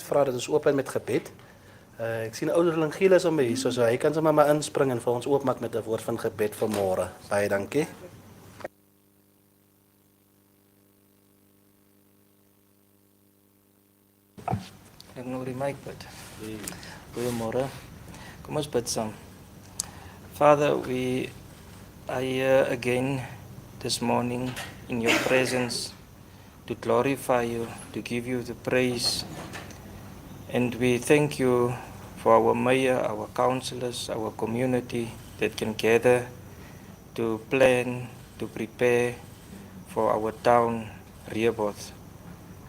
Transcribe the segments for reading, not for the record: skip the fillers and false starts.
vra dat ons open met gebed. Ek sien ouderling Giel is om hier, so hy kan sommer maar inspring en vir ons oopmaak met 'n woord van gebed vanmôre. Baie dankie. Ek nog die mic bid. Goeiemôre. Kom ons bid saam. Father, we are here again this morning in your presence to glorify you, to give you the praise. And we thank you for our mayor, our councillors, our community that can gather to plan, to prepare for our town, Rehoboth.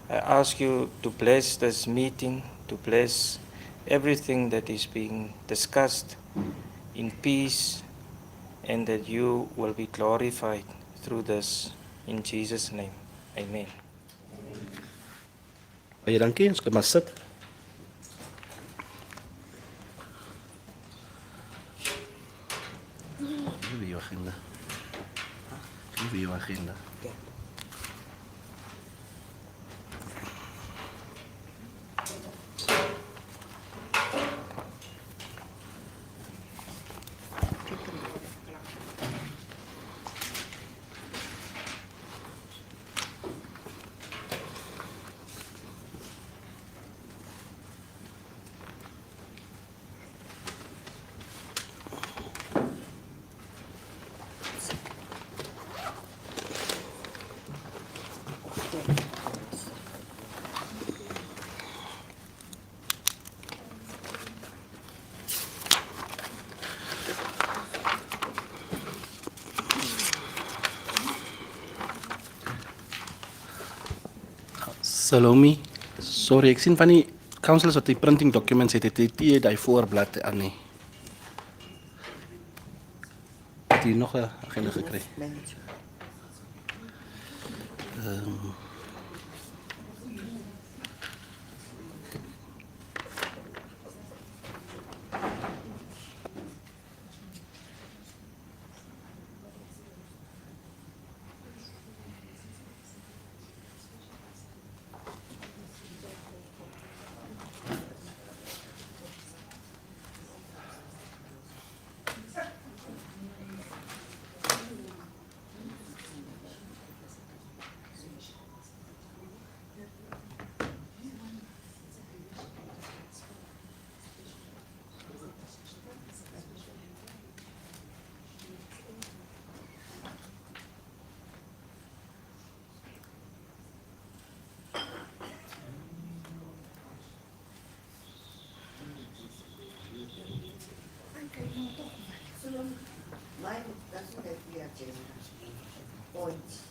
I ask you to bless this meeting, to bless everything that is being discussed in peace, and that you will be glorified through this. In Jesus' name, amen. Baie dankie, ons kan maar sit. Wie agenda? Wie agenda? Salome, sorry, ek sien van die councillors wat die printing documents het jy daai voorblad aan nie. Het jy nog 'n agenda gekry? Mine doesn't have the agenda. Points.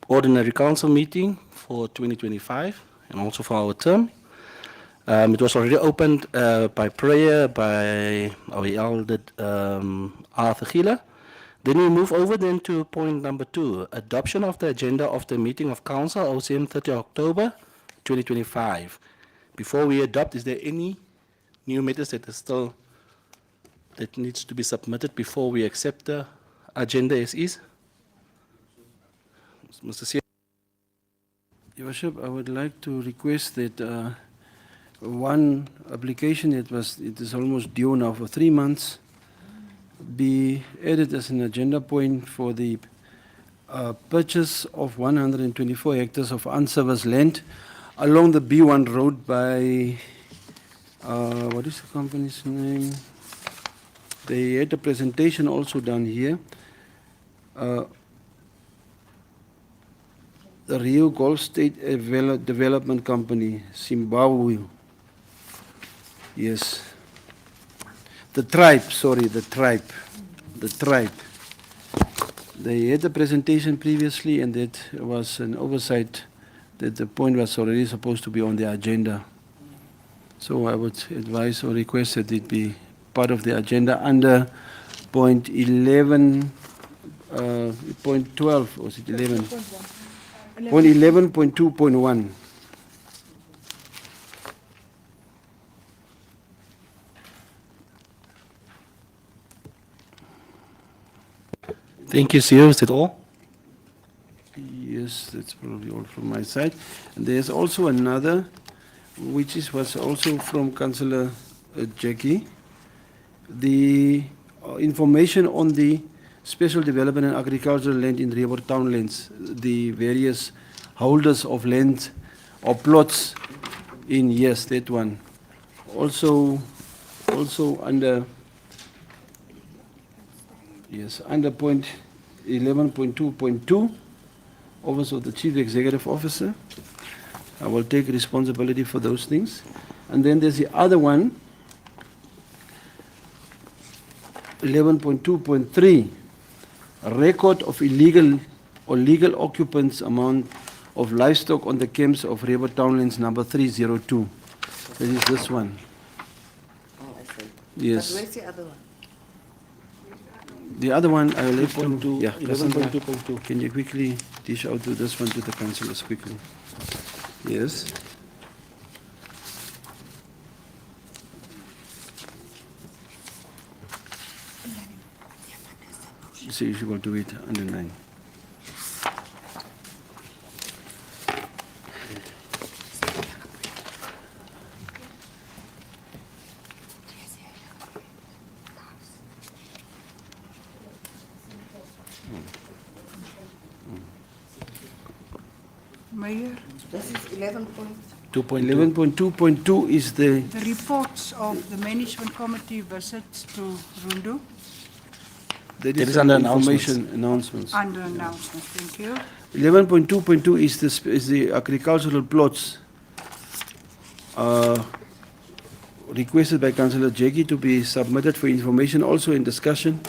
ordinary council meeting for 2025 and also for our term. It was already opened by prayer by our elder Arthur Gila. Then we move over then to point number 2, adoption of the agenda of the meeting of council, OCM 30 October 2025. Before we adopt, is there any new matters that needs to be submitted before we accept the agenda as is? Mr. Sir. Your Worship, I would like to request that one application it is almost due now for 3 months be added as an agenda point for the purchase of 124 hectares of unserviced land along the B1 road by what is the company's name? They had a presentation also down here. The Rio Gulf State Development Company, Zimbabwe. Yes. The tribe. They had a presentation previously, and that was an oversight that the point was already supposed to be on the agenda. So I would advise or request that it be part of the agenda under point 11, point 12, or is it 11? Point 11.2.1. Thank you, Sir. Is that all? Yes, that's probably all from my side. And there's also another, which was also from Councillor Jackie. The information on the special development and agricultural land in Reward Townlands, the various holders of land or plots in, yes, that one. Also under, yes, under point 11.2.2, Office of the Chief Executive Officer. I will take responsibility for those things. And then there's the other one, 11.2.3, a record of illegal or legal occupants amount of livestock on the camps of Reward Townlands number 302. That is this one. Oh, I see. Yes. But where's the other one? The other one I will leave to 2.2, yeah, Cassandra, 11.2.2. can you quickly dish out to this one to the councillors quickly? Yes. So you should go to it under 9. Mayor, This is 11 point. 2.11. 11.2.2 is the the reports of the management committee visits to Rundu that That is under under information announcements. under announcement. Thank you. 11.2.2 is the agricultural plots requested by Councillor Jackie to be submitted for information, also in discussion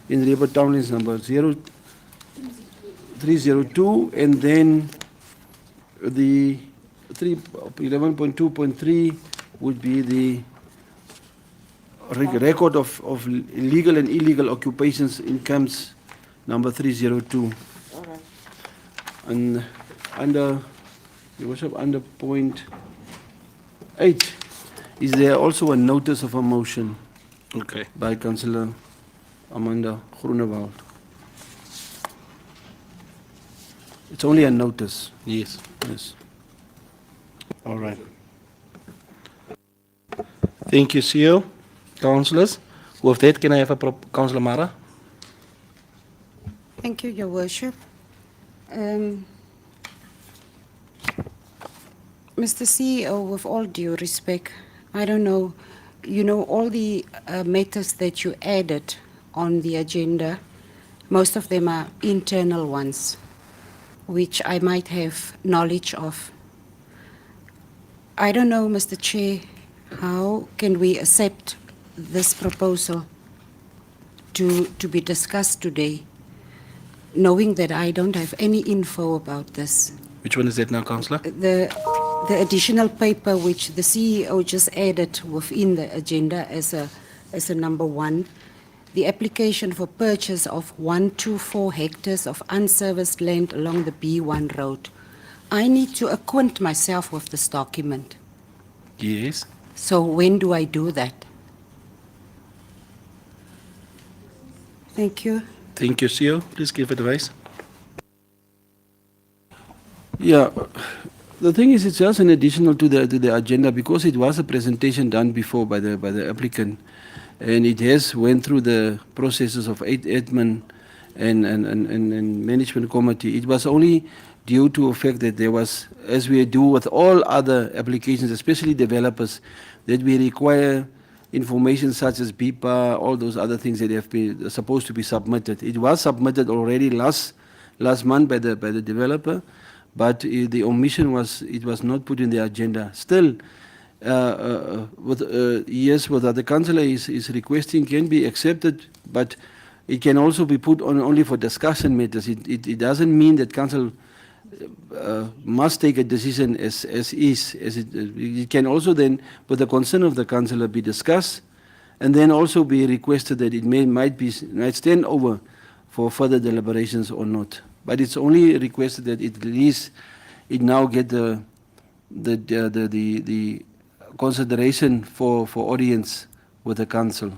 in Reward Townlands number 0302, and then the 11.2.3 would be the record of legal and illegal occupations in camps number 302. All right. And under, Your Worship, under point 8, is there also a notice of a motion Okay. by Councillor Amanda Groenewald? It's only a notice, Yes. yes. All right. Thank you, CEO. Councillors. With that, can I have Councillor Mara? Thank you, Your Worship. Mr. CEO, with all due respect, I don't know, you know, all the matters that you added on the agenda, most of them are internal ones, which I might have knowledge of. I don't know, Mr. Chair, how can we accept this proposal to be discussed today knowing that I don't have any info about this. Which one is that now, Councillor? The additional paper which the CEO just added within the agenda as a number 1, the application for purchase of 124 hectares of unserviced land along the B1 road. I need to acquaint myself with this document. Yes. So when do I do that? Thank you. Thank you, CEO. Please give advice. Yeah, the thing is, it's just an additional to the agenda because it was a presentation done before by the applicant, and it has went through the processes of admin and management committee. It was only due to the fact that there was, as we do with all other applications, especially developers, that we require information such as BIPA, all those other things that have been supposed to be submitted. It was submitted already last month by the developer, but the omission was, it was not put in the agenda. Still, what the councillor is requesting can be accepted, but it can also be put on only for discussion matters. It doesn't mean that council must take a decision as is. It can also then, with the consent of the councillor, be discussed, and then also be requested that it might stand over for further deliberations or not. But it's only requested that it now get the consideration for audience with the council.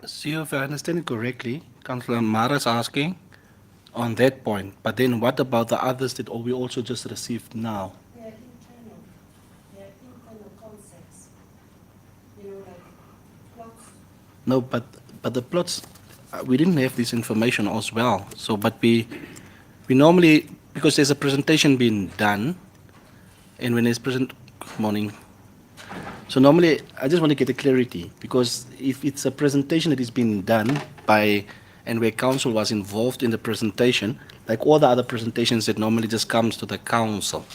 CEO, if I understand it correctly, Councillor Mara is asking on that point, but then what about the others that we also just received now? They are internal. They are internal concepts. You know, like plots. No, but the plots, we didn't have this information as well. So, but we normally, because there's a presentation being done, and when it's present, good morning. So normally, I just want to get a clarity, because if it's a presentation that is being done by, and where council was involved in the presentation, like all the other presentations that normally just comes to the council.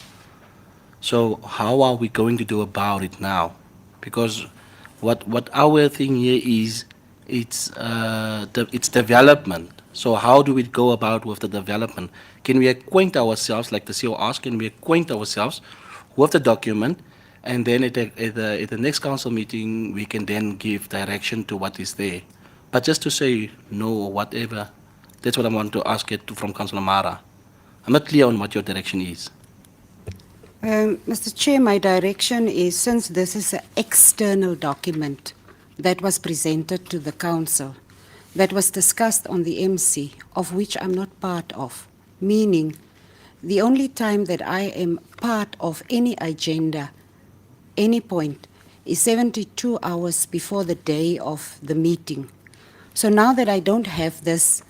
So how are we going to do about it now? Because what our thing here is, it's development. So how do we go about with the development? Can we acquaint ourselves, like the CEO asked, can we acquaint ourselves with the document, and then at the next council meeting, we can then give direction to what is there. But just to say no or whatever, that's what I want to ask it from Councillor Mara. I'm not clear on what your direction is. Mr. Chair, my direction is, since this is an external document that was presented to the council, that was discussed on the MC, of which I'm not part of, meaning the only time that I am part of any agenda, any point, is 72 hours before the day of the meeting. So now that I don't have this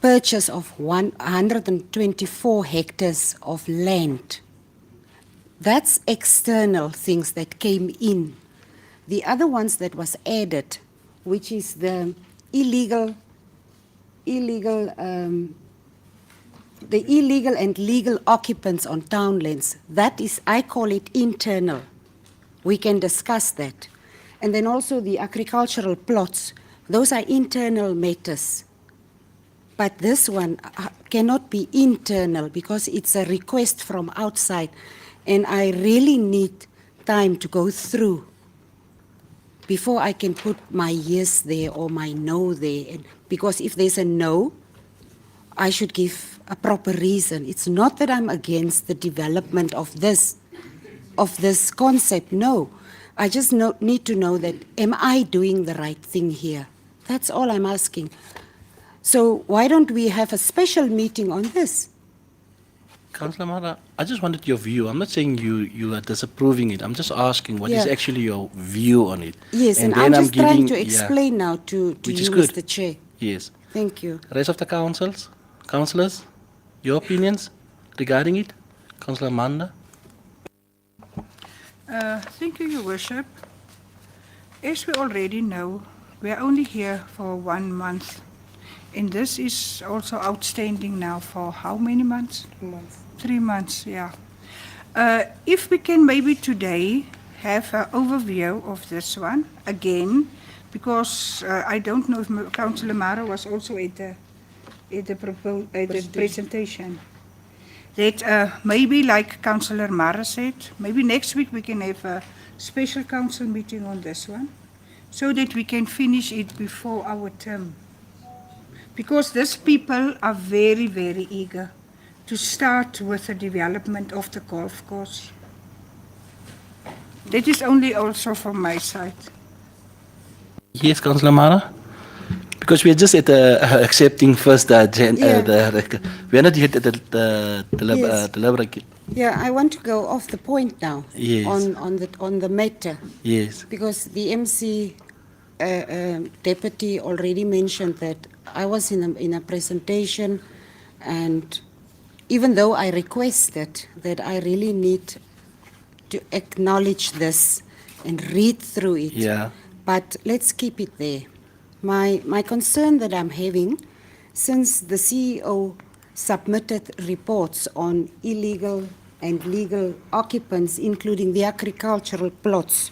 purchase of 124 hectares of land, that's external things that came in. The other ones that was added, which is the illegal and legal occupants on town lands, that is, I call it internal. We can discuss that. And then also the agricultural plots, those are internal matters. But this one cannot be internal because it's a request from outside, and I really need time to go through before I can put my yes there or my no there. And because if there's a no, I should give a proper reason. It's not that I'm against the development of this concept, no. I just need to know that, am I doing the right thing here? That's all I'm asking. So why don't we have a special meeting on this? Councillor Mara, I just wanted your view. I'm not saying you are disapproving it. I'm just asking what is Yeah. actually your view on it. Yes, and then I'm just trying to yeah, explain now to Which you, is good. Mr. Chair. Yes. Thank you. Rest of the councillors, your opinions regarding it? Councillor Manda? Thank you, Your Worship. As we already know, we are only here for 1 month. And this is also outstanding now for how many months? 3 months. 3 months, yeah. If we can maybe today have an overview of this one again, because I don't know if Councillor Mara was also at the at the presentation. That maybe, like Councillor Mara said, maybe next week we can have a special council meeting on this one, so that we can finish it before our term. Because these people are very, very eager to start with the development of the golf course. That is only also from my side. Yes, Councillor Mara? Because we are just at accepting first the agenda. Yeah. We are not yet at the Yes. deliberate. Yeah, I want to go off the point now. Yes. On the matter. Yes. Because the MC deputy already mentioned that I was in a presentation, and even though I requested that I really need to acknowledge this and read through it, Yeah. but let's keep it there. My concern that I'm having, since the CEO submitted reports on illegal and legal occupants, including the agricultural plots,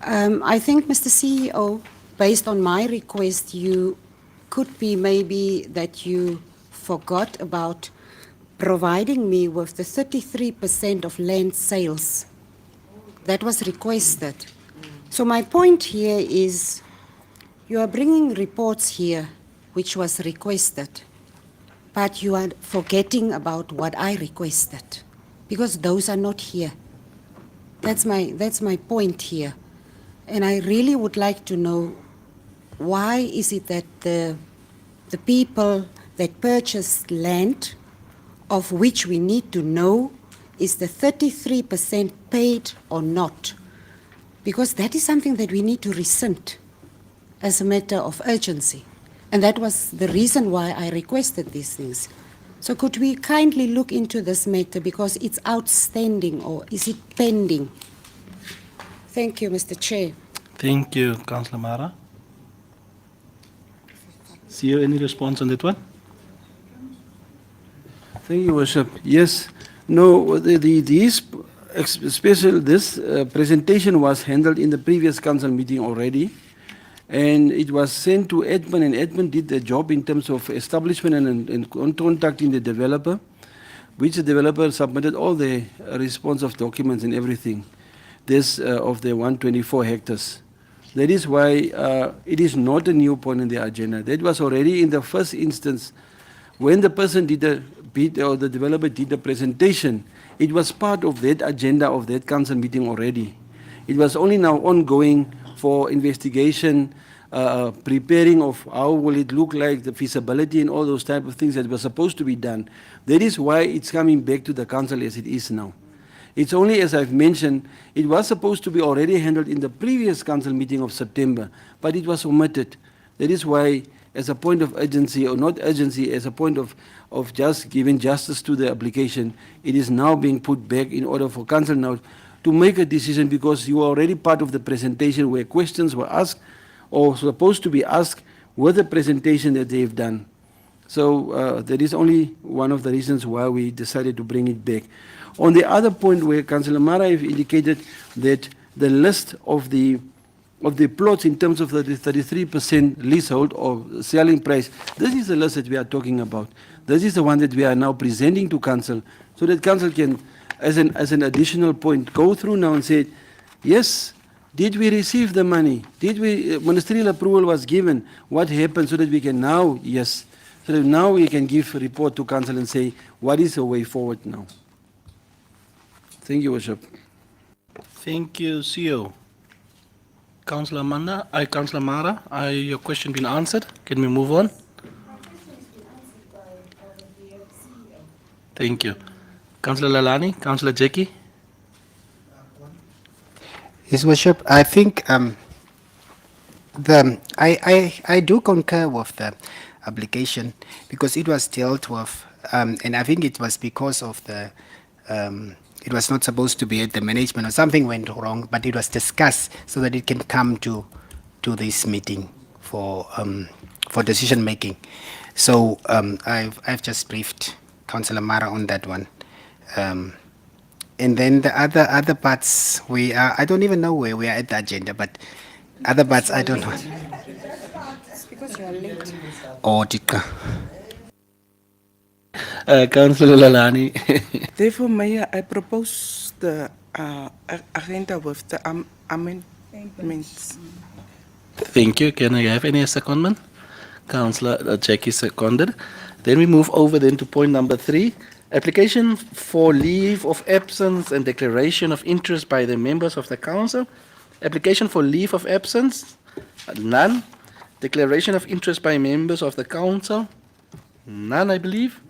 I think, Mr. CEO, based on my request, you could be maybe that you forgot about providing me with the 33% of land sales that was requested. So my point here is, you are bringing reports here which was requested, but you are forgetting about what I requested, because those are not here. That's my point here. And I really would like to know, why is it that the people that purchased land, of which we need to know, is the 33% paid or not? Because that is something that we need to rescind as a matter of urgency. And that was the reason why I requested these things. So could we kindly look into this matter, because it's outstanding, or is it pending? Thank you, Mr. Chair. Thank you, Councillor Mara. See you, any response on that one? Thank you, Worship. Yes, no, this presentation was handled in the previous council meeting already, and it was sent to Edmund, and Edmund did the job in terms of establishment and contacting the developer, which the developer submitted all the responsive documents and everything. This of the 124 hectares. That is why it is not a new point in the agenda. That was already in the first instance when the person did the bid, or the developer did the presentation. It was part of that agenda of that council meeting already. It was only now ongoing for investigation, preparing of how will it look like, the feasibility and all those type of things that were supposed to be done. That is why it's coming back to the council as it is now. It's only, as I've mentioned, it was supposed to be already handled in the previous council meeting of September, but it was omitted. That is why, as a point of urgency, or not urgency, as a point of just giving justice to the application, it is now being put back in order for council now to make a decision, because you are already part of the presentation where questions were asked or supposed to be asked with the presentation that they've done. So that is only one of the reasons why we decided to bring it back. On the other point where Councillor Mara have indicated that the list of the plots in terms of the 33% leasehold or selling price, this is the list that we are talking about. This is the one that we are now presenting to council, so that council can, as an additional point, go through now and say, yes, did we receive the money? Did we, ministerial approval was given? What happened, so that we can now, yes, so that now we can give a report to council and say, what is the way forward now? Thank you, Worship. Thank you, CEO. Councillor Councillor Mara, your question been answered? Can we move on? Thank you. Councillor Lalani, Councillor Jackie. Yes, Worship, I think I do concur with the application, because it was dealt with, and I think it was because of the it was not supposed to be at the management, or something went wrong, but it was discussed so that it can come to this meeting for decision making. So I've just briefed Councillor Mara on that one. And then the other parts, I don't even know where we are at the agenda, but other parts I don't know. It's because you are late. Oh, Dika. Councillor Lalani. Therefore, Mayor, I propose the agenda with the amendments. Thank you. Can I have any secondment? Councillor Jackie seconded. Then we move over then to point number 3. Application for leave of absence and declaration of interest by the members of the council. Application for leave of absence, none. Declaration of interest by members of the council, none, I believe.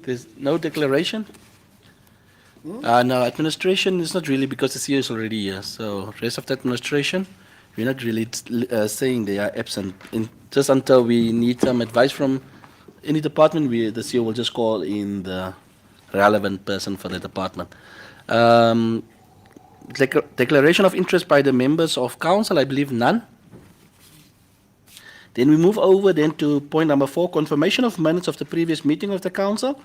There's no declaration. No, administration is not really, because the CEO is already here. So rest of the administration, we're not really saying they are absent. Just until we need some advice from any department, the CEO will just call in the relevant person for the department. Declaration of interest by the members of council, I believe none. Then we move over then to point number 4, confirmation of minutes of the previous meeting of the council.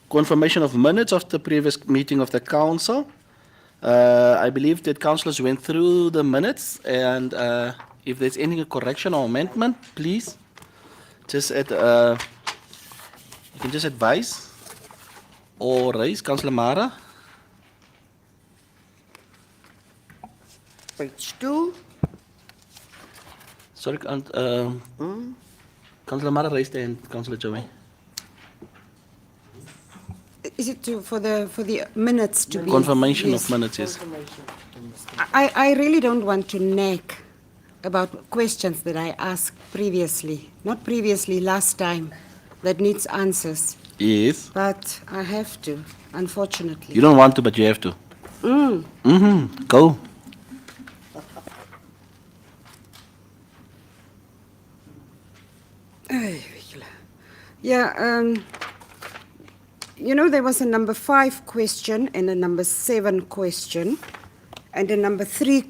Confirmation of minutes of the previous meeting of the council. I believe that councillors went through the minutes, and if there's any correction or amendment, please just you can just advise or raise. Councillor Mara. Page 2. Sorry, Councillor Mara raised the hand. Councillor Joey. Is it for the minutes to be? Confirmation Yes. of minutes, yes. I really don't want to nag about questions that I asked previously, not previously, last time, that needs answers. Yes. But I have to, unfortunately. You don't want to, but you have to. Go. Yeah, you know, there was a number 5 question and a number 7 question and a number 3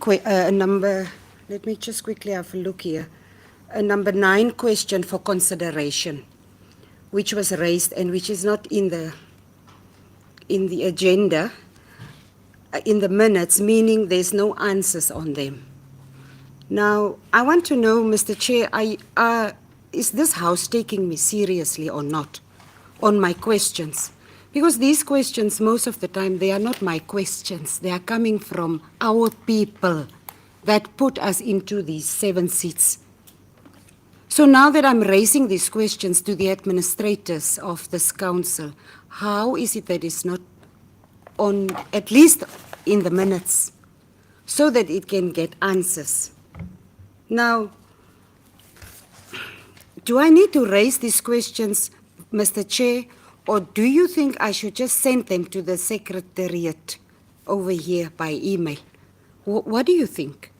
let me just quickly have a look here. A number 9 question for consideration, which was raised and which is not in the agenda, in the minutes, meaning there's no answers on them. Now, I want to know, Mr. Chair, is this House taking me seriously or not on my questions? Because these questions, most of the time, they are not my questions. They are coming from our people that put us into these 7 seats. So now that I'm raising these questions to the administrators of this council, how is it that it's not on, at least in the minutes, so that it can get answers? Now, do I need to raise these questions, Mr. Chair, or do you think I should just send them to the secretariat over here by email? What do you think?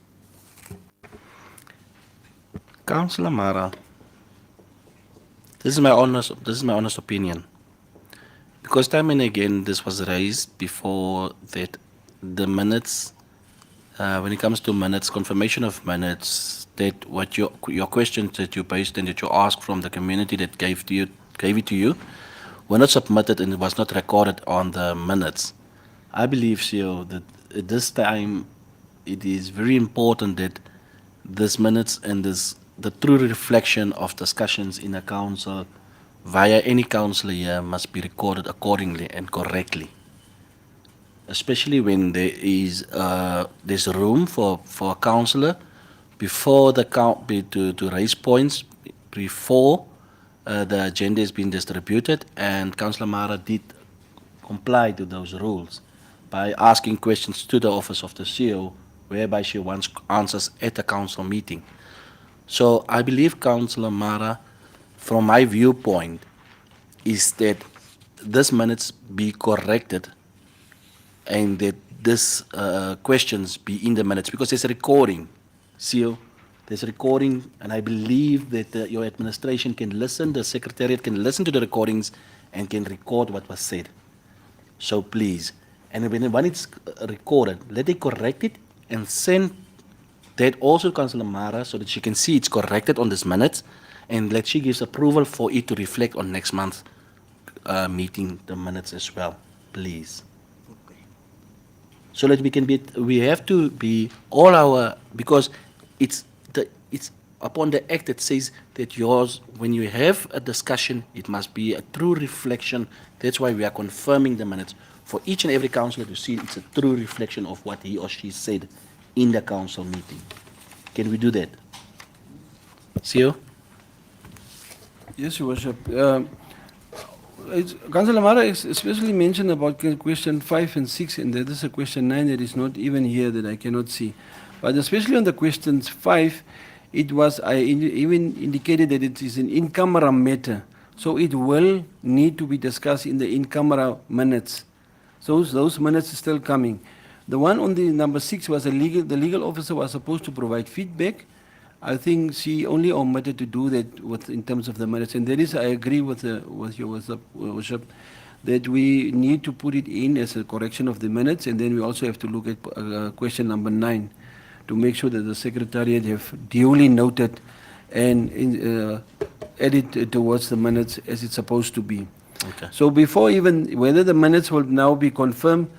Councillor Mara, this is my honest opinion. Because time and again this was raised before, that the minutes, when it comes to minutes, confirmation of minutes, that what your questions that you posed and that you asked from the community that gave it to you were not submitted and it was not recorded on the minutes. I believe, CEO, that at this time it is very important that this minutes and the true reflection of discussions in a council via any councillor here must be recorded accordingly and correctly. Especially when there's room for a councillor before the to raise points before the agenda has been distributed, and Councillor Mara did comply to those rules by asking questions to the office of the CEO, whereby she wants answers at the council meeting. So I believe, Councillor Mara, from my viewpoint, is that this minutes be corrected and that this questions be in the minutes, because there's a recording, CEO, there's a recording, and I believe that your administration can listen, the secretariat can listen to the recordings and can record what was said. So please, and when it's recorded, let it correct it and send that also to Councillor Mara so that she can see it's corrected on this minutes, and that she gives approval for it to reflect on next month's meeting, the minutes as well, please. So that we have to be all our, because it's upon the act that says that yours, when you have a discussion, it must be a true reflection. That's why we are confirming the minutes. For each and every councillor to see it's a true reflection of what he or she said in the council meeting. Can we do that? CEO? Yes, Your Worship. Councillor Mara especially mentioned about question 5 and 6, and that is a question 9 that is not even here that I cannot see. But especially on the questions 5, it was, I even indicated that it is an in-camera matter. So it will need to be discussed in the in-camera minutes. So those minutes are still coming. The one on the number 6 was the legal officer was supposed to provide feedback. I think she only omitted to do that in terms of the minutes. And that is, I agree with your worship, that we need to put it in as a correction of the minutes, and then we also have to look at question number 9 to make sure that the Secretariat have duly noted and added towards the minutes as it's supposed to be. Okay. So before even, whether the minutes will now be confirmed,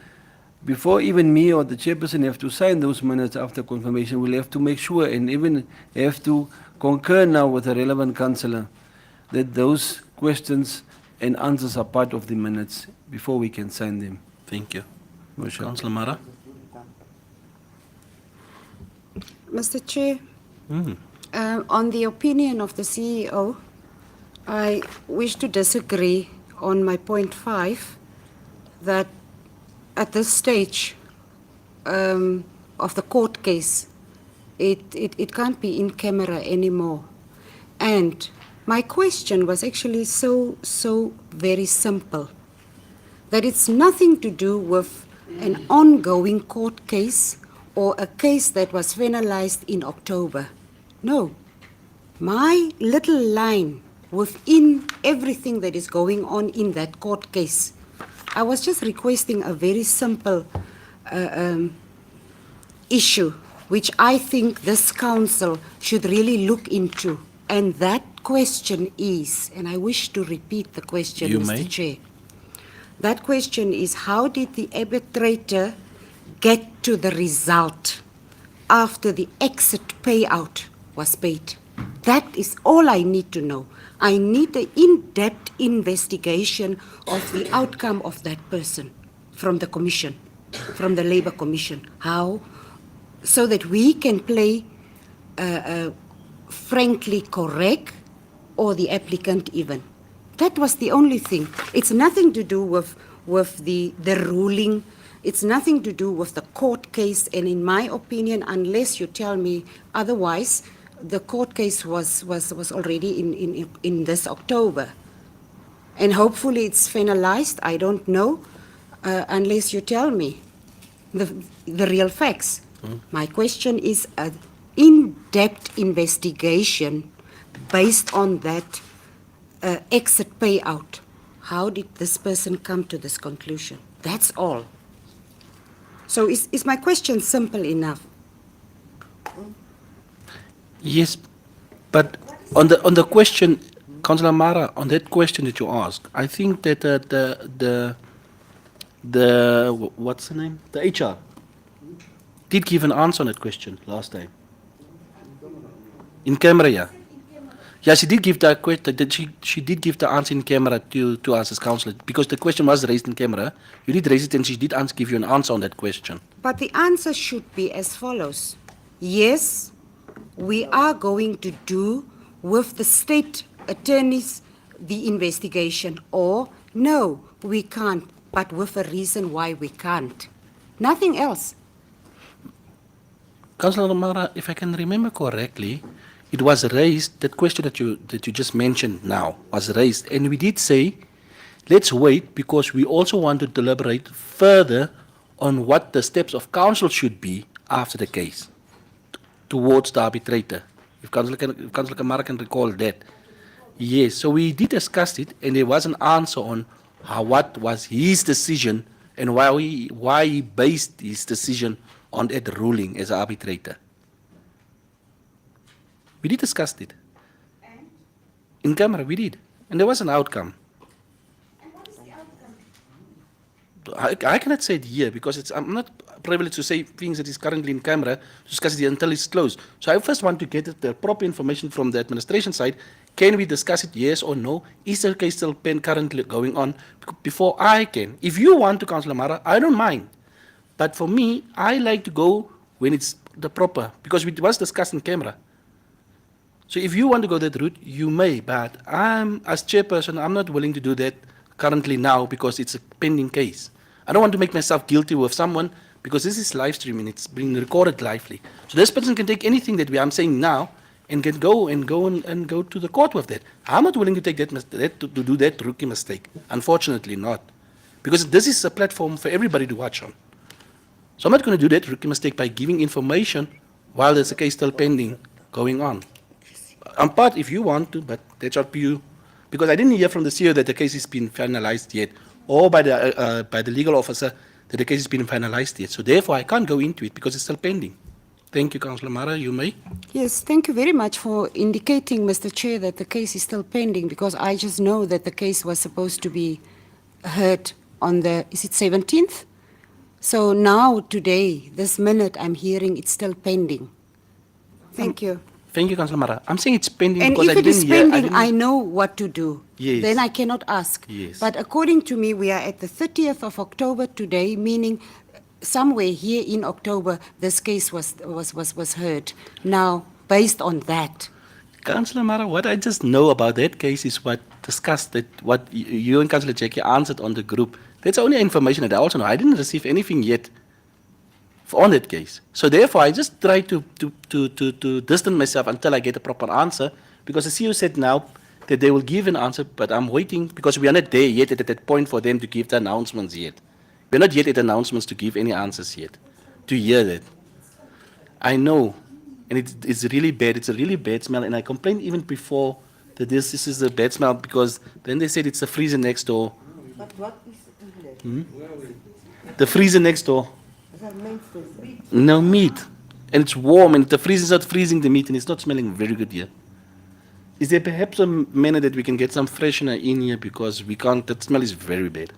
before even me or the chairperson have to sign those minutes after confirmation, we'll have to make sure and even have to concur now with the relevant councillor that those questions and answers are part of the minutes before we can sign them. Thank you. Worship. Councillor Mara? Mr. Chair, on the opinion of the CEO, I wish to disagree on my point 5, that at this stage of the court case, it can't be in camera anymore. And my question was actually so very simple, that it's nothing to do with an ongoing court case or a case that was finalized in October. No. My little line within everything that is going on in that court case, I was just requesting a very simple issue, which I think this council should really look into. And that question is, and I wish to repeat the question, You Mr. may. Chair. That question is, how did the arbitrator get to the result after the exit payout was paid? That is all I need to know. I need an in-depth investigation of the outcome of that person from the commission, from the Labour Commission. How? So that we can play frankly correct, or the applicant even. That was the only thing. It's nothing to do with the ruling. It's nothing to do with the court case. And in my opinion, unless you tell me otherwise, the court case was already in this October. And hopefully it's finalized. I don't know, unless you tell me the real facts. My question is an in-depth investigation based on that exit payout. How did this person come to this conclusion? That's all. So is my question simple enough? Yes, but on the question, Councillor Mara, on that question that you asked, I think that the what's the name? The HR did give an answer on that question last time. In camera, yeah. Yeah, she did give that question. She did give the answer in camera to us as councillor, because the question was raised in camera. You did raise it, and she did give you an answer on that question. But the answer should be as follows. Yes, we are going to do with the state attorneys the investigation, or no, we can't, but with a reason why we can't. Nothing else. Councillor Mara, if I can remember correctly, it was raised, that question that you just mentioned now was raised, and we did say, let's wait, because we also want to deliberate further on what the steps of council should be after the case towards the arbitrator. If Councillor Kamara can recall that. Yes, so we did discuss it, and there was an answer on what was his decision and why he based his decision on that ruling as an arbitrator. We did discuss it. In camera, we did. And there was an outcome. And what is the outcome? I cannot say it here because I'm not privilege to say things that is currently in camera to discuss it until it's closed. So I first want to get the proper information from the administration side. Can we discuss it, yes or no? Is the case still currently going on? Before I can. If you want to, Councillor Mara, I don't mind. But for me, I like to go when it's the proper, because it was discussed in camera. So if you want to go that route, you may, but as chairperson, I'm not willing to do that currently now because it's a pending case. I don't want to make myself guilty with someone because this is live streaming, it's being recorded lively. So this person can take anything that I'm saying now and can go to the court with that. I'm not willing to take to do that rookie mistake. Unfortunately not. Because this is a platform for everybody to watch on. So I'm not going to do that rookie mistake by giving information while there's a case still pending going on. I'm part if you want to, but that's up to you. Because I didn't hear from the CEO that the case has been finalized yet, or by the legal officer that the case has been finalized yet. So therefore, I can't go into it because it's still pending. Thank you, Councillor Mara. You may. Yes, thank you very much for indicating, Mr. Chair, that the case is still pending, because I just know that the case was supposed to be heard on the, is it 17th? So now, today, this minute, I'm hearing it's still pending. Thank you. Thank you, Councillor Mara. I'm saying it's pending And because if I it is didn't hear. pending, I know what to do. Yes. Then I cannot ask. Yes. But according to me, we are at the 30th of October today, meaning somewhere here in October, this case was heard. Now, based on that, Councillor Mara, what I just know about that case is what discussed, that what you and Councillor Jackie answered on the group. That's the only information that I also know. I didn't receive anything yet on that case. So therefore, I just try to distance myself until I get a proper answer, because the CEO said now that they will give an answer, but I'm waiting because we are not there yet at that point for them to give the announcements yet. We're not yet at announcements to give any answers yet, to hear that. I know, and it's really bad. It's a really bad smell, and I complained even before that this is a bad smell, because then they said it's the freezer next door. But what is English? The freezer next door. Is that meant freezer? No meat. And it's warm, and the freezer is not freezing the meat, and it's not smelling very good here. Is there perhaps a manner that we can get some freshener in here, because we can't, that smell is very bad.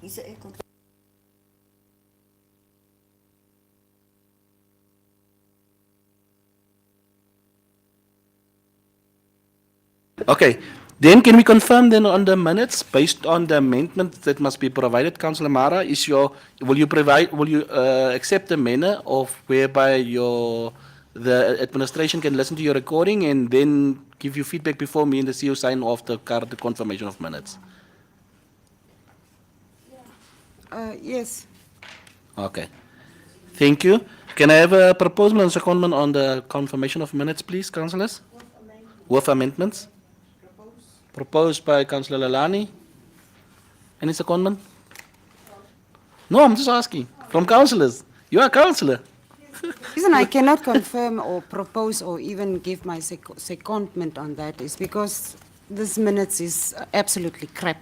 Is it echo? Okay, then can we confirm then on the minutes, based on the amendments that must be provided, Councillor Mara, will you accept the manner of whereby the administration can listen to your recording and then give you feedback before me and the CEO sign off the confirmation of minutes? yes. Okay, thank you. Can I have a proposal and secondment on the confirmation of minutes, please, councillors? With amendments? Proposed by Councillor Lalani. Any secondment? No, I'm just asking. From councillors. You are a councillor. Reason I cannot confirm or propose or even give my secondment on that is because this minutes is absolutely crap.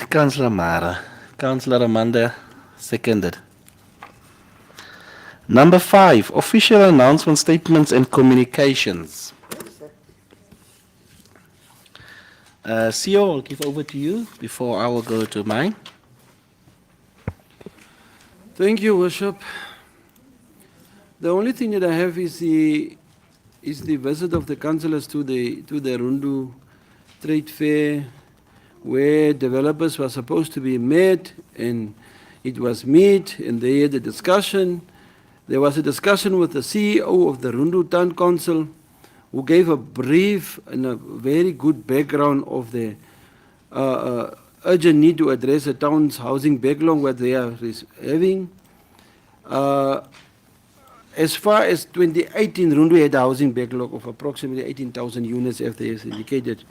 Councillor Mara. Councillor Amanda, seconded. Number 5, official announcement, statements and communications. CEO, I'll give over to you before I will go to mine. Thank you, Worship. The only thing that I have is the visit of the councillors to the Rundu Trade Fair, where developers were supposed to be met, and it was met, and they had a discussion. There was a discussion with the CEO of the Rundu Town Council, who gave a brief and a very good background of the urgent need to address the town's housing backlog what they are having. As far as 2018, Rundu had a housing backlog of approximately 18,000 units, as they have indicated.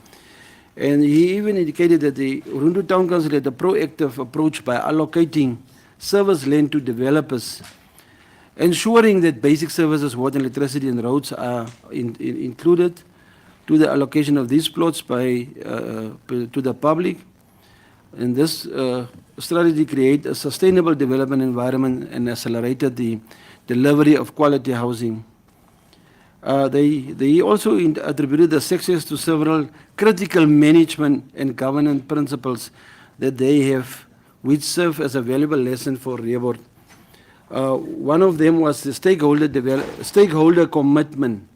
And he even indicated that the Rundu Town Council had a proactive approach by allocating service land to developers, ensuring that basic services, water, electricity and roads are included to the allocation of these plots to the public. And this strategy created a sustainable development environment and accelerated the delivery of quality housing. They also attributed the success to several critical management and governance principles that they have which serve as a valuable lesson for Rehoboth. One of them was the stakeholder commitment.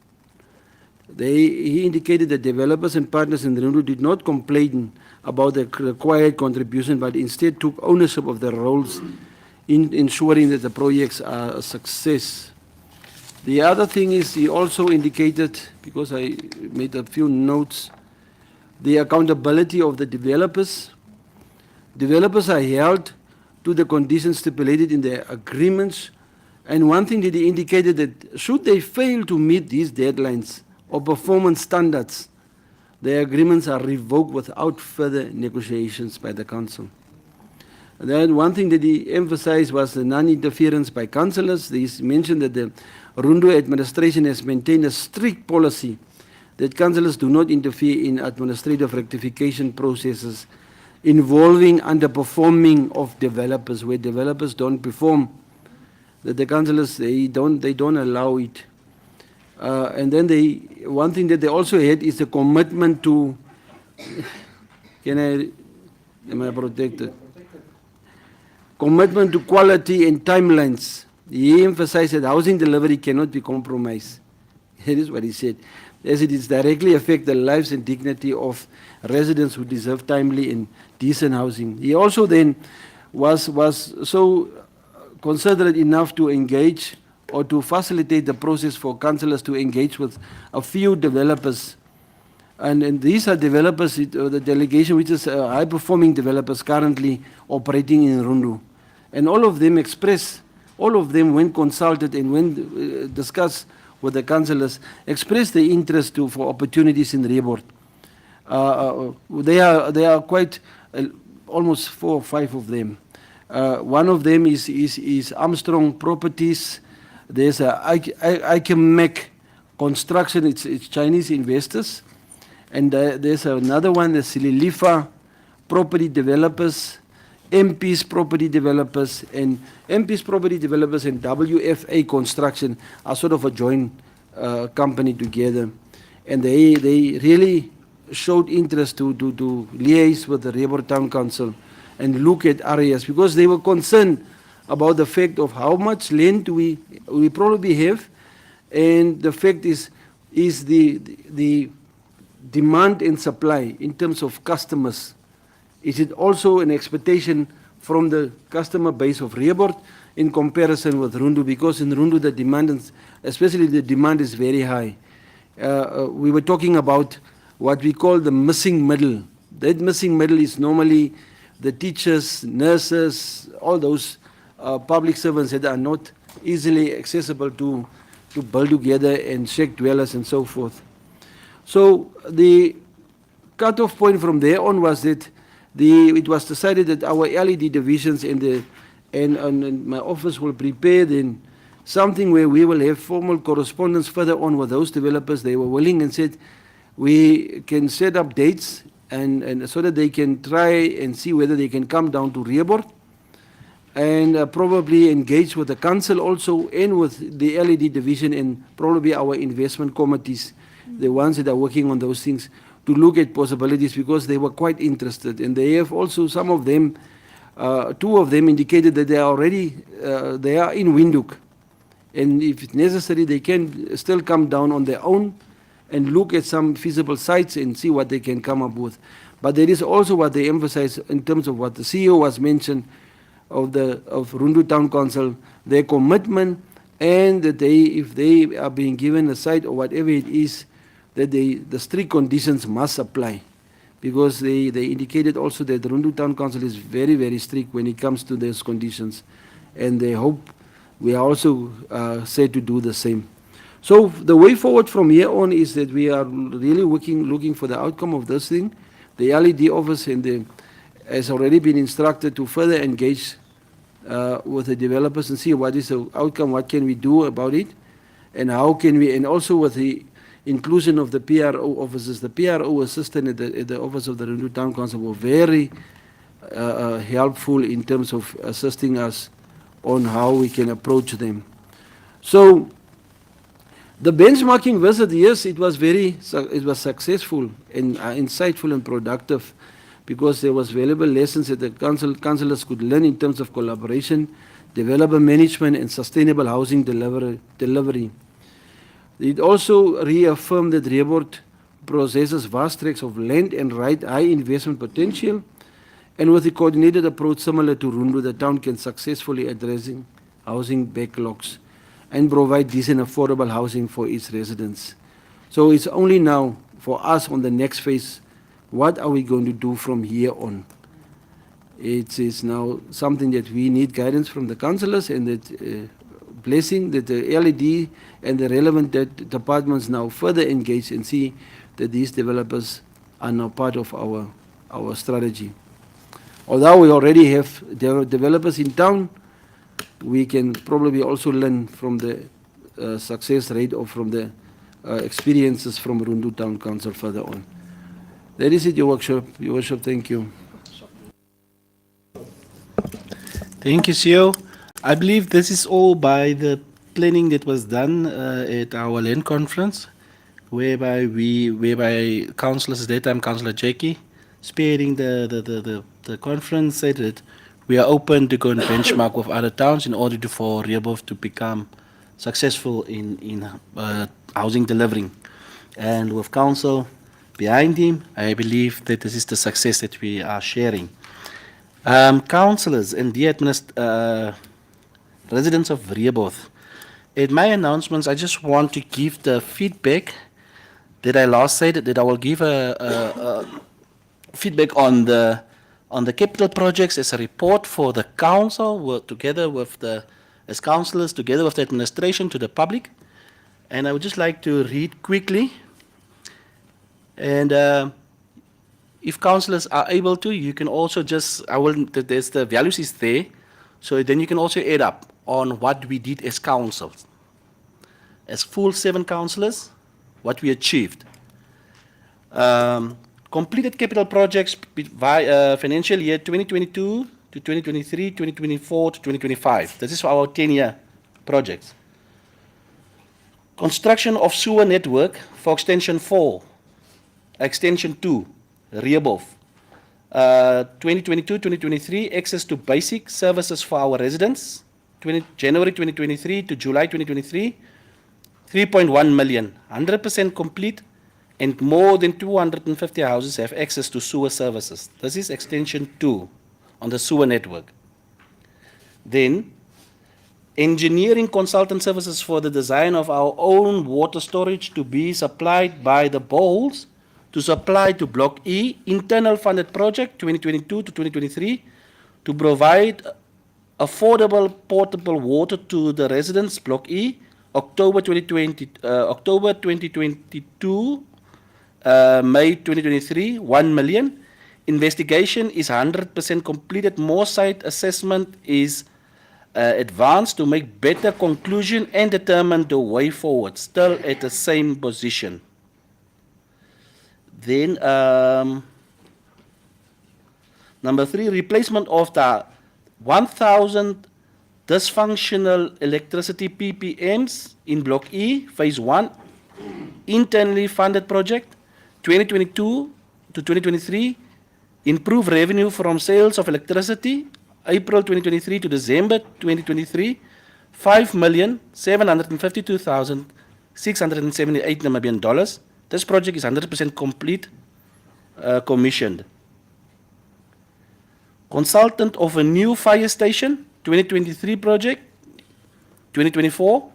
He indicated that developers and partners in Rundu did not complain about the required contribution, but instead took ownership of their roles in ensuring that the projects are a success. The other thing is he also indicated, because I made a few notes, the accountability of the developers. Developers are held to the conditions stipulated in their agreements, and one thing that he indicated that should they fail to meet these deadlines or performance standards, their agreements are revoked without further negotiations by the council. Then one thing that he emphasized was the non-interference by councillors. He mentioned that the Rundu administration has maintained a strict policy that councillors do not interfere in administrative rectification processes involving underperforming of developers, where developers don't perform, that the councillors they don't allow it. And then one thing that they also had is the commitment to am I protected? Commitment to quality and timelines. He emphasized that housing delivery cannot be compromised. That is what he said, as it is directly affect the lives and dignity of residents who deserve timely and decent housing. He also then was so considerate enough to engage or to facilitate the process for councillors to engage with a few developers. And these are developers, the delegation, which is high-performing developers currently operating in Rundu. And all of them when consulted and when discussed with the councillors, expressed the interest for opportunities in Rehoboth. They are quite, almost 4 or 5 of them. One of them is Armstrong Properties. There's Ikemec Construction, it's Chinese investors. And there's another one, the Sililifa Property Developers, MP's Property Developers, and MP's Property Developers and WFA Construction are sort of a joint company together. And they really showed interest to liaise with the Rehoboth Town Council and look at areas, because they were concerned about the fact of how much land we probably have, and the fact is the demand and supply in terms of customers. Is it also an expectation from the customer base of Rehoboth in comparison with Rundu? Because in Rundu the demand, especially the demand, is very high. We were talking about what we call the missing middle. That missing middle is normally the teachers, nurses, all those public servants that are not easily accessible to build together and shack dwellers and so forth. So the cut-off point from there on was that it was decided that our LED divisions and my office will prepare then something where we will have formal correspondence further on with those developers. They were willing and said we can set up dates and so that they can try and see whether they can come down to Rehoboth and probably engage with the council also and with the LED division and probably our investment committees, the ones that are working on those things, to look at possibilities, because they were quite interested. And they have also, some of them, 2 of them indicated that they are already, they are in Windhoek. And if it's necessary, they can still come down on their own and look at some feasible sites and see what they can come up with. But there is also what they emphasize in terms of what the CEO has mentioned of Rundu Town Council, their commitment, and that if they are being given a site or whatever it is, that the strict conditions must apply, because they indicated also that the Rundu Town Council is very, very strict when it comes to those conditions, and they hope we are also said to do the same. So the way forward from here on is that we are really looking for the outcome of this thing. The LED office has already been instructed to further engage with the developers and see what is the outcome, what can we do about it, and how can we, and also with the inclusion of the PRO officers. The PRO assistant at the office of the Rundu Town Council were very helpful in terms of assisting us on how we can approach them. So the benchmarking visit, yes, it was successful and insightful and productive, because there was valuable lessons that the councillors could learn in terms of collaboration, development management and sustainable housing delivery. It also reaffirmed that Riebeeck possesses vast tracts of land and high investment potential, and with a coordinated approach similar to Rundu, the town can successfully addressing housing backlogs and provide decent affordable housing for its residents. So it's only now for us on the next phase, what are we going to do from here on? It is now something that we need guidance from the councillors, and that blessing that the LED and the relevant departments now further engage and see that these developers are now part of our strategy. Although we already have developers in town, we can probably also learn from the success rate or from the experiences from Rundu Town Council further on. That is it, Your Worship. Thank you. Thank you, CEO. I believe this is all by the planning that was done at our land conference, whereby councillors, at that time Councillor Jackie, spearheading the conference, said that we are open to go and benchmark with other towns in order for Riebeeck to become successful in housing delivering. And with council behind him, I believe that this is the success that we are sharing. Councillors and dear residents of Riebeeck, at my announcements, I just want to give the feedback that I last said, that I will give a feedback on the capital projects as a report for the council, together with as councillors, together with the administration, to the public. And I would just like to read quickly. And if councillors are able to, you can also just, there's the values is there, so then you can also add up on what we did as councils. As full 7 councillors, what we achieved. Completed capital projects by financial year 2022 to 2023, 2024 to 2025. This is for our 10-year projects. Construction of sewer network for extension 4, extension 2, Riebeeck. 2022-2023, access to basic services for our residents. January 2023 to July 2023, 3.1 million, 100% complete, and more than 250 houses have access to sewer services. This is extension 2 on the sewer network. Then, engineering consultant services for the design of our own water storage to be supplied by the bowls to supply to Block E, internal funded project 2022 to 2023, to provide affordable portable water to the residents, Block E, October 2022, May 2023, 1 million. Investigation is 100% completed. More site assessment is advanced to make better conclusion and determine the way forward. Still at the same position. Then number 3, replacement of the 1,000 dysfunctional electricity PPMs in Block E, Phase 1, internally funded project, 2022 to 2023, improve revenue from sales of electricity, April 2023 to December 2023, 5,752,678 Namibian dollars. This project is 100% complete, commissioned. Consultant of a new fire station, 2023 project, 2024,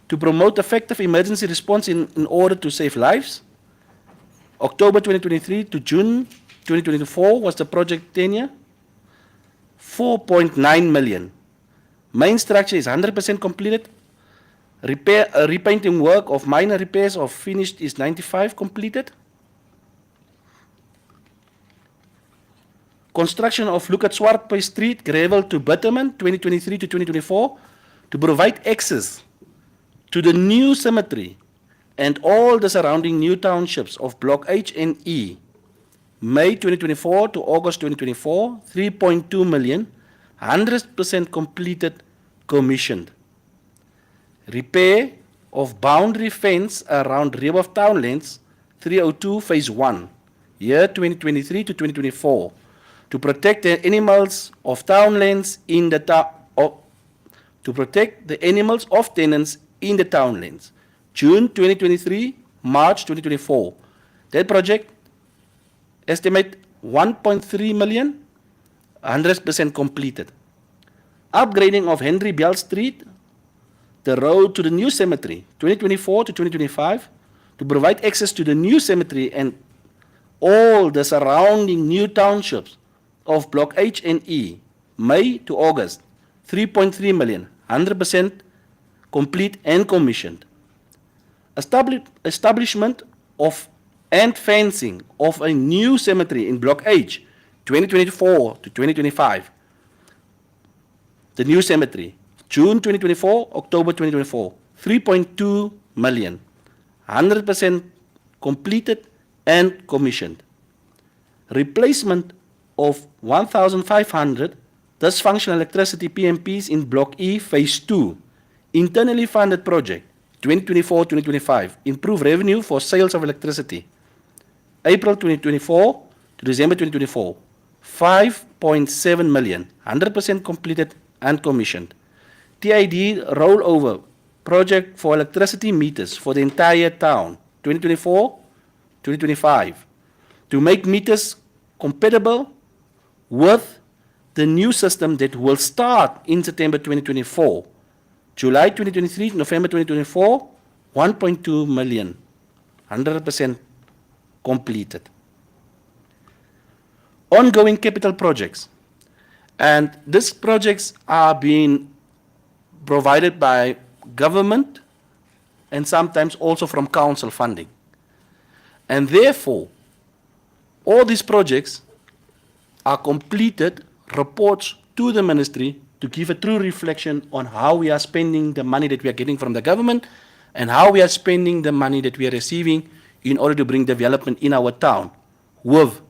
to promote effective emergency response in order to save lives. October 2023 to June 2024 was the project tenure, 4.9 million. Main structure is 100% completed. Repainting work of minor repairs of finished is 95 completed. Construction of Lucas Swartpay Street, gravel to bitumen, 2023 to 2024, to provide access to the new cemetery and all the surrounding new townships of Block H and E. May 2024 to August 2024, 3.2 million, 100% completed, commissioned. Repair of boundary fence around Riebeeck Townlands, 302 Phase 1, year 2023 to 2024. to protect the animals of townlands in the to protect the animals of tenants in the townlands. June 2023, March 2024. That project estimate 1.3 million, 100% completed. Upgrading of Henry Bell Street, the road to the new cemetery, 2024 to 2025, to provide access to the new cemetery and all the surrounding new townships of Block H and E, May to August, 3.3 million, 100% complete and commissioned. Establishment of and fencing of a new cemetery in Block H, 2024 to 2025. The new cemetery, June 2024, October 2024, 3.2 million, 100% completed and commissioned. Replacement of 1,500 dysfunctional electricity PMPs in Block E, Phase 2, internally funded project, 2024-2025, improve revenue for sales of electricity. April 2024 to December 2024, 5.7 million, 100% completed and commissioned. TID rollover project for electricity meters for the entire town, 2024-2025, to make meters compatible with the new system that will start in September 2024. July 2023 to November 2024, 1.2 million, 100% completed. Ongoing capital projects. And these projects are being provided by government and sometimes also from council funding. And therefore, all these projects are completed reports to the ministry to give a true reflection on how we are spending the money that we are getting from the government and how we are spending the money that we are receiving in order to bring development in our town with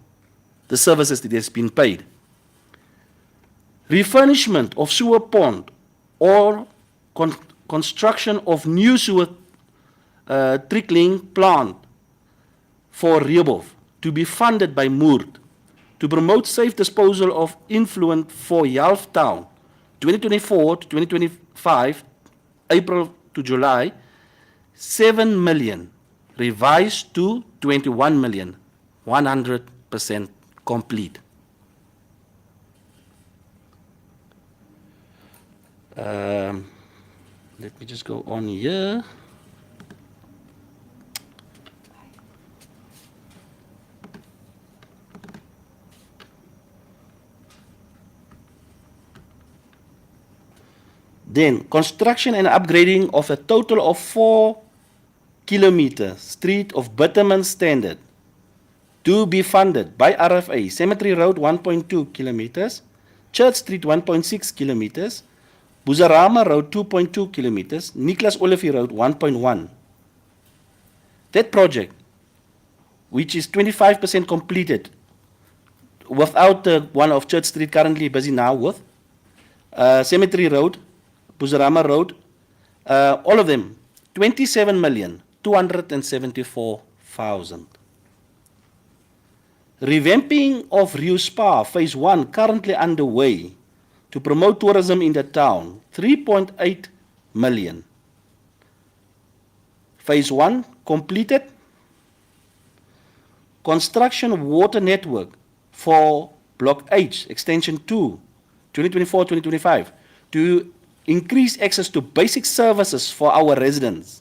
the services that has been paid. Refurnishment of sewer pond or construction of new sewer trickling plant for Rehoboth to be funded by Moord to promote safe disposal of influent for Yalftown, 2024 to 2025, April to July, 7 million, revised to 21 million, 100% complete. Let me just go on here. Then, construction and upgrading of a total of 4 kilometer street of bitumen standard to be funded by RFA. Cemetery Road 1.2 kilometers, Church Street 1.6 kilometers, Buzarama Road 2.2 kilometers, Nicholas Olivier Road 1.1. That project, which is 25% completed, without the one of Church Street currently busy now with, Cemetery Road, Buzarama Road, all of them, 27,274,000. Revamping of Rio Spa, Phase 1, currently underway to promote tourism in the town, 3.8 million. Phase 1 completed. Construction water network for Block H, Extension 2, 2024-2025, to increase access to basic services for our residents.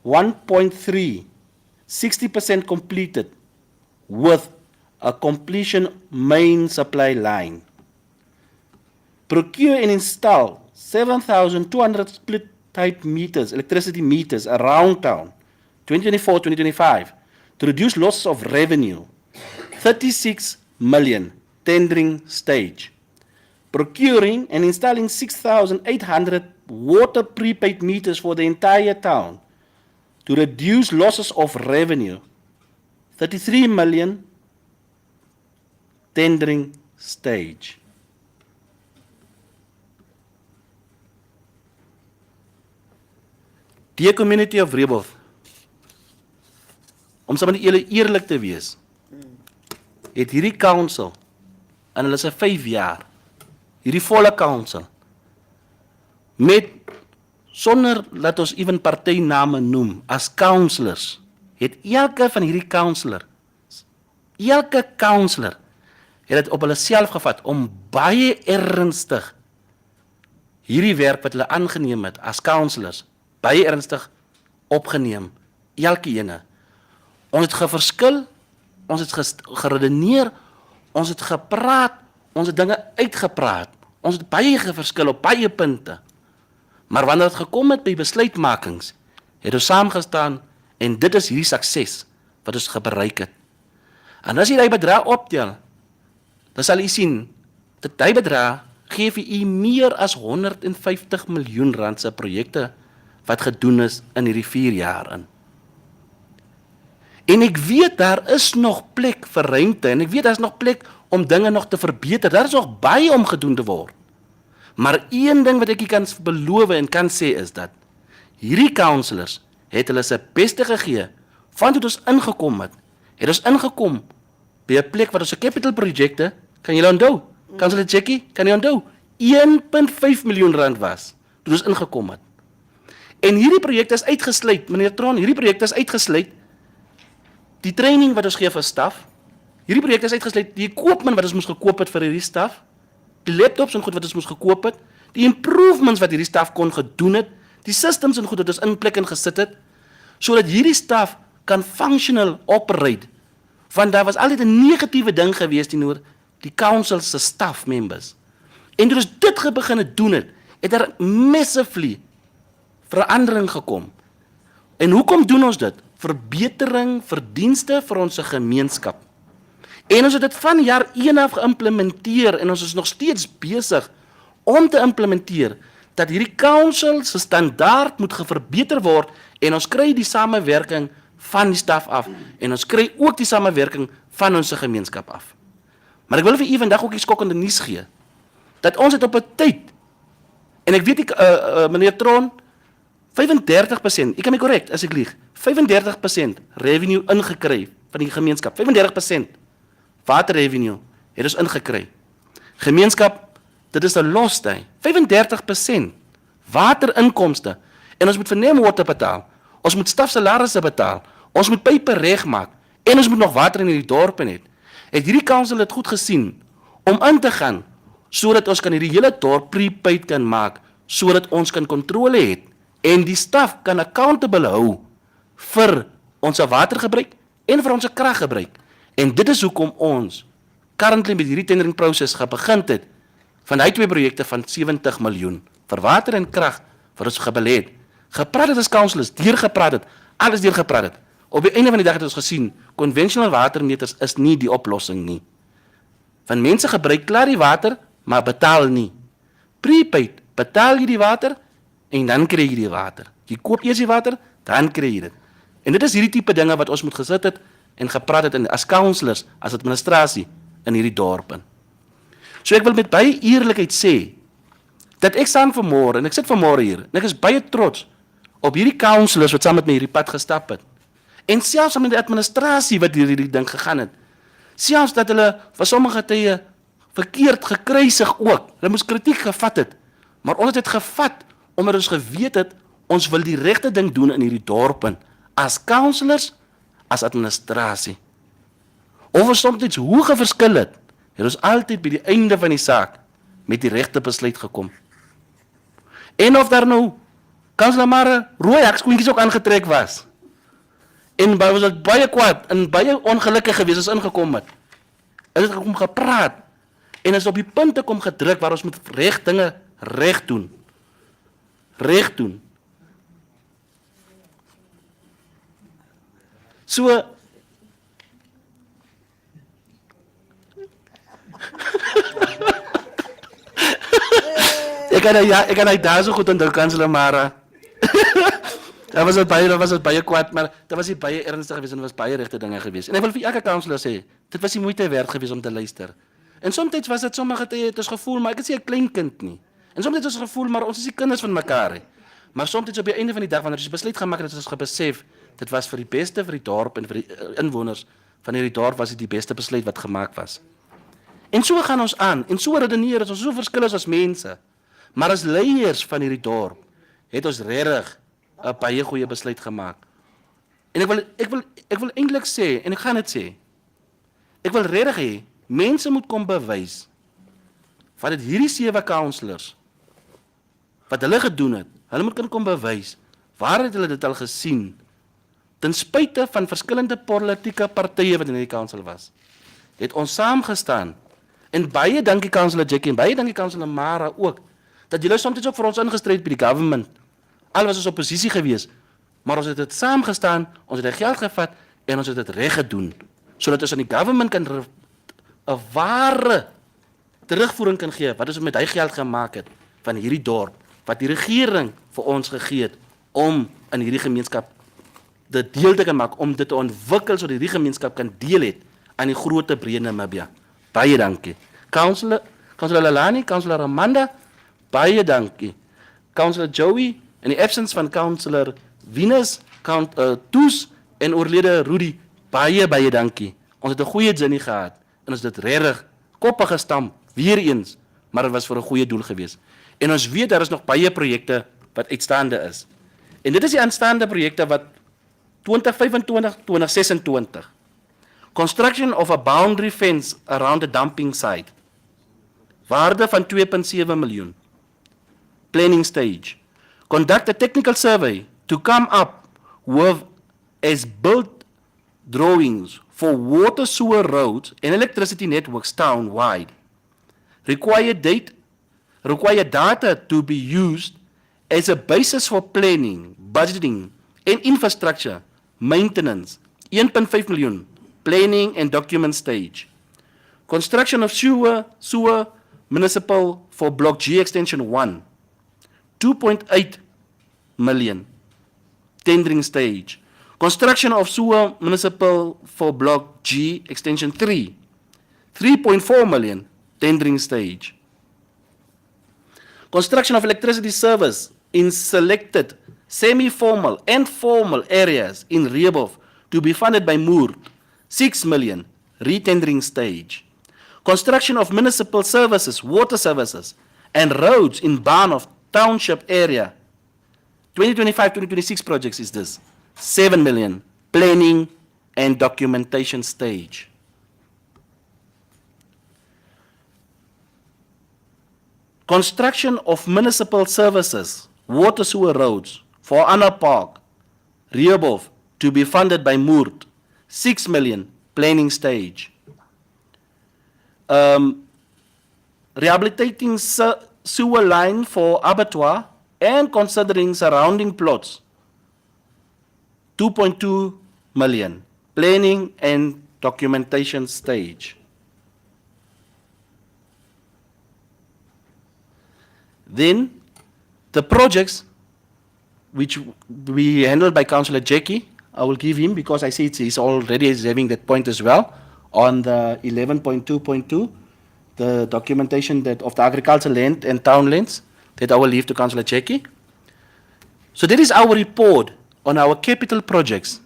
1.3, 60% completed with a completion main supply line. Procure and install 7,200 split type meters, electricity meters around town, 2024-2025, to reduce losses of revenue. 36 million, tendering stage. Procuring and installing 6,800 water prepaid meters for the entire town to reduce losses of revenue. 33 million, tendering stage. Dear community of Rehoboth, om sommer julle eerlik te wees. het hierdie council, en hulle is 'n 5 jaar, hierdie volle council, met, sonder dat ons even partyname noem, as councillors, het elke van hierdie councillor, het dit op hulle self gevat om baie ernstig hierdie werk wat hulle aangeneem het as councillors, baie ernstig opgeneem, elke ene. Ons het geverskil, ons het geredeneer, ons het gepraat, ons het dinge uitgepraat, ons het baie geverskil op baie punte. Maar wanneer het gekom het by besluitmakings, het ons saamgestaan en dit is hierdie sukses wat ons bereik het. En as jy die bedrag optel, dan sal jy sien, dat die bedrag gee vir u meer as 150 miljoen rand se projekte wat gedoen is in hierdie 4 jaar in. En ek weet daar is nog plek vir ruimte en ek weet daar is nog plek om dinge nog te verbeter. Daar is nog baie om gedoen te word. Maar een ding wat ek kan beloof en kan sê is dat hierdie councillors het hulle se beste gegee van toe ons ingekom het. Het ons ingekom by 'n plek waar ons 'n capital projekte, kan julle onthou? Councillor Jackie, kan jy onthou? 1.5 miljoen rand was toe ons ingekom het. En hierdie projekte is uitgesluit, meneer Tron, hierdie projekte is uitgesluit die training wat ons gee vir staf. Hierdie projekte is uitgesluit die equipment wat ons moes gekoop het vir hierdie staf. Die laptops en goed wat ons moes gekoop het, die improvements wat hierdie staf kon gedoen het, die systems en goed wat ons in plek en gesit het, sodat hierdie staf kan functional operate. Want daar was altyd 'n negatiewe ding gewees teenoor die council se staff members. En toe ons dit begin doen het daar massively verandering gekom. En hoekom doen ons dit? Verbetering, verdienste vir ons gemeenskap. En ons het dit van jaar 1 af geïmplementeer en ons is nog steeds besig om te implementeer dat hierdie council se standaard moet verbeter word en ons kry die samewerking van die staf af en ons kry ook die samewerking van ons gemeenskap af. Maar ek wil vir u vandag ook die skokkende nuus gee dat ons het op 'n tyd en ek weet meneer Tron 35%, ek kan my korrek as ek lieg, 35% revenue ingekry van die gemeenskap, 35% water revenue het ons ingekry. Gemeenskap, dit is 'n losty, 35% waterinkomste en ons moet vir neemwater betaal, ons moet stafsalarisse betaal, ons moet pype regmaak en ons moet nog water in hierdie dorpe hê. Het hierdie council dit goed gesien om in te gaan sodat ons kan hierdie hele dorp prepaid kan maak sodat ons kan kontrole hê en die staf kan accountable hou vir ons watergebruik en vir ons kraggebruik. En dit is hoekom ons currently met hierdie tendering proses begin het van die 2 projekte van 70 miljoen vir water en krag wat ons gebel het. Gepraat het as councillors, deurgepraat het, alles deurgepraat het. Op die einde van die dag het ons gesien, conventional watermeters is nie die oplossing nie. Want mense gebruik klaar die water, maar betaal nie. Prepaid, betaal jy die water en dan kry jy die water. Jy koop eers die water, dan kry jy dit. En dit is hierdie tipe dinge wat ons moet gesit het en gepraat het as councillors, as administrasie in hierdie dorp in. So ek wil met baie eerlikheid sê dat ek staan vanmôre en ek sit vanmôre hier en ek is baie trots op hierdie councillors wat saam met my hierdie pad gestap het. En selfs met die administrasie wat hierdie ding gegaan het. Selfs dat hulle vir sommige tye verkeerd gekruisig ook. Hulle moes kritiek gevat het. Maar ons het dit gevat omdat ons geweet het ons wil die regte ding doen in hierdie dorp in. As councillors, as administrasie. Of ons soms hoe geverskil het ons altyd by die einde van die saak met die regte besluit gekom. En of daar nou Councillor Mara rooi hakskoentjies ook aangetrek was. En was dit baie kwaad en baie ongelukkig gewees as ingekom het. Hulle het gekom gepraat en is op die punte kom gedruk waar ons moet dinge reg doen. Reg doen. So ek kan hy daar so goed onthou, Councillor Mara. Dat was het baie kwaad, maar dat was nie baie ernstig geweest en dat was baie regte dinge geweest. En ek wil vir elke councillor sê, dit was die moeite werd geweest om te luister. En soms was dit sommige tye het ons gevoel, maar ek is nie 'n klein kind nie. En soms het ons gevoel, maar ons is die kinders van mekaar hè. Maar soms op die einde van die dag wanneer ons besluit gemaak het, het ons besef dit was vir die beste vir die dorp en vir die inwoners van hierdie dorp was dit die beste besluit wat gemaak was. En so gaan ons aan, en so redeneer ons so verskil as mense. Maar as leiers van hierdie dorp het ons regtig 'n baie goeie besluit gemaak. En ek wil eintlik sê, en ek gaan dit sê, ek wil regtig hê, mense moet kom bewys, wat het hierdie 7 counselors, wat hulle gedoen het, hulle moet kom bewys, waar het hulle dit al gesien, ten spyte van verskillende politieke partye wat in die council was, het ons saamgestaan, en baie dankie Councillor Jackie, en baie dankie Councillor Mara ook, dat julle soms ook vir ons ingestryd by die government, al was ons oppositie gewees, maar ons het dit saamgestaan, ons het die geld gevat, en ons het dit reg gedoen, sodat ons aan die government kan 'n ware terugvoering kan gee, wat ons met hy geld gemaak het, van hierdie dorp, wat die regering vir ons gegee het, om in hierdie gemeenskap dit deel te kan maak, om dit te ontwikkel, sodat hierdie gemeenskap kan deel het, aan die grote breë Namibia. Baie dankie. Councillor Lalani, Councillor Amanda, baie dankie. Councillor Joey, in die absence van Councillor Venus, Toes en oorlede Rudy, baie dankie. Ons het 'n goeie journey gehad, en ons het dit regtig koppe gestamp, weer eens, maar dit was vir 'n goeie doel gewees. En ons weet daar is nog baie projekte wat uitstaande is. En dit is die aanstaande projekte wat 2025-2026. Construction of a boundary fence around the dumping site. Waarde van 2.7 miljoen. Planning stage. Conduct a technical survey to come up with as-built drawings for water, sewer, roads and electricity networks town-wide. Require data to be used as a basis for planning, budgeting and infrastructure maintenance. 1.5 million. Planning and document stage. Construction of sewer municipal for Block G Extension 1. 2.8 million. Tendering stage. Construction of sewer municipal for Block G Extension 3. 3.4 million. Tendering stage. Construction of electricity service in selected semi-formal and formal areas in Rehoboth to be funded by Moore. 6 million, retendering stage. Construction of municipal services, water services, and roads in Barnhof Township area. 2025-2026 projects is this. 7 million, planning and documentation stage. Construction of municipal services, water sewer roads for Anna Park, Rehoboth, to be funded by Moore. 6 million, planning stage. Rehabilitating sewer line for abattoir and considering surrounding plots. 2.2 million, planning and documentation stage. Then the projects which we handled by Councillor Jackie, I will give him because I see he's already having that point as well on the 11.2.2, the documentation that of the agricultural land and town lands that I will leave to Councillor Jackie. So that is our report on our capital projects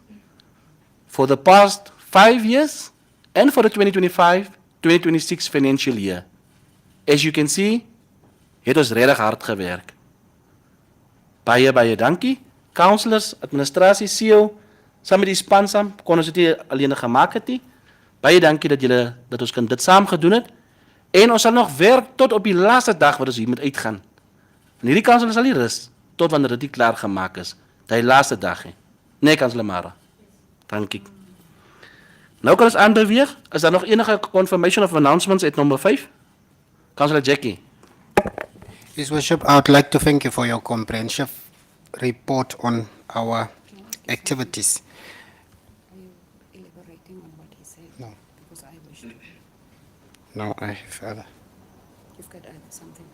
for the past 5 years and for the 2025-2026 financial year. As you can see, het ons regtig hard gewerk. Baie dankie. Councillors, administrasie, CEO, saam met die span saam, kon ons dit nie alleen gemaak het nie. Baie dankie dat ons kan dit saam gedoen het. En ons sal nog werk tot op die laaste dag wat ons hier moet uitgaan. En hierdie council sal nie rus tot wanneer dit klaar gemaak is. Die laaste dag. Nee, Councillor Mara. Dankie. Nou kan ons aanbeweeg. Is daar nog enige confirmation of announcements at number 5? Councillor Jackie. His Worship, I would like to thank you for your comprehensive report on our activities. Are you elaborating on what he said? No. Because I wish to. No, I have other. You've got something.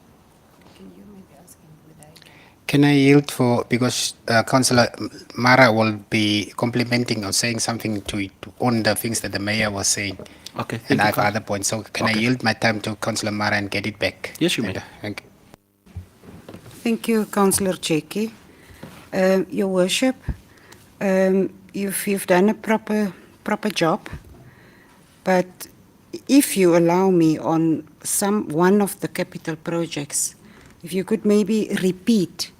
Can you maybe ask him whether I can? Can I yield for, because Councillor Mara will be complimenting or saying something to it on the things that the mayor was saying. Okay. And I have other points. So can I Okay. yield my time to Councillor Mara and get it back? Yes, you may. Thank you. Thank you, Councillor Jackie. Your Worship, you've done a proper job. But if you allow me on one of the capital projects, if you could maybe repeat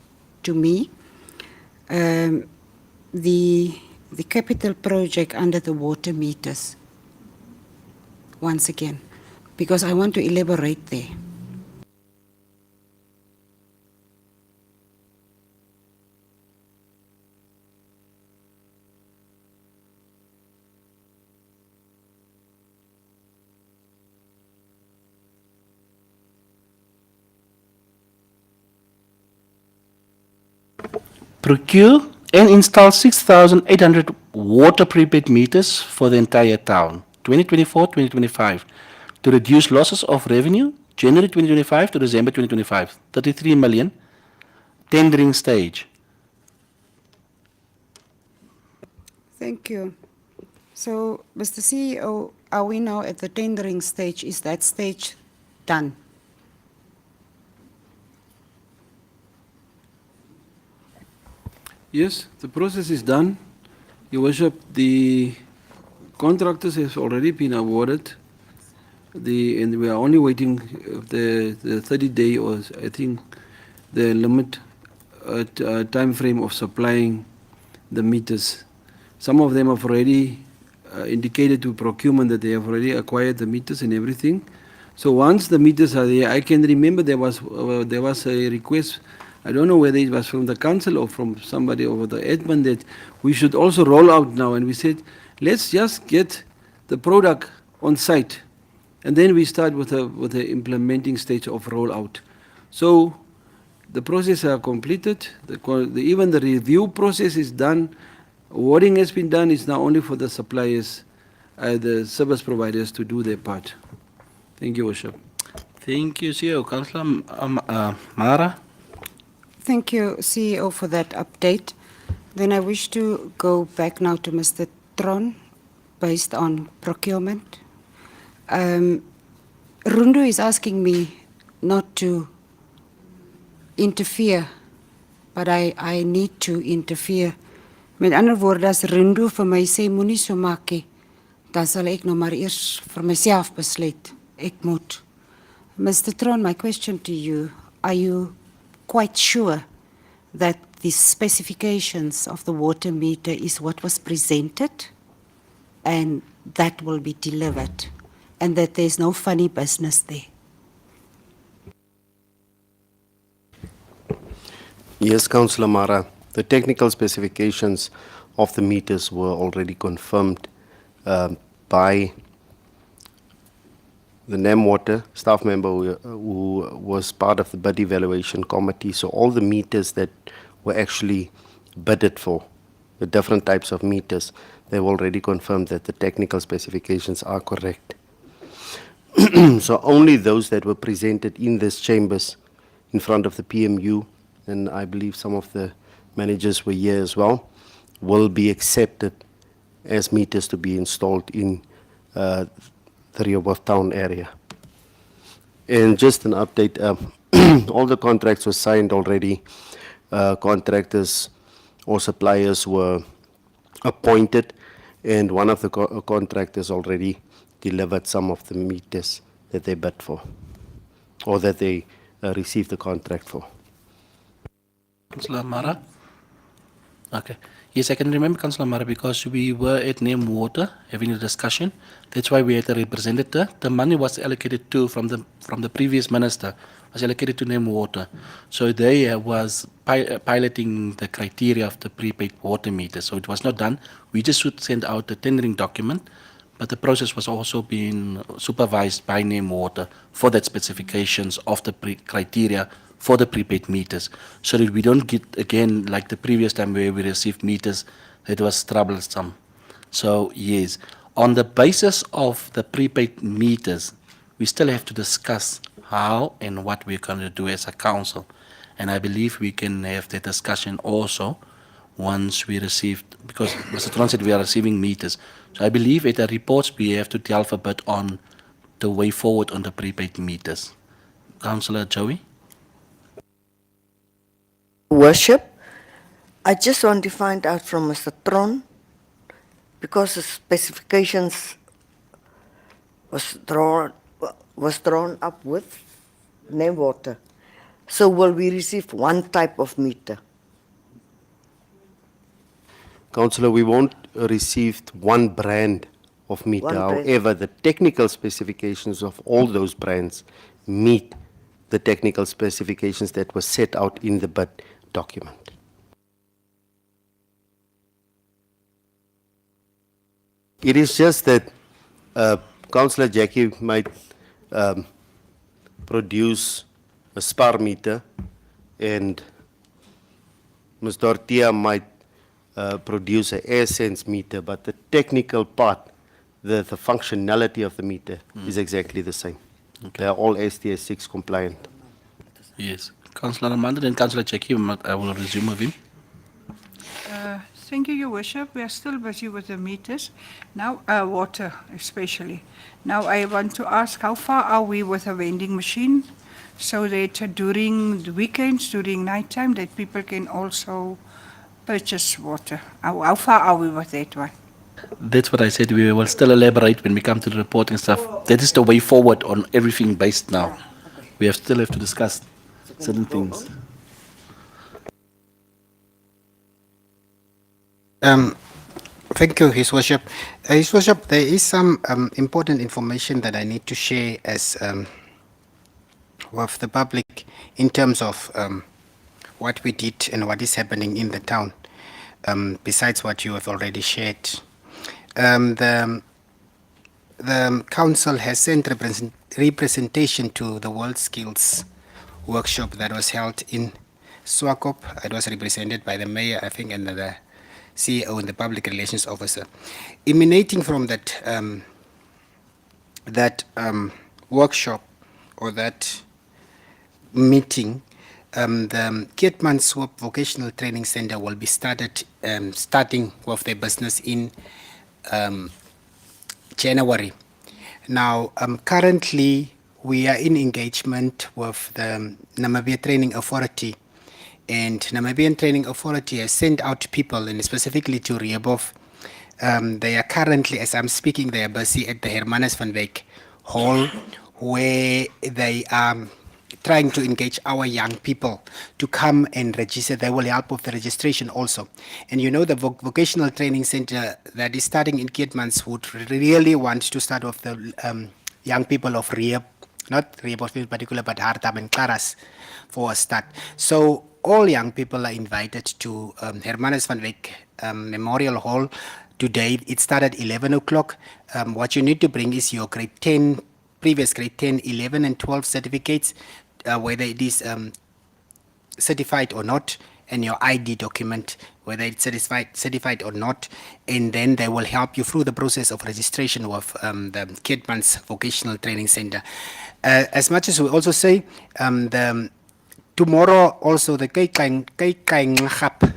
to me the capital project under the water meters once again, because I want to elaborate there. Procure and install 6,800 water prepaid meters for the entire town, 2024-2025, to reduce losses of revenue, January 2025 to December 2025, 33 million, tendering stage. Thank you. So, Mr. CEO, are we now at the tendering stage? Is that stage done? Yes, the process is done. Your Worship, the contractors have already been awarded, and we are only waiting the 30-day, or I think the limit time frame of supplying the meters. Some of them have already indicated to procurement that they have already acquired the meters and everything. So once the meters are there, I can remember there was a request. I don't know whether it was from the council or from somebody over the admin that we should also roll out now. And we said, let's just get the product on site, and then we start with the implementing stage of rollout. So the process are completed. Even the review process is done. Awarding has been done. It's now only for the suppliers, the service providers, to do their part. Thank you, Worship. Thank you, CEO. Councillor Mara. Thank you, CEO, for that update. Then I wish to go back now to Mr. Tron, based on procurement. Rundu is asking me not to interfere, but I need to interfere. Met ander woorde, as Rundu vir my sê moenie so maak nie, dan sal ek nou maar eers vir myself besluit. Ek moet. Mr. Tron, my question to you, are you quite sure that the specifications of the water meter is what was presented and that will be delivered, and that there's no funny business there? Yes, Councillor Mara. The technical specifications of the meters were already confirmed by the NEMwater staff member who was part of the bid evaluation committee. So all the meters that were actually bidded for, the different types of meters, they've already confirmed that the technical specifications are correct. So only those that were presented in this chambers in front of the PMU, and I believe some of the managers were here as well, will be accepted as meters to be installed in the Rehoboth town area. And just an update, all the contracts were signed already. Contractors or suppliers were appointed, and one of the contractors already delivered some of the meters that they bid for, or that they received the contract for. Councillor Mara. Okay. Yes, I can remember, Councillor Mara, because we were at NEMwater having a discussion. That's why we had a representative. The money was allocated to from the previous minister, was allocated to NEMwater. So they was piloting the criteria of the prepaid water meter. So it was not done. We just should send out the tendering document, but the process was also being supervised by NEMwater for that specifications of the criteria for the prepaid meters, so that we don't get again like the previous time where we received meters that was troublesome. So yes, on the basis of the prepaid meters, we still have to discuss how and what we're going to do as a council. And I believe we can have that discussion also once we received, because Mr. Tron said we are receiving meters. So I believe at the reports we have to delve a bit on the way forward on the prepaid meters. Councillor Joey? Worship, I just want to find out from Mr. Tron, because the specifications was drawn up with name water. So will we receive one type of meter? Councillor, we won't receive one brand of meter. One brand. However, the technical specifications of all those brands meet the technical specifications that were set out in the bid document. It is just that Councillor Jackie might produce a SPAR meter and Ms. Dorothea might produce an AirSense meter, but the technical part, the functionality of the meter is exactly the same. They are all STS 6 compliant. Yes. Councillor Amanda and Councillor Jackie, I will resume with him. Thank you, Your Worship. We are still busy with the meters. Now, water especially. Now, I want to ask, how far are we with a vending machine? So that during the weekends, during nighttime, that people can also purchase water. How far are we with that one? That's what I said. We will still elaborate when we come to the report and stuff. That is the way forward on everything based now. We still have to discuss certain things. Thank you, His Worship. His Worship, there is some important information that I need to share as with the public in terms of what we did and what is happening in the town, besides what you have already shared. The council has sent representation to the World Skills workshop that was held in Swakop. It was represented by the mayor, I think, and the CEO and the public relations officer. Emanating from that workshop or that meeting, the Keetmanshoop Vocational Training Center will be starting with their business in January. Now, currently, we are in engagement with the Namibia Training Authority, and Namibian Training Authority has sent out people, and specifically to Rehoboth. They are currently, as I'm speaking, they are busy at the Hermanus van Wyk Hall, where they are trying to engage our young people to come and register. They will help with the registration also. And you know, the vocational training center that is starting in Keetmans would really want to start with the young people of Rehoboth, not Rehoboth in particular, but Hartab and Klaras for a start. So all young people are invited to Hermanus van Wyk Memorial Hall today. It started at 11 o'clock. What you need to bring is your grade 10, previous grade 10, 11 and 12 certificates, whether it is certified or not, and your ID document, whether it's certified or not, and then they will help you through the process of registration with the Keetmans Vocational Training Center. As much as we also say, tomorrow also the Kaikanagap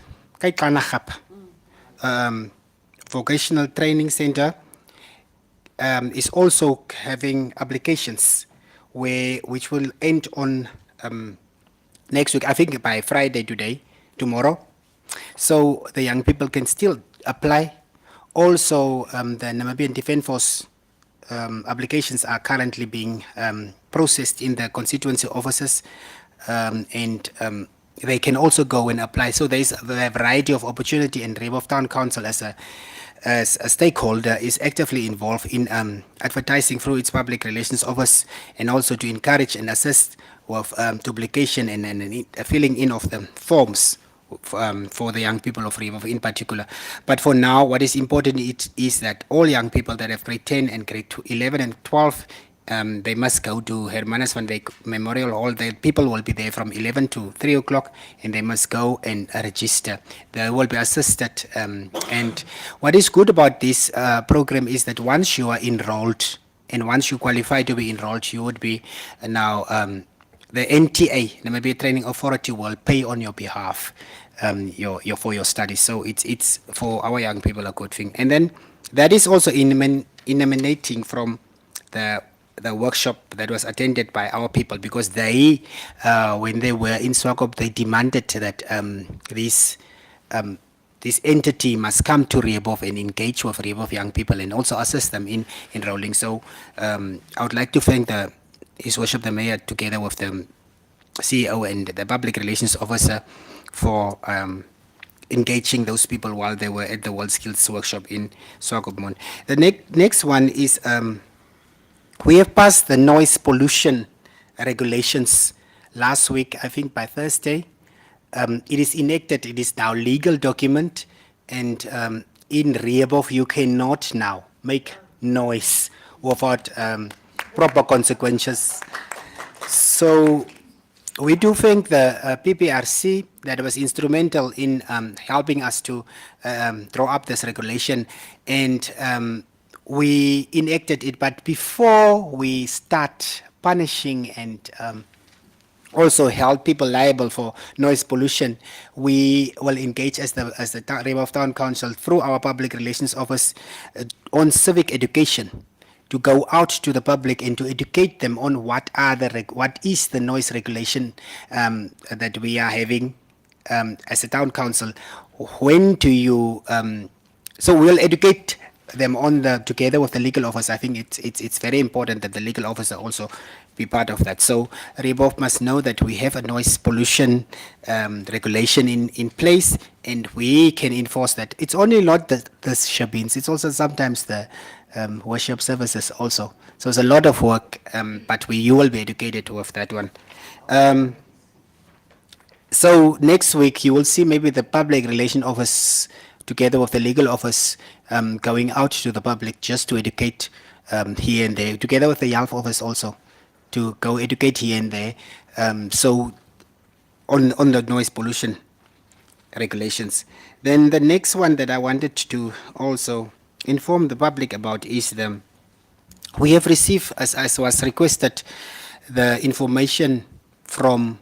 Vocational Training Center is also having applications which will end on next week, I think by Friday tomorrow. So the young people can still apply. Also, the Namibian Defence Force applications are currently being processed in the constituency offices, and they can also go and apply. So there is a variety of opportunity, and Rehoboth Town Council as a stakeholder is actively involved in advertising through its public relations office, and also to encourage and assist with duplication and filling in of the forms for the young people of Rehoboth in particular. But for now, what is important is that all young people that have grade 10 and grade 11 and 12, they must go to Hermanus van Wyk Memorial Hall. The people will be there from 11 to 3 o'clock, and they must go and register. They will be assisted. And what is good about this program is that once you are enrolled, and once you qualify to be enrolled, you would be now, the NTA, Namibia Training Authority, will pay on your behalf for your studies. So it's for our young people a good thing. And then that is also emanating from the workshop that was attended by our people, because they, when they were in Swakop, they demanded that these this entity must come to Rehoboth and engage with Rehoboth young people and also assist them in enrolling. So I would like to thank His Worship the Mayor together with the CEO and the Public Relations Officer for engaging those people while they were at the World Skills Workshop in Swakopmund. The next one is we have passed the noise pollution regulations last week, I think by Thursday. It is enacted, it is now legal document, and in Rehoboth you cannot now make noise without proper consequences. So we do thank the PPRC that was instrumental in helping us to draw up this regulation, and we enacted it. But before we start punishing and also held people liable for noise pollution, we will engage as the Rehoboth Town Council through our Public Relations Office on civic education, to go out to the public and to educate them on what is the noise regulation that we are having as a town council. When do you? So we'll educate them on together with the legal office. I think it's very important that the legal officer also be part of that. So Rehoboth must know that we have a noise pollution regulation in place, and we can enforce that. It's only not the Shabins, it's also sometimes the worship services also. So it's a lot of work, but you will be educated with that one. So next week you will see maybe the Public Relation Office together with the legal office going out to the public just to educate here and there, together with the Health Office also, to go educate here and there. So on the noise pollution regulations. Then the next one that I wanted to also inform the public about is we have received, as was requested, the information from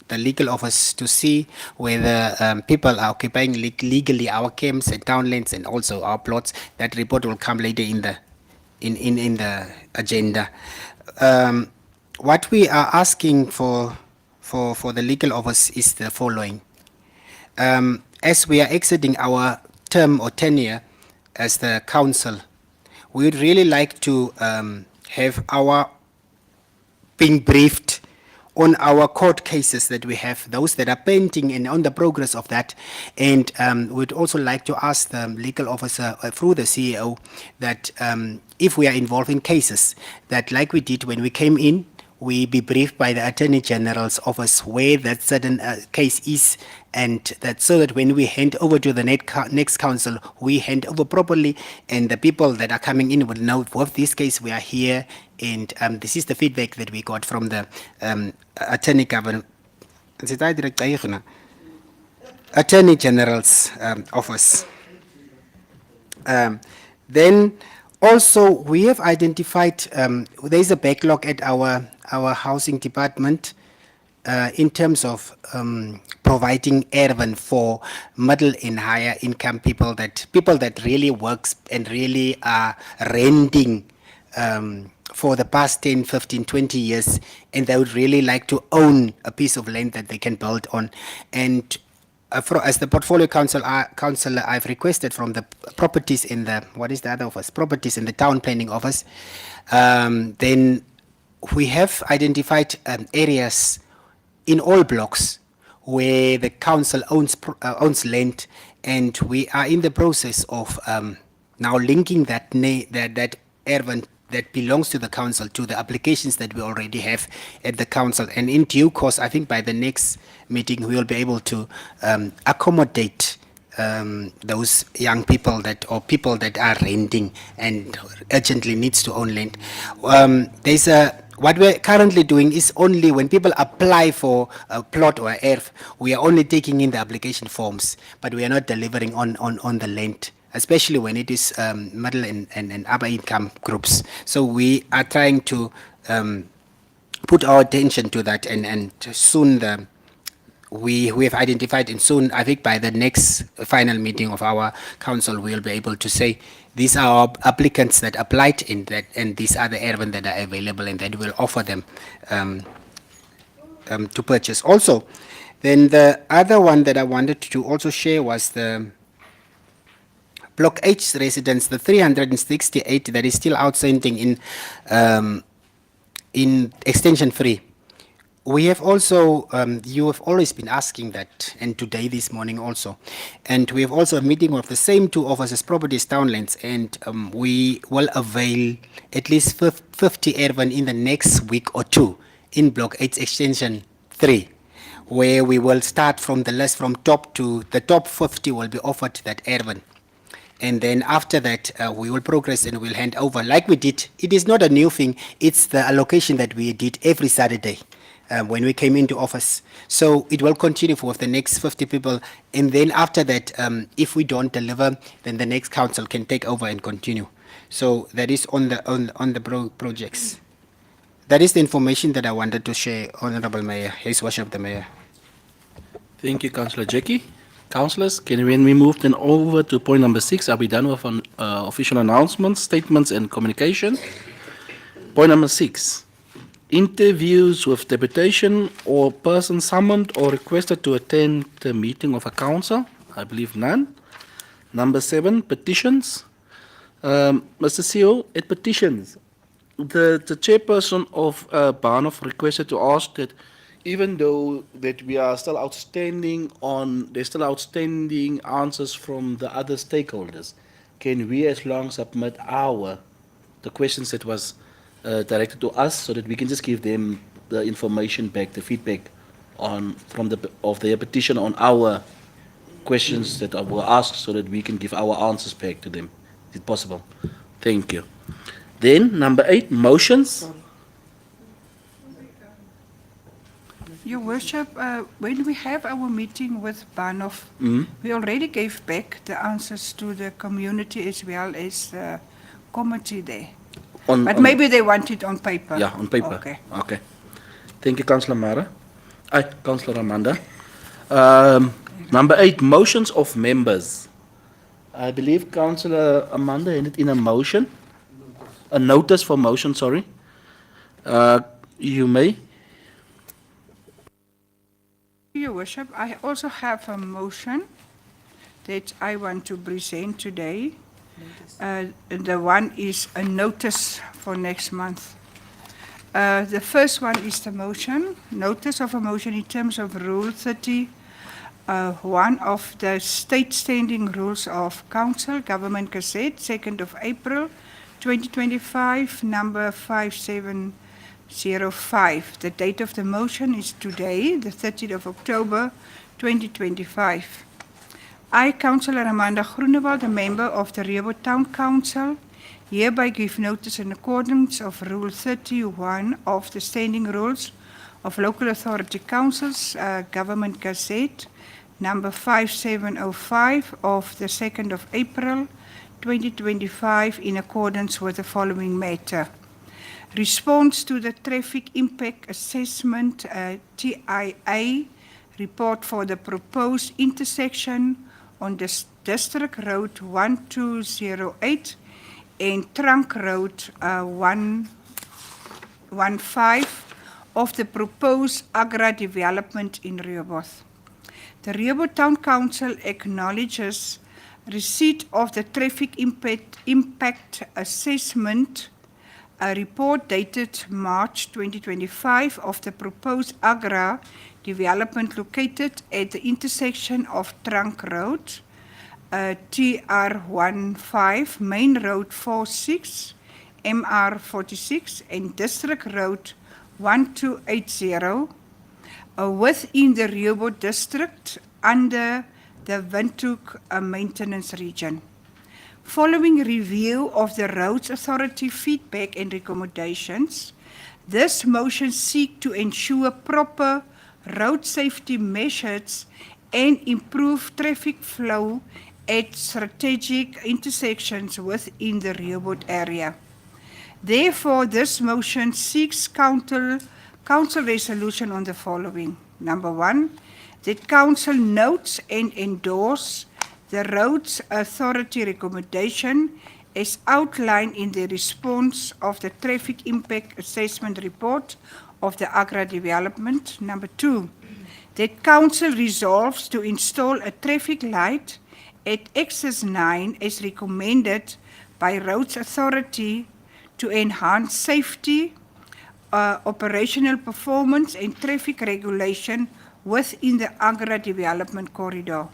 the legal office to see whether people are occupying legally our camps and townlands and also our plots. That report will come later in the agenda. What we are asking for the legal office is the following. As we are exiting our term or tenure as the council, we would really like to have our being briefed on our court cases that we have, those that are pending and on the progress of that. And we'd also like to ask the legal officer through the CEO that if we are involved in cases, that like we did when we came in, we be briefed by the Attorney General's office where that certain case is, and that so that when we hand over to the next council, we hand over properly, and the people that are coming in will know, with this case we are here, and this is the feedback that we got from the Attorney General's office. Then also we have identified there is a backlog at our housing department in terms of providing erven for middle and higher income people that really works and really are renting for the past 10, 15, 20 years, and they would really like to own a piece of land that they can build on. And as the portfolio councillor, I've requested from the properties in the, what is the other office? Properties in the town planning office. Then we have identified areas in all blocks where the council owns land, and we are in the process of now linking that erven that belongs to the council to the applications that we already have at the council. And in due course, I think by the next meeting, we will be able to accommodate those young people or people that are renting and urgently needs to own land. What we're currently doing is only when people apply for a plot or ERF, we are only taking in the application forms, but we are not delivering on the land, especially when it is middle and upper income groups. So we are trying to put our attention to that, and soon we have identified, and soon, I think by the next final meeting of our council, we'll be able to say these are our applicants that applied in that, and these are the erven that are available, and that we'll offer them to purchase. Also, Then the other one that I wanted to also share was the Block H residents, the 368 that is still outstanding in extension 3. We have also, you have always been asking that, and today, this morning also. And we have also a meeting of the same two officers, Properties Townlands, and we will avail at least 50 Ervan in the next week or two in Block H Extension 3, where we will start from the list from top to the top 50 will be offered that Ervan. And then after that, we will progress and we'll hand over like we did. It is not a new thing. It's the allocation that we did every Saturday when we came into office. So it will continue for the next 50 people. And then after that, if we don't deliver, then the next council can take over and continue. So that is on the projects. That is the information that I wanted to share, Honorable Mayor, His Worship the Mayor. Thank you, Councillor Jackie. Councillors, when we move then over to point number 6, are we done with official announcements, statements, and communication? Point number 6, interviews with deputation or person summoned or requested to attend the meeting of a council. I believe none. Number 7, petitions. Mr. CEO, at petitions, the chairperson of Barnhof requested to ask that even though that we are still outstanding there's still outstanding answers from the other stakeholders, can we as long submit the questions that was directed to us so that we can just give them the information back, the feedback of their petition on our questions that were asked so that we can give our answers back to them. Is it possible? Thank you. Then number 8, motions. Your Worship, when we have our meeting with Barnhof, we already gave back the answers to the community as well as the committee there. But maybe they want it on paper. Yeah, on paper. Okay. Okay. Thank you, Councillor Mara. Councillor Amanda. Number 8, motions of members. I believe Councillor Amanda had it in a motion. A notice for motion, sorry. You may. Your Worship, I also have a motion that I want to present today. The one is a notice for next month. The first one is the motion, notice of a motion in terms of Rule 30, one of the state standing rules of Council, Government Gazette, 2nd of April 2025, number 5705. The date of the motion is today, the 30th of October 2025. I, Councillor Amanda Groenewald, a member of the Rehoboth Town Council, hereby give notice in accordance of Rule 31 of the Standing Rules of Local Authority Councils, Government Gazette, number 5705 of the 2nd of April 2025, in accordance with the following matter. Response to the Traffic Impact Assessment, TIA, report for the proposed intersection on this District Road 1208 and Trunk Road 115 of the proposed Agra development in Rehoboth. The Rehoboth Town Council acknowledges receipt of the Traffic Impact Assessment, a report dated March 2025 of the proposed Agra development located at the intersection of Trunk Road, TR15, Main Road 46, MR46, and District Road 1280, within the Rehoboth District under the Windhoek Maintenance Region. Following review of the Roads Authority feedback and recommendations, this motion seeks to ensure proper road safety measures and improve traffic flow at strategic intersections within the Rehoboth area. Therefore, this motion seeks council resolution on the following. Number 1, that Council notes and endorse the Roads Authority recommendation as outlined in the response of the Traffic Impact Assessment Report of the Agra development. Number 2, that council resolves to install a traffic light at Access 9 as recommended by Roads Authority to enhance safety, operational performance and traffic regulation within the Agra Development Corridor.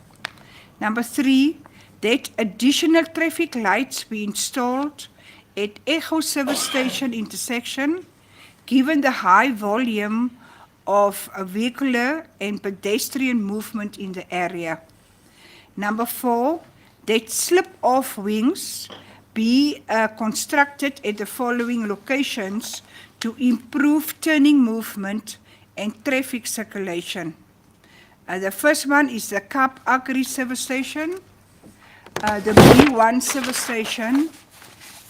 Number 3, that additional traffic lights be installed at Echo Service Station intersection, given the high volume of vehicular and pedestrian movement in the area. Number 4, that slip-off wings be constructed at the following locations to improve turning movement and traffic circulation. The first one is the Kaap Agri Service Station, the B1 Service Station,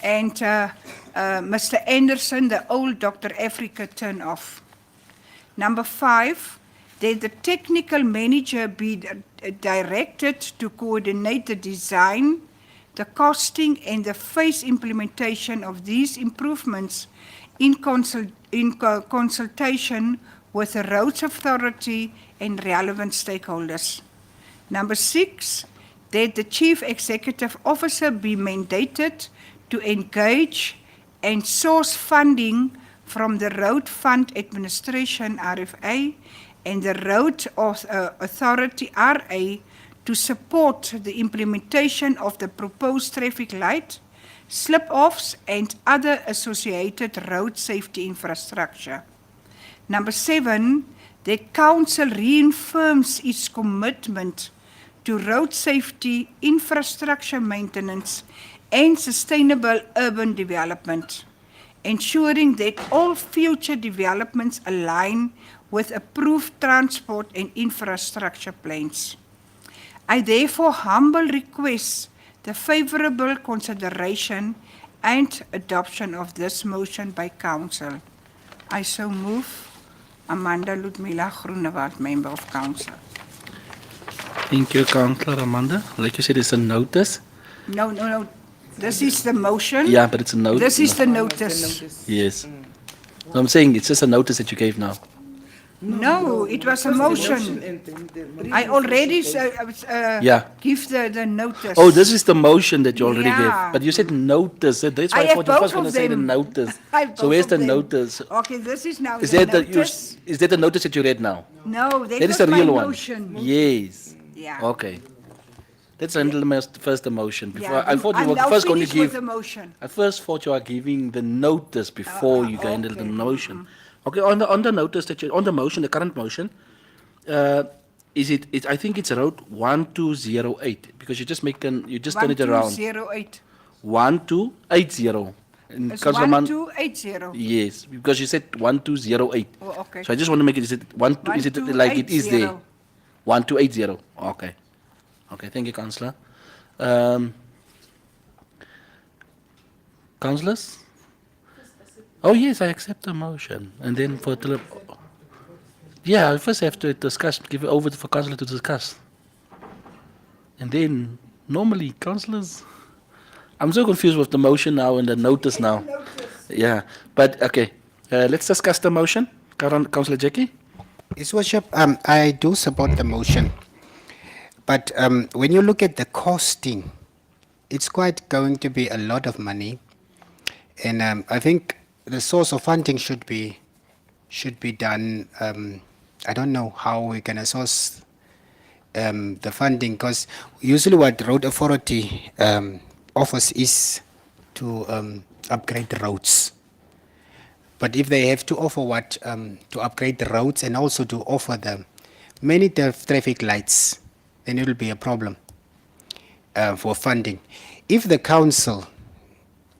and Mr. Anderson, the old Dr. Africa turn-off. Number 5, that the technical manager be directed to coordinate the design, the costing, and the phase implementation of these improvements in consultation with the Roads Authority and relevant stakeholders. Number 6, that the Chief Executive Officer be mandated to engage and source funding from the Road Fund Administration, RFA, and the Road Authority, RA, to support the implementation of the proposed traffic light, slip-offs, and other associated road safety infrastructure. Number 7, that Council reaffirms its commitment to road safety, infrastructure maintenance, and sustainable urban development, ensuring that all future developments align with approved transport and infrastructure plans. I therefore humbly request the favorable consideration and adoption of this motion by Council. I so move. Amanda Ludmila Groenewald, Member of Council. Thank you, Councillor Amanda. Like you said, it's a notice. No. This is the motion. Yeah, but it's a notice. This is the notice. Yes. No, I'm saying it's just a notice that you gave now. No, it was a motion. I already Yeah. give the notice. Oh, this is the motion that you already Yeah. gave. But you said notice. That's why I I have thought you first both going to of say the them. notice. I have So both where's of the them. notice? Okay, this is now Is the that notice. is that the notice that you read now? No, that That was is the my real one. motion. Yes. Yeah. Okay. Let's handle first the motion. Before Yeah, I thought you I'm were now first going to finished with give. the motion. I first thought you are giving the notice before you can handle the motion. Okay, on the notice that you on the motion, the current motion, is it? I think it's road 1208 because you just turn it around. 1208. 1280. And It's Councillor Mann- 1280. Yes, because you said 1208. Oh, okay. So I just want to make it. Is it Is it like it is there? 1280. 1280. Okay. Okay. Thank you, Councillor. Councillors? Oh yes, I accept the motion, and then for yeah, I first have to discuss, give it over for Councillor to discuss, and then normally councillors. I'm so confused with the motion now and the notice now. Yeah, but okay, let's discuss the motion. Councillor Jackie. His Worship, I do support the motion. But when you look at the costing, it's quite going to be a lot of money. And I think the source of funding should be done. I don't know how we're going to source the funding, because usually what Road Authority offers is to upgrade the roads. But if they have to offer to upgrade the roads and also to offer them many traffic lights, then it will be a problem for funding. If the council,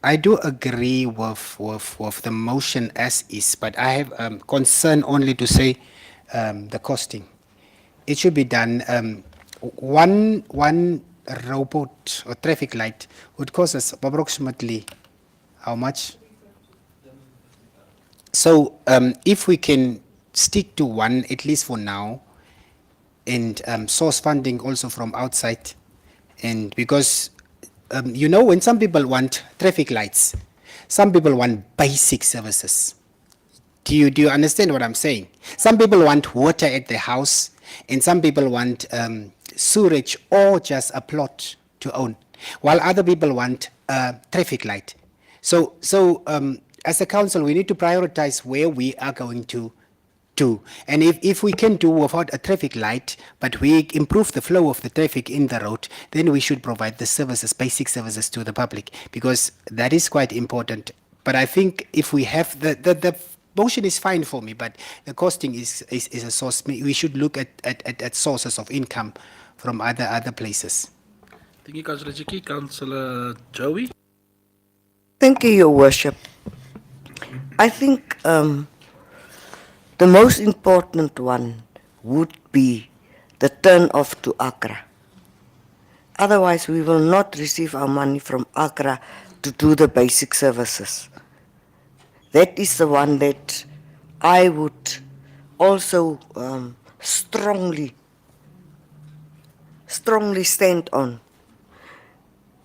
I do agree with the motion as is, but I have concern only to say the costing. It should be done. One robot or traffic light would cost us approximately how much? So if we can stick to one, at least for now, and source funding also from outside, and because when some people want traffic lights, some people want basic services. Do you understand what I'm saying? Some people want water at their house, And some people want sewerage or just a plot to own, while other people want a traffic light. So as a council, we need to prioritize where we are going to do. And if we can do without a traffic light, but we improve the flow of the traffic in the road, then we should provide the services, basic services to the public, because that is quite important. But I think if we have the motion is fine for me, but the costing is a source. We should look at sources of income from other places. Thank you, Councillor Chiki. Councillor Joey? Thank you, Your Worship. I think the most important one would be the turn-off to Accra. Otherwise, we will not receive our money from Accra to do the basic services. That is the one that I would also strongly stand on.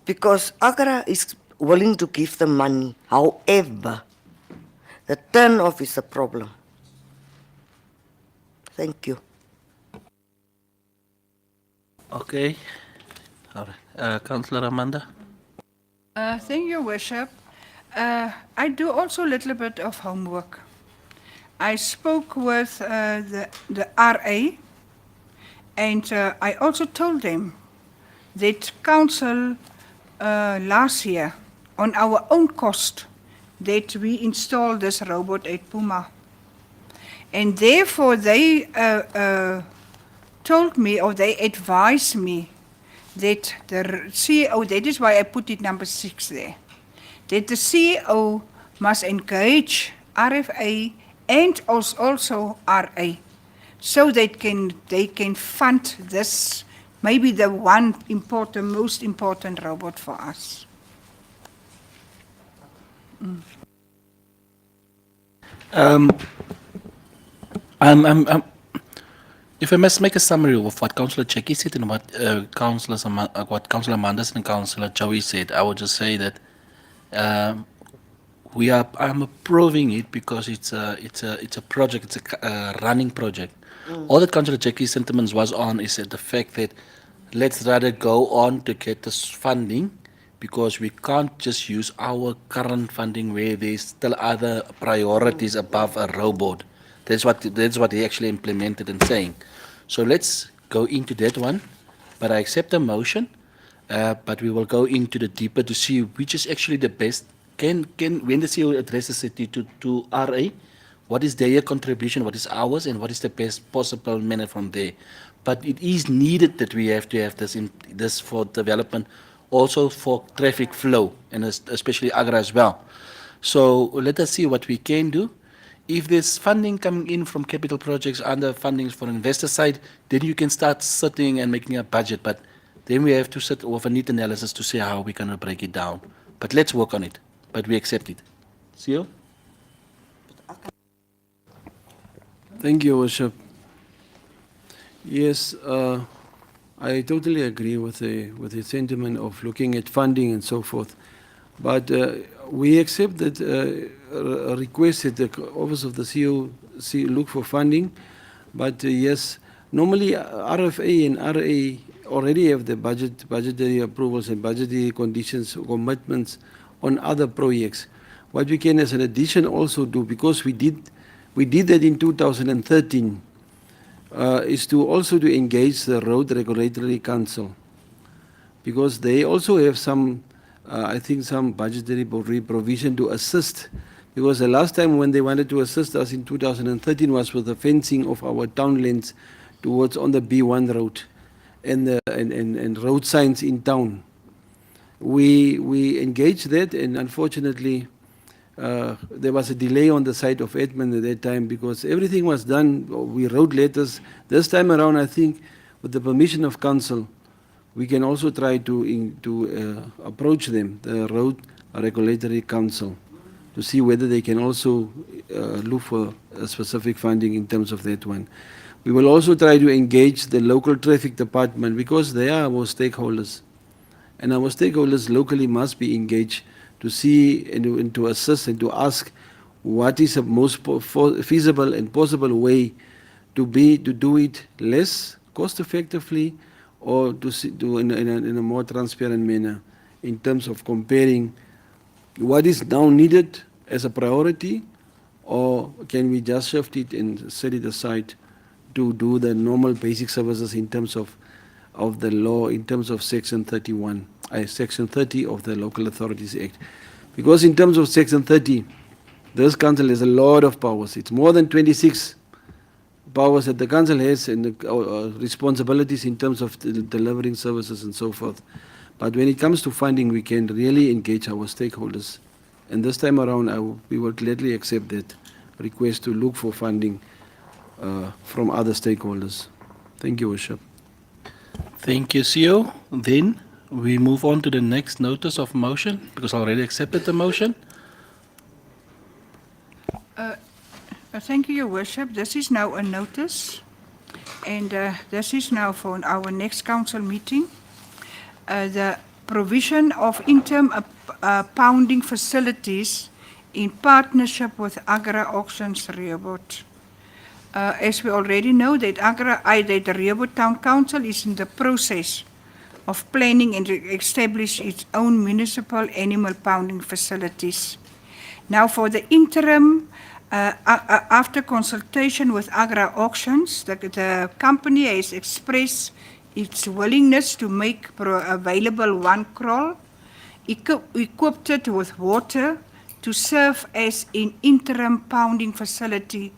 Because Accra is willing to give the money. However, the turn-off is a problem. Thank you. Okay. All right. Councillor Amanda? Thank you, Worship. I do also a little bit of homework. I spoke with the RA, and I also told them that council last year, on our own cost, that we installed this robot at Puma. And therefore they told me, or they advised me, that the CEO, that is why I put it number 6 there, that the CEO must engage RFA and also RA, so they can fund this, maybe the one important, most important robot for us. If I must make a summary of what Councillor Cheki said and what Councillor Amandas and Councillor Joey said, I would just say that I'm approving it because it's a project, it's a running project. All that Councillor Cheki's sentiments was on is the fact that let's rather go on to get this funding, because we can't just use our current funding where there's still other priorities above a robot. That's what he actually implemented and saying. So let's go into that one. But I accept the motion. But we will go into the deeper to see which is actually the best. When the CEO addresses it to RA, what is their contribution, what is ours, and what is the best possible manner from there. But it is needed that we have to have this for development, also for traffic flow, and especially Agra as well. So let us see what we can do. If there's funding coming in from capital projects under fundings for investor side, then you can start sitting and making a budget. But then we have to sit with a neat analysis to see how we're going to break it down. But let's work on it. But we accept it. CEO? Thank you, Worship. Yes, I totally agree with the sentiment of looking at funding and so forth. But we accept that a request that the Office of the CEO look for funding. But yes, normally RFA and RA already have the budgetary approvals and budgetary conditions, commitments on other projects. What we can as an addition also do, because we did that in 2013, is to also to engage the Road Regulatory Council, because they also have some, I think, some budgetary provision to assist. Because the last time when they wanted to assist us in 2013 was with the fencing of our townlands towards on the B1 road and road signs in town. We engaged that, and unfortunately there was a delay on the side of Edmund at that time, because everything was done. We wrote letters. This time around, I think, with the permission of council, we can also try to approach them, the Road Regulatory Council, to see whether they can also look for a specific funding in terms of that one. We will also try to engage the local traffic department, because they are our stakeholders. And our stakeholders locally must be engaged to see and to assist and to ask what is the most feasible and possible way to do it less cost effectively, or to do in a more transparent manner in terms of comparing what is now needed as a priority, or can we just shift it and set it aside to do the normal basic services in terms of the law, in terms of Section 31, Section 30 of the Local Authorities Act. Because in terms of Section 30, this council has a lot of powers. It's more than 26 powers that the council has, and responsibilities in terms of delivering services and so forth. But when it comes to funding, we can really engage our stakeholders. And this time around, we will gladly accept that request to look for funding from other stakeholders. Thank you, Worship. Thank you, CEO. Then we move on to the next notice of motion, because I already accepted the motion. Thank you, Your Worship. This is now a notice, and this is now for our next council meeting. The provision of interim pounding facilities in partnership with Agra Auctions Rehoboth. As we already know, that the Rehoboth Town Council is in the process of planning and establish its own municipal animal pounding facilities. Now, for the interim, after consultation with Agra Auctions, the company has expressed its willingness to make available one kraal, equipped it with water to serve as an interim pounding facility.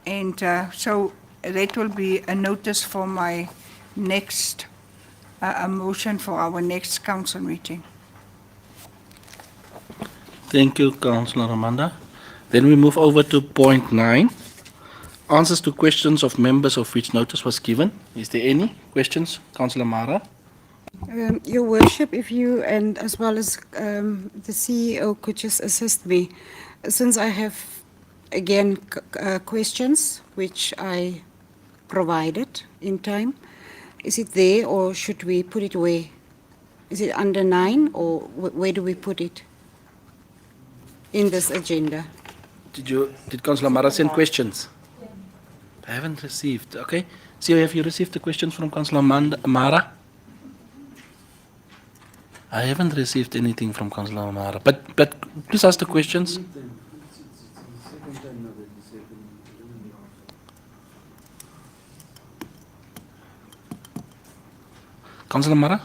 And so that will be a notice for my next a motion for our next council meeting. Thank you, Councillor Amanda. Then we move over to point 9. Answers to questions of members of which notice was given. Is there any questions, Councillor Mara? Your Worship, if you and as well as the CEO could just assist me, since I have again questions which I provided in time. Is it there, or should we put it where? Is it under 9, or where do we put it in this agenda? Did Councillor Mara send questions? I haven't received. Okay. CEO, have you received the questions from Councillor Mara? I haven't received anything from Councillor Mara. But please ask the questions. Councillor Mara,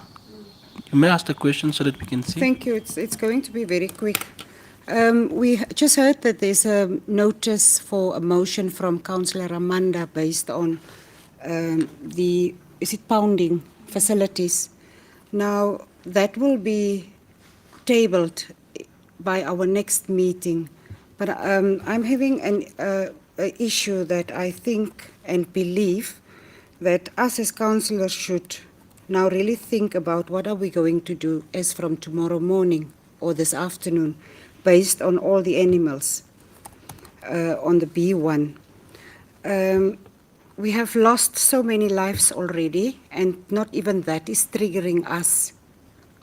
you may ask the question so that we can see. Thank you. It's going to be very quick. We just heard that there's a notice for a motion from Councillor Amanda based on is it pounding facilities. Now, that will be tabled by our next meeting. But I'm having an issue that I think and believe that us as councillors should now really think about what are we going to do as from tomorrow morning or this afternoon based on all the animals on the B1. We have lost so many lives already, and not even that is triggering us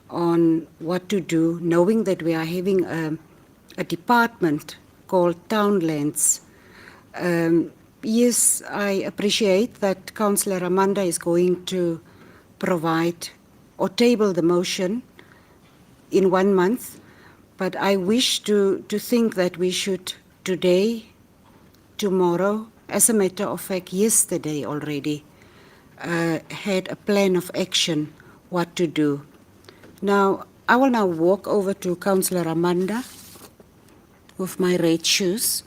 on what to do, knowing that we are having a department called Townlands. Yes, I appreciate that Councillor Amanda is going to provide or table the motion in 1 month, but I wish to think that we should today, tomorrow, as a matter of fact, yesterday already, had a plan of action, what to do. Now, I will now walk over to Councillor Amanda with my red shoes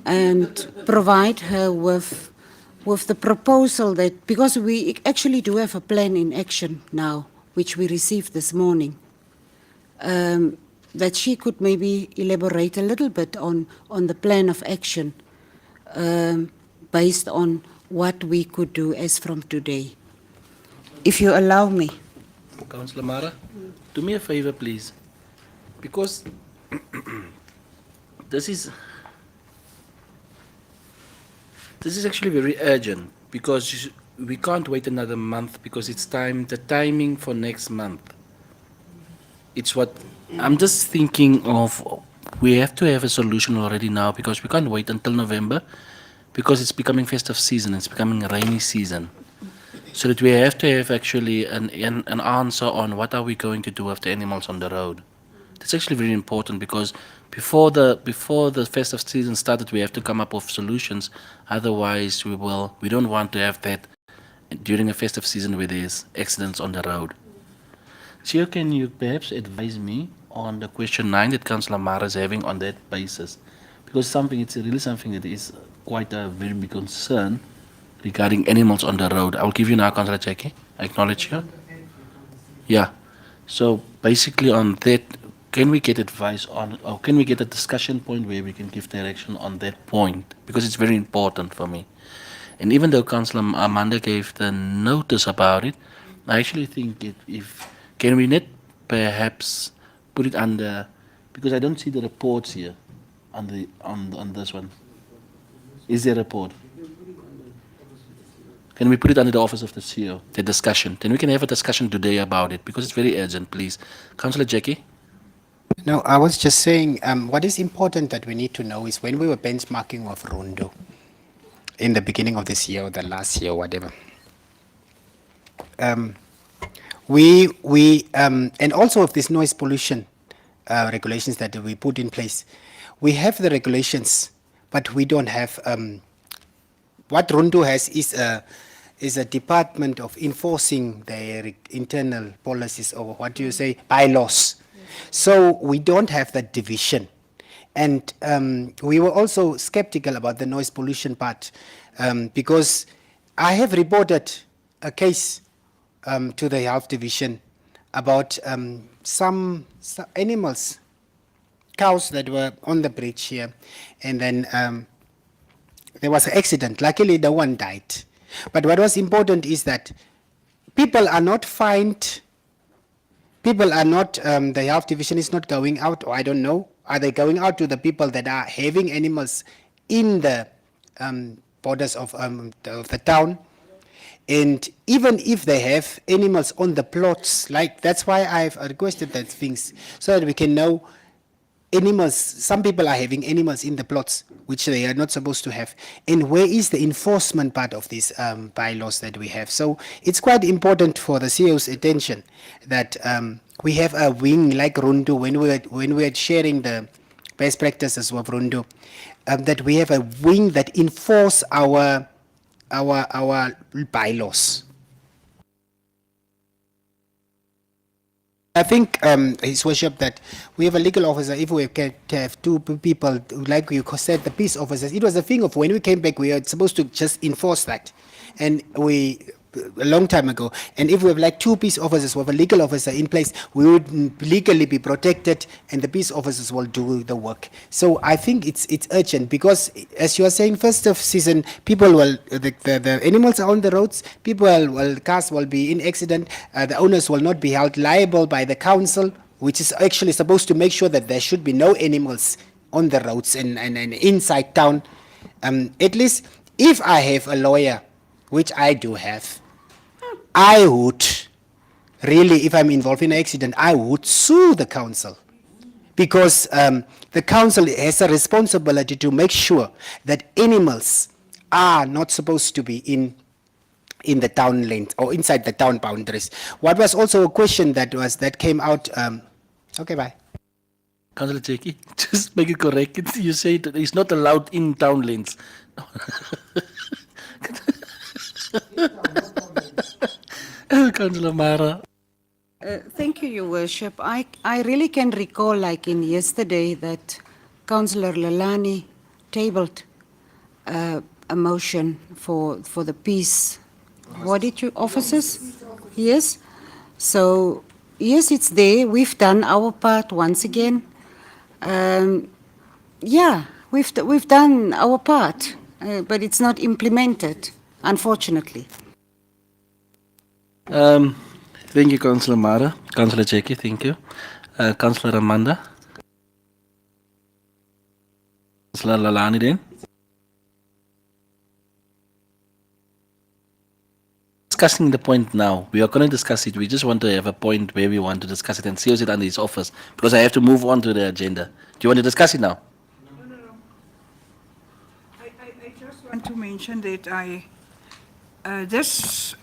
and provide her with the proposal that, because we actually do have a plan in action now, which we received this morning, that she could maybe elaborate a little bit on the plan of action based on what we could do as from today. If you allow me. Councillor Mara, do me a favor, please, because this is actually very urgent, because we can't wait another month, because it's the timing for next month. It's what I'm just thinking of. We have to have a solution already now, because we can't wait until November, because it's becoming festive season, it's becoming rainy season. So that we have to have actually an answer on what are we going to do with the animals on the road. That's actually very important because before the festive season started, we have to come up with solutions. Otherwise, we don't want to have that during a festive season where there's accidents on the road. Chair, can you perhaps advise me on the question 9 that Councillor Mara is having on that basis? Because it's really something that is quite a very big concern regarding animals on the road. I'll give you now, Councillor Jackie. I acknowledge you. Yeah. So basically on that, can we get advice on, or can we get a discussion point where we can give direction on that point? Because it's very important for me. And even though Councillor Amanda gave the notice about it, I actually think if can we not perhaps put it under, because I don't see the reports here on this one. Is there a report? Can we put it under the office of the CEO, the discussion? Then we can have a discussion today about it because it's very urgent, please. Councillor Jackie? No, I was just saying, what is important that we need to know is when we were benchmarking of Rundu in the beginning of this year or the last year, whatever. And also of this noise pollution regulations that we put in place, we have the regulations, but we don't have. What Rundu has is a department of enforcing their internal policies, or what do you say, bylaws. So we don't have that division. And we were also skeptical about the noise pollution part because I have reported a case to the health division about some animals, cows that were on the bridge here, and then there was an accident. Luckily, no one died. But what was important is that people are not fined. People are not, the health division is not going out, or I don't know, are they going out to the people that are having animals in the borders of the town? And even if they have animals on the plots, like that's why I've requested that things, so that we can know animals, some people are having animals in the plots, which they are not supposed to have. And where is the enforcement part of these bylaws that we have? So it's quite important for the CEO's attention that we have a wing like Rundu, when we are sharing the best practices of Rundu, that we have a wing that enforce our bylaws. I think, His Worship, that we have a legal officer. If we can have two people, like you said, the peace officers, it was a thing of when we came back, we were supposed to just enforce that. And a long time ago, and if we have like two peace officers with a legal officer in place, we would legally be protected and the peace officers will do the work. So I think it's urgent because, as you are saying, first of season, people will, the animals are on the roads, cars will be in accident, the owners will not be held liable by the council, which is actually supposed to make sure that there should be no animals on the roads and inside town. At least if I have a lawyer, which I do have, I would really, if I'm involved in an accident, I would sue the council because the council has a responsibility to make sure that animals are not supposed to be in the town lanes or inside the town boundaries. What was also a question that came out. Okay, bye. Councillor Jackie, just make it correct. You say that it's not allowed in town lanes. Councillor Mara. Thank you, Your Worship. I really can recall, like in yesterday, that Councillor Lalani tabled a motion for the peace. What did you, officers? Yes. So yes, it's there. We've done our part once again. Yeah, we've done our part, but it's not implemented, unfortunately. Thank you, Councillor Mara. Councillor Jackie, thank you. Councillor Amanda. Councillor Lalani then. Discussing the point now. We are going to discuss it. We just want to have a point where we want to discuss it and seal it under his office because I have to move on to the agenda. Do you want to discuss it now? No. I just want to mention that this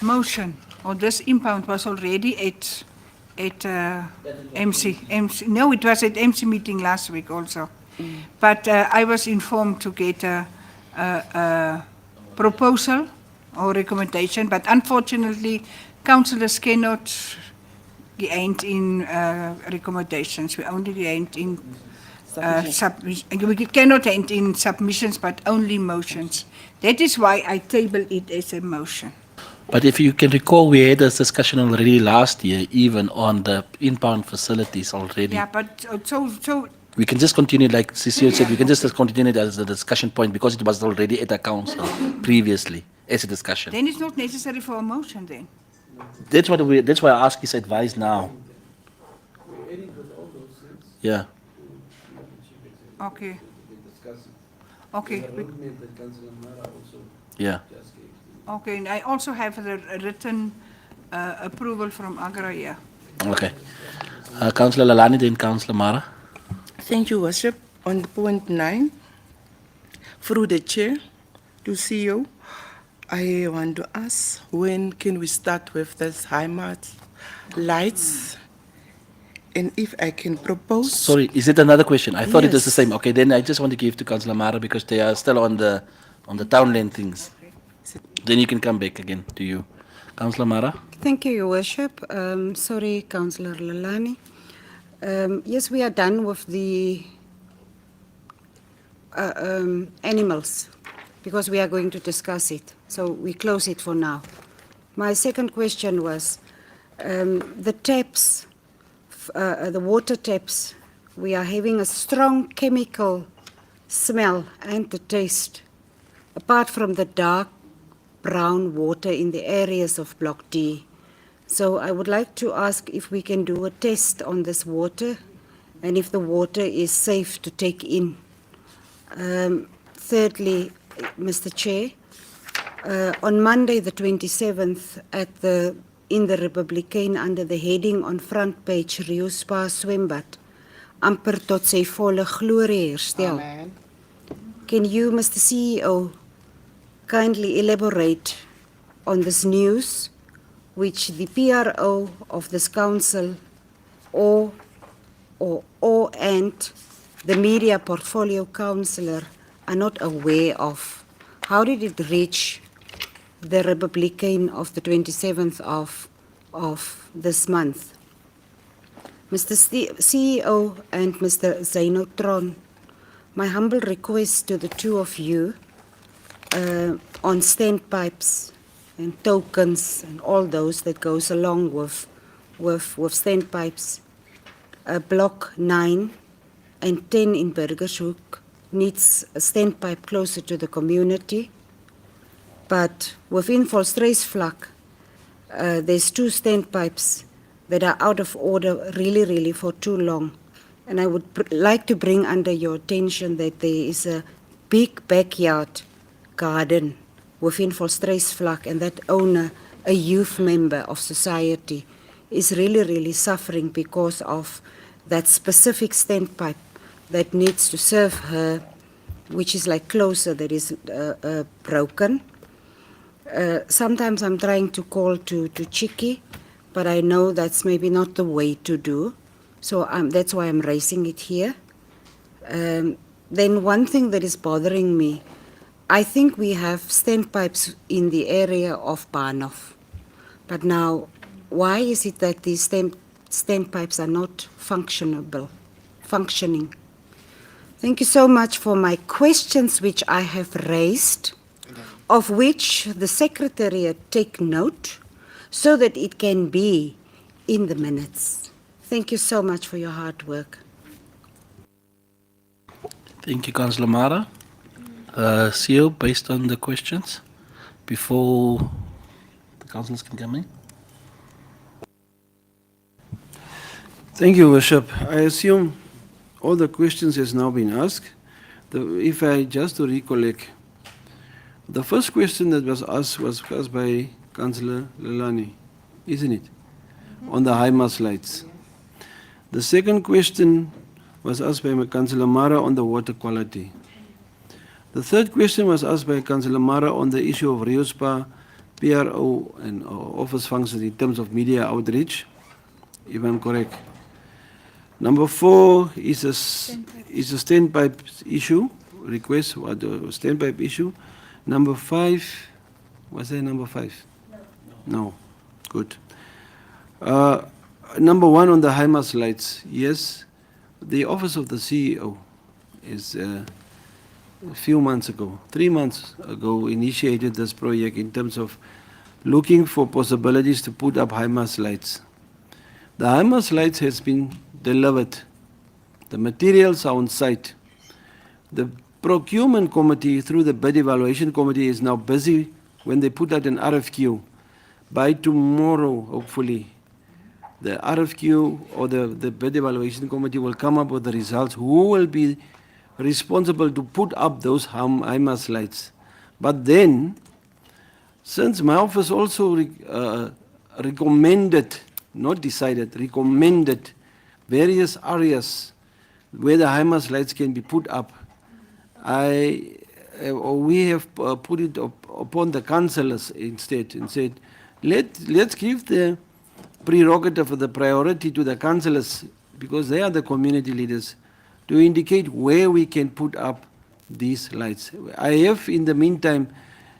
motion or this impound was already at MC. No, it was at MC meeting last week also. But I was informed to get a proposal or recommendation, but unfortunately, councillors cannot end in recommendations. We only end in we cannot end in submissions, but only motions. That is why I table it as a motion. But if you can recall, we had this discussion already last year, even on the impound facilities already. Yeah, but so We can just continue, like Cecile said, we can just continue it as a discussion point because it was already at the council previously as a discussion. then it's not necessary for a motion then. That's why I ask his advice now. Yeah. Okay. Okay. Yeah. Okay, and I also have the written approval from Agra, yeah. Okay. Councillor Lalani, then Councillor Mara. Thank you, Worship. On point 9, through the chair to CEO, I want to ask, when can we start with this HIMARS lights? And if I can propose... Sorry, is it another question? I thought it was the Yes. same. Okay, then I just want to give to Councillor Mara because they are still on the townland things. Then you can come back again to you. Councillor Mara? Thank you, Your Worship. Sorry, Councillor Lalani. Yes, we are done with the animals because we are going to discuss it. So we close it for now. My second question was the taps, the water taps. We are having a strong chemical smell and the taste, apart from the dark brown water in the areas of Block D. So I would like to ask if we can do a test on this water and if the water is safe to take in. Thirdly, Mr. Chair, on Monday the 27th in the Republican under the heading on front page Rio Spa Swembad, amper tot sy volle glorie herstel. Amen. Can you, Mr. CEO, kindly elaborate on this news, which the PRO of this council and the media portfolio councillor are not aware of? How did it reach the Republican of the 27th of this month? Mr. CEO and Mr. Zainotron, my humble request to the two of you on standpipes and tokens and all those that goes along with standpipes. Block 9 and 10 in Burgershoek needs a standpipe closer to the community. But within Volstruisvlak, there's 2 standpipes that are out of order really for too long. And I would like to bring under your attention that there is a big backyard garden within Volstruisvlak, and that owner, a youth member of society, is really suffering because of that specific standpipe that needs to serve her, which is like closer, that is broken. Sometimes I'm trying to call to Chiki, but I know that's maybe not the way to do. So that's why I'm raising it here. Then one thing that is bothering me, I think we have standpipes in the area of Barnhof. But now, why is it that these standpipes are not functioning? Thank you so much for my questions which I have raised, of which the Secretariat take note so that it can be in the minutes. Thank you so much for your hard work. Thank you, Councillor Mara. CEO, based on the questions, before the councillors can come in. Thank you, Worship. I assume all the questions has now been asked. If I just to recollect, the first question that was asked by Councillor Lalani, isn't it? On the HIMARS lights. The second question was asked by Councillor Mara on the water quality. The third question was asked by Councillor Mara on the issue of RIOSPA, PRO and office functions in terms of media outreach, if I'm correct. Number 4 is a standpipe issue, request, what the standpipe issue. Number 5, was there number 5? No. Good. Number 1 on the HIMARS lights, yes, the office of the CEO is a few months ago, 3 months ago, initiated this project in terms of looking for possibilities to put up HIMARS lights. The HIMARS lights has been delivered. The materials are on site. The procurement committee through the bid evaluation committee is now busy when they put out an RFQ. By tomorrow, hopefully, the RFQ or the bid evaluation committee will come up with the results. Who will be responsible to put up those HIMARS lights? But then, since my office also recommended, not decided, recommended various areas where the HIMARS lights can be put up, we have put it upon the councillors instead and said, let's give the prerogative or the priority to the councillors, because they are the community leaders, to indicate where we can put up these lights. I have in the meantime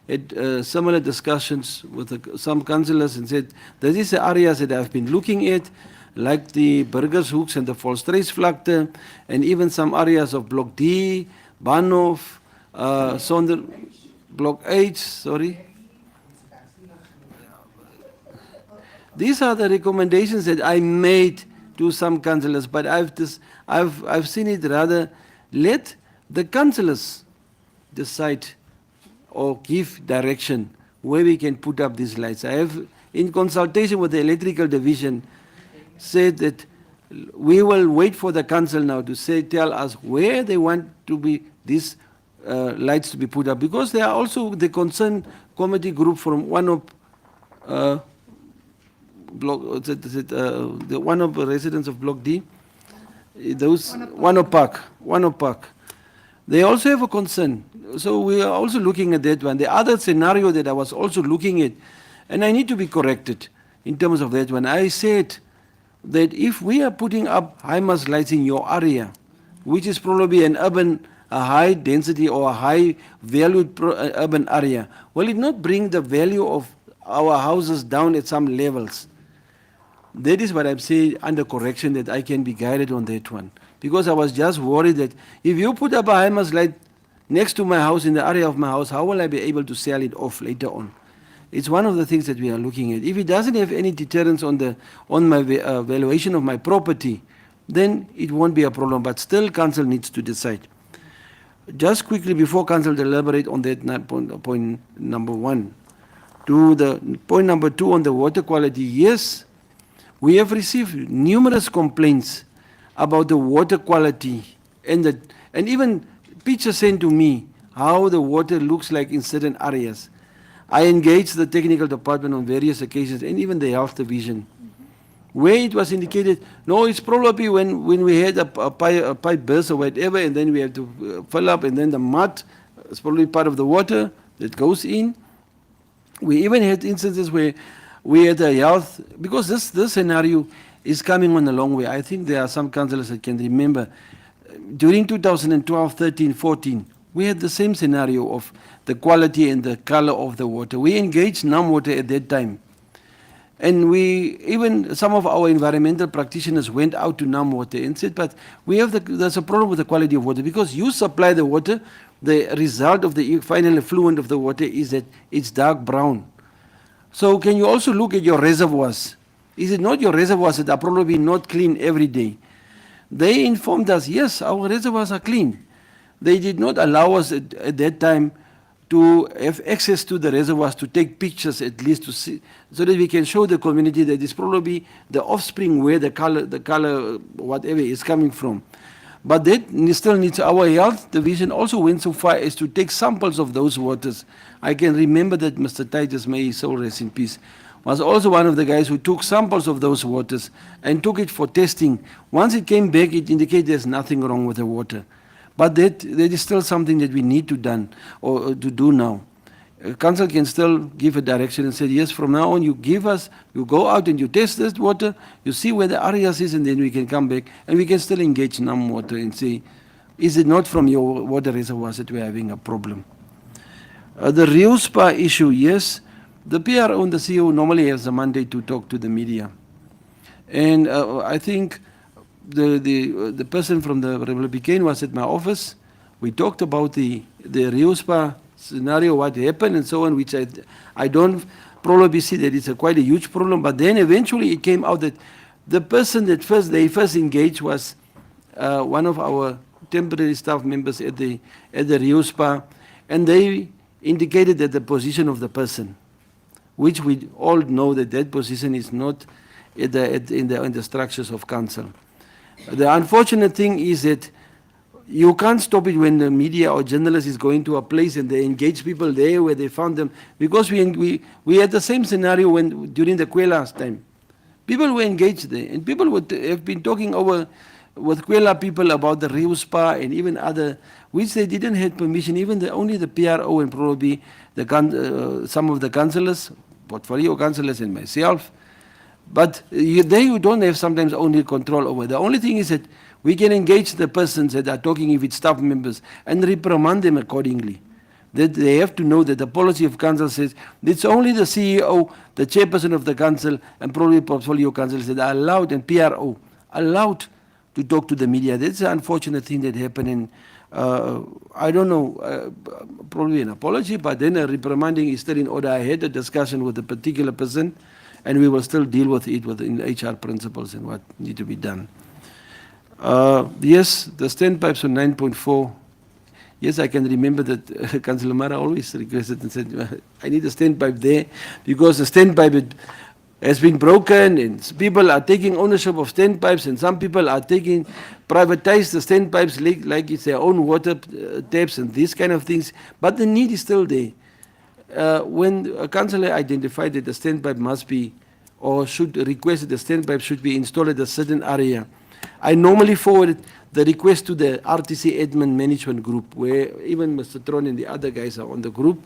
had similar discussions with some councillors and said, this is the areas that I've been looking at, like the Burgershooks and the Volstreisvlakte, and even some areas of Block D, Bahnhof, Sonder, Block H, sorry. These are the recommendations that I made to some councillors, but I've seen it rather, let the councillors decide or give direction where we can put up these lights. I have, in consultation with the electrical division, said that we will wait for the council now to tell us where they want to be these lights to be put up, because they are also the concerned committee group from one of block, the one of the residents of Block D, those one of Park. They also have a concern. So we are also looking at that one. The other scenario that I was also looking at, and I need to be corrected in terms of that one, I said that if we are putting up HIMARS lights in your area, which is probably an urban, a high density or a high valued urban area, will it not bring the value of our houses down at some levels? That is what I'm saying under correction, that I can be guided on that one. Because I was just worried that if you put up a HIMARS light next to my house, in the area of my house, how will I be able to sell it off later on? It's one of the things that we are looking at. If it doesn't have any deterrence on my valuation of my property, then it won't be a problem. But still, council needs to decide. Just quickly, before council deliberate on that point number 1, to the point number 2 on the water quality, yes, we have received numerous complaints about the water quality and even pictures sent to me how the water looks like in certain areas. I engaged the technical department on various occasions and even the health division, where it was indicated, no, it's probably when we had a pipe burst or whatever, and then we have to fill up, and then the mud is probably part of the water that goes in. We even had instances where we had a health, because this scenario is coming on a long way. I think there are some councillors that can remember, during 2012, 13, 14, we had the same scenario of the quality and the color of the water. We engaged NamWater at that time. And even some of our environmental practitioners went out to NamWater and said, but there's a problem with the quality of water, because you supply the water, the result of the final effluent of the water is that it's dark brown. So can you also look at your reservoirs? Is it not your reservoirs that are probably not clean every day? They informed us, yes, our reservoirs are clean. They did not allow us at that time to have access to the reservoirs, to take pictures at least, to see, so that we can show the community that it's probably the offspring where the color, whatever is coming from. But that still needs, our health division also went so far as to take samples of those waters. I can remember that Mr. Titus, may his soul rest in peace, was also one of the guys who took samples of those waters and took it for testing. Once it came back, it indicated there's nothing wrong with the water. But that is still something that we need to done or to do now. Council can still give a direction and say, yes, from now on you go out and you test this water, you see where the areas is, and then we can come back and we can still engage NAM Water and say, is it not from your water reservoirs that we're having a problem? The Rio Spa issue, yes, the PRO and the CEO normally has a mandate to talk to the media. And I think the person from the Republican was at my office. We talked about the Rio Spa scenario, what happened and so on, which I don't probably see that it's quite a huge problem. But then eventually it came out that the person that they first engaged was one of our temporary staff members at the Rio Spa, and they indicated that the position of the person, which we all know that position is not in the structures of council. The unfortunate thing is that you can't stop it when the media or journalist is going to a place and they engage people there where they found them, because we had the same scenario during the Kwela's time. People were engaged there, and people would have been talking over with Kwela people about the Rio Spa and even other, which they didn't have permission, even only the PRO and probably some of the councillors, portfolio councillors and myself. But you don't have sometimes only control over. The only thing is that we can engage the persons that are talking, if it's staff members, and reprimand them accordingly. That they have to know that the policy of council says it's only the CEO, the chairperson of the council, and probably portfolio councillors that are allowed, and PRO, allowed to talk to the media. That's the unfortunate thing that happened. And I don't know, probably an apology, but then a reprimanding is still in order. I had a discussion with a particular person, and we will still deal with it within HR principles and what need to be done. Yes, the standpipes on 9.4. Yes, I can remember that Councillor Mara always requested and said, I need a standpipe there, because the standpipe has been broken and people are taking ownership of standpipes, and some people are privatized the standpipes like it's their own water taps and these kind of things. But the need is still there. When a councillor identified that the standpipe must be, or should request that the standpipe should be installed at a certain area, I normally forward the request to the RTC admin management group, where even Mr. Tron and the other guys are on the group,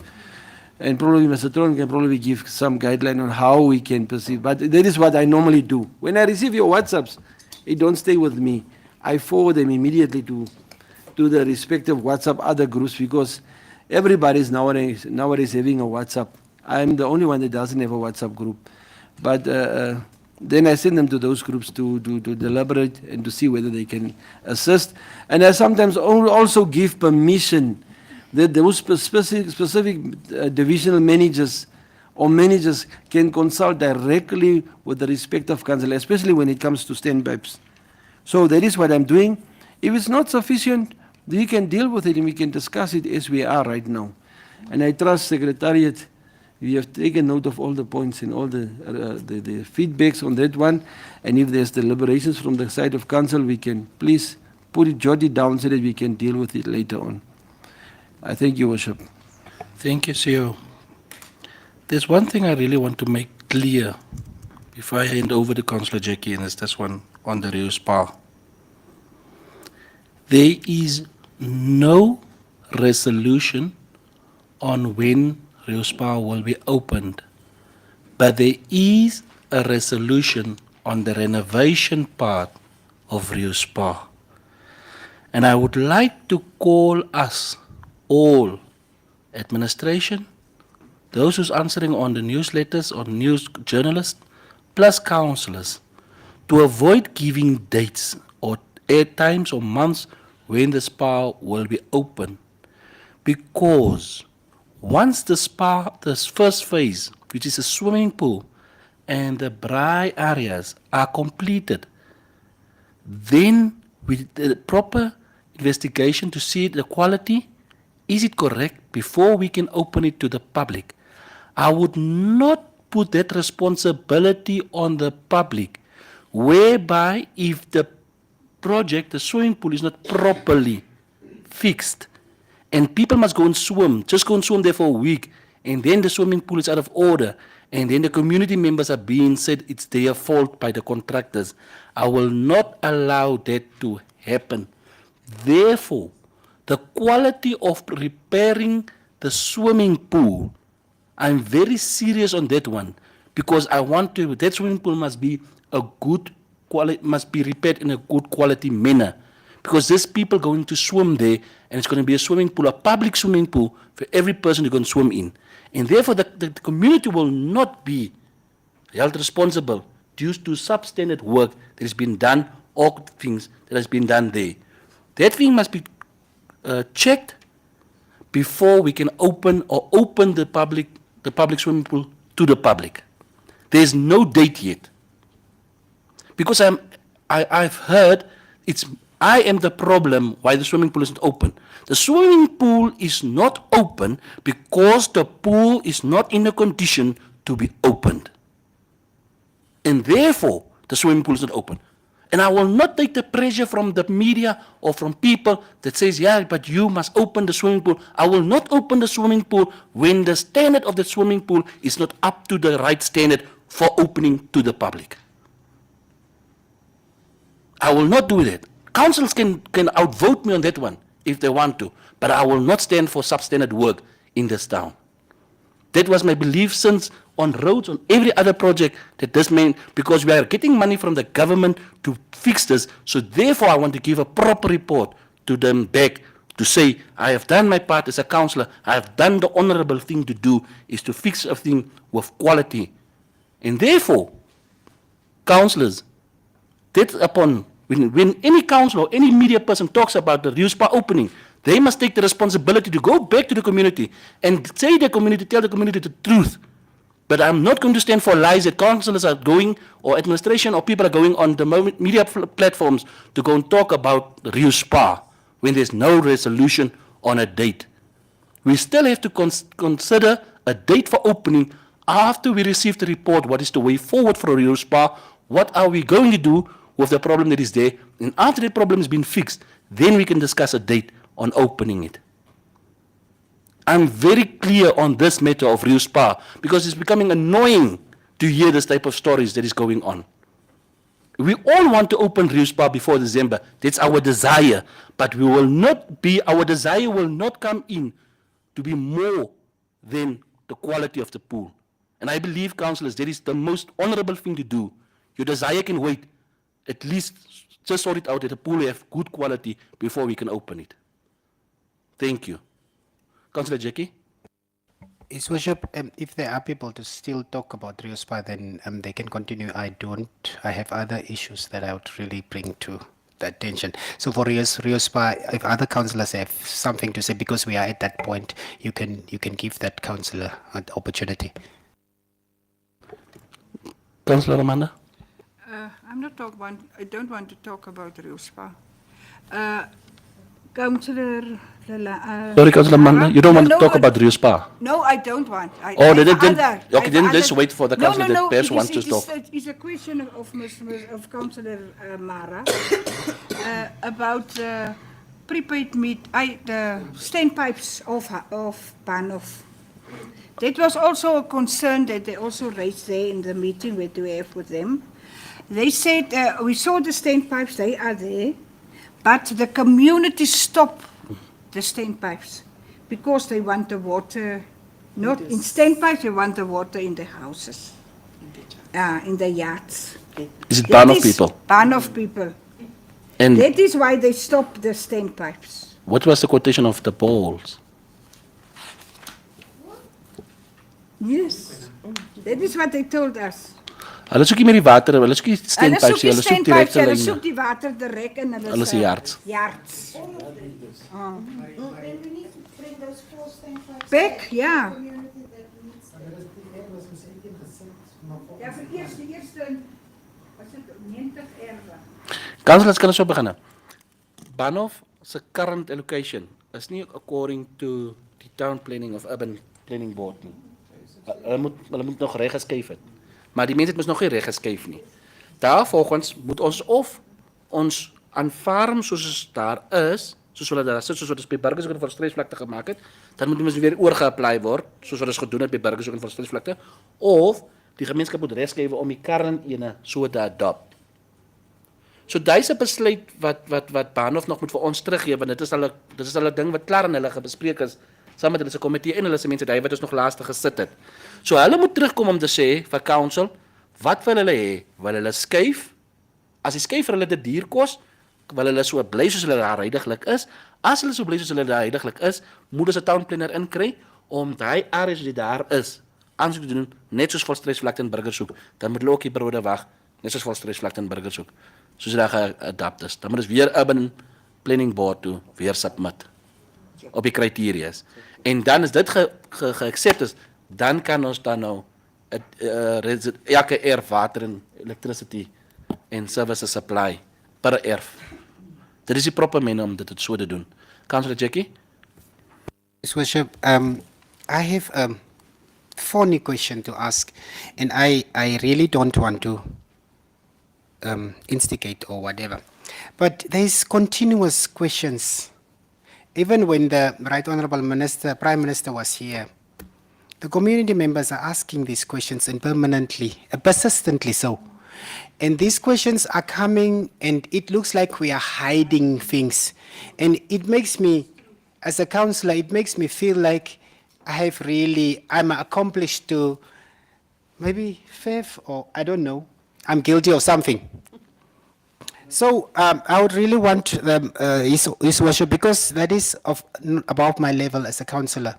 and probably Mr. Tron can probably give some guideline on how we can perceive. But that is what I normally do. When I receive your WhatsApps, it don't stay with me. I forward them immediately to the respective WhatsApp other groups, because everybody is nowadays having a WhatsApp. I'm the only one that doesn't have a WhatsApp group. But then I send them to those groups to deliberate and to see whether they can assist. And I sometimes also give permission that those specific divisional managers or managers can consult directly with the respective council, especially when it comes to standpipes. So that is what I'm doing. If it's not sufficient, we can deal with it and we can discuss it as we are right now. And I trust Secretariat, we have taken note of all the points and all the feedbacks on that one. And if there's deliberations from the side of council, we can please jot it down so that we can deal with it later on. I thank you, Worship. Thank you, CEO. There's one thing I really want to make clear before I hand over to Councillor Jackie, and it's this one on the Rio Spa. There is no resolution on when Rio Spa will be opened, but there is a resolution on the renovation part of Rio Spa. And I would like to call us all, administration, those who's answering on the newsletters or news journalists, plus councillors, to avoid giving dates or times or months when the spa will be open. Because once the spa, this first phase, which is a swimming pool, and the braai areas are completed, then with the proper investigation to see the quality, is it correct, before we can open it to the public. I would not put that responsibility on the public, whereby if the project, the swimming pool, is not properly fixed, and people must go and swim, just go and swim there for a week, and then the swimming pool is out of order, and then the community members are being said it's their fault by the contractors. I will not allow that to happen. Therefore, the quality of repairing the swimming pool, I'm very serious on that one because I want to, that swimming pool must be a good quality, must be repaired in a good quality manner. Because there's people going to swim there and it's going to be a swimming pool, a public swimming pool for every person to go and swim in. And therefore the community will not be held responsible due to substandard work that has been done or things that has been done there. That thing must be checked before we can open the public swimming pool to the public. There's no date yet. Because I've heard I am the problem why the swimming pool isn't open. The swimming pool is not open because the pool is not in a condition to be opened. And therefore, the swimming pool is not open. And I will not take the pressure from the media or from people that says, yeah, but you must open the swimming pool. I will not open the swimming pool when the standard of the swimming pool is not up to the right standard for opening to the public. I will not do that. Councils can outvote me on that one if they want to, but I will not stand for substandard work in this town. That was my belief since on roads, on every other project that this meant, because we are getting money from the government to fix this, so therefore I want to give a proper report to them back to say, I have done my part as a councillor, I have done the honorable thing to do, is to fix a thing with quality. And therefore, councillors, that upon, when any councillor or any media person talks about the Rio Spa opening, they must take the responsibility to go back to the community and say the community, tell the community the truth. But I'm not going to stand for lies that councillors are going, or administration or people are going on the media platforms to go and talk about the Rio Spa when there's no resolution on a date. We still have to consider a date for opening after we receive the report. What is the way forward for Rio Spa? What are we going to do with the problem that is there? And after the problem has been fixed, then we can discuss a date on opening it. I'm very clear on this matter of Rio Spa because it's becoming annoying to hear this type of stories that is going on. We all want to open Rio Spa before December. That's our desire. But we will not be, our desire will not come in to be more than the quality of the pool. And I believe, councillors, that is the most honorable thing to do. Your desire can wait. At least just sort it out that the pool have good quality before we can open it. Thank you. Councillor Jackie? His Worship, if there are people to still talk about Rio Spa, then they can continue. I don't. I have other issues that I would really bring to the attention. So for Rio Spa, if other councillors have something to say, because we are at that point, you can give that councillor an opportunity. Councillor Amanda? I don't want to talk about Rio Spa. Councillor Sorry, Councillor Amanda, you don't want to talk about Rio Spa? No, I don't want. Then let's wait for the councillor that perhaps wants to talk. It's a question of Councillor Mara about prepaid meat, the standpipes of Banov. That was also a concern that they also raised there in the meeting we have with them. They said, we saw the standpipes, they are there, but the community stopped the standpipes because they want the water, not in standpipes, they want the water in the houses, in the yards. Is it Banov people? Banov people. And That is why they stopped the standpipes. what was the quotation of the bowls? Yes, that is what they told us. Hulle soek nie meer die water, hulle soek die Hulle standpipes, soek die hulle soek standpipes, direkte hulle lyne. soek die water direk in Hulle se yards. yards. Back, ja. Ja, vir die eerste was dit 90 erwe. Councillors, kan ons so begin? Banov se current allocation is nie according to die town planning of urban planning board nie. Hulle moet nog reg geskuif het. Maar die mense het mos nog nie reg geskuif nie. Daarvolgens moet ons of ons aanvaarm soos het daar is, soos hulle daar sit, soos wat ons by burgers ook in volstreksvlakte gemaak het, dan moet ons weer oorgeapply word, soos wat ons gedoen het by burgers ook in volstreksvlakte, of die gemeenskap moet reg skuif om die current ene so te adopt. So dis 'n besluit wat Baanhof nog moet vir ons teruggee, want dit is al 'n ding wat klaar in hulle bespreek is saam met hulle se komitee en hulle se mense daai wat ons nog laaste gesit het. So hulle moet terugkom om te sê vir council, wat wil hulle hê? Wil hulle skuif? As die skuif vir hulle te duur kos, wil hulle so bly soos hulle daar huidigelik is. As hulle so bly soos hulle daar huidigelik is, moet ons 'n town planner inkry om daai areas wat daar is aansoek te doen, net soos Volstruisvlakte en Burgershoek. Dan moet hulle ook die periode wag, net soos Volstruisvlakte en Burgershoek. Soos dit geadapt is. Dan moet ons weer urban planning board toe weer submit op die kriteria. En dan is dit geaccept is, dan kan ons dan nou elke erf water en electricity en services supply per erf. Dit is die proper manier om dit so te doen. Councillor Jackie? His Worship, I have a funny question to ask, and I really don't want to instigate or whatever. But there's continuous questions. Even when the Right Honourable Minister, Prime Minister was here, the community members are asking these questions and persistently so. And these questions are coming and it looks like we are hiding things. And it makes me, as a councillor, it makes me feel like I'm accomplished to maybe theft or I don't know, I'm guilty of something. So I would really want His Worship, because that is above my level as a councillor.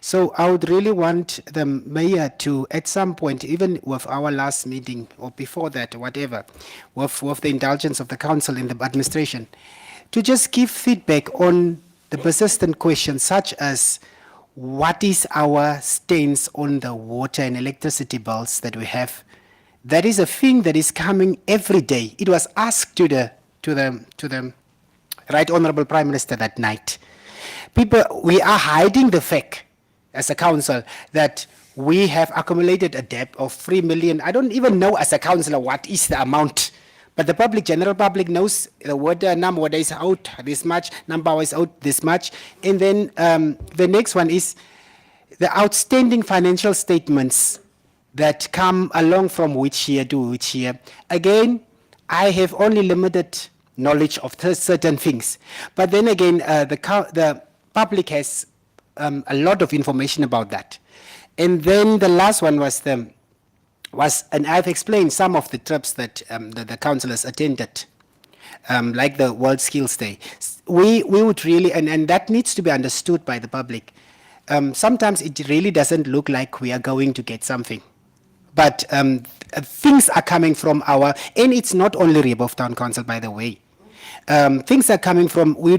So I would really want the mayor to, at some point, even with our last meeting or before that, whatever, with the indulgence of the council and the administration, to just give feedback on the persistent questions such as what is our stance on the water and electricity bills that we have. That is a thing that is coming every day. It was asked to the Right Honourable Prime Minister that night. We are hiding the fact as a council that we have accumulated a debt of 3 million. I don't even know as a councillor what is the amount, but the general public knows the water number is out this much, number is out this much. And then the next one is the outstanding financial statements that come along from which year to which year. Again, I have only limited knowledge of certain things. But then again, the public has a lot of information about that. And then the last one and I've explained some of the trips that the councillors attended, like the World Skills Day. We would really, and that needs to be understood by the public. Sometimes it really doesn't look like we are going to get something. But things are coming from and it's not only Rehoboth Town Council, by the way. Things are coming from, we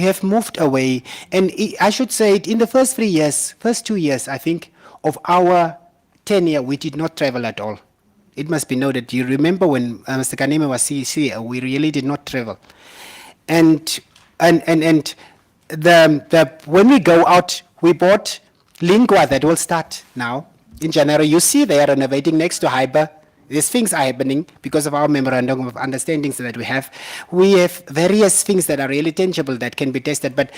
have moved away. And I should say it, in the first 2 years, I think, of our tenure, we did not travel at all. It must be noted. You remember when Mr. Kaneme was CEO, we really did not travel. And when we go out, we bought Lingua that will start now. In January, you see they are renovating next to Hyper. These things are happening because of our memorandum of understandings that we have. We have various things that are really tangible that can be tested. But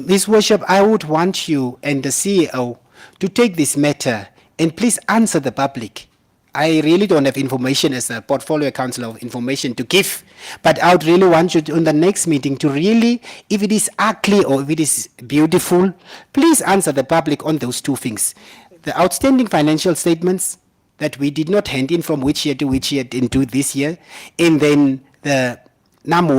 His Worship, I would want you and the CEO to take this matter and please answer the public. I really don't have information as a portfolio councillor of information to give, but I would really want you to, in the next meeting, to really, if it is ugly or if it is beautiful, please answer the public on those two things. The outstanding financial statements that we did not hand in from which year to which year into this year, and then the number,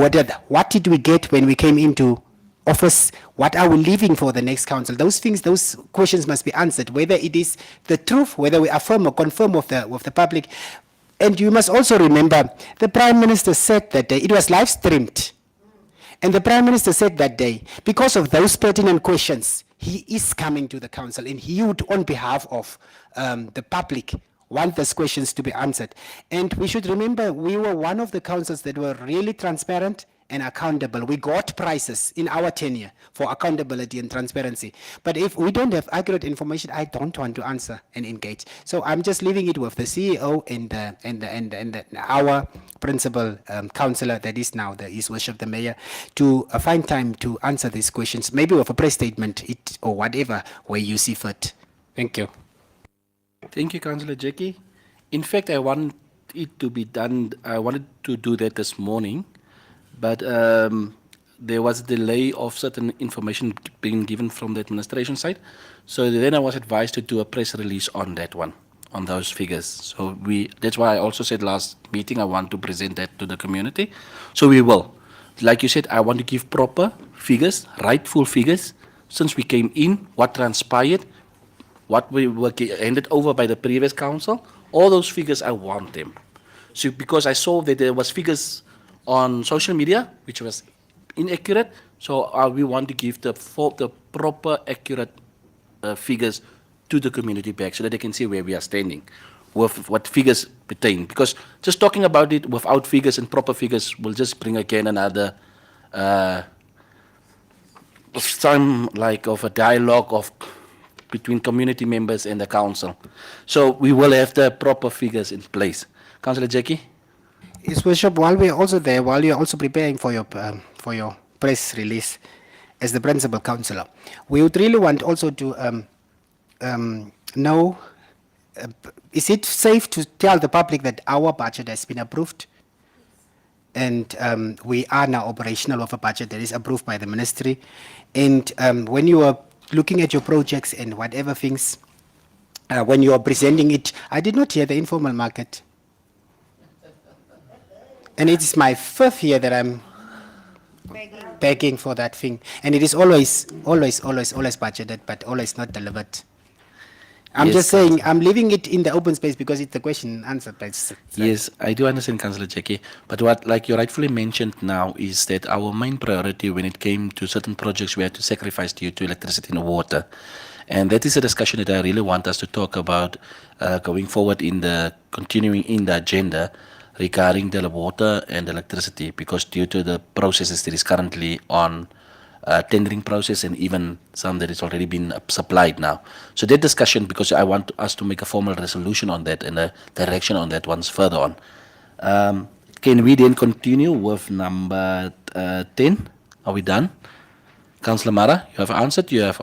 what did we get when we came into office, what are we leaving for the next council? Those things, those questions must be answered, whether it is the truth, whether we affirm or confirm with the public. And you must also remember, the Prime Minister said that day, it was live streamed, and the Prime Minister said that day, because of those pertinent questions, he is coming to the council and he would, on behalf of the public, want those questions to be answered. And we should remember, we were one of the councils that were really transparent and accountable. We got prizes in our tenure for accountability and transparency. But if we don't have accurate information, I don't want to answer and engage. So I'm just leaving it with the CEO and our principal councillor, that is now His Worship the Mayor, to find time to answer these questions, maybe with a press statement or whatever way you see fit. Thank you. Thank you, Councillor Jackie. In fact, I want it to be done. I wanted to do that this morning, but there was a delay of certain information being given from the administration side. So then I was advised to do a press release on that one, on those figures. So that's why I also said last meeting I want to present that to the community. So we will. Like you said, I want to give proper figures, rightful figures, since we came in, what transpired, what we were handed over by the previous council, all those figures, I want them. So because I saw that there was figures on social media, which was inaccurate, so we want to give the proper, accurate figures to the community back so that they can see where we are standing, with what figures pertain. Because just talking about it without figures and proper figures will just bring again another some like of a dialogue between community members and the council. So we will have the proper figures in place. Councillor Jackie? His Worship, while we're also there, while you're also preparing for your press release as the principal councillor, we would really want also to know, is it safe to tell the public that our budget has been approved? And we are now operational of a budget that is approved by the ministry. And when you are looking at your projects and whatever things, when you are presenting it, I did not hear the informal market. And it is my 5th year that I'm begging for that thing. And it is always budgeted, but always not delivered. I'm Yes, just saying, I'm leaving it in the open space because it's the question and answer. Yes, I do understand, Councillor Jackie. But what, like you rightfully mentioned now, is that our main priority when it came to certain projects we had to sacrifice due to electricity and water. And that is a discussion that I really want us to talk about going forward continuing in the agenda regarding the water and electricity, because due to the processes that is currently on tendering process and even some that is already been supplied now. So that discussion, because I want us to make a formal resolution on that and a direction on that once further on. Can we then continue with number 10? Are we done? Councillor Mara, you have answered. You have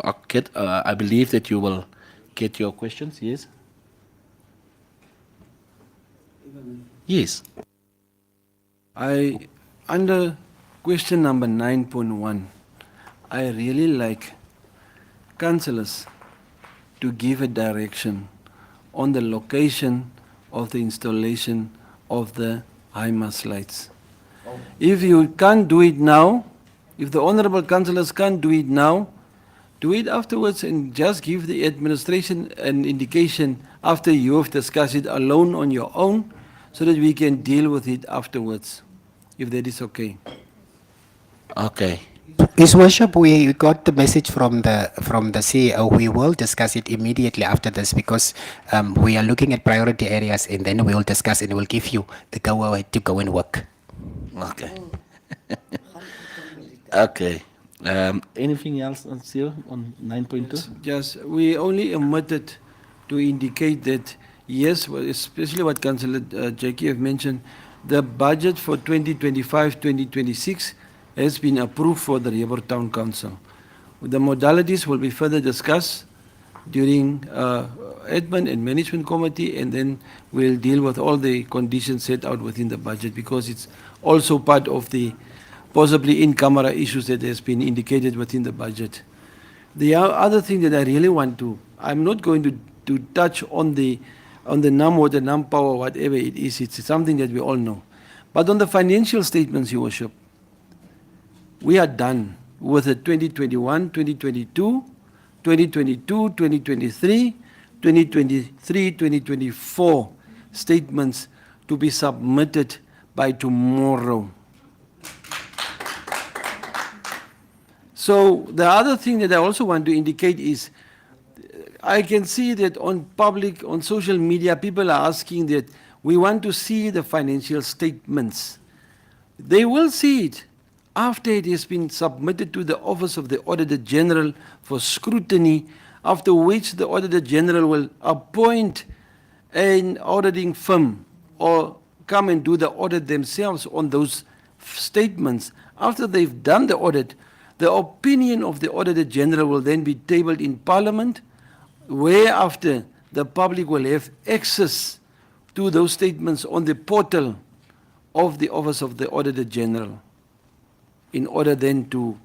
I believe that you will get your questions. Yes. Yes. Under question number 9.1, I really like councillors to give a direction on the location of the installation of the HIMARS lights. If you can't do it now, if the honourable councillors can't do it now, do it afterwards and just give the administration an indication after you have discussed it alone on your own, so that we can deal with it afterwards, if that is okay. Okay. His Worship, we got the message from the CEO. We will discuss it immediately after this because we are looking at priority areas, and then we will discuss and we'll give you the go-ahead to go and work. Okay. Okay. Anything else on seal on 9.2? Just, we only omitted to indicate that, yes, well, especially what Councillor Jackie have mentioned, the budget for 2025-2026 has been approved for the River Town Council. The modalities will be further discussed during admin and management committee, and then we'll deal with all the conditions set out within the budget, because it's also part of the possibly in-camera issues that has been indicated within the budget. The other thing that I really want to, I'm not going to touch on the NAM water, NAM power, whatever it is, it's something that we all know. But on the financial statements, Your Worship, we are done with the 2021, 2022, 2022, 2023, 2023, 2024 statements to be submitted by tomorrow. So the other thing that I also want to indicate is, I can see that on social media, people are asking that we want to see the financial statements. They will see it after it has been submitted to the Office of the Auditor General for scrutiny, after which the Auditor General will appoint an auditing firm or come and do the audit themselves on those statements. After they've done the audit, the opinion of the Auditor General will then be tabled in Parliament, whereafter the public will have access to those statements on the portal of the Office of the Auditor General in order then to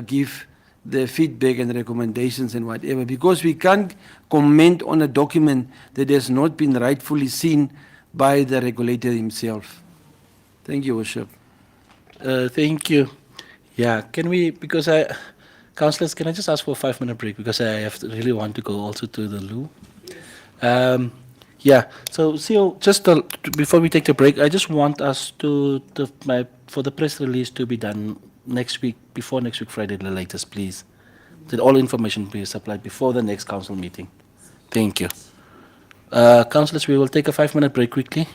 give the feedback and recommendations and whatever, because we can't comment on a document that has not been rightfully seen by the regulator himself. Thank you, Worship. Thank you. Yeah, can we, because councillors, can I just ask for a 5-minute break because I really want to go also to the loo. Yeah, so CEO, just before we take the break, I just want us for the press release to be done next week, before next week Friday the latest, please. That all information be supplied before the next council meeting. Thank you. Councillors, we will take a 5-minute break quickly.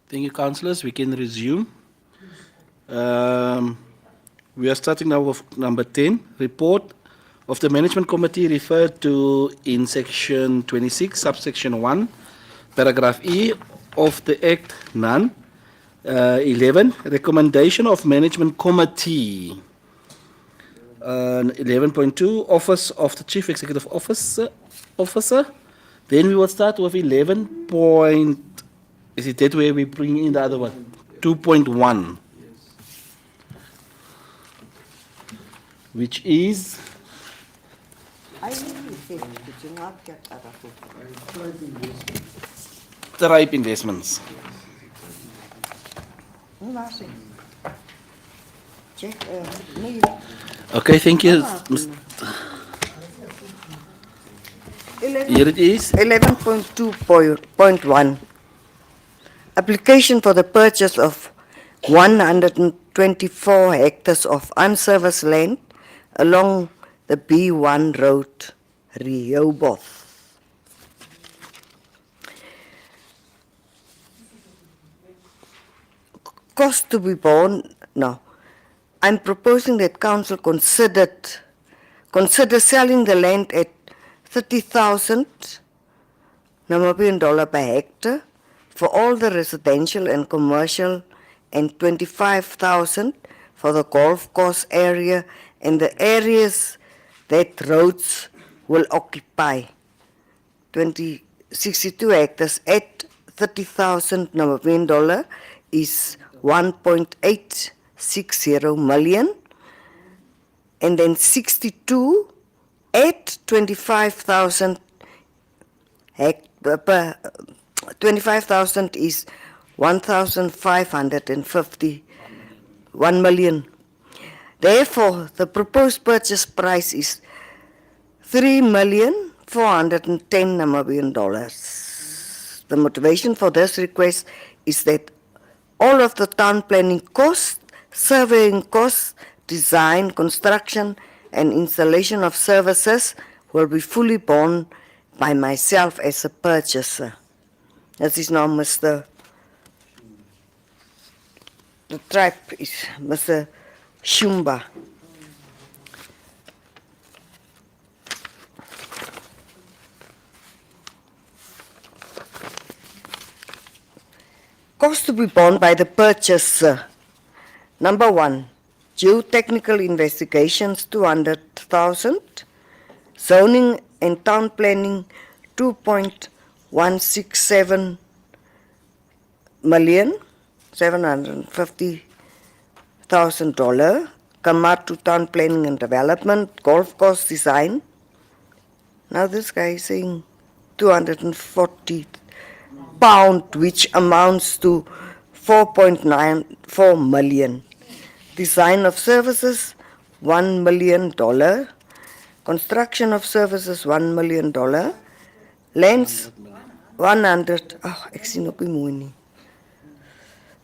Thank you, councillors. We can resume. We are starting now with number 10, report of the management committee referred to in section 26, subsection 1, paragraph E of the Act, none. 11, recommendation of management committee. 11.2, office of the chief executive officer. Then we will start with 11. Is it that way we bring in the other one? 2.1. Which is Tribe Investments. Okay, thank you. Here it is. 11.2.1. Application for the purchase of 124 hectares of unserviced land along the B1 road, Rehoboth. Cost to be borne. Now, I'm proposing that council consider selling the land at 30,000 Namibian dollar per hectare for all the residential and commercial, and 25,000 for the golf course area and the areas that roads will occupy. 62 hectares at 30,000 Namibian dollar is 1.860 million, and then 62 at 25,000 25,000 is 1,551 million. Therefore, the proposed purchase price is 3,410 Namibian dollars. The motivation for this request is that all of the town planning costs, surveying costs, design, construction, and installation of services will be fully borne by myself as a purchaser. This is now Mr. The tribe is Mr. Shumba. Cost to be borne by the purchaser. Number 1, geotechnical investigations 200,000, zoning and town planning 2.167 million, $750,000, Kamatu town planning and development, golf course design. Now this guy is saying 240 pound, which amounts to 4.94 million. Design of services, $1 million. Construction of services, $1 million. Lands, 100. Oh, ek sien ook nie mooi nie.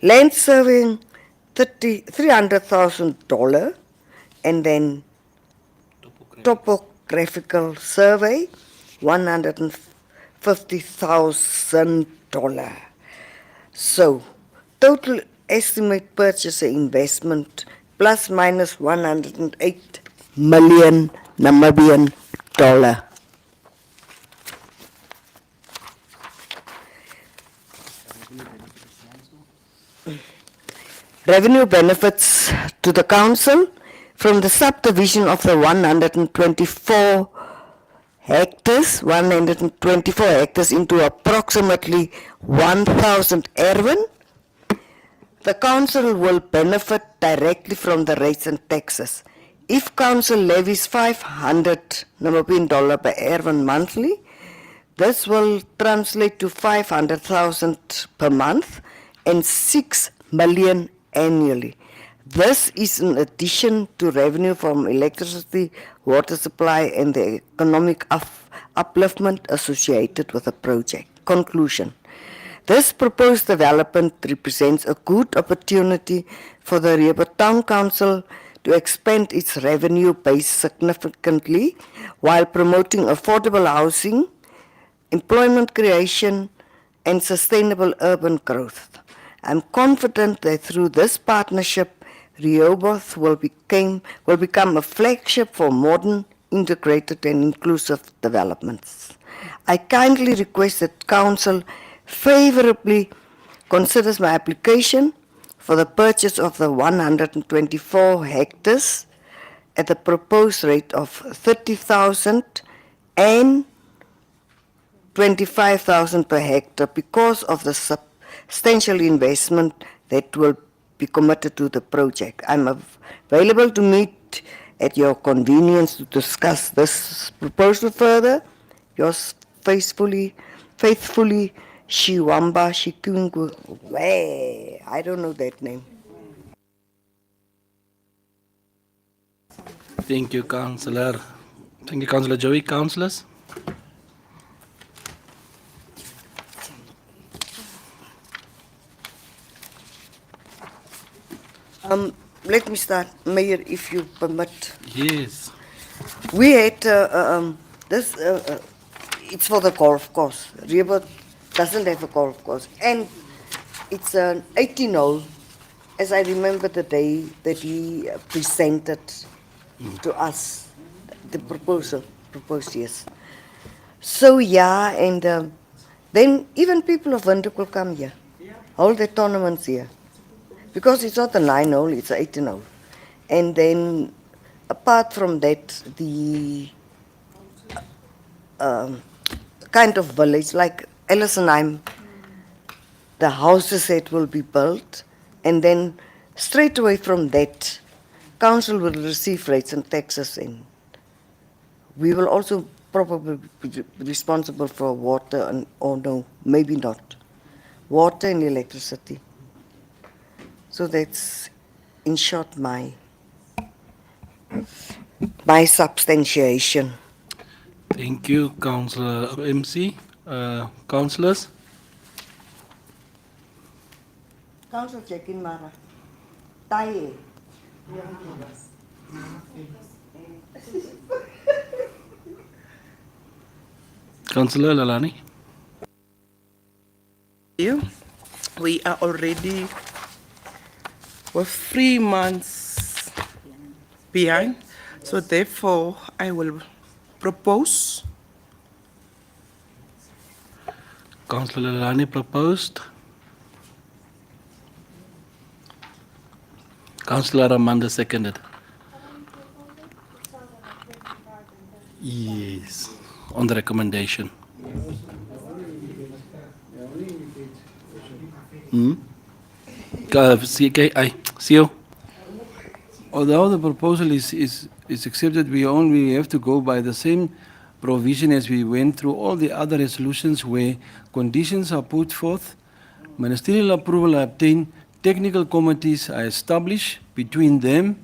Land surveying, $300,000, and then topographical survey, $150,000. So, total estimate purchase investment plus minus 108 million Namibian dollar. Revenue benefits to the council from the subdivision of the 124 hectares into approximately 1,000 erwin. The council will benefit directly from the rates and taxes. If council levies 500 Namibian dollar per erwin monthly, this will translate to 500,000 per month and 6 million annually. This is in addition to revenue from electricity, water supply, and the economic upliftment associated with the project. Conclusion. This proposed development represents a good opportunity for the Rehoboth Town Council to expand its revenue base significantly while promoting affordable housing, employment creation, and sustainable urban growth. I'm confident that through this partnership, Rehoboth will become a flagship for modern, integrated and inclusive developments. I kindly request that Council favorably considers my application for the purchase of the 124 hectares at the proposed rate of 30,000 and 25,000 per hectare because of the substantial investment that will be committed to the project. I'm available to meet at your convenience to discuss this proposal further. Yours faithfully, Shiwamba Shikungu. I don't know that name. Thank you, Councillor. Thank you, Councillor Joey. Councillors? Let me start, Mayor, if you permit. Yes. We had this, it's for the golf course. Rehoboth doesn't have a golf course. And it's an 18-hole, as I remember the day that he presented to us the proposed, yes. So, yeah, and then even people of Windhoek will come here, hold their tournaments here. Because it's not a 9-hole, it's an 18-hole. And then, apart from that, the kind of village, like Ellisonheim, the houses that will be built, and then straight away from that, council will receive rates and taxes, and we will also probably be responsible for water, and, or no, maybe not, water and electricity. So that's, in short, my substantiation. Thank you, Councillor MC. Councillors? Councillor Jackie Mara. Taye. Councillor Lalani? We are already with 3 months behind, so therefore I will propose. Councillor Lalani proposed. Councillor Amanda seconded. Yes, on the recommendation. CEO? Although the proposal is accepted, we only have to go by the same provision as we went through all the other resolutions where conditions are put forth, ministerial approval are obtained, technical committees are established between them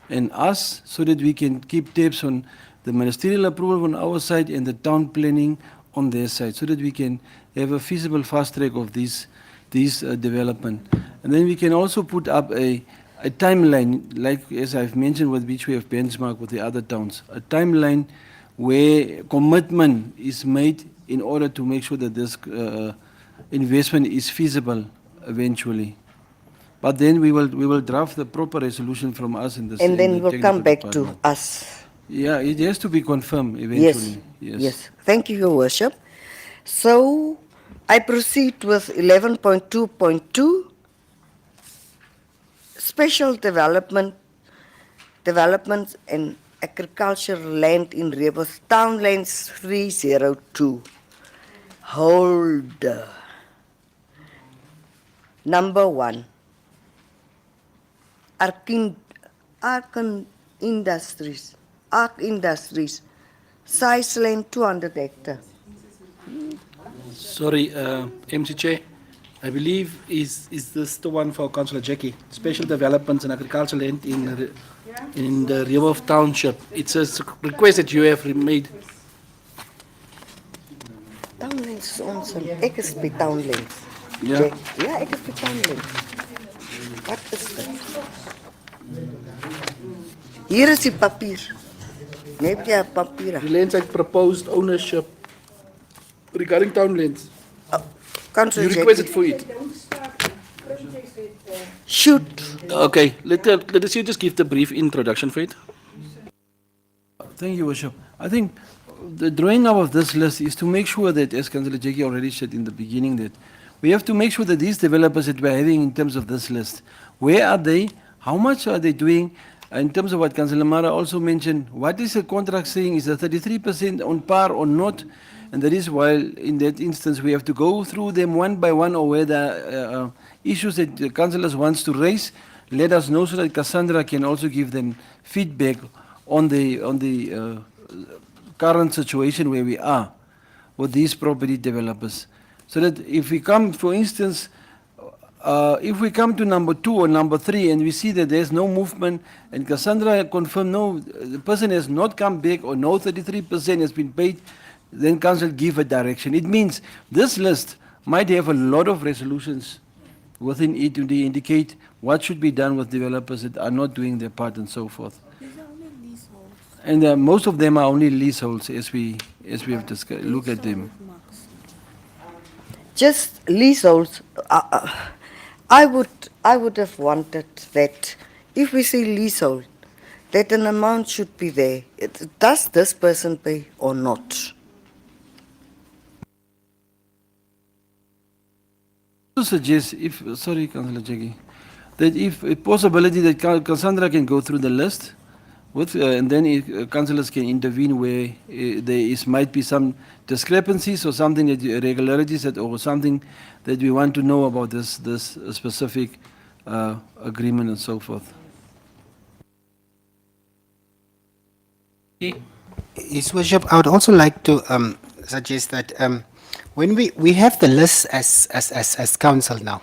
and us so that we can keep tabs on the ministerial approval on our side and the town planning on their side so that we can have a feasible fast track of these development. And then we can also put up a timeline, like as I've mentioned, with which we have benchmarked with the other towns, a timeline where commitment is made in order to make sure that this investment is feasible eventually. But then we will draft the proper resolution from us in this. And then we'll come back department. to us. Yeah, it has to be confirmed eventually. Yes. Thank you, Your Worship. So, I proceed with 11.2.2, special developments and agricultural land in Rehoboth, Townlands 302. Hold. Number 1. Ark Industries, size land 200 hectares. Sorry, MC Chair. I believe is this the one for Councillor Jackie? Special developments and agricultural land in the Rehoboth Township. It's a request that you have made. Townlands is ons. Ek is by Townlands. Ja. Ja, ek is by Townlands. Wat is dit? Hier is die papier. Neem jy papier? The lands like proposed ownership regarding townlands. Councillor You requested Jackie. for it. should Okay, let us you just give the brief introduction for it. Thank you, Worship. I think the drawing up of this list is to make sure that, as Councillor Jackie already said in the beginning, that we have to make sure that these developers that we're having in terms of this list, where are they, how much are they doing, in terms of what Councillor Mara also mentioned, what is the contract saying, is the 33% on par or not? And that is why, in that instance, we have to go through them one by one, or where the issues that the councillors wants to raise, let us know so that Cassandra can also give them feedback on the current situation where we are with these property developers. So that if we come, for instance, if we come to number 2 or number 3 and we see that there's no movement and Cassandra confirmed no, the person has not come back or no 33% has been paid, then council give a direction. It means this list might have a lot of resolutions within it to indicate what should be done with developers that are not doing their part and so forth. And most of them are only leaseholds as we have discussed, look at them. just leaseholds. I would have wanted that if we say leasehold, that an amount should be there. Does this person pay or not? To suggest, if sorry, Councillor Jackie, that if a possibility that Cassandra can go through the list, with and then councillors can intervene where there is might be some discrepancies or something that irregularities that or something that we want to know about this specific agreement and so forth. His Worship, I would also like to suggest that when we have the list as council now,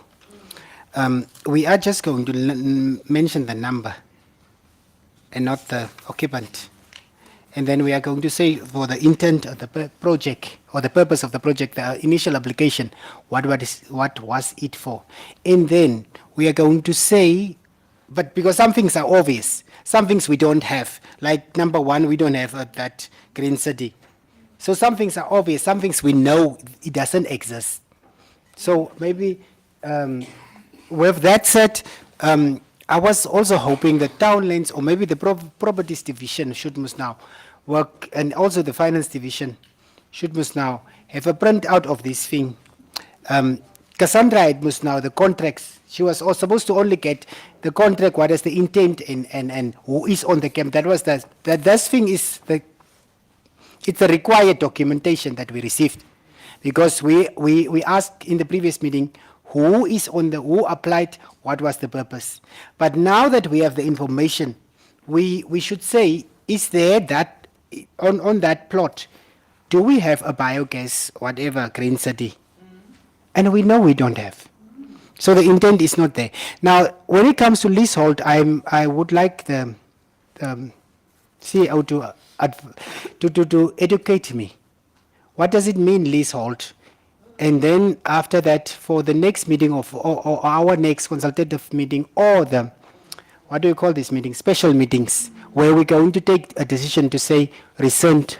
we are just going to mention the number and not the occupant. And then we are going to say for the intent of the project or the purpose of the project, the initial application, what was it for? And then we are going to say, but because some things are obvious, some things we don't have. Like number 1, we don't have that green city. So some things are obvious, some things we know it doesn't exist. So maybe with that said, I was also hoping that Townlands or maybe the properties division should must now work, and also the finance division should must now have a printout of this thing. Cassandra had must now the contracts. She was supposed to only get the contract, what is the intent and who is on the camp. That was that this thing is it's the required documentation that we received, because we asked in the previous meeting who is on the, who applied, what was the purpose. But now that we have the information, we should say, is there that, on that plot, do we have a biogas, whatever, green city? And we know we don't have. So the intent is not there. Now, when it comes to leasehold, I would like the CEO to educate me. What does it mean, leasehold? And then after that, for the next meeting or our next consultative meeting, or the, what do you call this meeting, special meetings, where we're going to take a decision to say rescind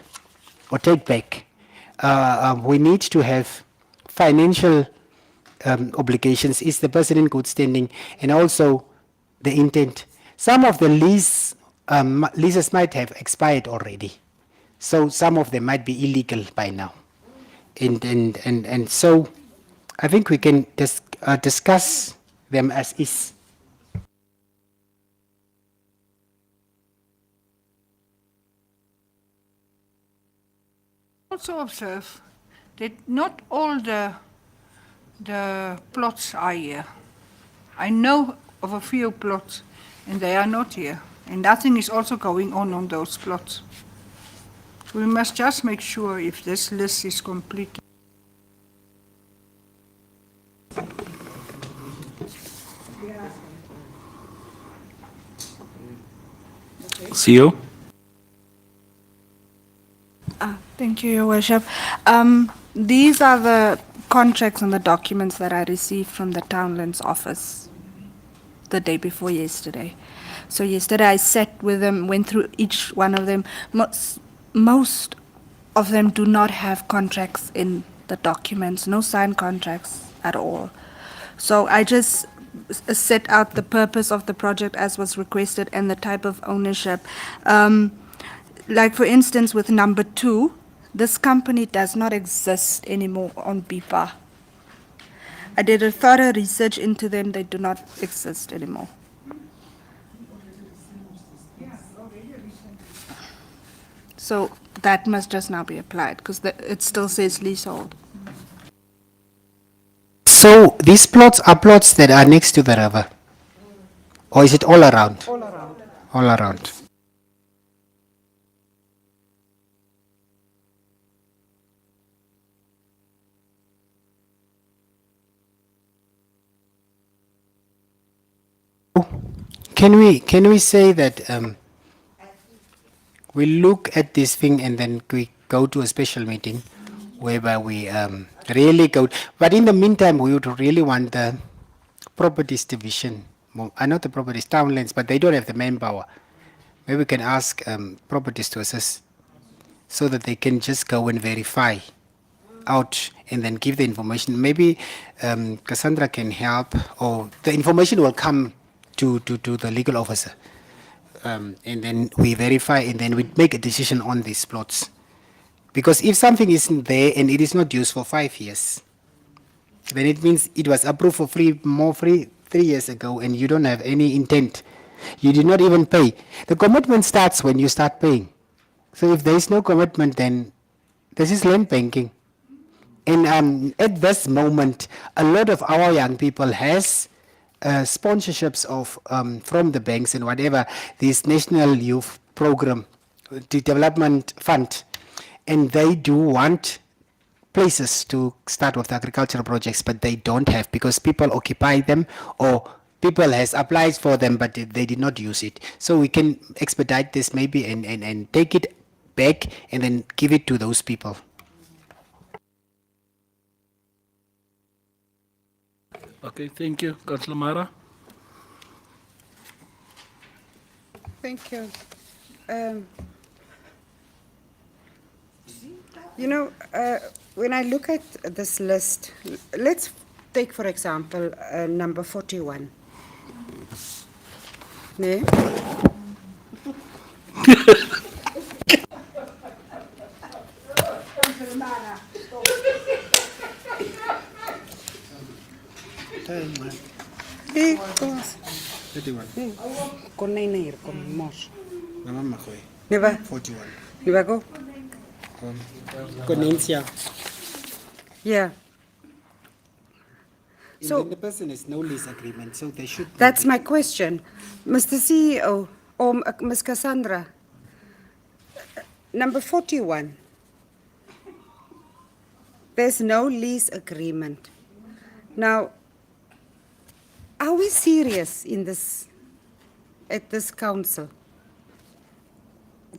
or take back, we need to have financial obligations. Is the person in good standing? And also the intent. Some of the leases might have expired already. So some of them might be illegal by now. And so I think we can discuss them as is. Also observe that not all the plots are here. I know of a few plots and they are not here. And nothing is also going on those plots. We must just make sure if this list is complete. CEO? Thank you, Your Worship. These are the contracts and the documents that I received from the Townlands office the day before yesterday. So yesterday I sat with them, went through each one of them. Most of them do not have contracts in the documents, no signed contracts at all. So I just set out the purpose of the project as was requested and the type of ownership. Like for instance, with number 2, this company does not exist anymore on BIPA. I did a thorough research into them. They do not exist anymore. So that must just now be applied because it still says leasehold. So these plots are plots that are next to the river? Or is it all around? All around. All around. Can we say that we look at this thing and then we go to a special meeting whereby we really go, but in the meantime we would really want the properties division, not the properties, townlands, but they don't have the manpower. Maybe we can ask properties to assist so that they can just go and verify out and then give the information. Maybe Cassandra can help, or the information will come to the legal officer. And then we verify and then we make a decision on these plots. Because if something isn't there and it is not used for 5 years, then it means it was approved for 3 years ago and you don't have any intent. You did not even pay. The commitment starts when you start paying. So if there is no commitment, then this is land banking. And at this moment, a lot of our young people has sponsorships of from the banks and whatever, this National Youth Program, the Development Fund, and they do want places to start with agricultural projects, but they don't have because people occupy them or people has applied for them, but they did not use it. So we can expedite this maybe and take it back and then give it to those people. Okay, thank you. Councillor Mara? Thank you. You know, when I look at this list, let's take, for example, number 41. Ne? Hey, kom ons. 31. Kon nie hier kom mos. Mama Magoy. Never. 41. Never go. Connencia. Yeah. So So the person has no lease agreement, so they should. that's my question, Mr. CEO or Ms. Cassandra. Number 41. There's no lease agreement. Now, are we serious in this, at this council?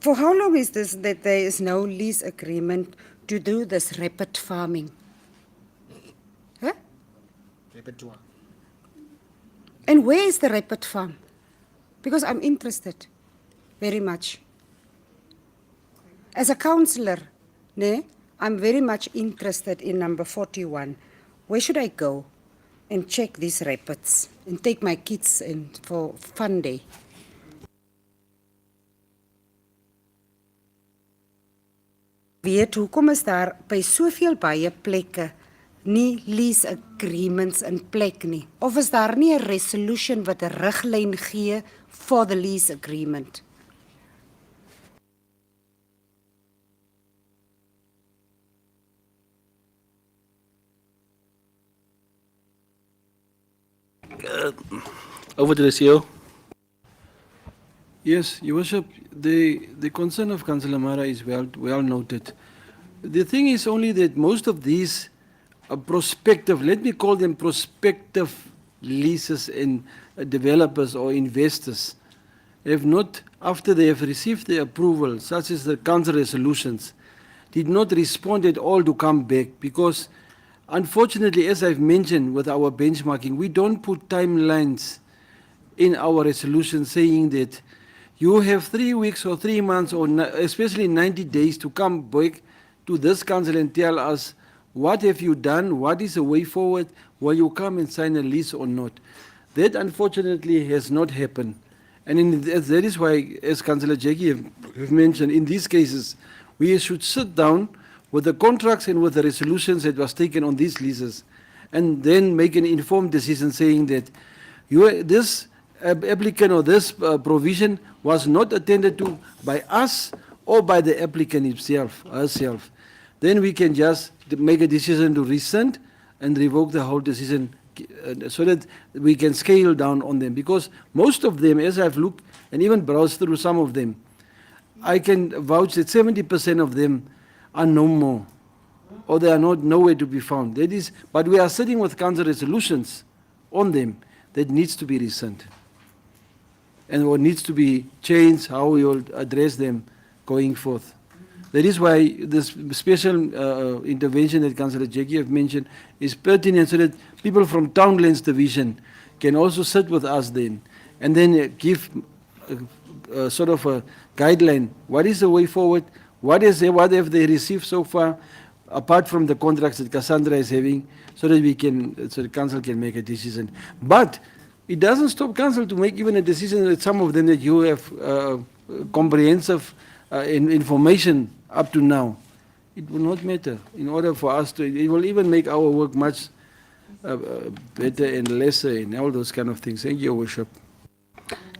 For how long is this that there is no lease agreement to do this rapid farming? Huh? Repertoire. And where is the rapid farm? Because I'm interested very much. As a councillor, I'm very much interested in number 41. Where should I go and check these rapids and take my kids in for fun day? Weet hoekom is daar by soveel baie plekke nie lease agreements in plek nie? Of is daar nie 'n resolution wat 'n riglyn gee for the lease agreement? Over to the CEO. Yes, Your Worship, the concern of Councillor Mara is well noted. The thing is only that most of these prospective, let me call them prospective leases and developers or investors have not, after they have received the approval, such as the council resolutions, did not respond at all to come back because unfortunately, as I've mentioned with our benchmarking, we don't put timelines in our resolution saying that you have 3 weeks or 3 months or especially 90 days to come back to this council and tell us what have you done, what is the way forward, will you come and sign a lease or not. That unfortunately has not happened. And that is why, as Councillor Jackie have mentioned, in these cases, we should sit down with the contracts and with the resolutions that was taken on these leases, and then make an informed decision saying that this applicant or this provision was not attended to by us or by the applicant himself, herself. Then we can just make a decision to rescind and revoke the whole decision so that we can scale down on them. Because most of them, as I've looked and even browsed through some of them, I can vouch that 70% of them are no more, or they are not nowhere to be found. That is, but we are sitting with council resolutions on them that needs to be rescinded, and what needs to be changed, how we will address them going forth. That is why this special intervention that Councillor Jackie have mentioned is pertinent, so that people from Townlands Division can also sit with us then, and then give sort of a guideline. What is the way forward? What have they received so far, apart from the contracts that Cassandra is having, so that the council can make a decision. But it doesn't stop council to make even a decision that some of them that you have comprehensive information up to now. It will not matter. In order for us to, it will even make our work much better and lesser and all those kind of things. Thank you, Your Worship.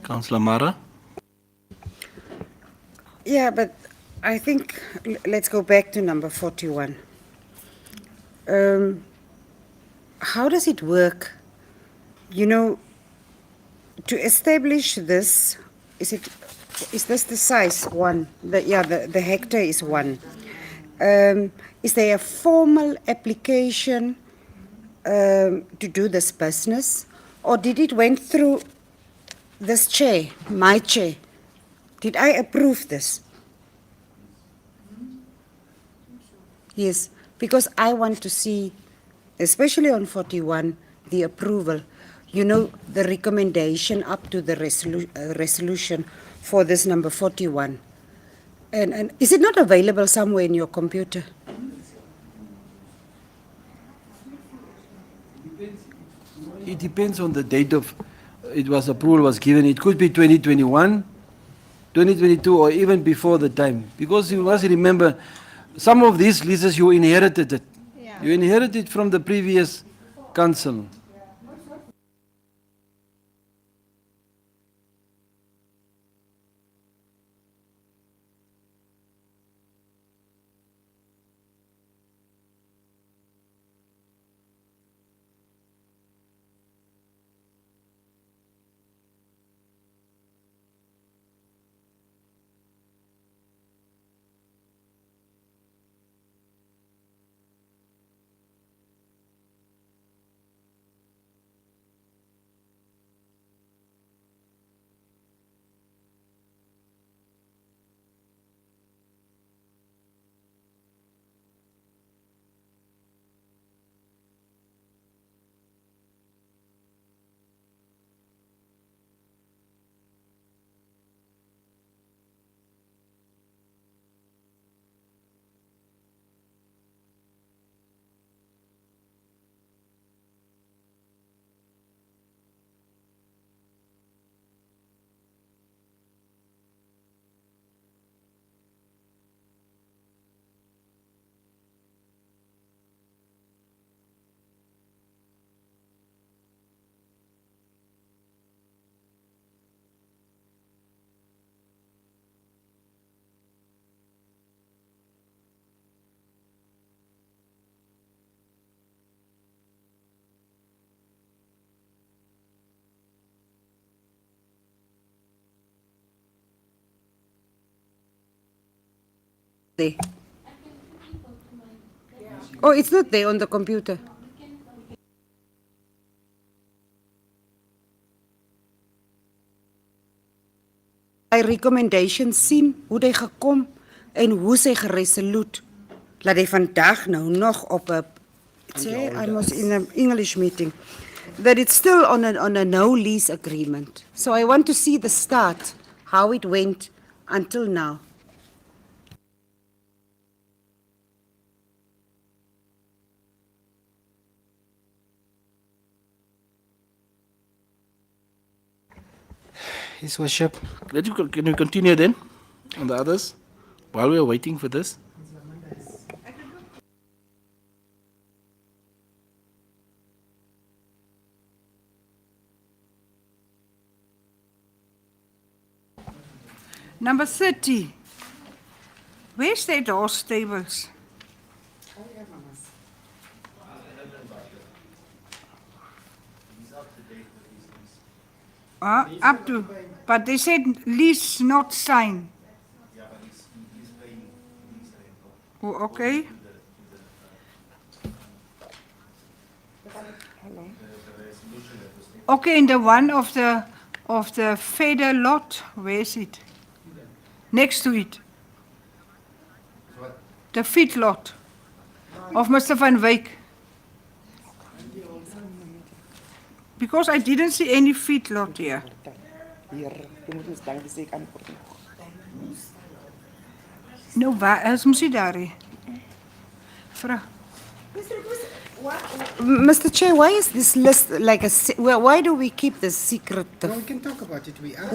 Councillor Mara. Yeah, but I think let's go back to number 41. How does it work? You know, to establish this, is this the size 1? The hectare is 1. Is there a formal application to do this business, or did it went through this chair, my chair? Did I approve this? Yes, because I want to see, especially on 41, the approval. You know, the recommendation up to the resolution for this number 41. And is it not available somewhere in your computer? It depends on the date of approval was given. It could be 2021, 2022, or even before the time. Because you must remember, some of these leases you inherited it. Yeah. You inherited from the previous council. There. Oh, it's not there on the computer. Hy recommendations sien hoe hy gekom en hoe sy geresolute dat hy vandag nou nog op 'n say I was in an English meeting that it's still on a no lease agreement. So I want to see the start, how it went until now. His Worship. Can we continue then on the others while we are waiting for this? Number 30. Where's that horse stables? Up to, but they said lease not signed. Oh, okay. Okay, in the one of the Feder lot, where is it? Next to it. The feed lot of Mr. Van Wyk. Because I didn't see any feed lot here. Hier, jy moet ons dankie sê ek antwoord nog. Nou, waar is mos hy daar? Hè? Vra. Mr. Chair, why is this list like why do we keep this secret? No, we can talk about it. We are.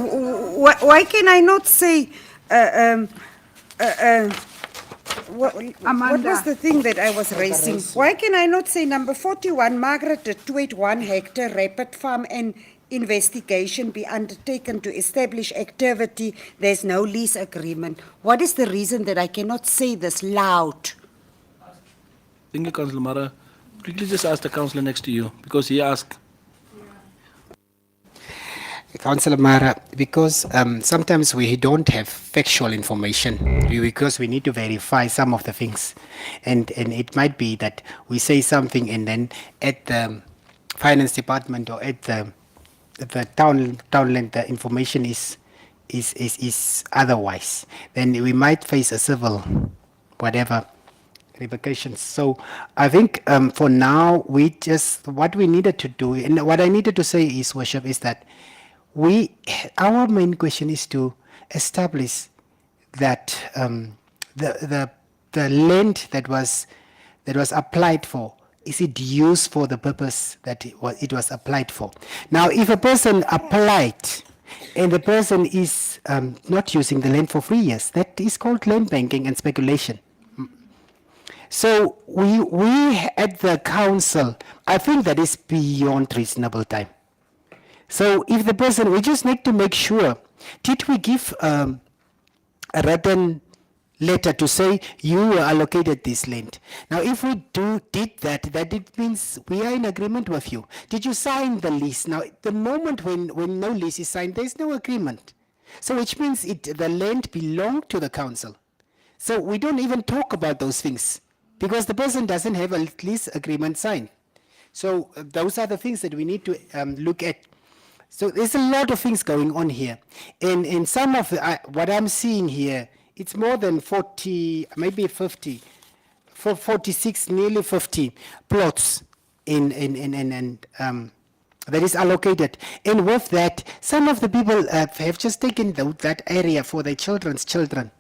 Why can I not say, what Amanda. was the thing that I was raising? Why can I not say number 41, Margaret, the 281 hectare rapid farm and investigation be undertaken to establish activity? There's no lease agreement. What is the reason that I cannot say this loud? Thank you, Councillor Mara. Quickly just ask the councillor next to you because he asked. Councillor Mara, because sometimes we don't have factual information because we need to verify some of the things. And it might be that we say something and then at the finance department or at the townland the information is otherwise. Then we might face a civil whatever repercussions. So I think for now what we needed to do and what I needed to say is, Worship, is that our main question is to establish that the land that was applied for, is it used for the purpose that it was applied for? Now, if a person applied and the person is not using the land for 3 years, that is called land banking and speculation. So we at the council, I think that is beyond reasonable time. So if the person, we just need to make sure, did we give a written letter to say you were allocated this land? Now if we did that it means we are in agreement with you. Did you sign the lease? Now the moment when no lease is signed, there is no agreement. So which means the land belonged to the council. So we don't even talk about those things because the person doesn't have a lease agreement signed. So those are the things that we need to look at. So there's a lot of things going on here. And some of what I'm seeing here, it's more than 40, maybe 50, 46, nearly 50 plots that is allocated. And with that, some of the people have just taken that area for their children's children.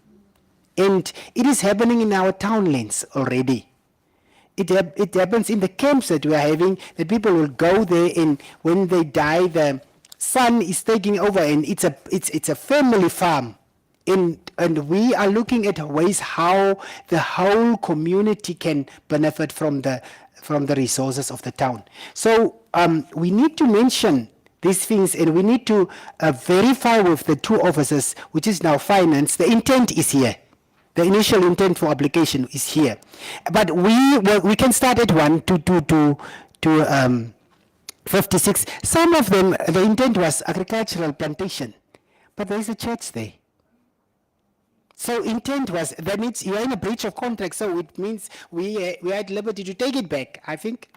And it is happening in our townlands already. It happens in the camps that we are having, that people will go there and when they die, the son is taking over and it's a family farm. And we are looking at ways how the whole community can benefit from the resources of the town. So we need to mention these things and we need to verify with the two officers, which is now finance, the intent is here. The initial intent for application is here. But we can start at 1 to 56. Some of them, the intent was agricultural plantation, but there is a church there. So intent was, that you are in a breach of contract, so it means we are at liberty to take it back, I think.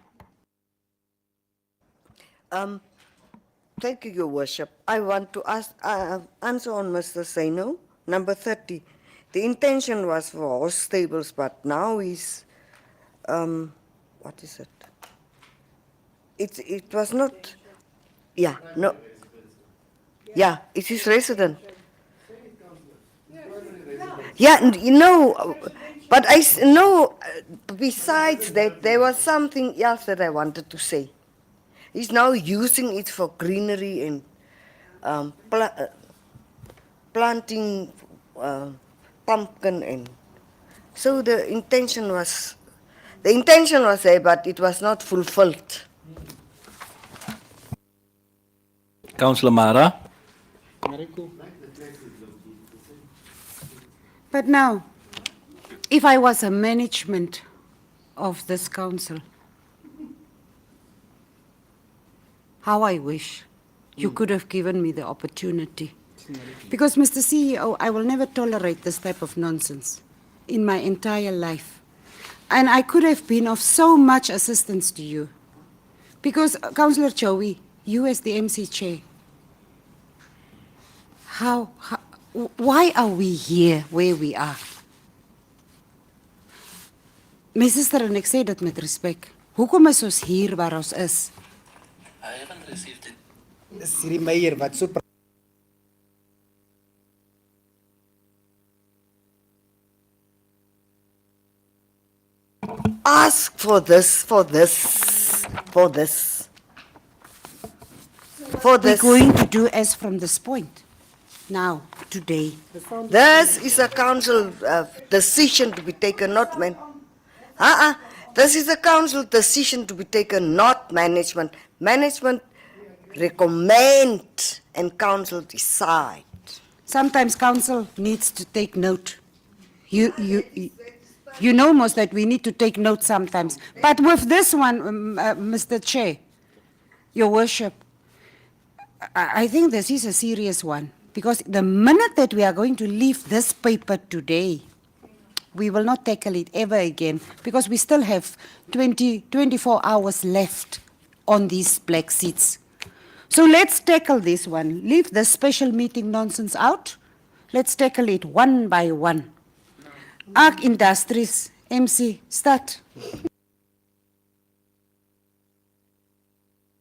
Thank you, Your Worship. I want to answer on Mr. Saino, number 30. The intention was for horse stables, but now is, what is it? It was not, yeah, no. Yeah, it is resident. Yeah, you know, but I know besides that there was something else that I wanted to say. He's now using it for greenery and planting pumpkin and so the intention was there, but it was not fulfilled. Councillor Mara. But now, if I was a management of this council, how I wish you could have given me the opportunity. Because, Mr. CEO, I will never tolerate this type of nonsense in my entire life. And I could have been of so much assistance to you. Because, Councillor Chowi, you as the MC chair, why are we here where we are? My sister en ek sê dit met respek. Hoekom is ons hier waar ons is? I haven't received it. Siri Meyer wat so Ask for this. We're going to do as from this point. Now, today. This is a council decision to be taken, not man. This is a council decision to be taken, not management. Management recommend and council decide. Sometimes council needs to take note. You know most that we need to take note sometimes. But with this one, Mr. Chair, Your Worship, I think this is a serious one. Because the minute that we are going to leave this paper today, we will not tackle it ever again. Because we still have 24 hours left on these black seats. So let's tackle this one. Leave the special meeting nonsense out. Let's tackle it one by one. Arc Industries, MC, start.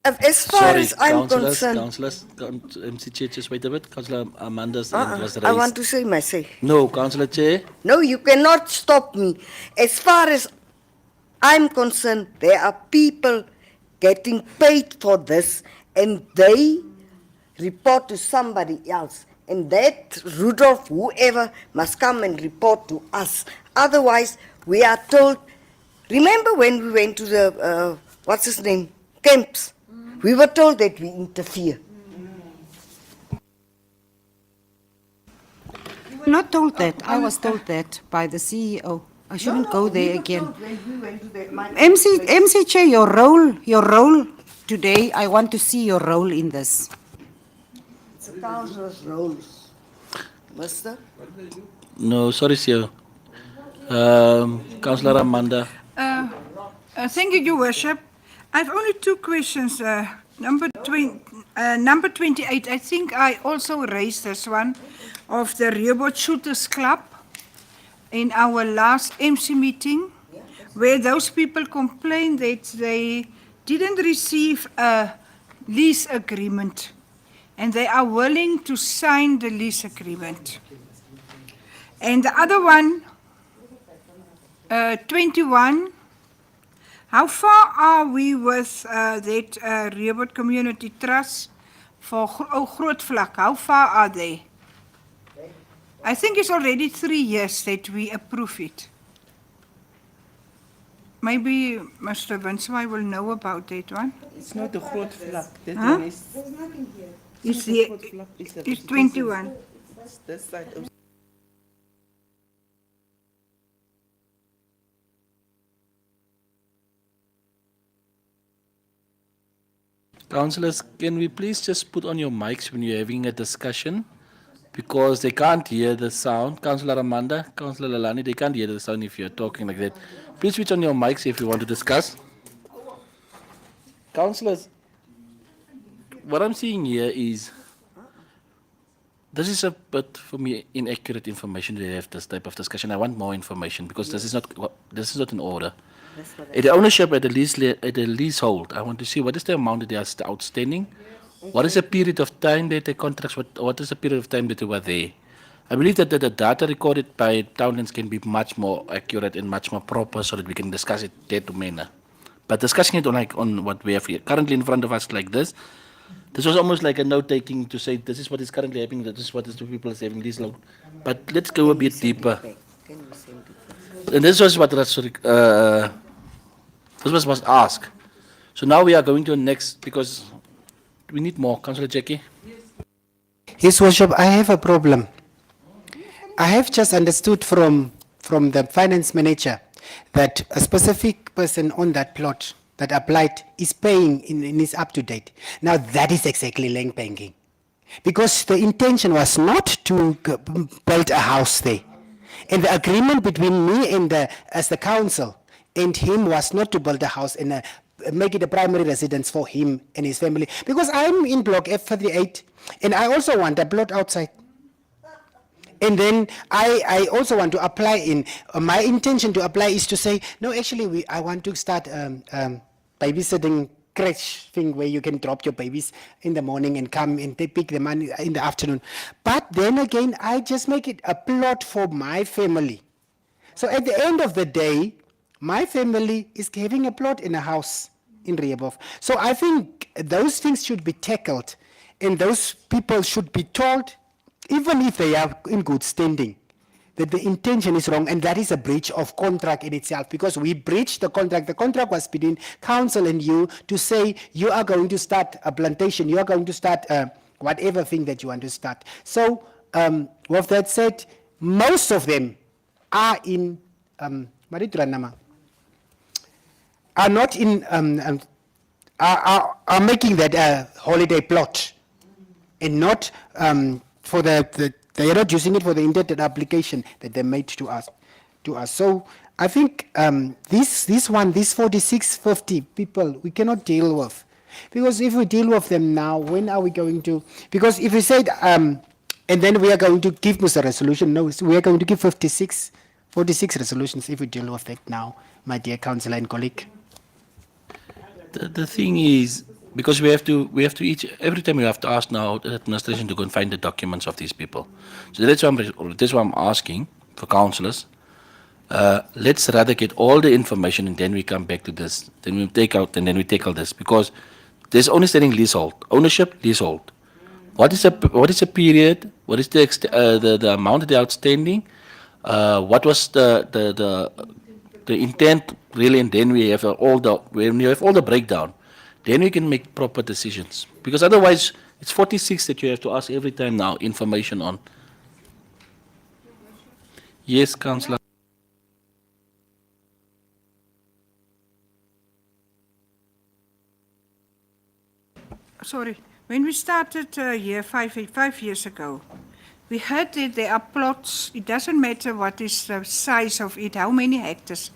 As far as I'm concerned, Councillors, MC Chair, just wait a bit. Councillor Amanda's hand was raised. I want to say my say. No, Councillor Chair. No, you cannot stop me. As far as I'm concerned, there are people getting paid for this and they report to somebody else. And that Rudolph, whoever, must come and report to us. Otherwise, we are told, remember when we went to the, what's his name, camps? We were told that we interfere. We were not told that. I was told that by the CEO. I shouldn't go there again. MC Chair, your role today, I want to see your role in this. It's a councillor's roles. Mister? No, sorry, sir. Councillor Amanda. Thank you, Your Worship. I have only two questions. Number 28, I think I also raised this one of the Rehoboth Shooters Club in our last MC meeting, where those people complained that they didn't receive a lease agreement and they are willing to sign the lease agreement. And the other one, 21, how far are we with that Rehoboth Community Trust for Grootvlak? How far are they? I think it's already 3 years that we approve it. Maybe Mr. Winsma will know about that one. It's not a groot vlak. That Huh? one is. It's, not a groot vlak, it's 21. It's this side of. Councillors, can we please just put on your mics when you're having a discussion? Because they can't hear the sound. Councillor Amanda, Councillor Lalani, they can't hear the sound if you're talking like that. Please switch on your mics if you want to discuss. Councillors, what I'm seeing here is, this is a bit, for me, inaccurate information to have this type of discussion. I want more information because this is not in order. At the ownership at the leasehold, I want to see what is the amount that they are outstanding. What is the period of time that the contracts? What is the period of time that they were there? I believe that the data recorded by Townlands can be much more accurate and much more proper, so that we can discuss it that manner. But discussing it on what we have here currently in front of us like this, This was almost like a note taking to say this is what is currently happening, this is what is the people is having this load. But let's go a bit deeper. And this was what was asked. So now we are going to the next because we need more. Councillor Jackie. His Worship, I have a problem. I have just understood from the finance manager that a specific person on that plot that applied is paying and is up to date. Now that is exactly land banking. Because the intention was not to build a house there. And the agreement between me and as the council and him was not to build a house and make it a primary residence for him and his family. Because I'm in block F38 and I also want a plot outside. And then I also want to apply in, my intention to apply is to say, no, actually I want to start babysitting crèche thing where you can drop your babies in the morning and come and pick them in the afternoon. But then again, I just make it a plot for my family. So at the end of the day, my family is having a plot in a house in Rehoboth. So I think those things should be tackled and those people should be told, even if they are in good standing, that the intention is wrong, and that is a breach of contract in itself, because we breached the contract. The contract was between council and you to say you are going to start a plantation, you are going to start whatever thing that you want to start. So with that said, most of them are in are not in are making that a holiday plot and not for they are not using it for the intended application that they made to us. So I think this 4650 people we cannot deal with, because if we deal with them now, when are we going to? Because if we said and then we are going to give Mr. resolution, no, we are going to give 46 resolutions if we deal with it now, my dear councillor and colleague. The thing is, because we have to every time we have to ask now the administration to go and find the documents of these people. So that's why I'm asking for councillors. Let's rather get all the information and then we come back to this. Then we take out and then we tackle this, because there's only standing leasehold, ownership, leasehold. What is a period? What is the amount of the outstanding? What was the intent really? And then we have when you have all the breakdown, then we can make proper decisions. Because otherwise, it's 46 that you have to ask every time now information on. Yes, councillor. Sorry, when we started here 5 years ago, we heard that there are plots. It doesn't matter what is the size of it, how many hectares,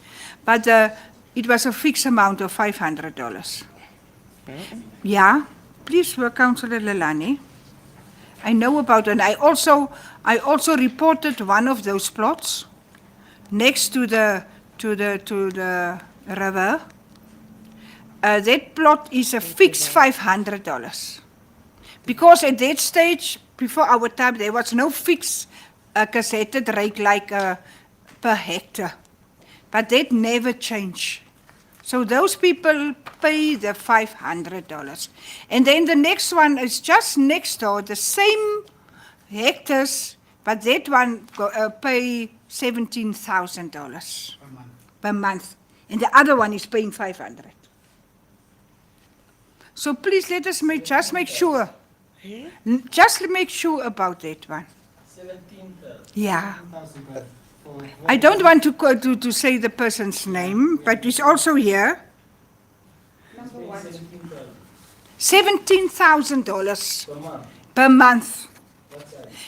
but it was a fixed amount of $500. Yeah, please, Councillor Lelani. I know about it. And I also reported one of those plots next to the river. That plot is a fixed $500. Because at that stage, before our time, there was no fixed gazetted rate like per hectare. But that never changed. So those people pay the $500. And then the next one is just next door, the same hectares, but that one pay $17,000 per month. And the other one is paying $500. So please let us just make sure. Just make sure about that one. 17,000. Yeah. I don't want to say the person's name, but it's also here. $17,000 per month.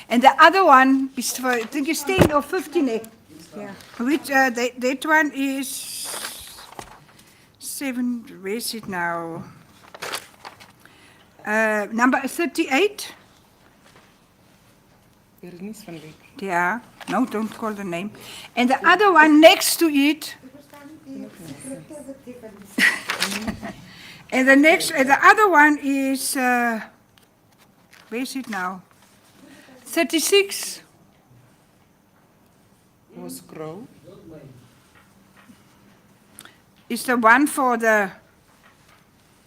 And the other one is for, I think it's 10 or 15 hectares. Yeah. Which that one is 7. Where is it now? Number 38. Yeah, no, don't call the name. And the other one next to it. And the other one is, where is it now? 36. Was grow. Is the one for the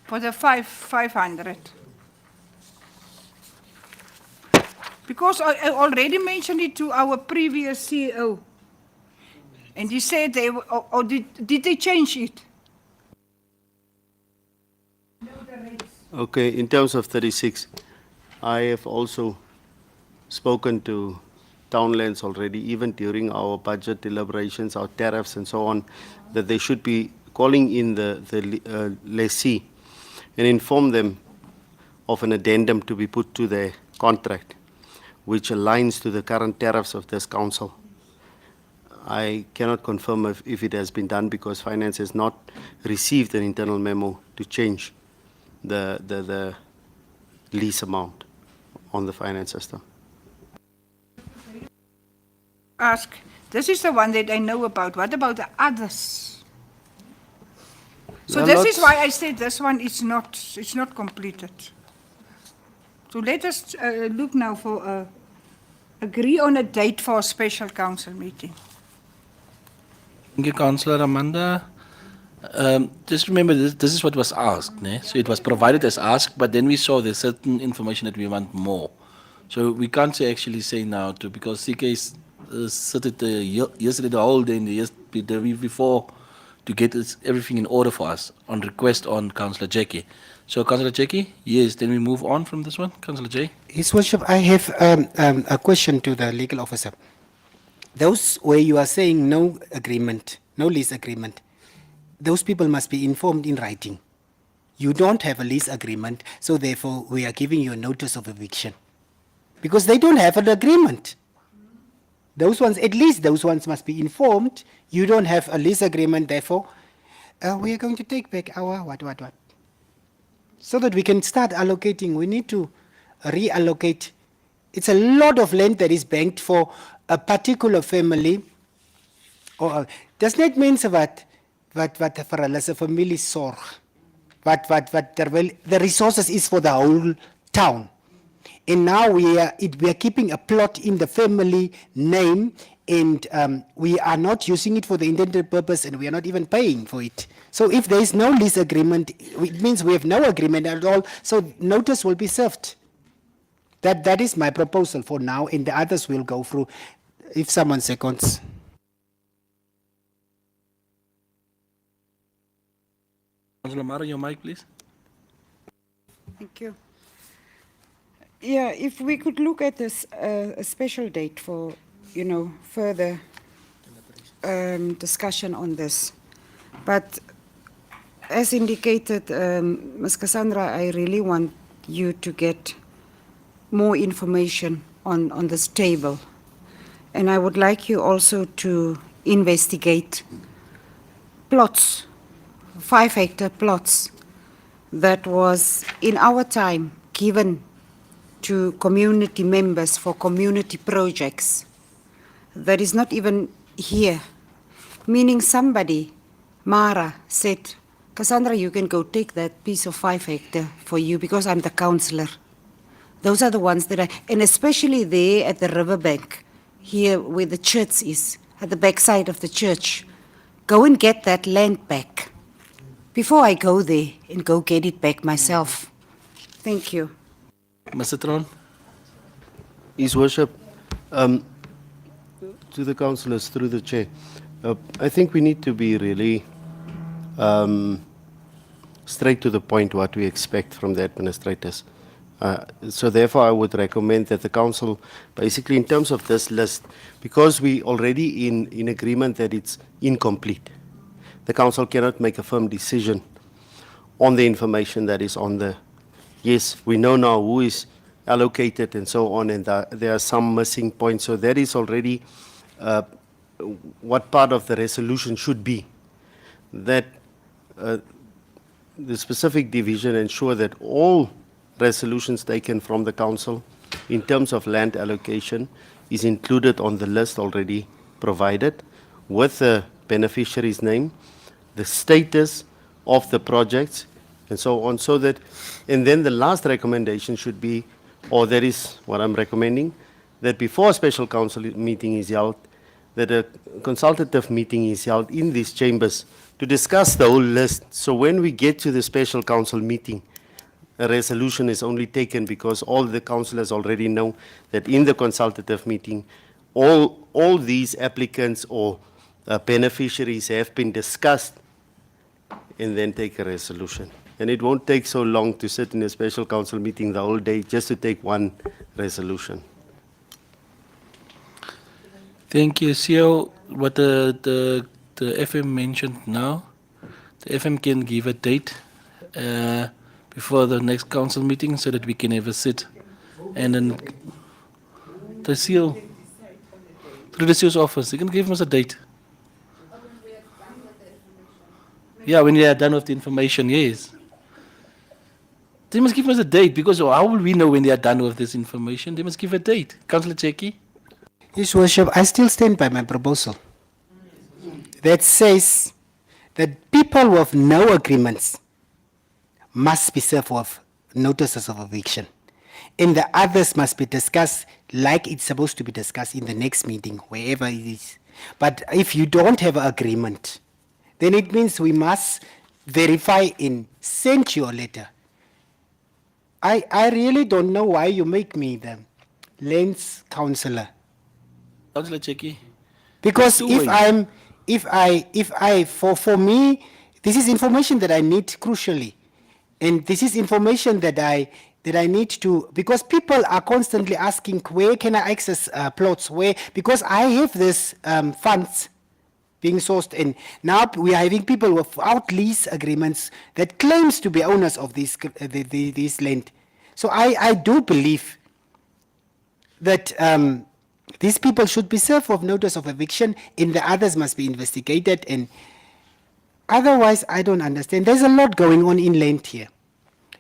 500. Because I already mentioned it to our previous CEO. And he said they, or did they change it? Okay, in terms of 36, I have also spoken to Townlands already, even during our budget deliberations, our tariffs and so on, that they should be calling in the lessee and inform them of an addendum to be put to their contract, which aligns to the current tariffs of this council. I cannot confirm if it has been done because finance has not received an internal memo to change the lease amount on the finance system. Ask, this is the one that I know about. What about the others? So There are this is lots- why I said this one is it's not completed. So let us look now for agree on a date for a special council meeting. Thank you, Councillor Amanda. Just remember, this is what was asked. Ne? So it was provided as asked, but then we saw there's certain information that we want more. So we can't actually say now to, because CK sat yesterday the whole day and the week before to get everything in order for us on request on Councillor Jackie. So Councillor Jackie, yes, then we move on from this one. Councillor J. His Worship, I have a question to the legal officer. Those where you are saying no agreement, no lease agreement, those people must be informed in writing. You don't have a lease agreement, so therefore we are giving you a notice of eviction. Because they don't have an agreement. Those ones, at least those ones must be informed. You don't have a lease agreement, therefore we are going to take back our what. So that we can start allocating, we need to reallocate. It's a lot of land that is banked for a particular family. Or does not mean wat vir hulle se familie sorg. Wat terwyl the resources is for the whole town. And now we are keeping a plot in the family name, and we are not using it for the intended purpose, and we are not even paying for it. So if there is no lease agreement, it means we have no agreement at all, so notice will be served. That is my proposal for now, and the others will go through, if someone seconds. Councillor Mara, your mic, please. Thank you. Yeah, if we could look at this a special date for, further discussion on this. But as indicated, Ms. Cassandra, I really want you to get more information on this table. And I would like you also to investigate plots, 5-hectare plots that was in our time given to community members for community projects that is not even here. Meaning somebody, Mara, said, Cassandra, you can go take that piece of 5-hectare for you because I'm the councillor. Those are the ones that and especially there at the riverbank, here where the church is, at the backside of the church. Go and get that land back before I go there and go get it back myself. Thank you. Mr. Tron. His Worship, to the councillors through the chair, I think we need to be really straight to the point what we expect from the administrators. So therefore I would recommend that the council, basically in terms of this list, because we already in agreement that it's incomplete, the council cannot make a firm decision on the information that is on the, yes, we know now who is allocated and so on, and there are some missing points. So that is already what part of the resolution should be, that the specific division ensure that all resolutions taken from the council in terms of land allocation is included on the list already provided with the beneficiary's name, the status of the projects, and so on, so that, and then the last recommendation should be, or that is what I'm recommending, that before a special council meeting is held, that a consultative meeting is held in these chambers to discuss the whole list. So when we get to the special council meeting, a resolution is only taken because all the councillors already know that in the consultative meeting, all these applicants or beneficiaries have been discussed and then take a resolution. And it won't take so long to sit in a special council meeting the whole day just to take one resolution. Thank you, CEO. What the FM mentioned now, the FM can give a date before the next council meeting so that we can have a sit. And then the CEO, through the CEO's office, you can give us a date. Yeah, when we are done with the information, yes. They must give us a date because how will we know when they are done with this information? They must give a date. Councillor Cheki? His Worship, I still stand by my proposal that says that people with no agreements must be served with notices of eviction. And the others must be discussed like it's supposed to be discussed in the next meeting, wherever it is. But if you don't have an agreement, then it means we must verify and send you a letter. I really don't know why you make me the lands councillor. Councillor Cheki? Because Two if ways. for me, this is information that I need crucially. And this is information that I need to, because people are constantly asking, where can I access plots? Where, because I have this funds being sourced, and now we are having people without lease agreements that claims to be owners of this land. So I do believe that these people should be served with notice of eviction, and the others must be investigated. And otherwise, I don't understand. There's a lot going on in land here.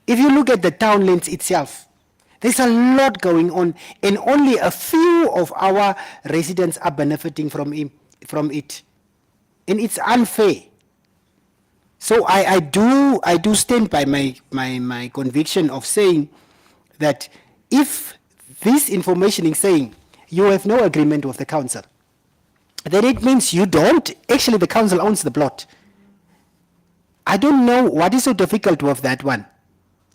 If you look at the town lands itself, there's a lot going on, and only a few of our residents are benefiting from it. And it's unfair. So I do stand by my conviction of saying that if this information is saying you have no agreement with the council, then it means you don't, actually the council owns the plot. I don't know what is so difficult with that one.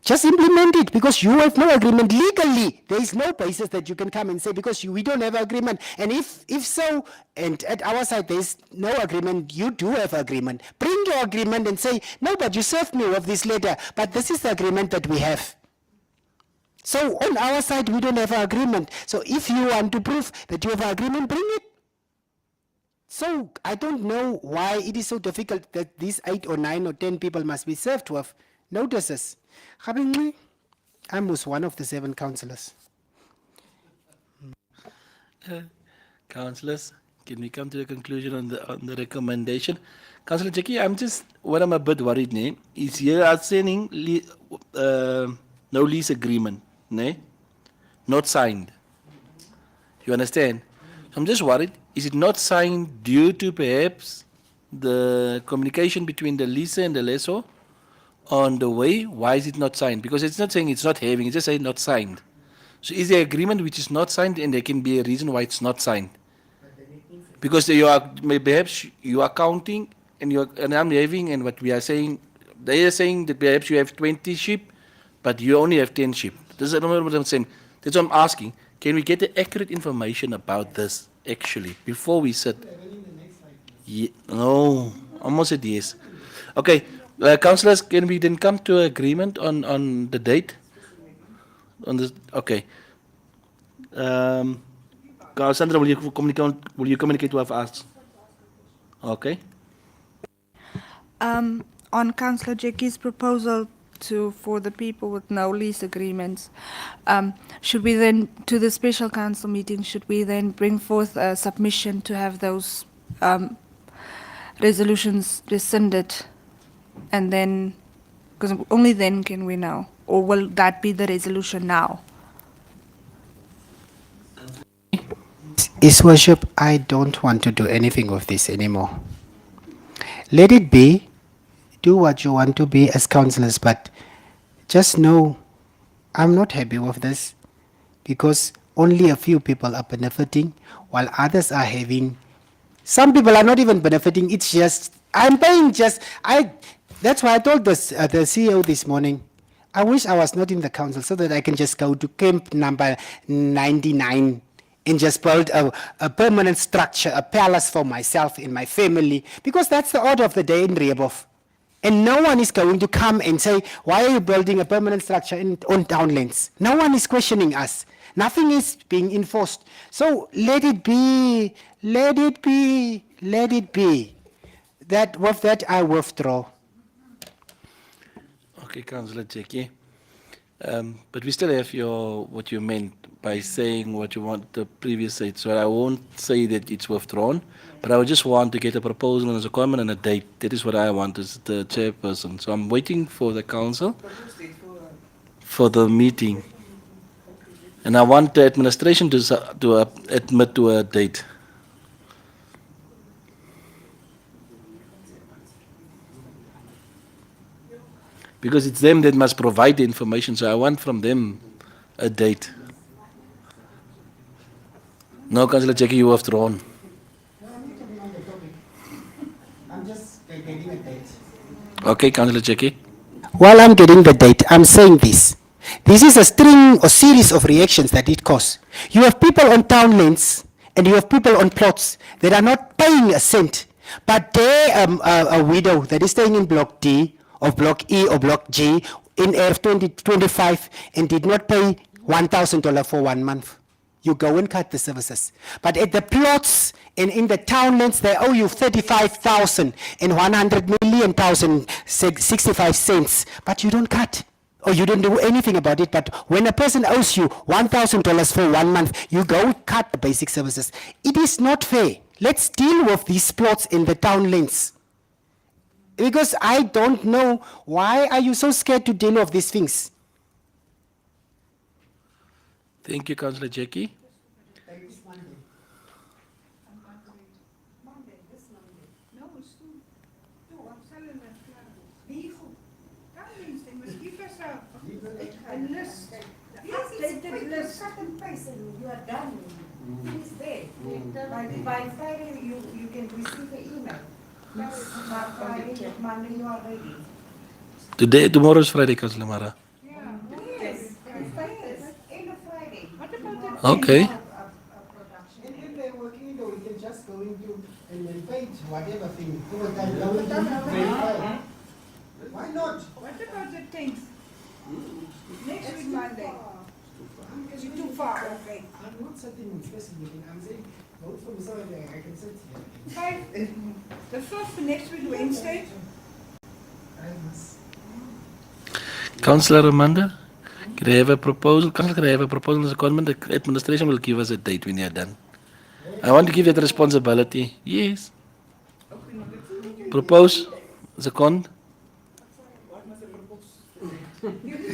Just implement it, because you have no agreement legally. There is no basis that you can come and say because we don't have agreement. And if so, and at our side there is no agreement, you do have agreement. Bring your agreement and say, no, but you served me with this letter, but this is the agreement that we have. So on our side we don't have an agreement. So if you want to prove that you have an agreement, bring it. So I don't know why it is so difficult that these 8 or 9 or 10 people must be served with notices. I was one of the 7 councillors. Councillors, can we come to the conclusion on the recommendation? Councillor Cheki, what I'm a bit worried, is here are saying no lease agreement, not signed. You understand? I'm just worried, is it not signed due to perhaps the communication between the leaser and the lessor on the way? Why is it not signed? Because it's not saying it's not having, it's just saying not signed. So is there agreement which is not signed, and there can be a reason why it's not signed? Because perhaps you are counting and I'm having, and what we are saying, they are saying that perhaps you have 20 sheep, but you only have 10 sheep. This is what I'm saying. That's what I'm asking. Can we get the accurate information about this actually before we sit? No, almost said yes. Okay, councillors, can we then come to agreement on the date? On this, okay. Sandra, will you communicate with us? Okay. On Councillor Jeki's proposal for the people with no lease agreements, should we then, to the special council meeting, should we then bring forth a submission to have those resolutions rescinded, and then, because only then can we know, or will that be the resolution now? His Worship, I don't want to do anything with this anymore. Let it be. Do what you want to be as councillors, but just know I'm not happy with this, because only a few people are benefiting while others are having. Some people are not even benefiting. It's just, I'm paying just, that's why I told the CEO this morning, I wish I was not in the council so that I can just go to camp number 99 and just build a permanent structure, a palace for myself and my family, because that's the order of the day in Rehoboth. And no one is going to come and say, why are you building a permanent structure on Downlands? No one is questioning us. Nothing is being enforced. So let it be, let it be, let it be. That, with that, I withdraw. Okay, Councillor Jackie. But we still have what you meant by saying what you want the previous said. So I won't say that it's withdrawn, but I would just want to get a proposal and a comment and a date. That is what I want as the chairperson. So I'm waiting for the council for the meeting. And I want the administration to admit to a date. Because it's them that must provide the information, so I want from them a date. No, Councillor Jackie, you have withdrawn. I'm just getting a date. Okay, Councillor Jackie. While I'm getting the date, I'm saying this. This is a string or series of reactions that it causes. You have people on townlands and you have people on plots that are not paying a cent, but they a widow that is staying in Block D or Block E or Block G in AF 2025 and did not pay $1,000 for 1 month. You go and cut the services. But at the plots and in the townlands, they owe you 35,000 and 100,000,065 cents, but you don't cut. Or you don't do anything about it, but when a person owes you $1,000 for 1 month, you go cut the basic services. It is not fair. Let's deal with these plots in the townlands. Because I don't know, why are you so scared to deal with these things? Thank you, Councillor Jackie. You are done. It is there. By Friday, you can receive the email. By Friday, Monday, you are ready. Tomorrow is Friday, Councillor Mara. Yes. End of Friday. What about Okay. And if they're working, you can just go into and then pay whatever thing. Why not? What about the 10th? Next week, Monday. Is it too far? Okay. I'm not sitting in special meeting. I'm saying, vote for me so that I can sit here. Five, the 1st for next week, Wednesday. Councillor Amanda, can I have a proposal? Councillor, can I have a proposal as a comment? The administration will give us a date when you're done. I want to give that responsibility. Yes. Propose as a con.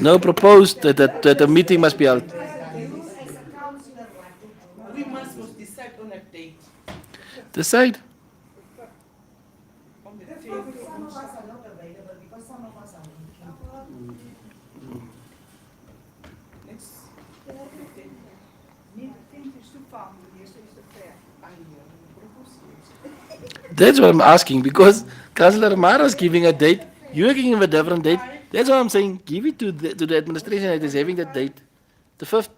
No, propose that a meeting must be held. We must decide on a date. Decide. On the Some of us are not available because some of us are working. next. 10th is too far. Yes, it's the fair. That's what I'm asking, because Councillor Mara is giving a date. You're giving him a different date. That's why I'm saying give it to the administration that is having that date. The 5th.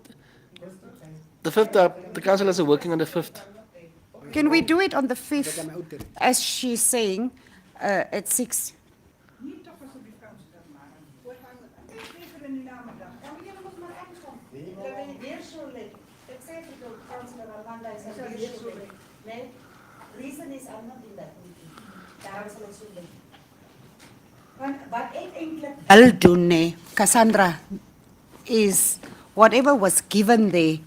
The 5th, the councillors are working on the 5th. Can we do it on the 5th, as she's saying, at 6? Niet toch alsjeblieft, Councillor Mara. Even in de namiddag. Ja, maar jullie moeten maar ergens komen. Dan ben je weer zo late. Ik zei het al, Councillor Amanda is al weer zo late. Nee, reason is I'm not in that meeting. Daarom zal ik zo late. Wat ik eigenlijk... Aldune, Cassandra, is whatever was given there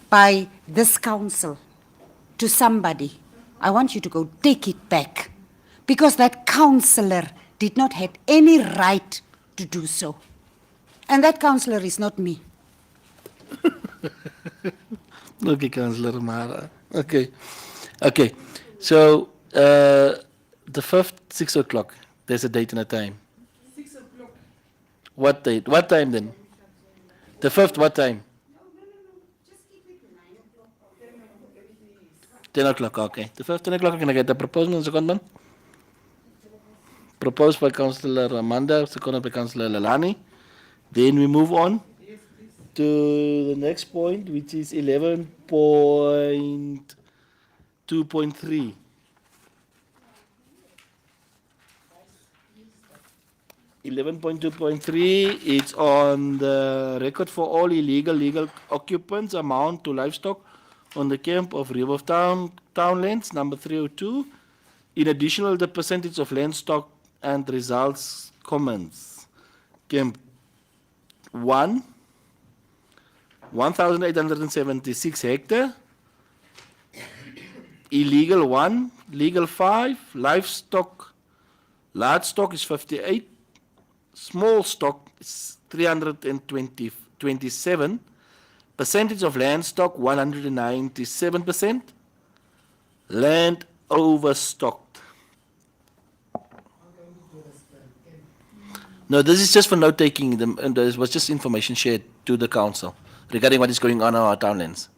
by this council to somebody, I want you to go take it back. Because that councillor did not have any right to do so. And that councillor is not me. Okay, Councillor Mara. Okay. Okay. So, the 5th, 6 o'clock. There's a date and a time. 6 o'clock. What date? What time then? The 5th, what time? 10 o'clock, okay. The 5th, 10 o'clock, can I get the proposal and second one? Proposed by Councillor Amanda, seconded by Councillor Lalani. Then we move on to the next point, which is 11.2.3. Eleven point 2.3, it's on the record for all legal occupants amount to livestock on the camp of River Townlands, number 302. In addition, the percentage of land stock and results comments. Camp 1, 1,876 hectare. Illegal 1, legal 5, livestock, large stock is 58. Small stock is 327. Percentage of land stock 197%. Land overstocked. No, this is just for note taking. And this was just information shared to the council regarding what is going on our townlands.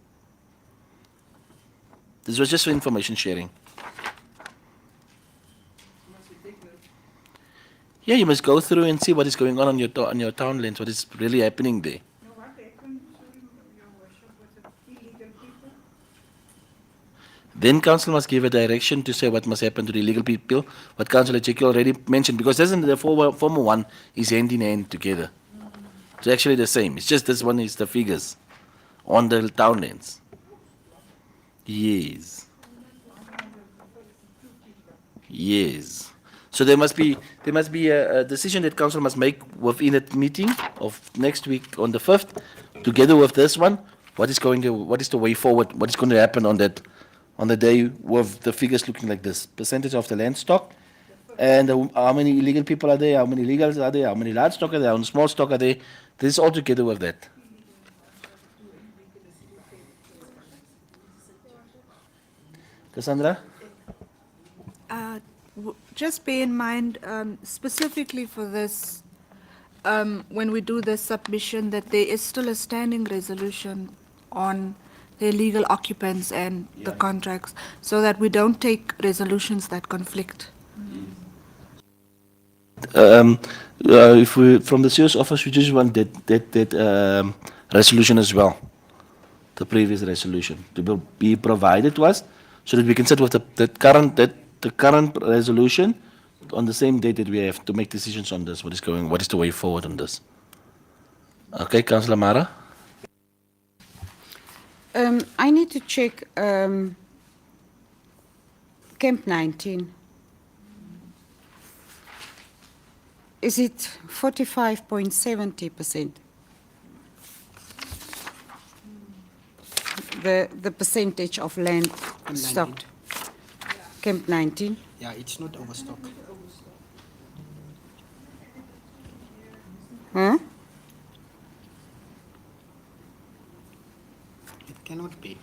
This was just for information sharing. Yeah, you must go through and see what is going on your townlands, what is really happening there. What happened, Your Worship, with the illegal people? Then council must give a direction to say what must happen to the illegal people, what Councillor Jekyll already mentioned, because doesn't the former one is hand in hand together. It's actually the same. It's just this one is the figures on the townlands. Yes. Yes. So there must be a decision that council must make within that meeting of next week on the 5th, together with this one. What is the way forward? What is going to happen on the day with the figures looking like this? Percentage of the land stock, and how many illegal people are there? How many illegals are there? How many large stock are there? How many small stock are there? This is all together with that. Cassandra? Just bear in mind, specifically for this, when we do the submission, that there is still a standing resolution on the illegal occupants and the contracts, so that we don't take resolutions that conflict. If we from the CS office, we just want that resolution as well, the previous resolution, to be provided to us, so that we can sit with the current resolution on the same date that we have to make decisions on this. What is the way forward on this? Okay, Councillor Mara. I need to check Camp 19. Is it 45.70%? The percentage of land stocked. Camp 19. Yeah, it's not overstock. Huh? It cannot be.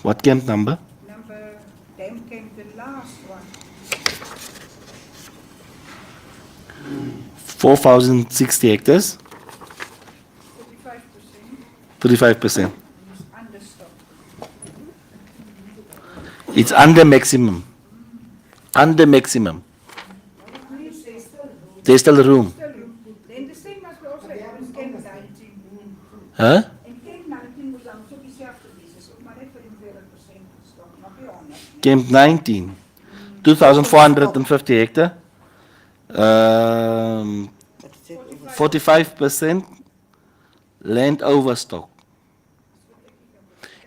What camp number? Them came the last one. 4,060 hectares. 35%. It's under maximum. Under maximum. There's still room. Then the same as we also have in Camp 19. Huh? En Camp 19 was dan so dieselfde wees, ook maar net vir die 40% stok, nog nie anders nie. Camp 19. 2,450 hectare. 45% land overstock.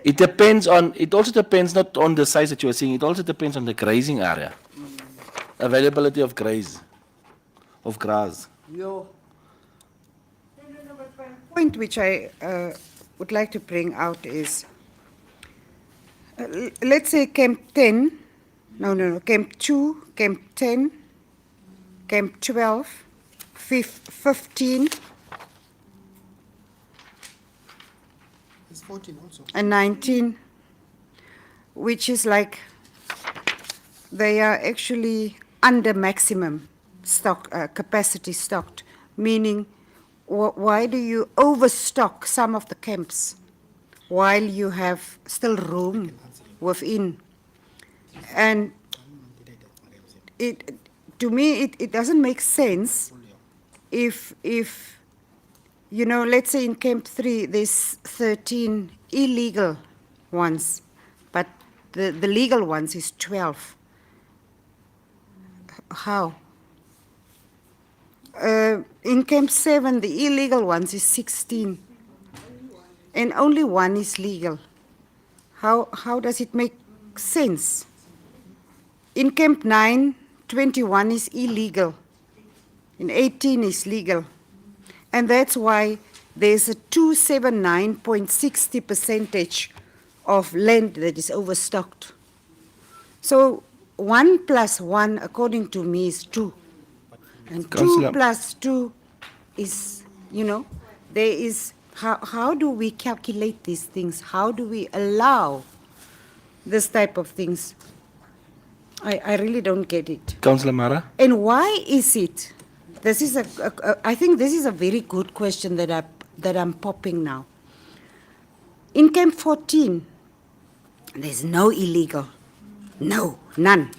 It also depends not on the size that you are seeing, it also depends on the grazing area. Availability of grass. Point which I would like to bring out is, let's say Camp 10, Camp 2, Camp 10, Camp 12, 15, It's 14 also. and 19, which is like they are actually under maximum stock capacity stocked, meaning why do you overstock some of the camps while you have still room within? And to me, it doesn't make sense if you know, let's say in Camp 3, there's 13 illegal ones, but the legal ones is 12. How? In Camp 7, the illegal ones is 16, and only one is legal. How does it make sense? In Camp 9, 21 is illegal, and 18 is legal. And that's why there's a 279.60% of land that is overstocked. So 1 plus 1, according to me, is 2. And 2 Councillor- plus 2 is, you know, there is, how do we calculate these things? How do we allow this type of things? I really don't get it. Councillor Mara? And why is it? This is I think this is a very good question that I'm popping now. In Camp 14, there's no illegal. No, none.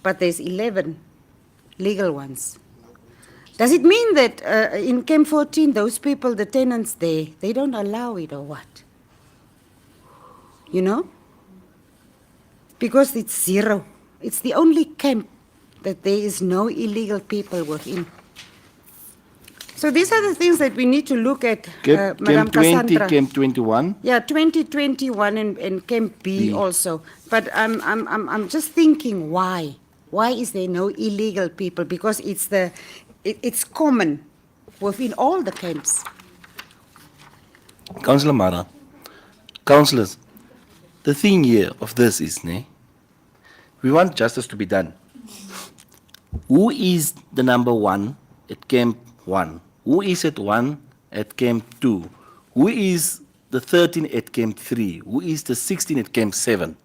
But there's 11 legal ones. Does it mean that in Camp 14, those people, the tenants there, they don't allow it or what? You know? Because it's 0. It's the only camp that there is no illegal people within. So these are the things that we need to look at, Camp, Madam Camp 20, Cassandra. Camp 21. Yeah, 2021 and Camp B also. But I'm just thinking why? Why is there no illegal people? Because it's common within all the camps. Councillor Mara. Councillors, the thing here of this is, we want justice to be done. Who is the number 1 at Camp 1? Who is at 1 at Camp 2? Who is the 13 at Camp 3? Who is the 16 at Camp 7?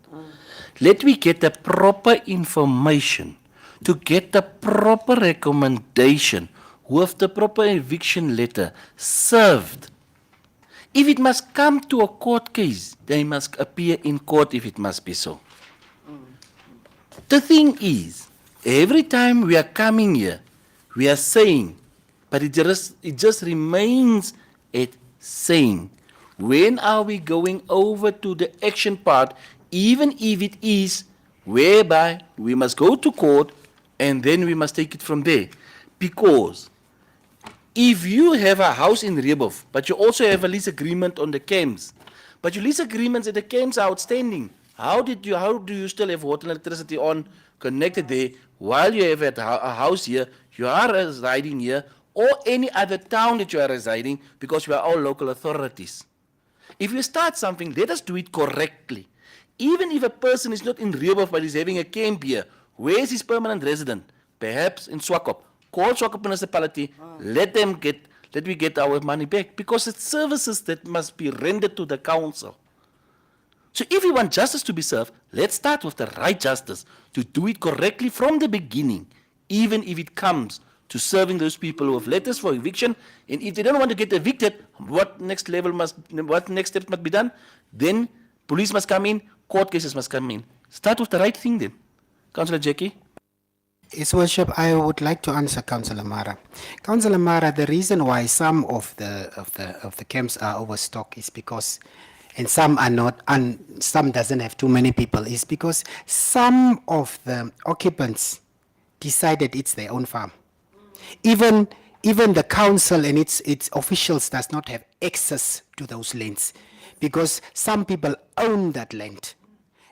Let me get the proper information to get the proper recommendation with the proper eviction letter served. If it must come to a court case, they must appear in court if it must be so. The thing is, every time we are coming here, we are saying, but it just remains at saying. When are we going over to the action part, even if it is whereby we must go to court and then we must take it from there? Because if you have a house in Rehbof, but you also have a lease agreement on the camps, but your lease agreements at the camps are outstanding, how do you still have water and electricity on connected there while you have a house here, you are residing here, or any other town that you are residing, because we are all local authorities? If you start something, let us do it correctly. Even if a person is not in Rehbof but is having a camp here, where is his permanent resident? Perhaps in Swakop. Call Swakop municipality, let we get our money back, because it's services that must be rendered to the council. So if we want justice to be served, let's start with the right justice, to do it correctly from the beginning, even if it comes to serving those people who have letters for eviction. And if they don't want to get evicted, what next steps must be done? Then police must come in, court cases must come in. Start with the right thing then. Councillor Jackie? His Worship, I would like to answer Councillor Mara. Councillor Mara, the reason why some of the camps are overstocked is because, and some are not, and some doesn't have too many people, is because some of the occupants decided it's their own farm. Even the council and its officials does not have access to those lands, because some people own that land.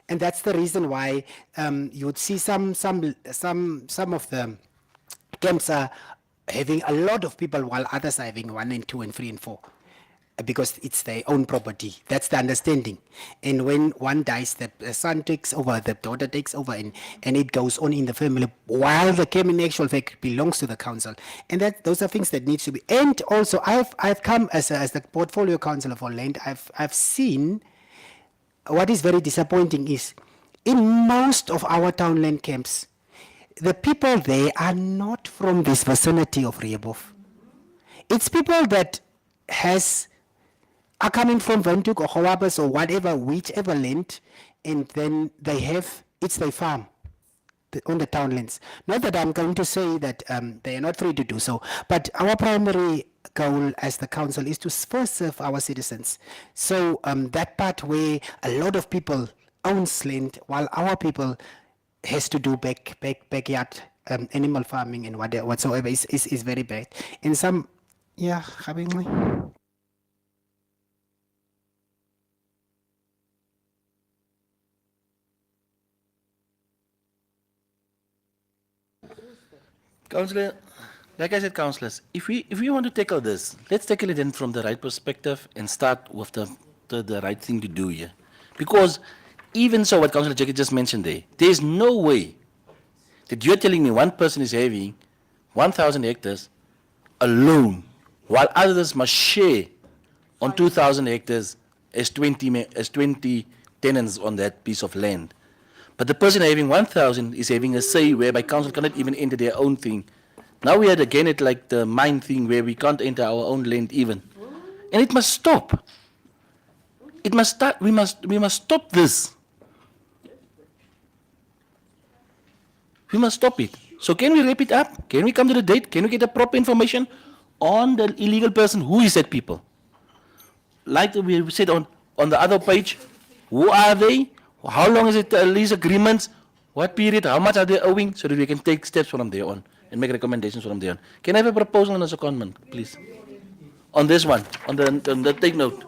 And that's the reason why you would see some of the camps are having a lot of people, while others are having 1 and 2 and 3 and 4, because it's their own property. That's the understanding. And when one dies, the son takes over, the daughter takes over, and it goes on in the family, while the camp in actual fact belongs to the council. And those are things that need to be. And also, I've come as the portfolio councillor for land. I've seen. What is very disappointing is in most of our townland camps, the people there are not from this vicinity of Rehoboth. It's people that are coming from Windhoek or Howabas or whatever, whichever land, and then it's their farm on the townlands. Not that I'm going to say that they are not free to do so, but our primary goal as the council is to first serve our citizens. So that part where a lot of people owns land while our people has to do backyard animal farming and whatsoever is very bad. In some, yeah, Gabingwe. Councillor, like I said, councillors, if we want to tackle this, let's tackle it then from the right perspective and start with the right thing to do here. Because even so, what Councillor Jacob just mentioned there is no way that you're telling me one person is having 1,000 hectares alone, while others must share on 2,000 hectares as 20 tenants on that piece of land. But the person having 1,000 is having a say whereby council cannot even enter their own thing. Now we are again at like the mine thing where we can't enter our own land even. And it must stop. It must start, we must stop this. We must stop it. So can we wrap it up? Can we come to the date? Can we get the proper information on the illegal person? Who is that people? Like we said on the other page, who are they? How long is it lease agreements? What period? How much are they owing? So that we can take steps from there on and make recommendations from there on. Can I have a proposal on the secondment, please? On this one, on the take note.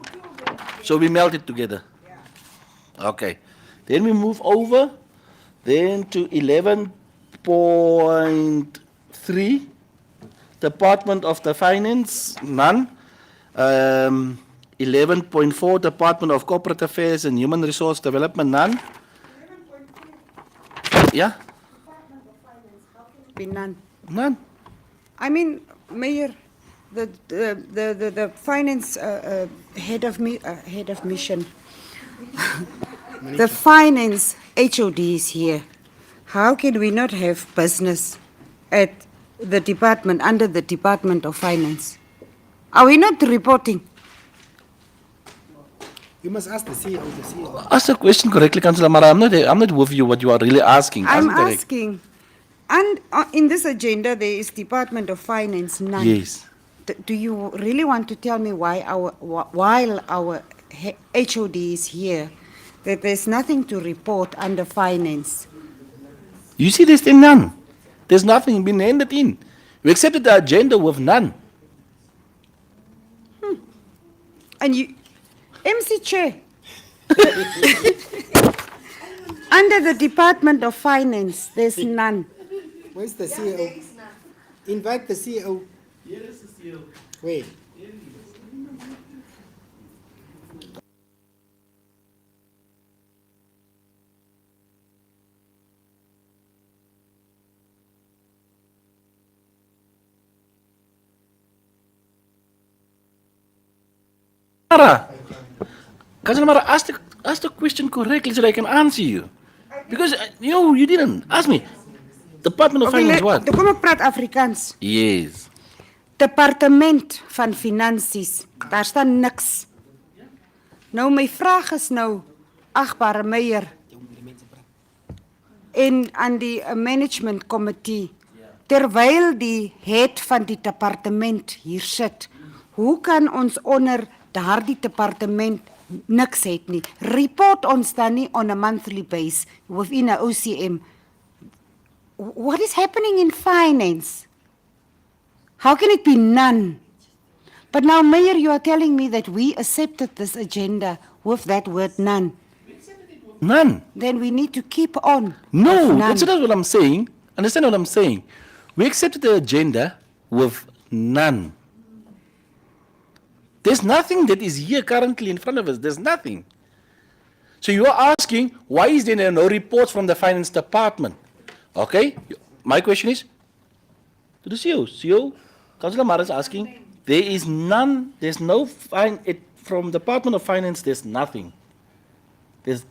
So we melt it together. Okay. Then we move over then to 11.3, Department of the Finance, none. 11.4, Department of Corporate Affairs and Human Resource Development, none. Yeah? Be none. None. I mean, Mayor, the finance head of mission, the finance HOD is here. How can we not have business at the department, under the Department of Finance? Are we not reporting? You must ask the CEO. The CEO. Ask the question correctly, Councillor Mara. I'm not with you what you are really asking. I'm Ask it correct. asking. And in this agenda, there is Department of Finance, none. Yes. Do you really want to tell me why while our HOD is here, that there's nothing to report under finance? You see, there's still none. There's nothing been handed in. We accepted the agenda with none. And you, MC Chair, under the Department of Finance, there's none. Where's the CEO? Invite the CEO. Here is the CEO. Wait. Mara, Councillor Mara, ask the question correctly so that I can answer you. Because, you didn't. Ask me. Department of Finance, what? Kom ek praat Afrikaans. Yes. Departement van Finansies. Daar staan niks. Nou my vraag is nou, agbare Meyer, en aan die management committee, terwyl die head van die departement hier sit, hoe kan ons onder daardie departement niks het nie? Report ons dan nie on a monthly base within a OCM. What is happening in finance? How can it be none? But now, Mayor, you are telling me that we accepted this agenda with that word none. None. Then we need to keep on. No, with none. that's not what I'm saying. Understand what I'm saying? We accepted the agenda with none. There's nothing that is here currently in front of us. There's nothing. So you are asking, why is there no reports from the finance department? Okay, my question is to the CEO. CEO, Councillor Mara is asking, there is none, there's no from Department of Finance, there's nothing.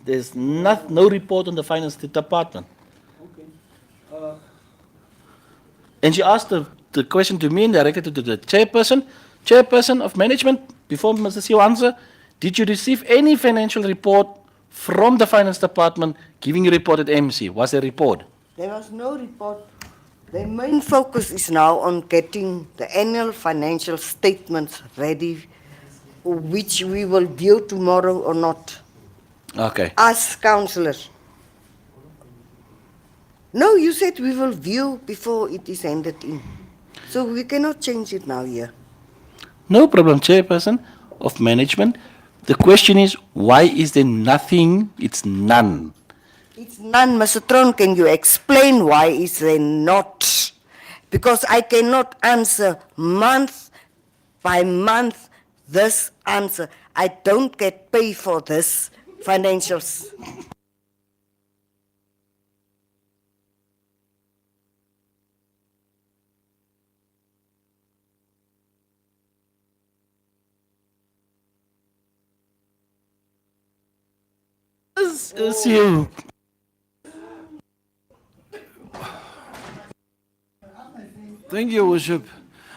There's no report on the finance department. And she asked the question to me and directed it to the chairperson of management, before Mr. CEO answer, did you receive any financial report from the finance department giving a report at MC? Was there a report? There was no report. The main focus is now on getting the annual financial statements ready, which we will view tomorrow or not. Okay. As councillors. No, you said we will view before it is handed in. So we cannot change it now here. No problem, chairperson of management. The question is, why is there nothing? It's none. It's none, Mr. Tron. Can you explain why is there not? Because I cannot answer month by month this answer. I don't get paid for this financials. CEO. Thank you, Worship.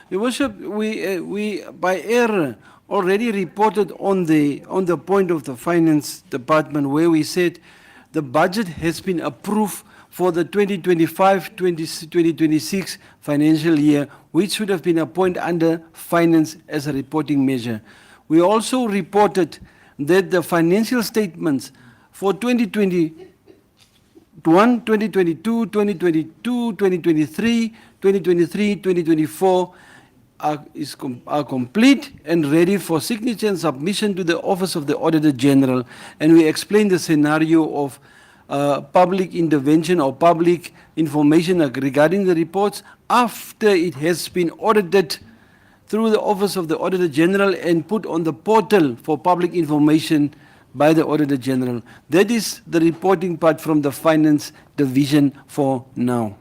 Your Worship, we by error already reported on the point of the finance department where we said the budget has been approved for the 2025-2026 financial year, which should have been a point under finance as a reporting measure. We also reported that the financial statements for 2021, 2022, 2022, 2023, 2024 are complete and ready for signature and submission to the Office of the Auditor General. And we explained the scenario of public intervention or public information regarding the reports after it has been audited through the Office of the Auditor General and put on the portal for public information by the Auditor General. That is the reporting part from the Finance Division for now.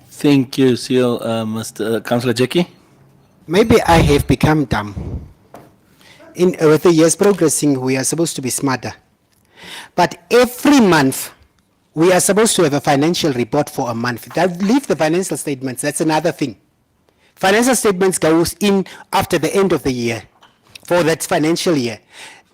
Thank you, CEO. Mr. Councillor Jackie. Maybe I have become dumb. With the years progressing, we are supposed to be smarter. But every month, we are supposed to have a financial report for a month. Leave the financial statements, that's another thing. Financial statements goes in after the end of the year, for that financial year.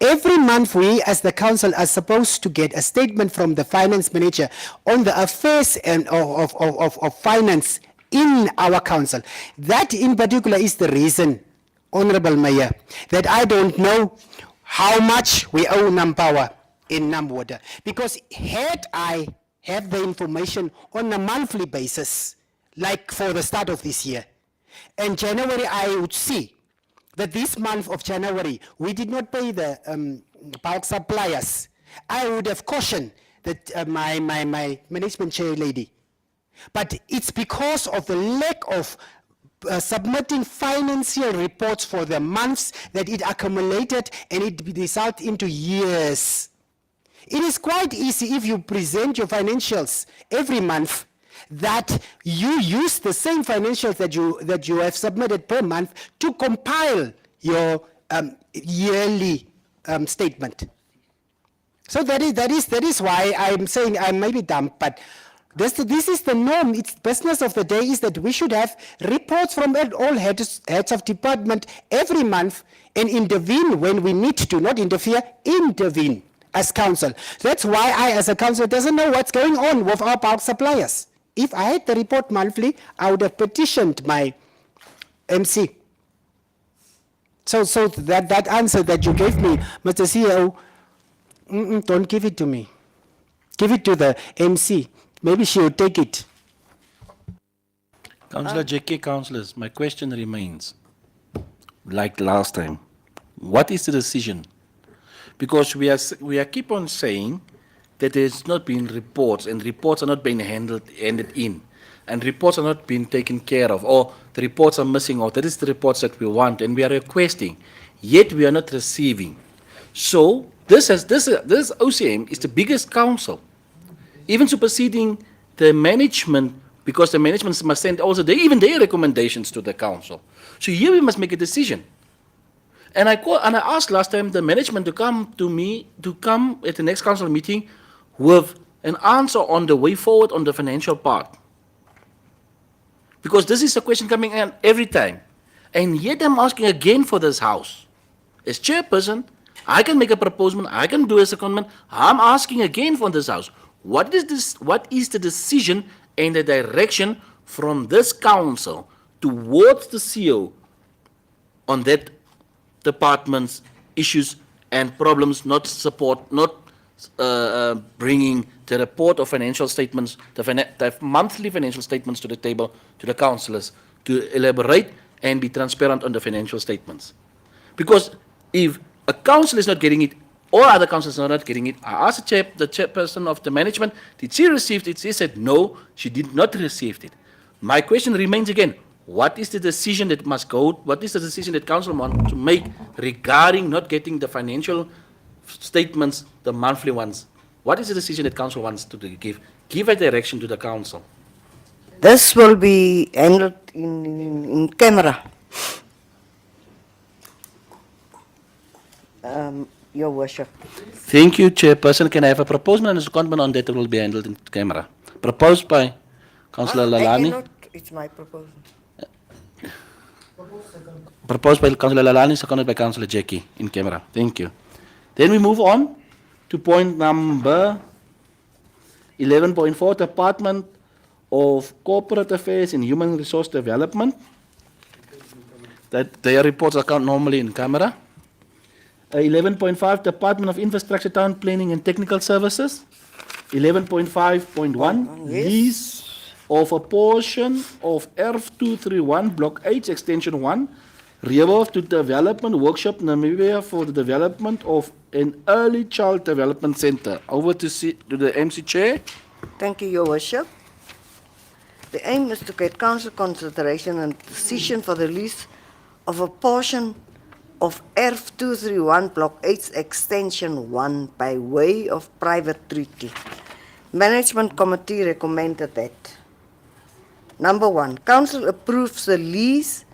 Every month, we as the council are supposed to get a statement from the finance manager on the affairs and of finance in our council. That in particular is the reason, Honorable Mayor, that I don't know how much we owe Nampower in Namwater. Because had I have the information on a monthly basis, like for the start of this year, in January I would see that this month of January, we did not pay the bulk suppliers. I would have cautioned that my management chair lady. But it's because of the lack of submitting financial reports for the months that it accumulated and it result into years. It is quite easy if you present your financials every month that you use the same financials that you have submitted per month to compile your yearly statement. So that is why I'm saying I may be dumb, but this is the norm. It's business of the day is that we should have reports from all heads of department every month and intervene when we need to, not interfere, intervene as council. That's why I as a council doesn't know what's going on with our bulk suppliers. If I had the report monthly, I would have petitioned my MC. So that answer that you gave me, Mr. CEO, don't give it to me. Give it to the MC. Maybe she will take it. Councillor Jackie, councillors, my question remains, like last time, what is the decision? Because we are keep on saying that there's not been reports, and reports are not being handed in, and reports are not being taken care of, or the reports are missing, or that is the reports that we want, and we are requesting, yet we are not receiving. So this OCM is the biggest council, even superseding the management, because the management must send also even their recommendations to the council. So here we must make a decision. And I asked last time the management to come to me, to come at the next council meeting with an answer on the way forward on the financial part. Because this is a question coming in every time. And yet I'm asking again for this house. As chairperson, I can make a proposal, I can do a secondment. I'm asking again for this house. What is the decision and the direction from this council towards the CEO on that department's issues and problems, not bringing the report of financial statements, the monthly financial statements to the table, to the councillors, to elaborate and be transparent on the financial statements. Because if a council is not getting it, all other councils are not getting it. I asked the chairperson of the management, did she receive it? She said no, she did not receive it. My question remains again, what is the decision that must go, what is the decision that council wants to make regarding not getting the financial statements, the monthly ones? What is the decision that council wants to give? Give a direction to the council. This will be handled in camera. Your Worship. Thank you, Chairperson. Can I have a proposal and a secondment on that will be handled in camera? Proposed by Councillor I Lalani. cannot, it's my proposal. Proposed by Councillor Lalani, seconded by Councillor Jackie in camera. Thank you. Then we move on to point number 11.4, Department of Corporate Affairs and Human Resource Development. That their reports are normally in camera. 11.5, Department of Infrastructure, Town Planning and Technical Services. 11.5.1, Yes. lease of a portion of ERF 231, Block H, Extension 1, Rehoboth to Development Workshop, Namibia, for the development of an early child development center. Over to the MC Chair. Thank you, Your Worship. The aim is to get council consideration and decision for the lease of a portion of ERF 231 Block 8 Extension 1 by way of private treaty. Management Committee recommended that. Number 1, Council approves the lease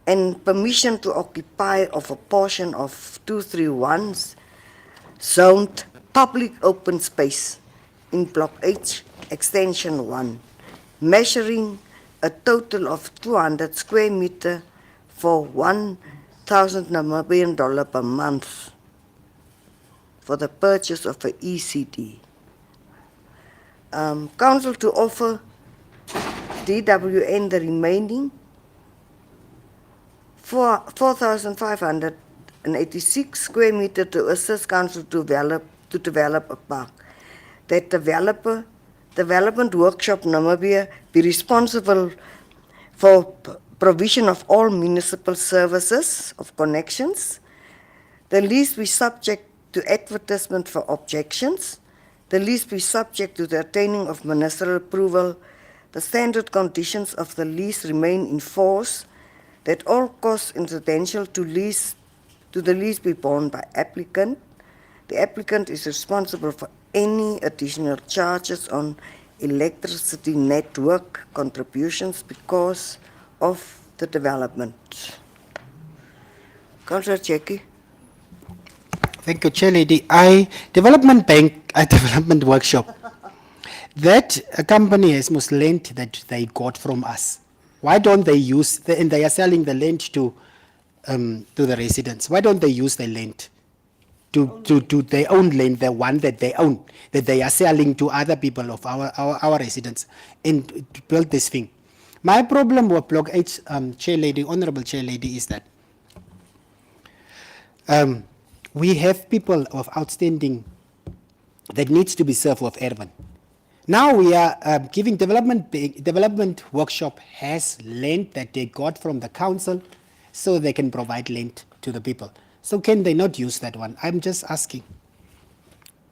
and permission to occupy of a portion of 231's zoned public open space in Block H Extension 1, measuring a total of 200 square meter for 1,000 Namibian dollar per month for the purchase of a ECD. Council to offer DWN the remaining 4,586 square meter to assist council to develop a park. That Development Workshop Namibia be responsible for provision of all municipal services of connections. The lease be subject to advertisement for objections. The lease be subject to the attaining of ministerial approval. The standard conditions of the lease remain in force. That all costs incidental to the lease be borne by applicant. The applicant is responsible for any additional charges on electricity network contributions because of the development. Councillor Jackie. Thank you, Chair Lady. Development Bank, Development Workshop. That company has most land that they got from us. Why don't they use, and they are selling the land to the residents. Why don't they use the land to their own land, the one that they own, that they are selling to other people of our residents, and to build this thing? My problem with Block H, Chair Lady, Honorable Chair Lady, is that we have people of outstanding that needs to be served with urban. Now we are giving development workshop has land that they got from the council so they can provide land to the people. So can they not use that one? I'm just asking.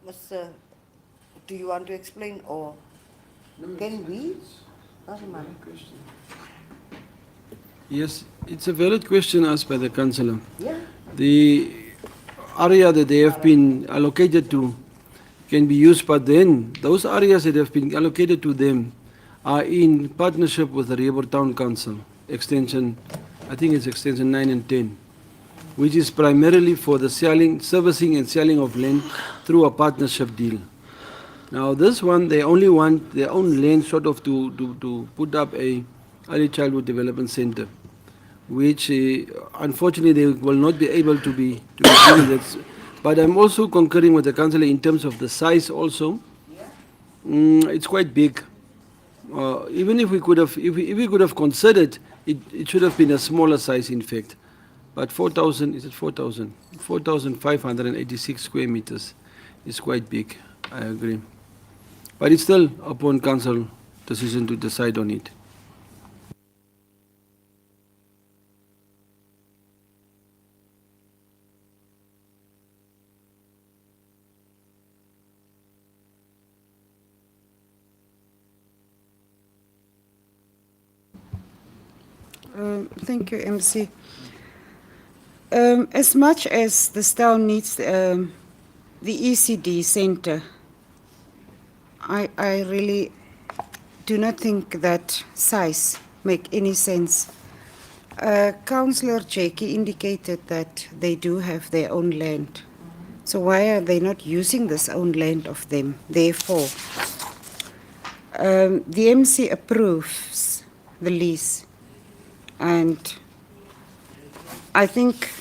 Mr. Do you want to explain or can we? Yes, it's a valid question asked by the councillor. Yeah. The area that they have been allocated to can be used, but then those areas that have been allocated to them are in partnership with the Rehoboth Town Council, Extension I think it's extension 9 and 10, which is primarily for the selling, servicing and selling of land through a partnership deal. Now this one, they only want their own land sort of to put up a early childhood development center, which unfortunately they will not be able to be doing that. But I'm also concurring with the councillor in terms of the size also. It's quite big. Even if we could have, if we could have considered, it should have been a smaller size in fact. But 4,000, is it 4,000? 4,586 square meters is quite big, I agree. But it's still upon council decision to decide on it. Thank you, MC. As much as this town needs the ECD center, I really do not think that size make any sense. Councillor Jakey indicated that they do have their own land. So why are they not using this own land of them? Therefore, the MC approves the lease. And I think,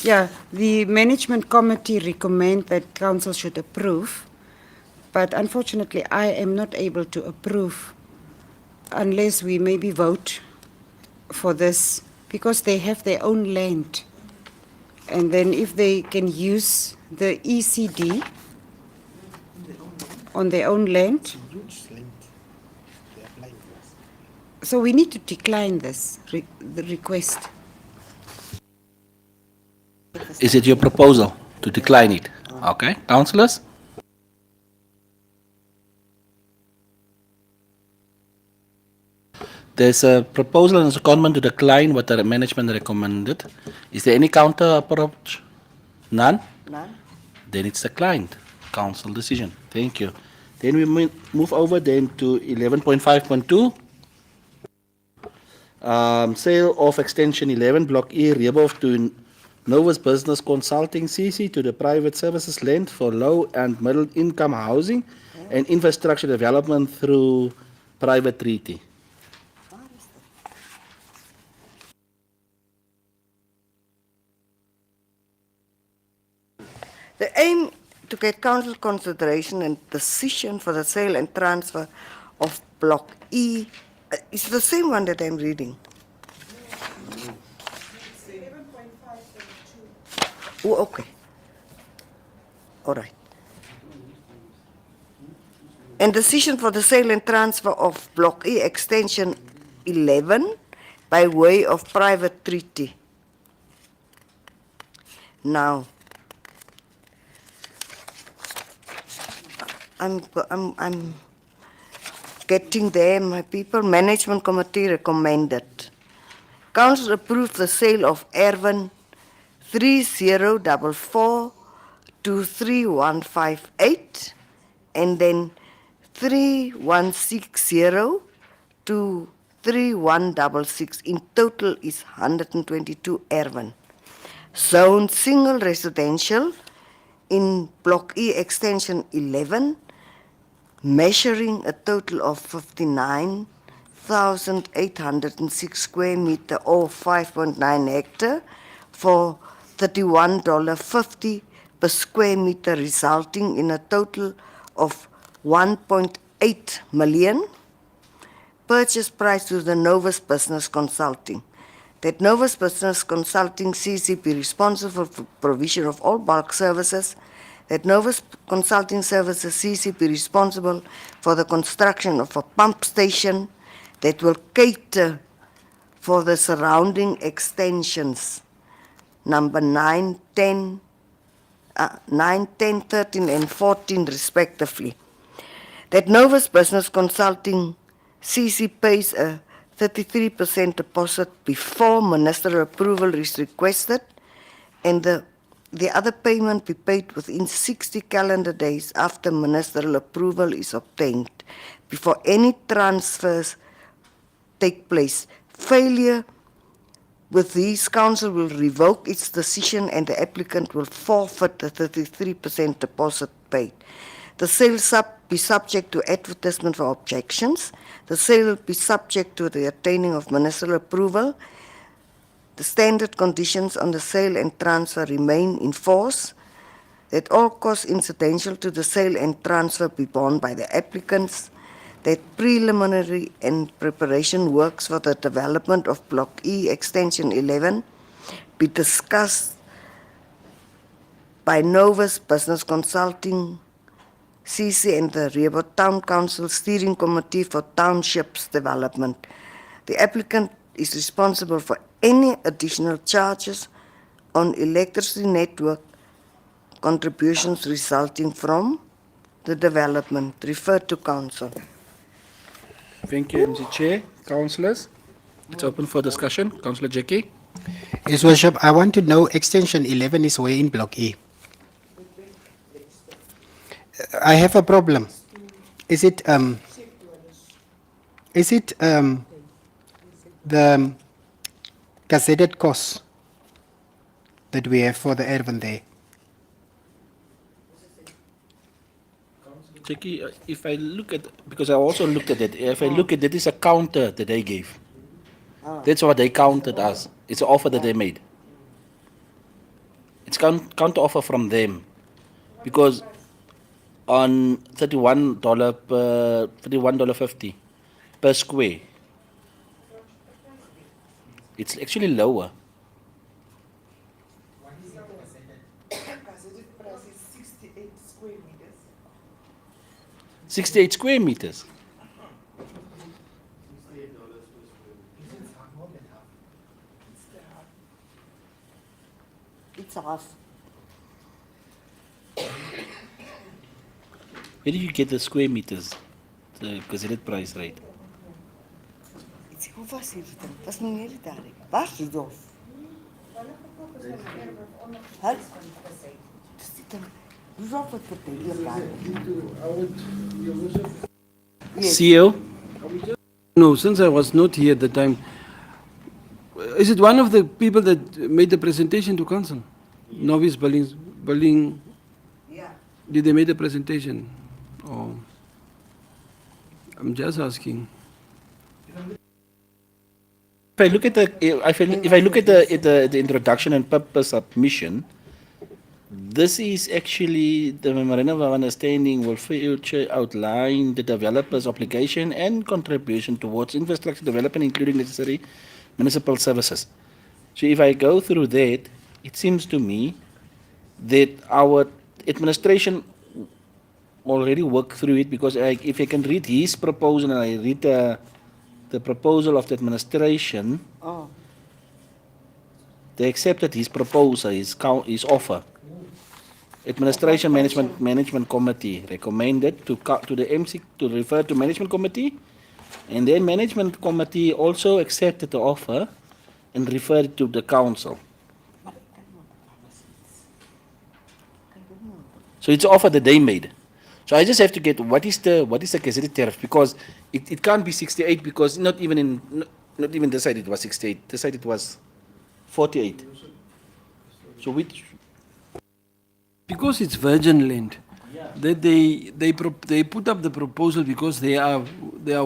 yeah, the management committee recommend that council should approve, but unfortunately I am not able to approve unless we maybe vote for this, because they have their own land. And then if they can use the ECD on their own land, so we need to decline this, the request. Is it your proposal to decline it? Okay, councillors? There's a proposal and a comment to decline what the management recommended. Is there any counter approach? None? None? Then it's declined. Council decision. Thank you. Then we move over then to 11.5.2. Sale of extension 11, block E, Rebov to Novus Business Consulting CC to the private services land for low and middle income housing and infrastructure development through private treaty. The aim to get council consideration and decision for the sale and transfer of Block E is the same one that I'm reading. Oh, okay. All right. And decision for the sale and transfer of Block E extension 11 by way of private treaty. Now, I'm getting there, my people. Management committee recommended. Council approved the sale of Erwin 3044 to 3158 and then 3160 to 3166. In total is 122 Erwin. Zone single residential in Block E extension 11, measuring a total of 59,806 square meter or 5.9 hectare for $31.50 per square meter, resulting in a total of 1.8 million. Purchase price to the Novus Business Consulting. That Novus Business Consulting CC be responsible for provision of all bulk services. That Novus Consulting Services CC be responsible for the construction of a pump station that will cater for the surrounding extensions, number 9, 10, 13, and 14 respectively. That Novus Business Consulting CC pays a 33% deposit before ministerial approval is requested, and the other payment be paid within 60 calendar days after ministerial approval is obtained, before any transfers take place. Failure With these, council will revoke its decision and the applicant will forfeit the 33% deposit paid. The sale be subject to advertisement for objections. The sale will be subject to the attaining of municipal approval. The standard conditions on the sale and transfer remain in force. That all costs incidental to the sale and transfer be borne by the applicants. That preliminary and preparation works for the development of Block E Extension 11 be discussed by Novus Business Consulting, CC and the Rehoboth Town Council Steering Committee for Townships Development. The applicant is responsible for any additional charges on electricity network contributions resulting from the development. Refer to council. Thank you, MC Chair. Councillors, it's open for discussion. Councillor Jackie. Yes, Worship, I want to know extension 11 is where in Block E. I have a problem. Is it the gazetted costs that we have for the Erwin there? Jackie, if I look at, because I also looked at it, if I look at it, it's a counter that they gave. That's what they counted as. It's an offer that they made. It's counter offer from them. Because on $31.50 per square, it's actually lower. 68 square meters. It's half. Where do you get the square meters? The gazetted price rate? Hoe was hier dan? Was nog niet daar. Waar is het of? Huh? Hoezo wat CEO? No, since I was not here at the time, is it one of the people that made the presentation to council? Novice Berling, Yeah. did they make the presentation? Oh, I'm just asking. If I look at the introduction and purpose submission, this is actually the memorandum of understanding will future outline the developer's obligation and contribution towards infrastructure development, including necessary municipal services. So if I go through that, it seems to me that our administration already worked through it, because if I can read his proposal and I read the proposal of the administration, Oh. they accepted his proposal, his offer. Administration Management Committee recommended to the MC to refer to Management Committee, and then Management Committee also accepted the offer and referred it to the council. So it's an offer that they made. So I just have to get what is the gazetted tariff, because it can't be 68, because not even this side it was 68. This side it was 48. So which? Because it's virgin land, that they put up the proposal because they are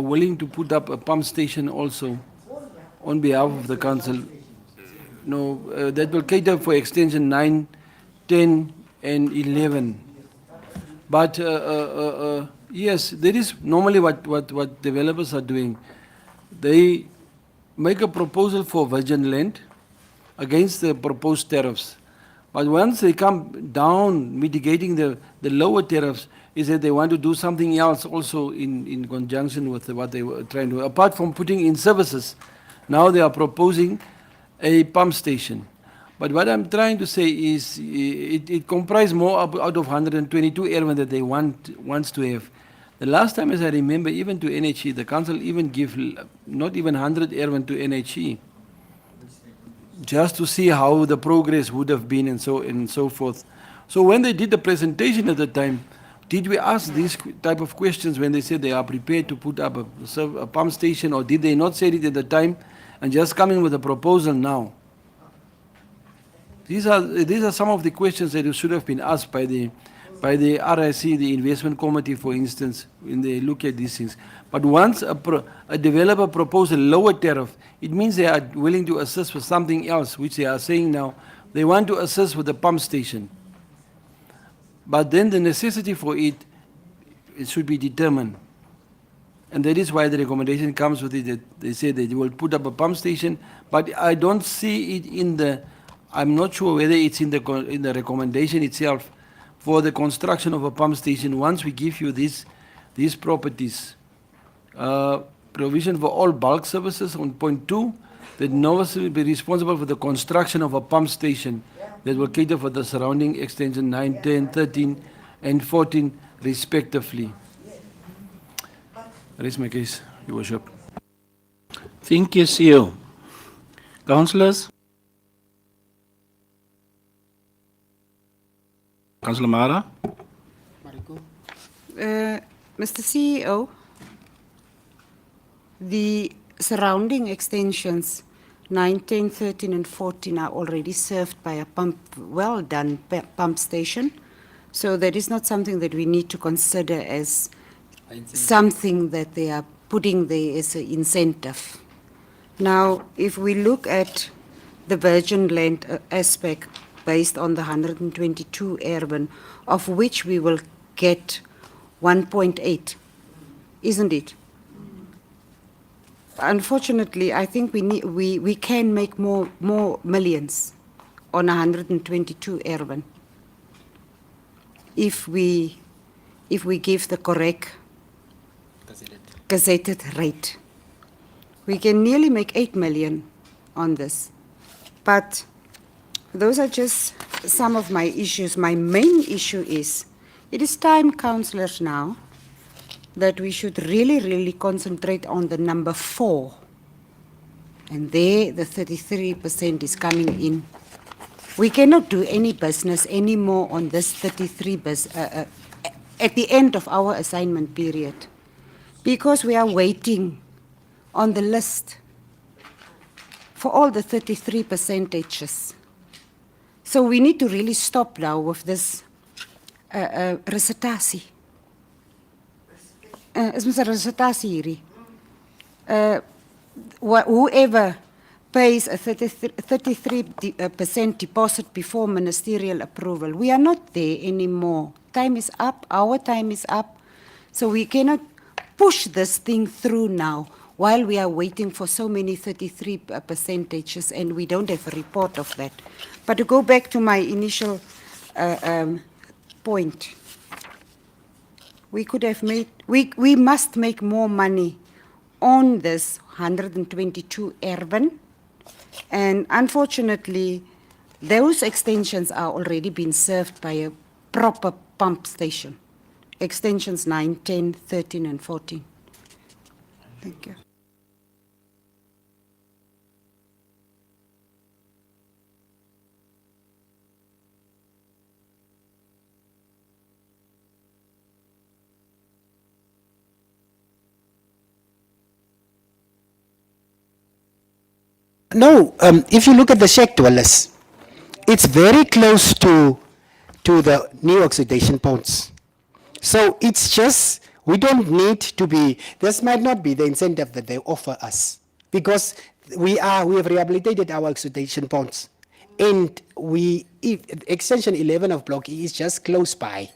willing to put up a pump station also on behalf of the council. No, that will cater for extension 9, 10 and 11. But yes, that is normally what developers are doing. They make a proposal for virgin land against the proposed tariffs. But once they come down mitigating the lower tariffs, is that they want to do something else also in conjunction with what they were trying to, apart from putting in services. Now they are proposing a pump station. But what I'm trying to say is it comprises more out of 122 Erwin that they wants to have. The last time, as I remember, even to NHE, the council even give not even 100 Erwin to NHE, just to see how the progress would have been and so forth. So when they did the presentation at the time, did we ask these type of questions when they said they are prepared to put up a pump station, or did they not say it at the time and just come in with a proposal now? These are some of the questions that should have been asked by the RIC, the investment committee, for instance, when they look at these things. But once a developer proposes a lower tariff, it means they are willing to assist with something else, which they are saying now. They want to assist with the pump station. But then the necessity for it should be determined. And that is why the recommendation comes with it, that they say that they will put up a pump station, but I don't see it in the, I'm not sure whether it's in the recommendation itself for the construction of a pump station. Once we give you these properties, provision for all bulk services on point 2, that Novus will be responsible for the construction of a pump station that will cater for the surrounding extension 9, 10, 13, and 14 respectively. That is my case, Your Worship. Thank you, CEO. Councillors? Councillor Mara? Mr. CEO, the surrounding extensions 9, 10, 13 and 14 are already served by a well-done pump station. So that is not something that we need to consider as something that they are putting there as an incentive. Now, if we look at the virgin land aspect based on the 122 urban, of which we will get 1.8, isn't it? Unfortunately, I think we can make more millions on 122 urban if we give the correct gazetted rate. We can nearly make 8 million on this. But those are just some of my issues. My main issue is, it is time, councillors, now that we should really concentrate on the number 4. And there the 33% is coming in. We cannot do any business anymore on this 33 at the end of our assignment period, because we are waiting on the list for all the 33 percentages. So we need to really stop now with this recitatie. Is Mr. Recitatie hierdie? Whoever pays a 33% deposit before ministerial approval, we are not there anymore. Time is up, our time is up, so we cannot push this thing through now while we are waiting for so many 33 percentages and we don't have a report of that. But to go back to my initial point, we could have made, we must make more money on this 122 urban, and unfortunately those extensions are already being served by a proper pump station. Extensions 9, 10, 13 and 14. Thank you. No, if you look at the shack dwellers, it's very close to the new oxidation ponds. So it's just, we don't need to be, this might not be the incentive that they offer us, because we have rehabilitated our oxidation ponds. And extension 11 of Block E is just close by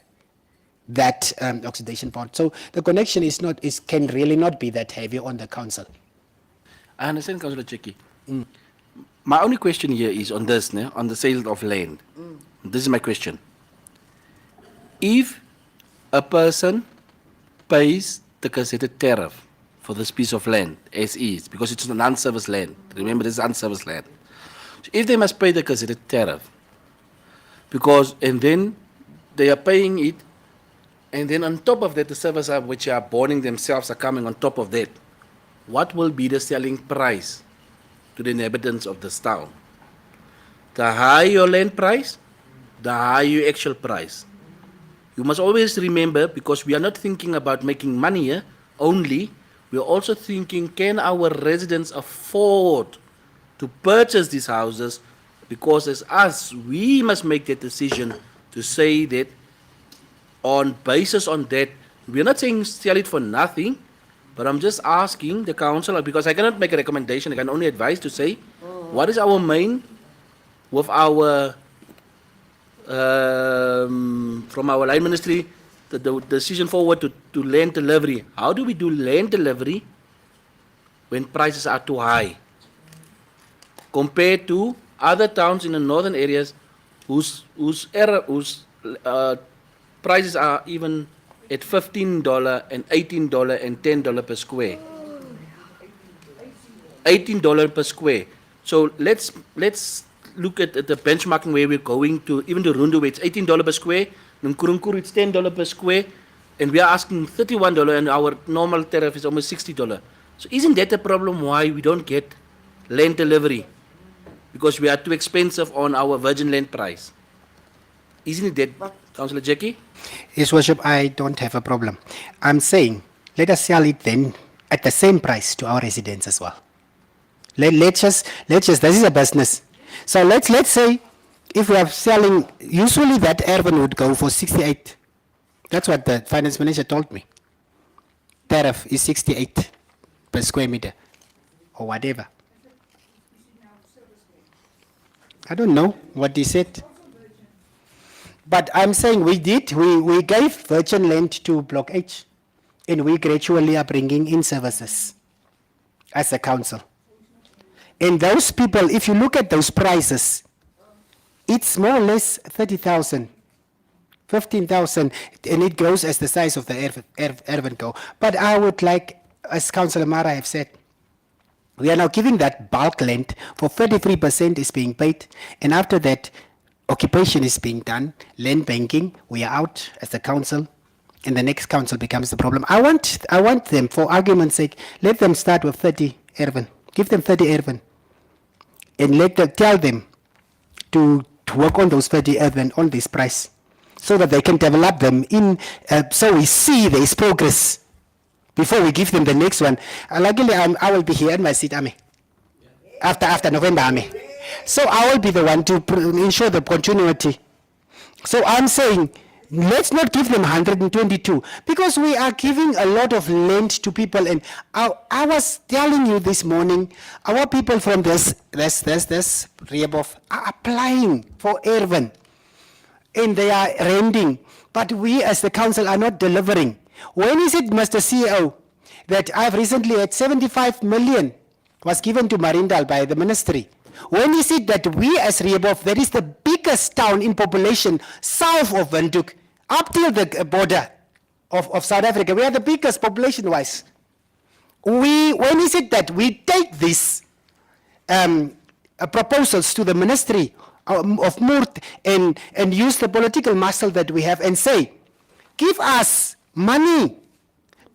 that oxidation pond. So the connection can really not be that heavy on the council. I understand, Councillor Cheki. My only question here is on this, on the sale of land. This is my question. If a person pays the gazetted tariff for this piece of land as is, because it's an unserviced land, remember this is unserviced land. So if they must pay the gazetted tariff, and then they are paying it, and then on top of that the servers which are boarding themselves are coming on top of that, what will be the selling price to the inhabitants of this town? The higher your land price, the higher your actual price. You must always remember, because we are not thinking about making money here only, we are also thinking, can our residents afford to purchase these houses Because as us, we must make that decision to say that on basis on that, we're not saying sell it for nothing, but I'm just asking the council, because I cannot make a recommendation, I can only advise to say, what is our main with our, from our line ministry, the decision forward to land delivery. How do we do land delivery when prices are too high compared to other towns in the northern areas whose prices are even at $15 and $18 and $10 per square. $18 per square. So let's look at the benchmarking where we're going to, even the Rundu, it's $18 per square, Nkurunkur it's $10 per square, and we are asking $31 and our normal tariff is almost $60. So isn't that a problem why we don't get land delivery? Because we are too expensive on our virgin land price. Isn't it that, Councillor Jackie? His Worship, I don't have a problem. I'm saying, let us sell it then at the same price to our residents as well. Let's just, this is a business. So let's say, if we are selling, usually that urban would go for 68. That's what the finance manager told me. Tariff is 68 per square meter, or whatever. I don't know what he said. But I'm saying we gave virgin land to Block H, and we gradually are bringing in services as a council. And those people, if you look at those prices, it's more or less 30,000, 15,000, and it grows as the size of the urban go. But I would like, as Councillor Mara have said, we are now giving that bulk land for 33% is being paid, and after that, occupation is being done, land banking, we are out as the council, and the next council becomes the problem. I want them, for argument's sake, let them start with 30 urban, give them 30 urban, and tell them to work on those 30 urban on this price, so that they can develop them in, so we see there is progress before we give them the next one. Luckily, I will be here in my seat, Ame. After November, Ame. So I will be the one to ensure the continuity. So I'm saying, let's not give them 122, because we are giving a lot of land to people. And I was telling you this morning, our people from this Rehoboth are applying for urban, and they are renting. But we as the council are not delivering. When is it, Mr. CEO, that I've recently had 75 million was given to Marindal by the ministry? When is it that we as Rehoboth, that is the biggest town in population south of Windhoek, up till the border of South Africa, we are the biggest population-wise. When is it that we take these proposals to the Ministry of Moort and use the political muscle that we have and say, give us money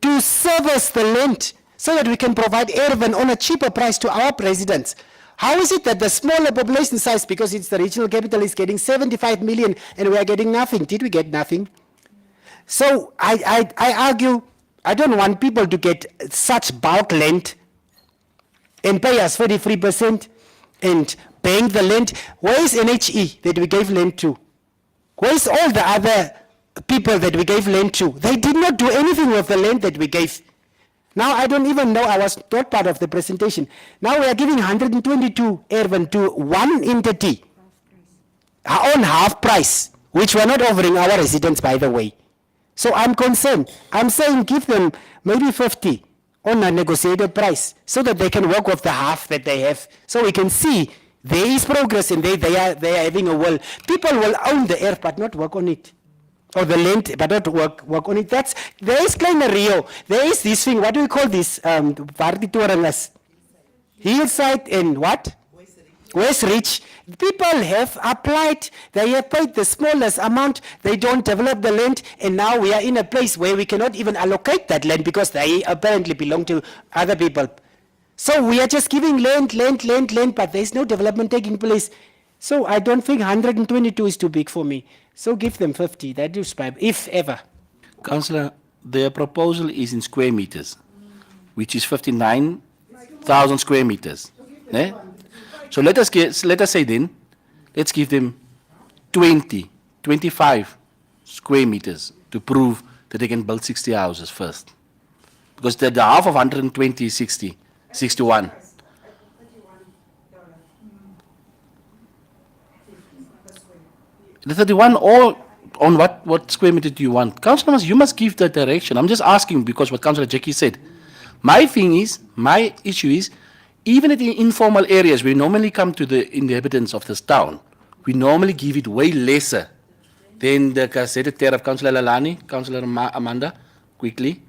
to service the land so that we can provide urban on a cheaper price to our residents? How is it that the smaller population size, because it's the regional capital, is getting 75 million and we are getting nothing? Did we get nothing? So I argue, I don't want people to get such bulk land and pay us 33% and paying the land. Where is NHE that we gave land to? Where is all the other people that we gave land to? They did not do anything with the land that we gave. Now I don't even know, I was not part of the presentation. Now we are giving 122 urban to one entity on half price, which we are not offering our residents, by the way. So I'm concerned. I'm saying give them maybe 50 on a negotiated price so that they can work with the half that they have. So we can see there is progress and they are having a will. People will own the earth but not work on it. Or the land, but not work on it. There is Kleiner Rio. There is this thing, what do we call this? Hillside and what? West Ridge. People have applied, they have paid the smallest amount, they don't develop the land, and now we are in a place where we cannot even allocate that land because they apparently belong to other people. So we are just giving land, but there is no development taking place. So I don't think 122 is too big for me. So give them 50, that is fine, if ever. Councillor, their proposal is in square meters, which is 59,000 square meters. So let us say then Let's give them 20, 25 square meters to prove that they can build 60 houses first. Because the half of 120 is 60, 61. The 31 all on what square meter do you want? Councillor, you must give the direction. I'm just asking because what Councillor Jackie said. My issue is, even at the informal areas, we normally come to the inhabitants of this town. We normally give it way lesser than the gazetted tariff. Councillor Lalani, Councillor Amanda, quickly.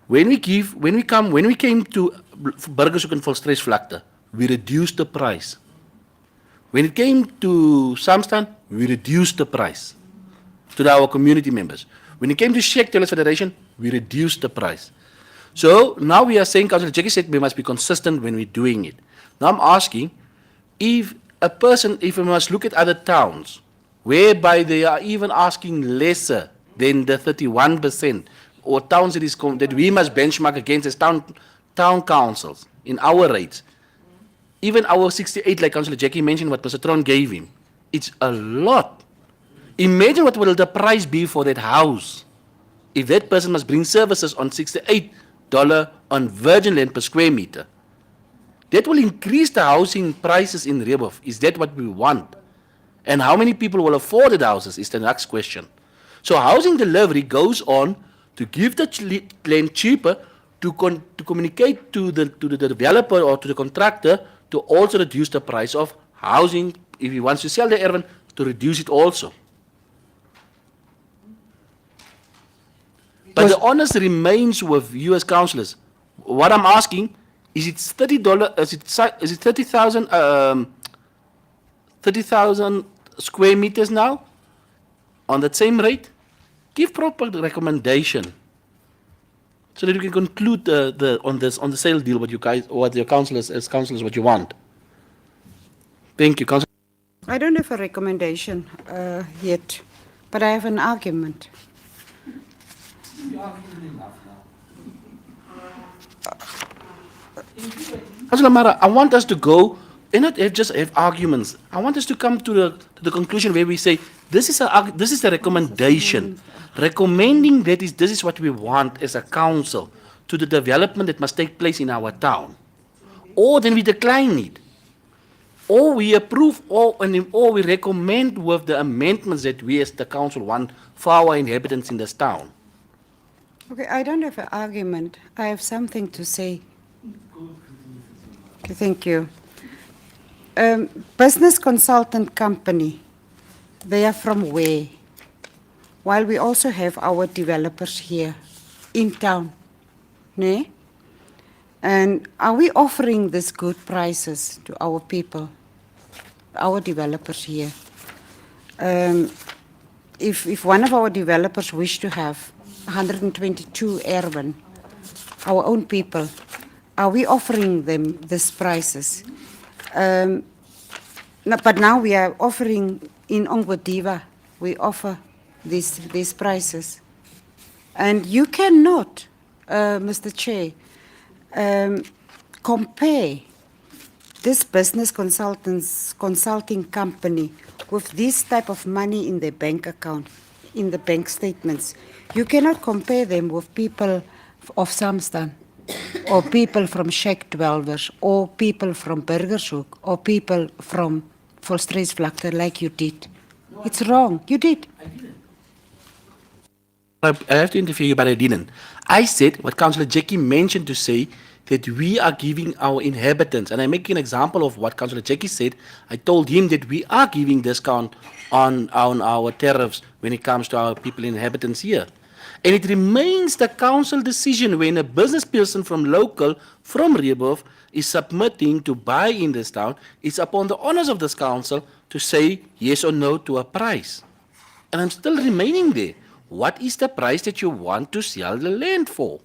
When we came to Burgershoek and Volstreesvlakte, we reduced the price. When it came to Samstan, we reduced the price to our community members. When it came to Sheikh Tailors Federation, we reduced the price. So now we are saying, Councillor Jackie said we must be consistent when we're doing it. Now I'm asking, if we must look at other towns, whereby they are even asking lesser than the 31%, or towns that we must benchmark against as town councils in our rates, even our 68, like Councillor Jackie mentioned, what Mr. Tron gave him, it's a lot. Imagine what will the price be for that house if that person must bring services on $68 on virgin land per square meter. That will increase the housing prices in Rehbof. Is that what we want? And how many people will afford the houses is the next question. So housing delivery goes on to give the land cheaper, to communicate to the developer or to the contractor to also reduce the price of housing. If he wants to sell the Erwin, to reduce it also. But the onus remains with you as councillors. What I'm asking, is it $30? Is it 30,000 square meters now on that same rate? Give proper recommendation so that we can conclude on the sale deal what you guys, what your councillors as councillors what you want. Thank you, Councillor. I don't have a recommendation yet, but I have an argument. Councillor Mara, I want us to go and not just have arguments. I want us to come to the conclusion where we say this is a recommendation, recommending that this is what we want as a council to the development that must take place in our town, or then we decline it, or we approve, or we recommend with the amendments that we as the council want for our inhabitants in this town. Okay, I don't have an argument. I have something to say. Okay, thank you. Business consultant company, they are from where? While we also have our developers here in town, ne? And are we offering these good prices to our people, our developers here? If one of our developers wish to have 122 Erwin, our own people, are we offering them these prices? But now we are offering in Ongwediva, we offer these prices. And you cannot, Mr. Chair, compare this business consulting company with this type of money in their bank account, in the bank statements. You cannot compare them with people of Samstan, or people from Sheikh Dwelvers, or people from Burgershoek, or people from Volstreesvlakte like you did. It's wrong. You did. I have to interfere you, but I didn't. I said what Councillor Jackie mentioned to say that we are giving our inhabitants, and I make an example of what Councillor Jackie said. I told him that we are giving discount on our tariffs when it comes to our people inhabitants here. And it remains the council decision when a business person from Rehbof is submitting to buy in this town. It's upon the honors of this council to say yes or no to a price. And I'm still remaining there. What is the price that you want to sell the land for?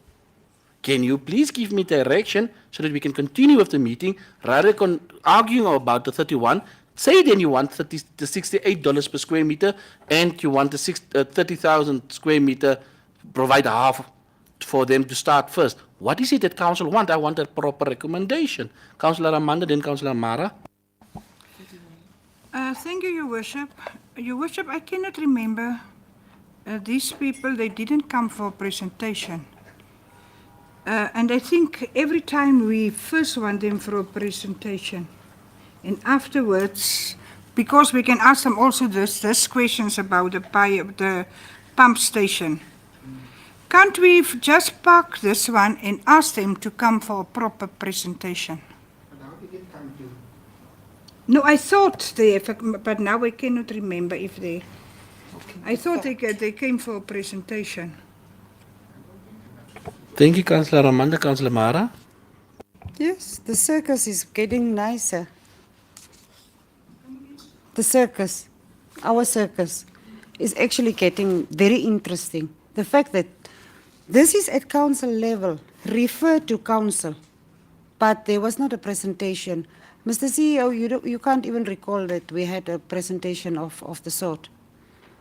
Can you please give me direction so that we can continue with the meeting rather than arguing about the 31? Say then you want the $68 per square meter and you want the 30,000 square meter, provide half for them to start first. What is it that council want? I want a proper recommendation. Councillor Amanda, then Councillor Mara. Thank you, Your Worship. Your Worship, I cannot remember these people, they didn't come for a presentation. And I think every time we first want them for a presentation, and afterwards, because we can ask them also this questions about the pump station. Can't we just park this one and ask them to come for a proper presentation? No, I thought they, but now I cannot remember if they. I thought they came for a presentation. Thank you, Councillor Amanda. Councillor Mara? Yes, the circus is getting nicer. The circus, our circus, is actually getting very interesting. The fact that this is at council level, referred to council, but there was not a presentation. Mr. CEO, you can't even recall that we had a presentation of the sort.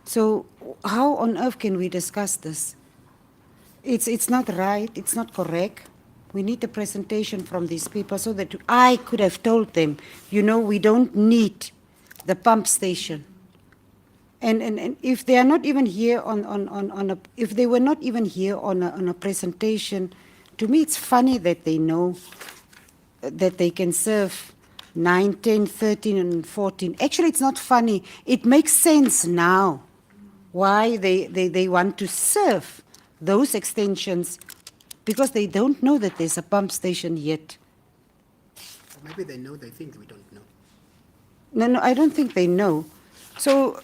So how on earth can we discuss this? It's not right, it's not correct. We need a presentation from these people so that I could have told them, you know, we don't need the pump station. And if they are not even here if they were not even here on a presentation, to me it's funny that they know that they can serve 9, 10, 13, and 14. Actually, it's not funny. It makes sense now why they want to serve those extensions, because they don't know that there's a pump station yet. Or maybe they know, they think we don't know. No, I don't think they know. So,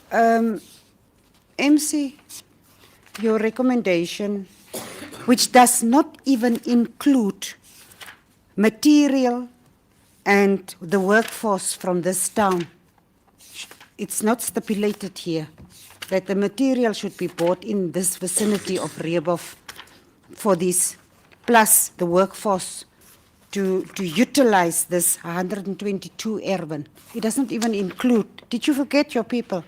MC, your recommendation, which does not even include material and the workforce from this town, it's not stipulated here that the material should be bought in this vicinity of Rehoboth for this, plus the workforce to utilize this 122 Erwin. It doesn't even include. Did you forget your people?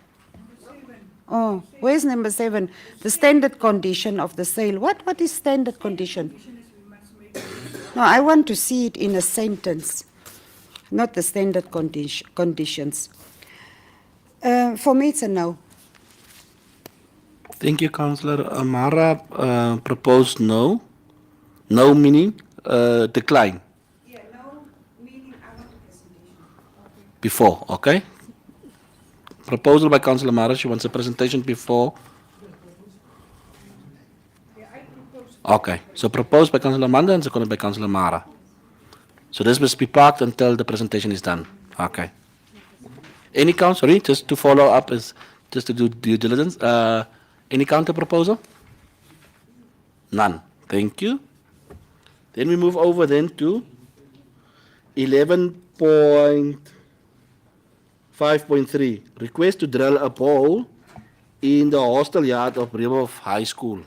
Oh, where's number 7? The standard condition of the sale. What is standard condition? No, I want to see it in a sentence, not the standard conditions. For me, it's a no. Thank you, Councillor Amara. Proposed no. No meaning decline. Yeah, no, meaning I want a presentation. Before, okay? Proposal by Councillor Amara, she wants a presentation before. Okay, so proposed by Councillor Amanda and seconded by Councillor Mara. So this must be parked until the presentation is done. Okay. Any councillor, just to follow up, just to do due diligence. Any counter proposal? None. Thank you. Then we move over then to 11.5.3. Request to drill a borehole in the hostel yard of Rehoboth High School.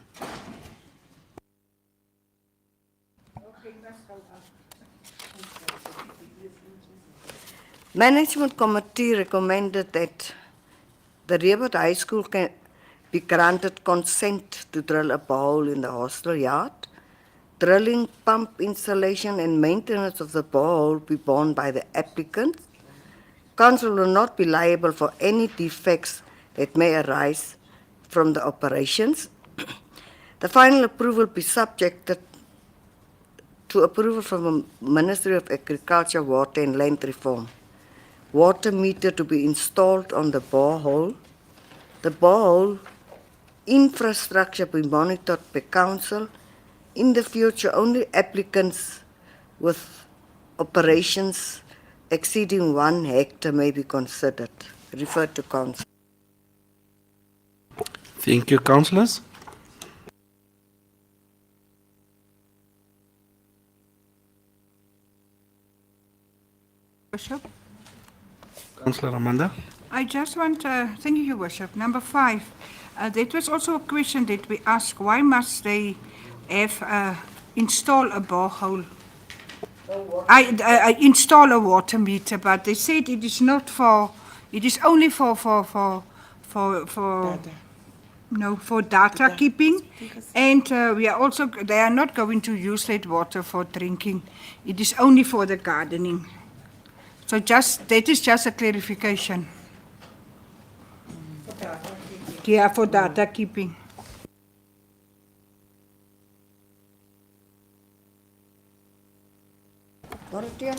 Management committee recommended that the Rehoboth High School can be granted consent to drill a borehole in the hostel yard. Drilling, pump installation and maintenance of the borehole be borne by the applicant. Council will not be liable for any defects that may arise from the operations. The final approval be subjected to approval from the Ministry of Agriculture, Water and Land Reform. Water meter to be installed on the borehole. The borehole infrastructure be monitored by council. In the future, only applicants with operations exceeding 1 hectare may be considered. Refer to council. Thank you, councillors. Worship. Councillor Amanda. I just want, thank you, Your Worship. Number 5, that was also a question that we asked, why must they have install a borehole? I install a water meter, but they said it is not for, it is only for data keeping, and we are also, they are not going to use that water for drinking. It is only for the gardening. So that is just a clarification. Yeah, for data keeping. Dorothea,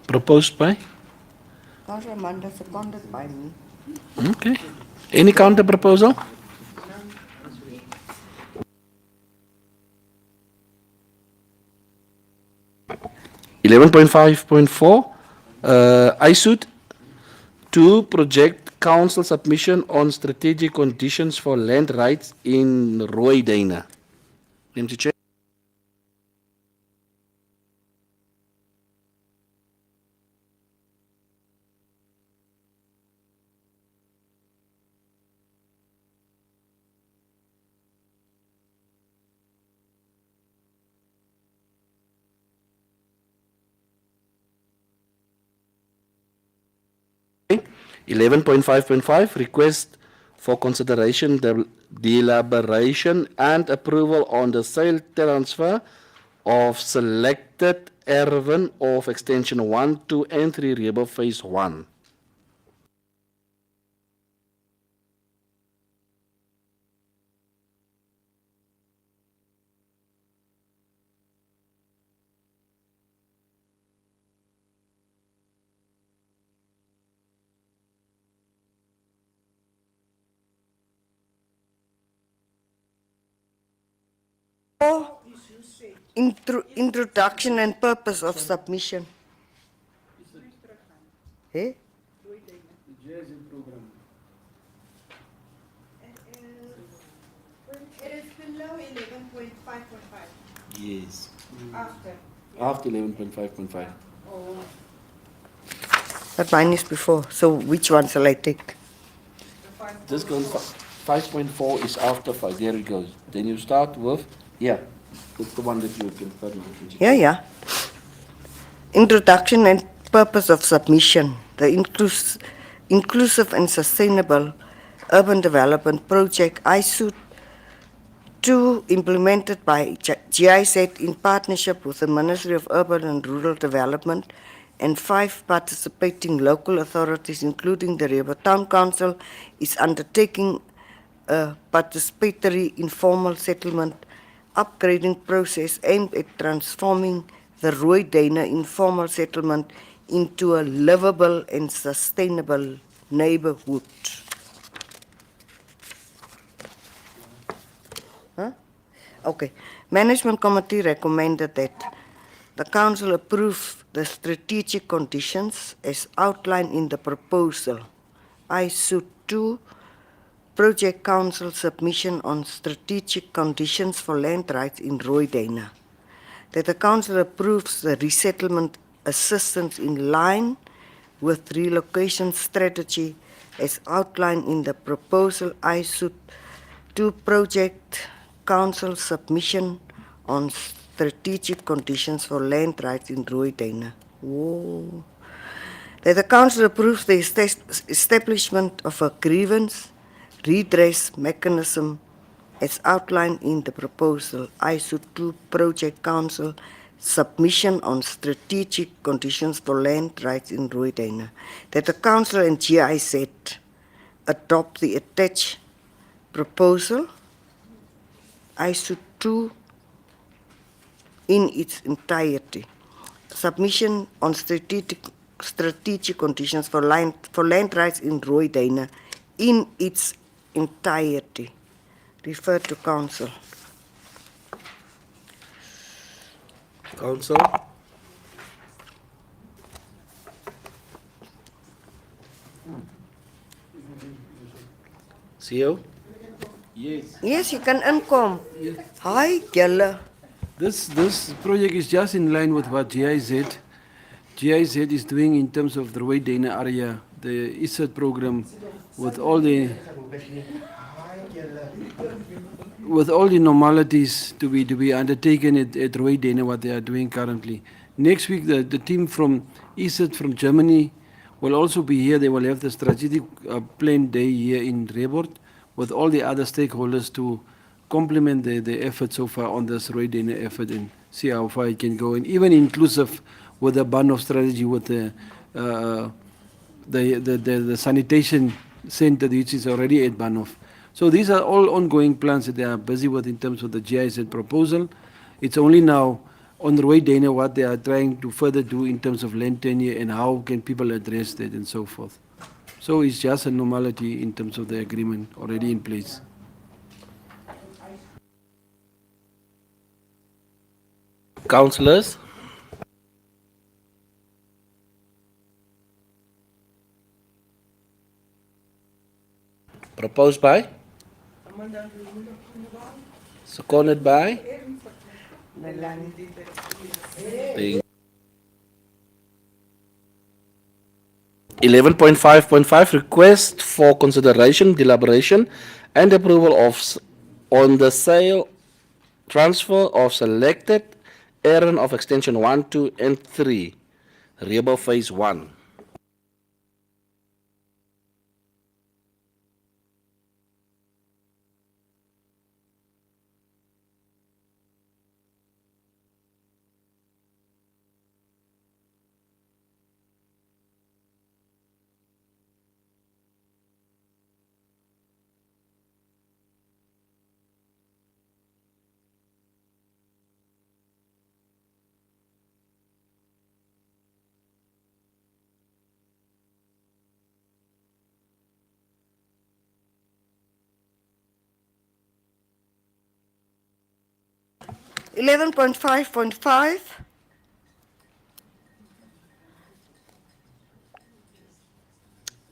Proposed by? Councillor Manda, seconded by me. Okay. Any counter proposal? (11.5.4) ISUT 2 project council submission on strategic conditions for land rights in Rooiduine. MC Chair. Okay. 11.5.5 request for consideration, deliberation and approval on the sale transfer of selected Erwin of extension 1, 2 and 3 Rebo phase 1. Introduction and purpose of submission. Eh? It is below 11.5.5. Yes. After. After 11.5.5. But mine is before, so which one shall I take? This goes 5.4 is after 5. There it goes. Then you start with, yeah, that's the one that you can start with. Yeah, yeah. Introduction and purpose of submission. The inclusive and sustainable urban development project ISUT 2 implemented by GIZ in partnership with the Ministry of Urban and Rural Development and 5 participating local authorities, including the Rebo Town Council, is undertaking a participatory informal settlement upgrading process aimed at transforming the Rooiduine informal settlement into a livable and sustainable neighborhood. Huh? Okay. Management Committee recommended that the Council approve the strategic conditions as outlined in the proposal. ISUT 2 Project Council submission on strategic conditions for land rights in Rooiduine. That the Council approves the resettlement assistance in line with relocation strategy as outlined in the proposal. ISUT 2 Project Council submission on strategic conditions for land rights in Rooiduine. Whoa. That the Council approves the establishment of a grievance redress mechanism as outlined in the proposal. ISUT 2 Project Council submission on strategic conditions for land rights in Rooiduine. That the Council and GIZ adopt the attached proposal. ISUT 2 in its entirety. Submission on strategic conditions for land rights in Rooiduine in its entirety. Refer to Council. Council. CEO? Yes. Yes, you can income. Hi, Gella. This project is just in line with what GIZ is doing in terms of the Rooiduine area, the ISAT program, with all the normalities to be undertaken at Rooiduine, what they are doing currently. Next week, the team from ISAT from Germany will also be here. They will have the strategic plan day here in Rebord with all the other stakeholders to complement the effort so far on this Rooiduine effort and see how far it can go, and even inclusive with the ban of strategy with the sanitation center which is already at Banov. So these are all ongoing plans that they are busy with in terms of the GIZ proposal. It's only now on the way, Dana, what they are trying to further do in terms of land tenure and how can people address that and so forth. So it's just a normality in terms of the agreement already in place. Councillors? Proposed by? Seconded by? Thank 11.5.5 request for consideration, deliberation, and approval of on the sale, transfer of selected area of extension 1, 2, and 3, Rebo Phase 1. Eleven point 5.5.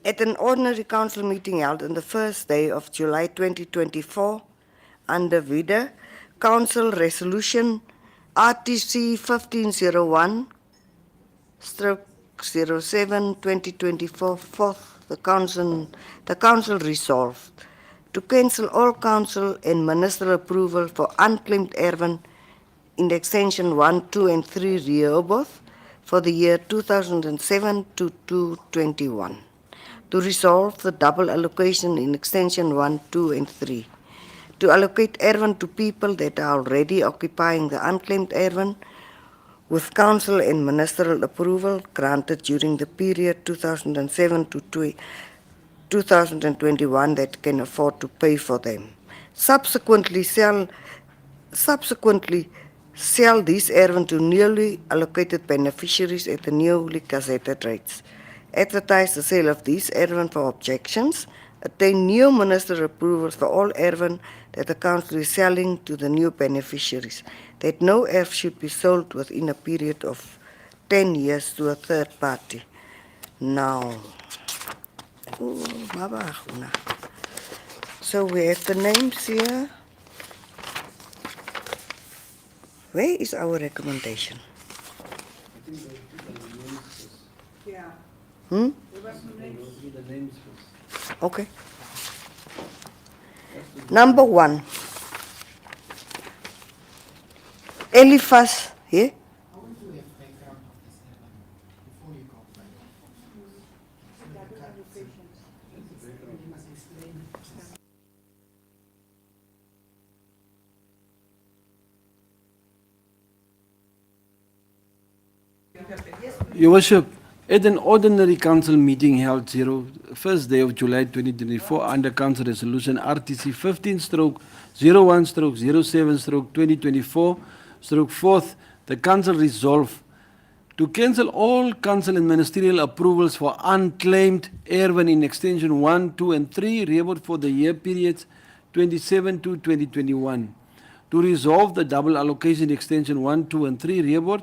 At an ordinary council meeting held on the first day of July 2024, under VIDA, Council Resolution RTC 1501/07/2024, fourth, the council resolved to cancel all council and ministerial approval for unclaimed erven in extension 1, 2, and 3 Rehoboth for the year 2007 to 2021. To resolve the double allocation in extension 1, 2, and 3. To allocate erven to people that are already occupying the unclaimed erven with council and ministerial approval granted during the period 2007 to 2021 that can afford to pay for them. Subsequently sell these erven to newly allocated beneficiaries at the newly gazetted rates. Advertise the sale of these erven for objections. Attain new ministerial approvals for all erven that the council is selling to the new beneficiaries. That no erf should be sold within a period of 10 years to a third party. Now, so we have the names here. Where is our recommendation? Yeah. Hmm? There was no name. Okay. Number 1. Eliphas, here. Your Worship, at an ordinary council meeting held 1st day of July 2024 under Council Resolution RTC 15/01/07/2024/4th, the council resolved to cancel all council and ministerial approvals for unclaimed erven in extension 1, 2, and 3 Rehoboth for the year periods 27 to 2021. To resolve the double allocation extension 1, 2, and 3 Rehoboth,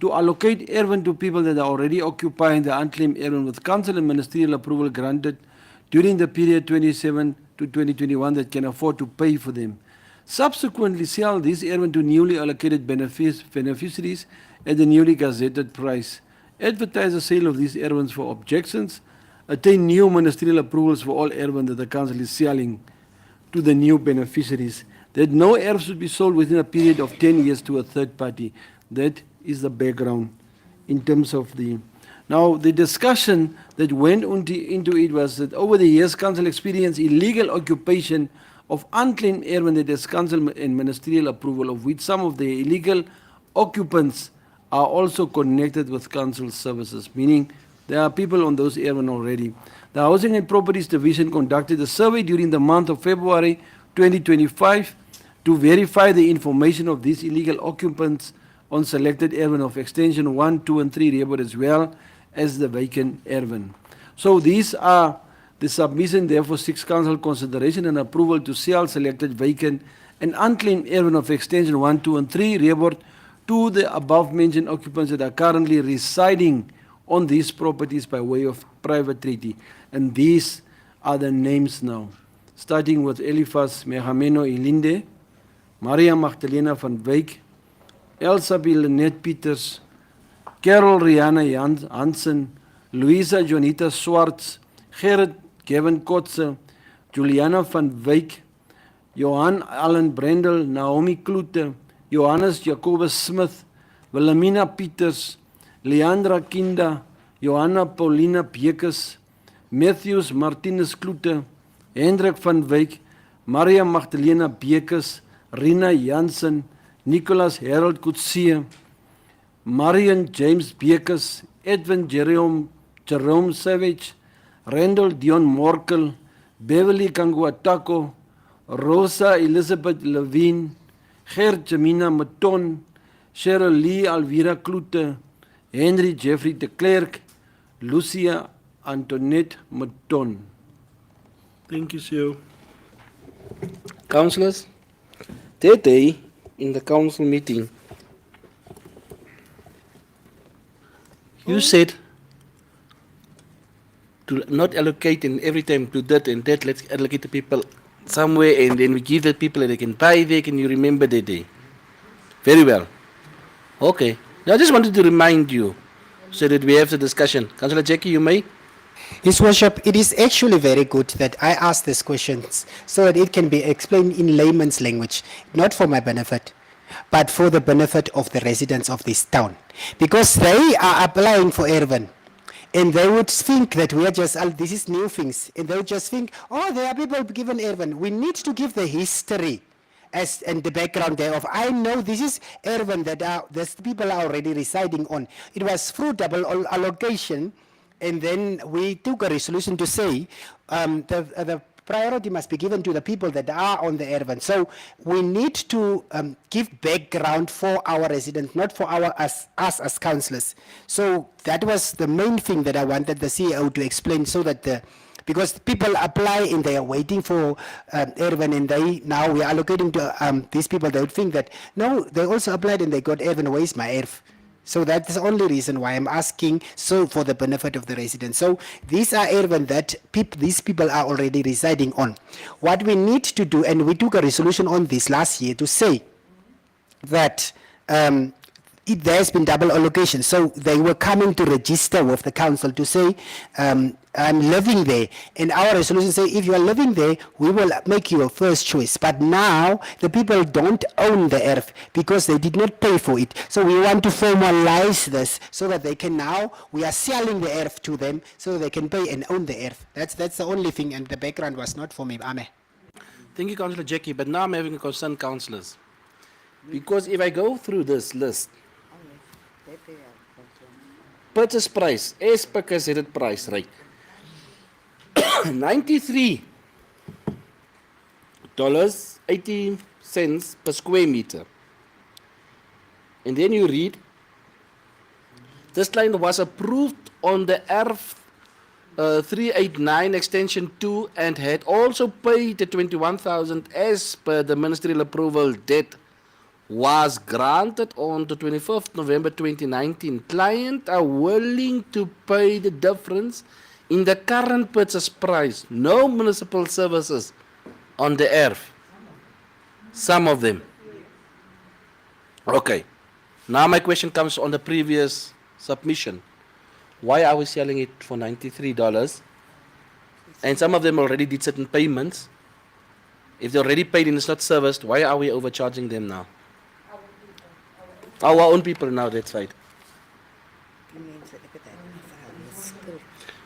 to allocate erven to people that are already occupying the unclaimed erven with council and ministerial approval granted during the period 27 to 2021 that can afford to pay for them. Subsequently, sell these erven to newly allocated beneficiaries at the newly gazetted price. Advertise the sale of these ervens for objections. Attain new ministerial approvals for all erven that the council is selling to the new beneficiaries. That no erves should be sold within a period of 10 years to a third party. That is the background in terms of the... Now, the discussion that went into it was that over the years, council experienced illegal occupation of unclaimed erven that has council and ministerial approval, of which some of the illegal occupants are also connected with council services, meaning There are people on those Erwin already. The Housing and Properties Division conducted a survey during the month of February 2025 to verify the information of these illegal occupants on selected Erwin of extension 1, 2 and 3 Rehoboth as well as the vacant Erwin. So these are the submission therefore seeks council consideration and approval to sell selected vacant and unclaimed Erwin of extension 1, 2 and 3 Rehoboth to the above mentioned occupants that are currently residing on these properties by way of private treaty. And these are the names now, starting with Eliphas Megameno Ilinde, Maria Magdalena van Wyk, Elsabie Lynette Peters, Carol Rihanna Hansen, Louisa Jonita Swartz, Gerrit Gavin Kotze, Juliana van Wyk, Johan Allen Brendel, Naomi Kloete, Johannes Jacobus Smith, Wilhelmina Peters, Leandra Kinda, Johanna Paulina Bekes, Matthews Martinez Kloete, Hendrik van Wyk, Maria Magdalena Bekes, Rina Jansen, Nicholas Harold Kutsie, Marion James Bekes, Edwin Jerome Savage, Randall Dion Morkel, Beverly Kanguatako, Rosa Elizabeth Levine, Gert Jamina Maton, Cheryl Lee Alvira Kloete, Henry Jeffrey de Klerk, Lucia Antoinette Maton. Thank you, Sue. Councillors, that day in the council meeting, you said to not allocate and every time to that and that, let's allocate the people somewhere and then we give the people and they can buy there. Can you remember that day? Very well. Okay. Now I just wanted to remind you so that we have the discussion. Councillor Jackie, you may. His Worship, it is actually very good that I ask these questions so that it can be explained in layman's language, not for my benefit, but for the benefit of the residents of this town. Because they are applying for Erwin, and they would think that we are just, this is new things, and they would just think, oh, there are people given Erwin. We need to give the history and the background thereof. I know this is Erwin that these people are already residing on. It was through double allocation. And then we took a resolution to say the priority must be given to the people that are on the Erwin. So we need to give background for our residents, not for us as councillors. So that was the main thing that I wanted the CEO to explain, so that because people apply and they are waiting for Erwin, and now we are allocating to these people. They would think that no, they also applied and they got Erwin. Where is my Erf? So that's the only reason why I'm asking, so for the benefit of the residents. So these are Erwin that these people are already residing on. What we need to do, and we took a resolution on this last year to say that there has been double allocation. So they were coming to register with the council to say, I'm living there. And our resolution say, if you are living there, we will make you a first choice. But now the people don't own the earth because they did not pay for it. So we want to formalize this so that they can now, we are selling the earth to them so they can pay and own the earth. That's the only thing, and the background was not for me. Ame. Thank you, Councillor Jackie. But now I'm having a concern, councillors. Because if I go through this list, purchase price, as per gazetted price, right? $93.80 per square meter. And then you read, this line was approved on the ERF 389 extension 2 and had also paid the 21,000 as per the ministerial approval date was granted on the 25th November 2019. Client are willing to pay the difference in the current purchase price. No municipal services on the ERF. Some of them. Okay. Now my question comes on the previous submission. Why are we selling it for $93? And some of them already did certain payments. If they already paid and it's not serviced, why are we overcharging them now? Our own people now, that's right.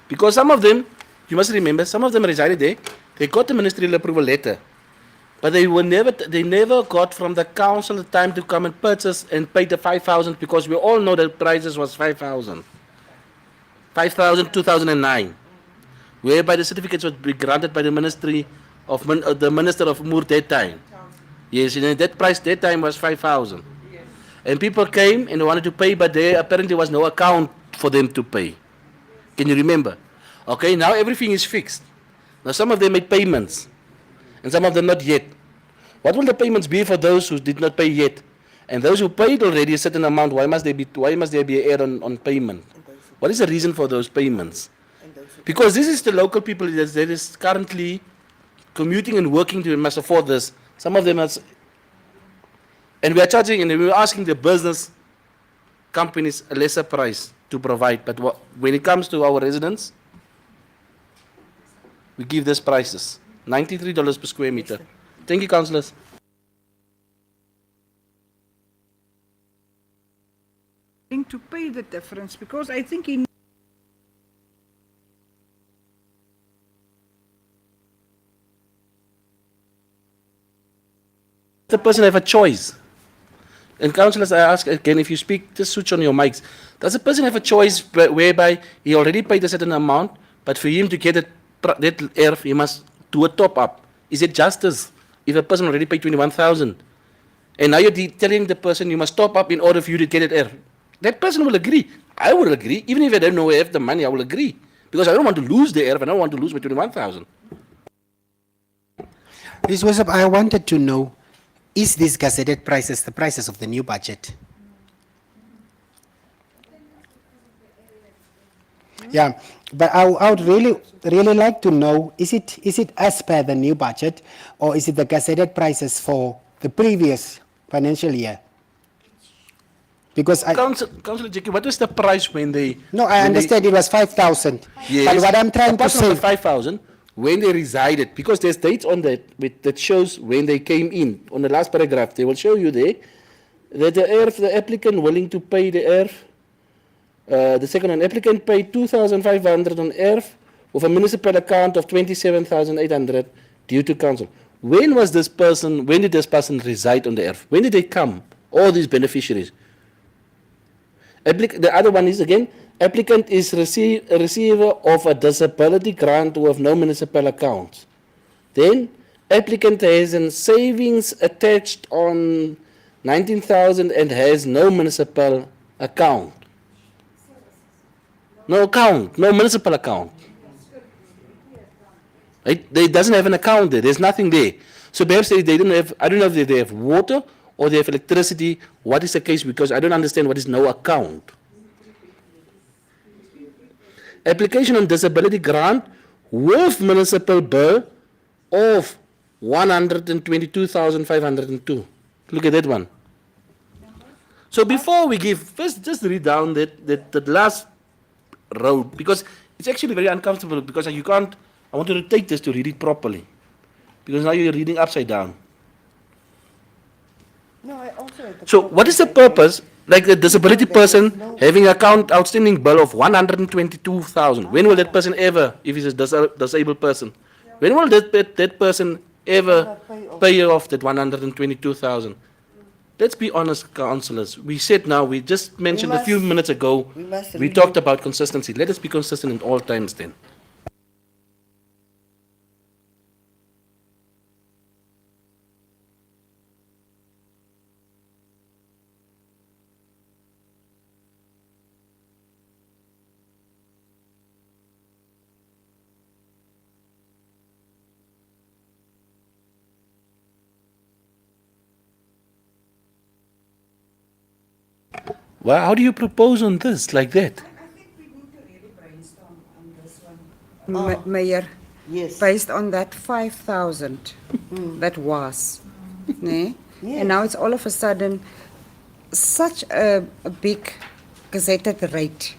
Because some of them, you must remember, some of them resided there. They got the ministerial approval letter, but they never got from the council the time to come and purchase and pay the 5,000, because we all know the prices was 5,000. 5,000 2009, whereby the certificates would be granted by the the Minister of Moor that time. Yes, and that price that time was 5,000. And people came and they wanted to pay, but there apparently was no account for them to pay. Can you remember? Okay, now everything is fixed. Now some of them made payments, and some of them not yet. What will the payments be for those who did not pay yet? And those who paid already a certain amount, why must there be an error on payment? What is the reason for those payments? Because this is the local people that is currently commuting and working to must afford this. Some of them are, and we are charging and we are asking the business companies a lesser price to provide. But when it comes to our residents, we give these prices, $93 per square meter. Thank you, councillors. To pay the difference, because I think in The person have a choice. And councillors, I ask again, if you speak, just switch on your mics. Does the person have a choice whereby he already paid a certain amount, but for him to get that ERF, he must do a top up? Is it justice if a person already paid 21,000? And now you're telling the person you must top up in order for you to get it ERF? That person will agree. I will agree. Even if I don't know where I have the money, I will agree. Because I don't want to lose the ERF, I don't want to lose my 21,000. This was, I wanted to know, is these gazetted prices the prices of the new budget? Yeah, but I would really like to know, is it as per the new budget, or is it the gazetted prices for the previous financial year? Because Councillor Jackie, what was the price when they... No, I understand it was 5,000. Yes. But what I'm trying to Apart from the say... 5,000, when they resided, because there's dates on that that shows when they came in. On the last paragraph, they will show you there that the ERF, the applicant willing to pay the ERF, the second one, applicant paid 2,500 on ERF with a municipal account of 27,800 due to council. When did this person reside on the ERF? When did they come? All these beneficiaries. The other one is again, applicant is a receiver of a disability grant with no municipal account. Then, applicant has a savings attached on 19,000 and has no municipal account. No account, no municipal account. Right? They doesn't have an account there. There's nothing there. So perhaps they don't have. I don't know if they have water or they have electricity. What is the case? Because I don't understand what is no account. Application on disability grant with municipal bill of 122,502. Look at that one. So before we give, first just read down that last row, because it's actually very uncomfortable, because you can't, I want to rotate this to read it properly, because now you're reading upside down. No, I also... So what is the purpose, like the disability person having account outstanding bill of 122,000? When will that person ever, if he's a disabled person, when will that person ever pay off that 122,000? Let's be honest, councillors. We said now, we just mentioned a few minutes ago, we talked about consistency. Let us be consistent in all times then. Well, how do you propose on this, like that? I think we need to really brainstorm on this one. Mayor, Yes. based on that 5,000 that was, né? And now it's all of a sudden such a big gazetted rate.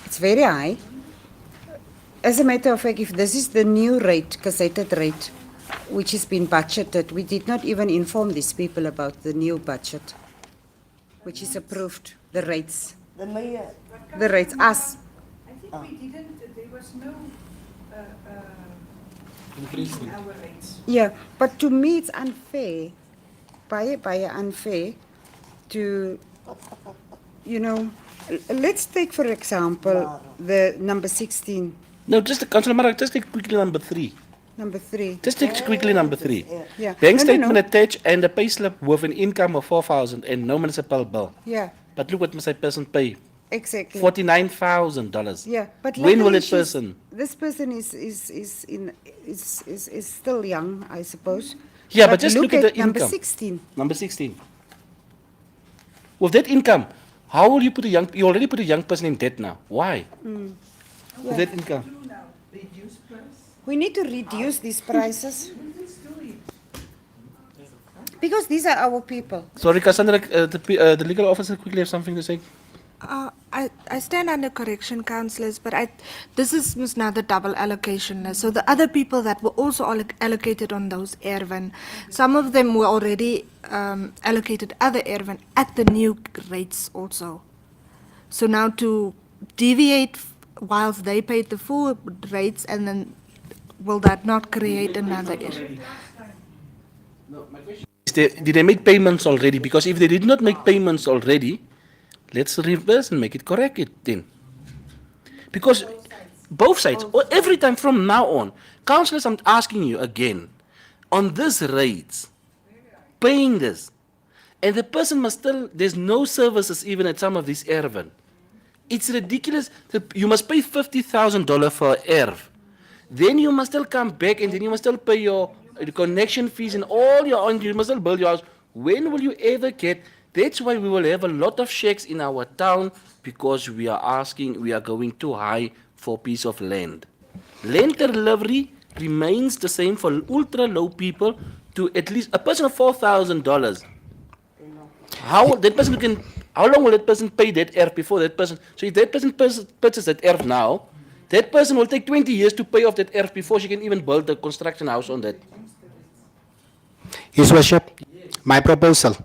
It's very high. As a matter of fact, if this is the new rate, gazetted rate, which has been budgeted, we did not even inform these people about the new budget, which is approved, the rates. The mayor... The rates, us. I think we didn't, there was no increase in our rates. Yeah, but to me it's unfair, by unfair, to, Let's take, for example, the number 16, No, just Councillor Mara, just take quickly number 3. number 3. Just take quickly number 3. Yeah. Bank No, no, statement no. attached and a payslip with an income of 4,000 and no municipal bill. Yeah, But look what must that person pay? exactly. $49,000. Yeah, but When will luckily that she's- person? This person is still young, I suppose. Yeah, but just look at the number income. 16. Number 16. With that income, how will you put you already put a young person in debt now. Why? With that income. We need to reduce these prices. Because these are our people. Sorry, Cassandra, the legal officer quickly have something to say. I stand under correction, councillors, but this is now the double allocation. So the other people that were also allocated on those Erwin, some of them were already allocated other Erwin at the new rates also. So now to deviate whilst they paid the full rates, and then will that not create another issue? Did they make payments already? Because if they did not make payments already, let's reverse and make it correct it then. Because both sides, or every time from now on, councillors, I'm asking you again, on this rates, paying this, and the person must still, there's no services even at some of these Erwin. It's ridiculous. You must pay $50,000 for ERV. Then you must still come back and then you must still pay your connection fees and all your own, you must still build your house. When will you ever get? That's why we will have a lot of shacks in our town, because we are going too high for a piece of land. Land delivery remains the same for ultra low people to at least a person of $4,000. How long will that person pay that ERF before that person? So if that person purchases that ERF now, that person will take 20 years to pay off that ERF before she can even build a construction house on that. His Worship, my proposal,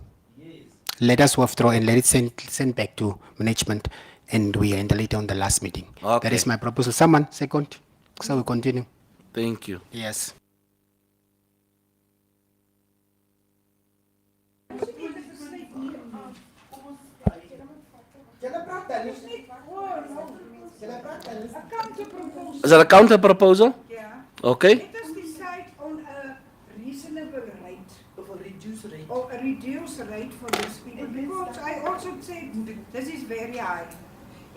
let us withdraw and let it send back to management, and we handle it on the last meeting. Okay. That is my proposal. Someone, second, so we continue. Thank you. Yes. Is that a counter proposal? Yeah. Okay. Let us decide on a reasonable rate. Or a reduced rate for these people, because I also said this is very high.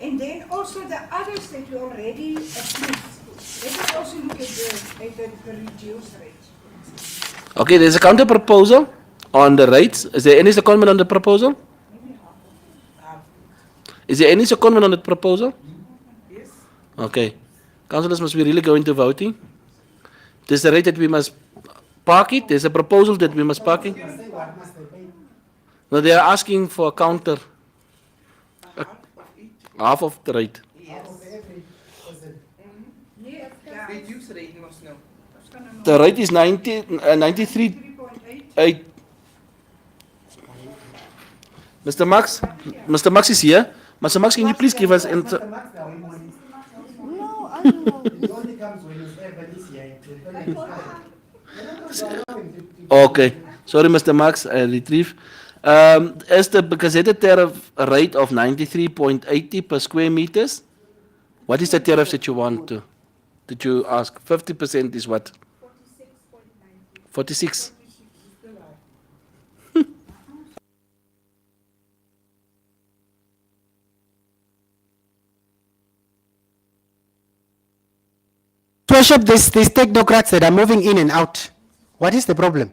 And then also the others that you already approved, let us also look at the reduced rate. Okay, there's a counter proposal on the rates. Is there any secondment on the proposal? Is there any secondment on the proposal? Yes. Okay. Councillors, must we really go into voting? There's a rate that we must park it. There's a proposal that we must park it. No, they are asking for a counter. Half of the rate. Reduce rate must know. The rate is 93.8. Mr. Max is here. Mr. Max, can you please give us Okay. Sorry, Mr. Max, I retrieve. As the gazetted tariff rate of 93.80 per square meters, what is the tariff that you want to? Did you ask? 50% is what? 46. Worship, these technocrats that are moving in and out, what is the problem?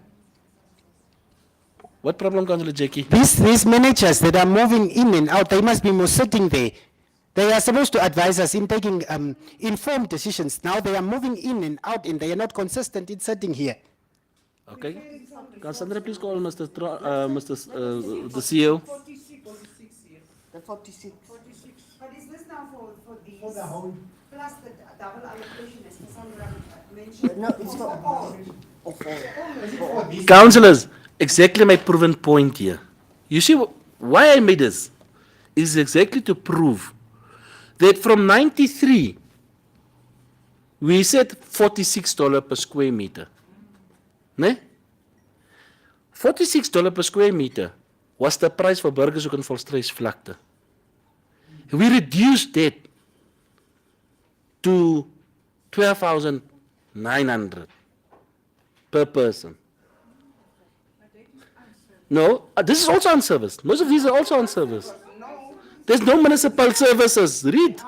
What problem, Councillor Jackie? These managers that are moving in and out, they must be more sitting there. They are supposed to advise us in taking informed decisions. Now they are moving in and out, and they are not consistent in sitting here. Okay. Cassandra, please call the CEO. The 46. But is this now for these? For the whole. Plus the double allocation, as Cassandra mentioned? No, it's for all. Councillors, exactly my proven point here. You see why I made this is exactly to prove that from 93 we said $46 per square meter. Ne? $46 per square meter was the price for burgers who can volstruisvlakte. We reduced that to 12,900 per person. No, this is also on service. Most of these are also on service. There's no municipal services. Read.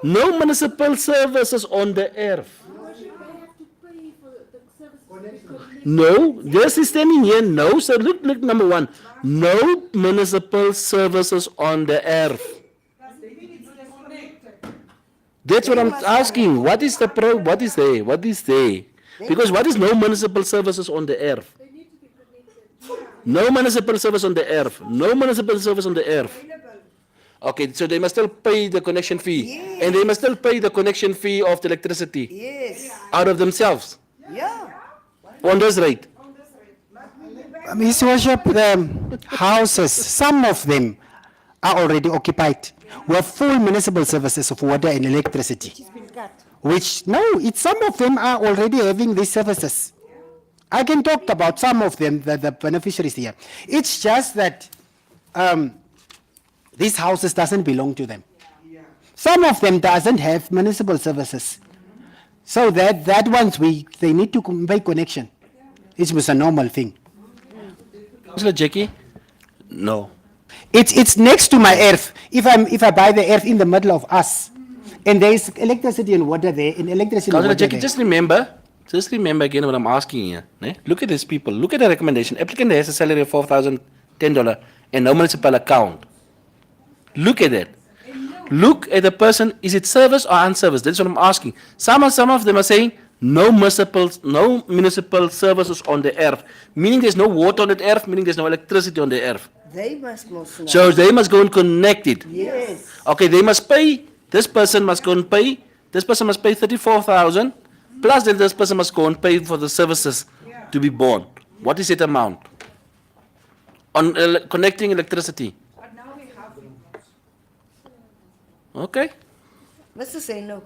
No municipal services on the earth. No, this is standing here. No, so look, number one. No municipal services on the earth. That's what I'm asking. What is the what is there? What is there? Because what is no municipal services on the earth? No municipal service on the earth. No municipal service on the earth. Okay, so they must still pay the connection fee. Yes. And they must still pay the connection fee of the electricity Yes. out of themselves. Yeah. On this rate. His Worship, the houses, some of them are already occupied with full municipal services of water and electricity. Which, no, some of them are already having these services. I can talk about some of them, the beneficiaries here. It's just that these houses doesn't belong to them. Some of them doesn't have municipal services. So that ones they need to make connection. It was a normal thing. Councillor Jackie? No. It's next to my earth. If I buy the earth in the middle of us, and there is electricity and water there, and electricity and Councillor water Jackie, there. just remember again what I'm asking here. Ne? Look at these people. Look at the recommendation. Applicant has a salary of $4,010 and no municipal account. Look at that. Look at the person. Is it service or unserviced? That's what I'm asking. Some of them are saying no municipal services on the earth, meaning there's no water on the earth, meaning there's no electricity on the earth. They must know. So they must go and connect it. Yes. Okay, they must pay. This person must go and pay. This person must pay 34,000. Plus, then this person must go and pay for the services to be born. What is that amount? On connecting electricity. But now we have it. Okay. Mr. Say no.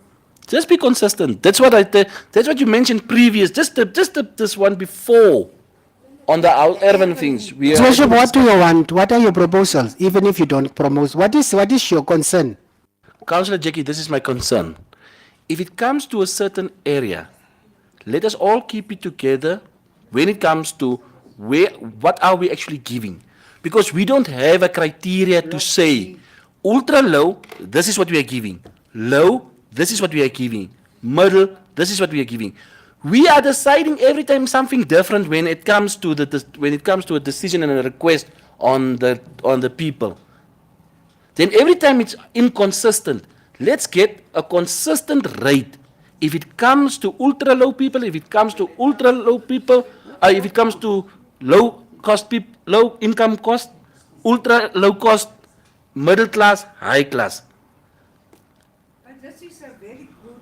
Just be consistent. That's what that's what you mentioned previous. Just this one before on the urban things. His Worship, what do you want? What are your proposals? Even if you don't propose, what is your concern? Councillor Jackie, this is my concern. If it comes to a certain area, let us all keep it together when it comes to what are we actually giving. Because we don't have a criteria to say, ultra low, this is what we are giving. Low, this is what we are giving. Middle, this is what we are giving. We are deciding every time something different when it comes to a decision and a request on the people. Then every time it's inconsistent. Let's get a consistent rate. If it comes to ultra low people, if it comes to low cost people, low income cost, ultra low cost, middle class, high class. But this is a very good,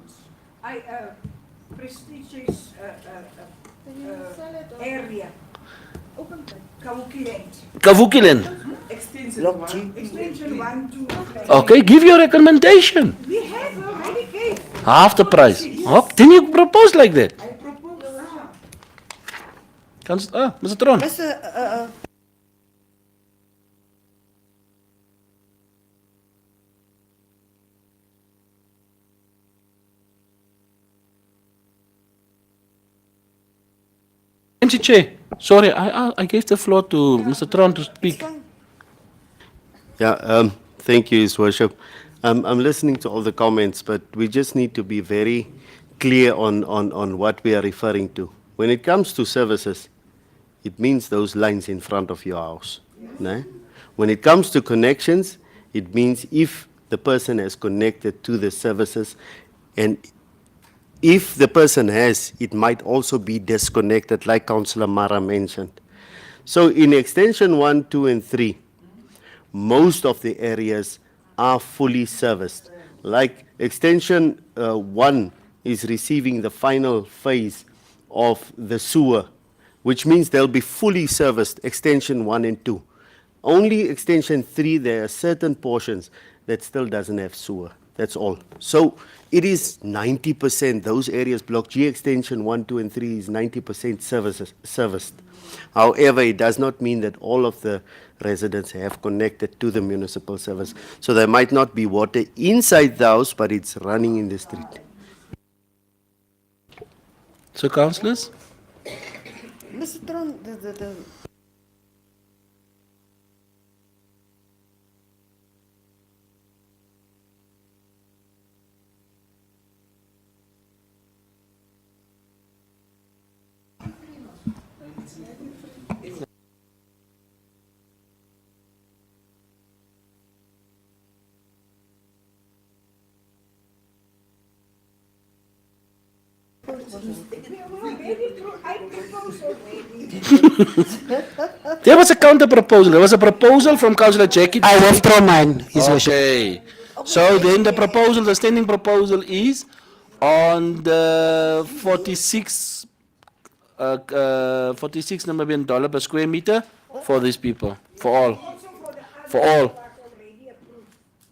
prestigious area. Kavuki land. Block G. Extension 1, 2, 3. Okay, give your recommendation. We have already gave. Half the price. Oh, then you propose like that. I propose. Mr. Tron. Mr. MC Chair, sorry, I gave the floor to Mr. Tron to speak. Yeah, thank you, His Worship. I'm listening to all the comments, but we just need to be very clear on what we are referring to. When it comes to services, it means those lines in front of your house. No? When it comes to connections, it means if the person has connected to the services, and if the person has, it might also be disconnected, like Councillor Mara mentioned. So in extension 1, 2, and 3, most of the areas are fully serviced. Like extension 1 is receiving the final phase of the sewer, which means they'll be fully serviced, extension 1 and 2. Only extension 3, there are certain portions that still doesn't have sewer. That's all. So it is 90%, those areas, Block G Extension 1, 2, and 3 is 90% serviced. However, it does not mean that all of the residents have connected to the municipal service. So there might not be water inside the house, but it's running in the street. So, councillors? Mr. Tron, There was a counter proposal. There was a proposal from Councillor Jackie. I withdraw mine, His Worship. Okay. So then the proposal, the standing proposal is on the 46 Namibian dollar per square meter for these people, for all. For all.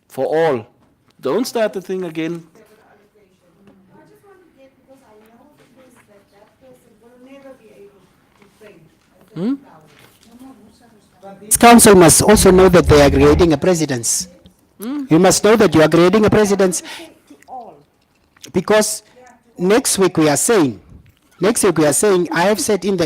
For all. Don't start the thing again. This council must also know that they are creating a precedence. You must know that you are creating a precedence. Because next week we are saying, I have said in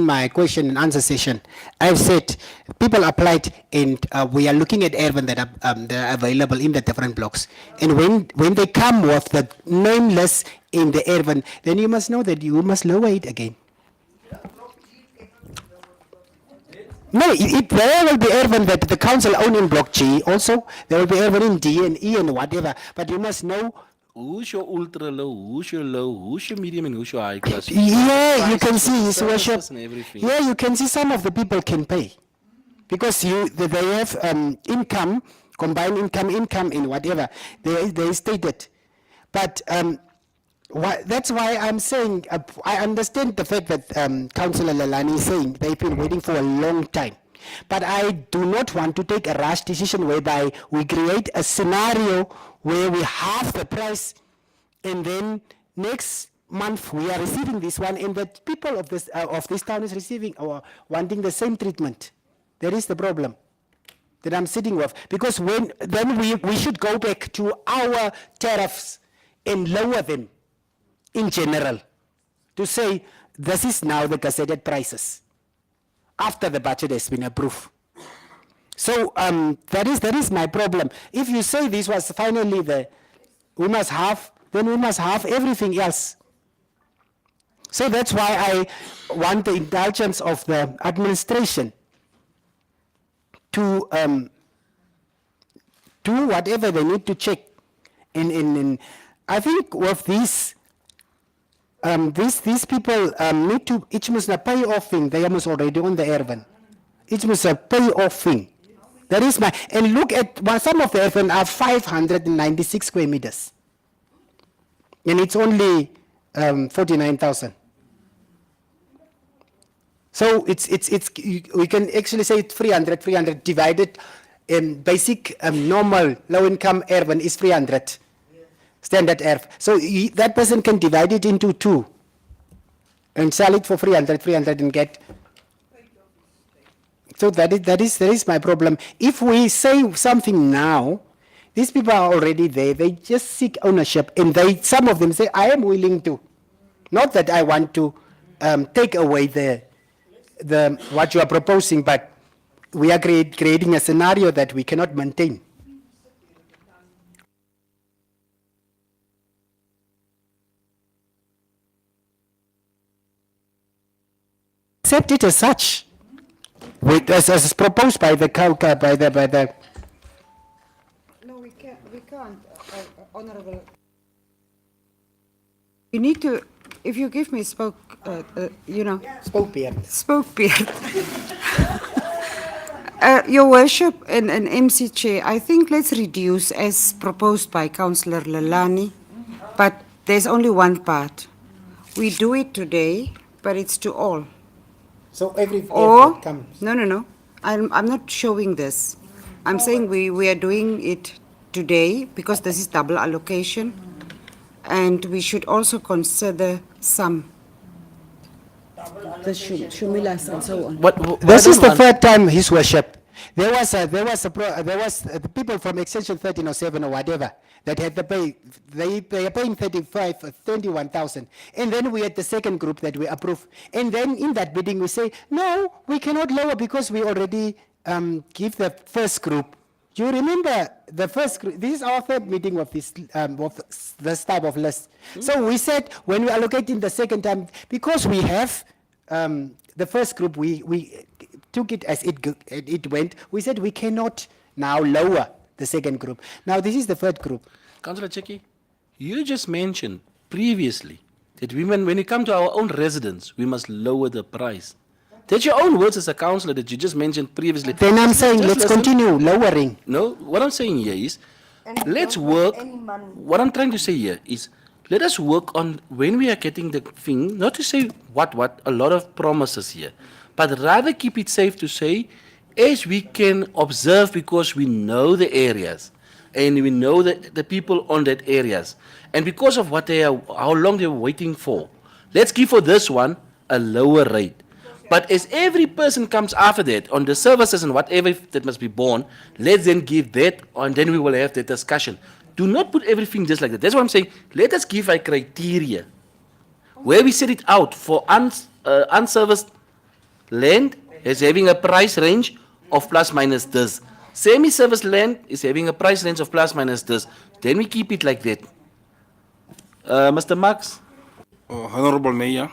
my question and answer session, I have said people applied and we are looking at urban that are available in the different blocks. And when they come with the nameless in the urban, then you must know that you must lower it again. No, there will be urban that the council own in Block G also. There will be urban in D and E and whatever. But you must know. Who's your ultra low, who's your low, who's your medium, and who's your high class? Yeah, you can see, His Worship. And everything. Yeah, you can see some of the people can pay. Because they have income, combined income in whatever. They stated. But that's why I'm saying, I understand the fact that Councillor Lalani is saying they've been waiting for a long time. But I do not want to take a rash decision whereby we create a scenario where we halve the price and then next month we are receiving this one and the people of this town is receiving or wanting the same treatment. That is the problem that I'm sitting with. Because then we should go back to our tariffs and lower them in general to say this is now the gazetted prices after the budget has been approved. So that is my problem. If you say this was finally we must have, then we must have everything else. So that's why I want the indulgence of the administration to do whatever they need to check. I think with these people need to, each must pay off thing, they must already on the urban. Each must pay off thing. That is my, and look at, some of the urban are 596 square meters. And it's only 49,000. So we can actually say 300 divided, basic normal low income urban is 300. Standard earth. So that person can divide it into two and sell it for 300 and get. So that is my problem. If we say something now, these people are already there. They just seek ownership, and some of them say, "I am willing to." Not that I want to take away the what you are proposing, but we are creating a scenario that we cannot maintain. Accept it as such, as proposed by the No, we can't, Honorable. You need to, if you give me spoke beard. Your Worship and MC Chair, I think let's reduce as proposed by Councillor Lalani, but there's only one part. We do it today, but it's to all. So every Or, comes. no. I'm not showing this. I'm saying we are doing it today because this is double allocation. And we should also consider some. The Shumilas and so on. This is the third time, His Worship. There was the people from Extension 1307 or whatever that had to pay. They are paying 21,000, and then we had the second group that we approve. And then in that meeting we say no, we cannot lower because we already give the first group. You remember the first group? This is our third meeting of this of this type of list. So we said when we allocate in the second time, because we have the first group, we took it as it went. We said we cannot now lower the second group. Now this is the third group. Councillor Cheki, you just mentioned previously that when we come to our own residents, we must lower the price. That's your own words as a councillor that you just mentioned previously. Then I'm saying Just let's listen. continue lowering. No, what I'm saying here is, let's work. What I'm trying to say here is, let us work on when we are getting the thing, not to say what, a lot of promises here, but rather keep it safe to say, as we can observe because we know the areas and we know the people on that areas. And because of what they are, how long they're waiting for, let's give for this one a lower rate. But as every person comes after that on the services and whatever that must be borne, let's then give that, and then we will have the discussion. Do not put everything just like that. That's what I'm saying. Let us give a criteria where we set it out for unserviced land is having a price range of plus minus this. Semi-serviced land is having a price range of plus minus this. Then we keep it like that. Mr. Marx? Honorable Mayor,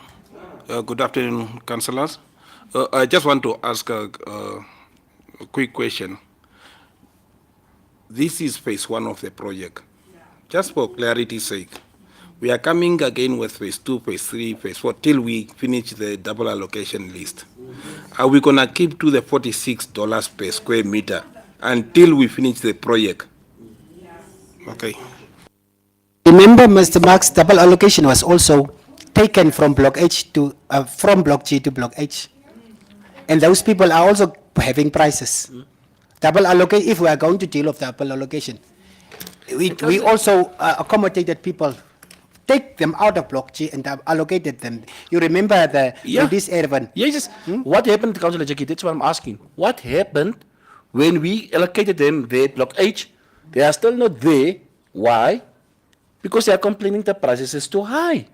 good afternoon, councillors. I just want to ask a quick question. This is phase 1 of the project. Just for clarity's sake, we are coming again with phase 2, phase 3, phase 4, till we finish the double allocation list. Are we going to keep to the $46 per square meter until we finish the project? Okay. Remember, Mr. Marx, double allocation was also taken from Block H to from Block G to Block H, and those people are also having prices. Double allocate. If we are going to deal with double allocation, we also accommodated people, take them out of Block G and allocated them. You remember this Ervan? Yes. What happened, Councillor Jackie? That's what I'm asking. What happened when we allocated them there, Block H? They are still not there. Why? Because they are complaining the prices is too high.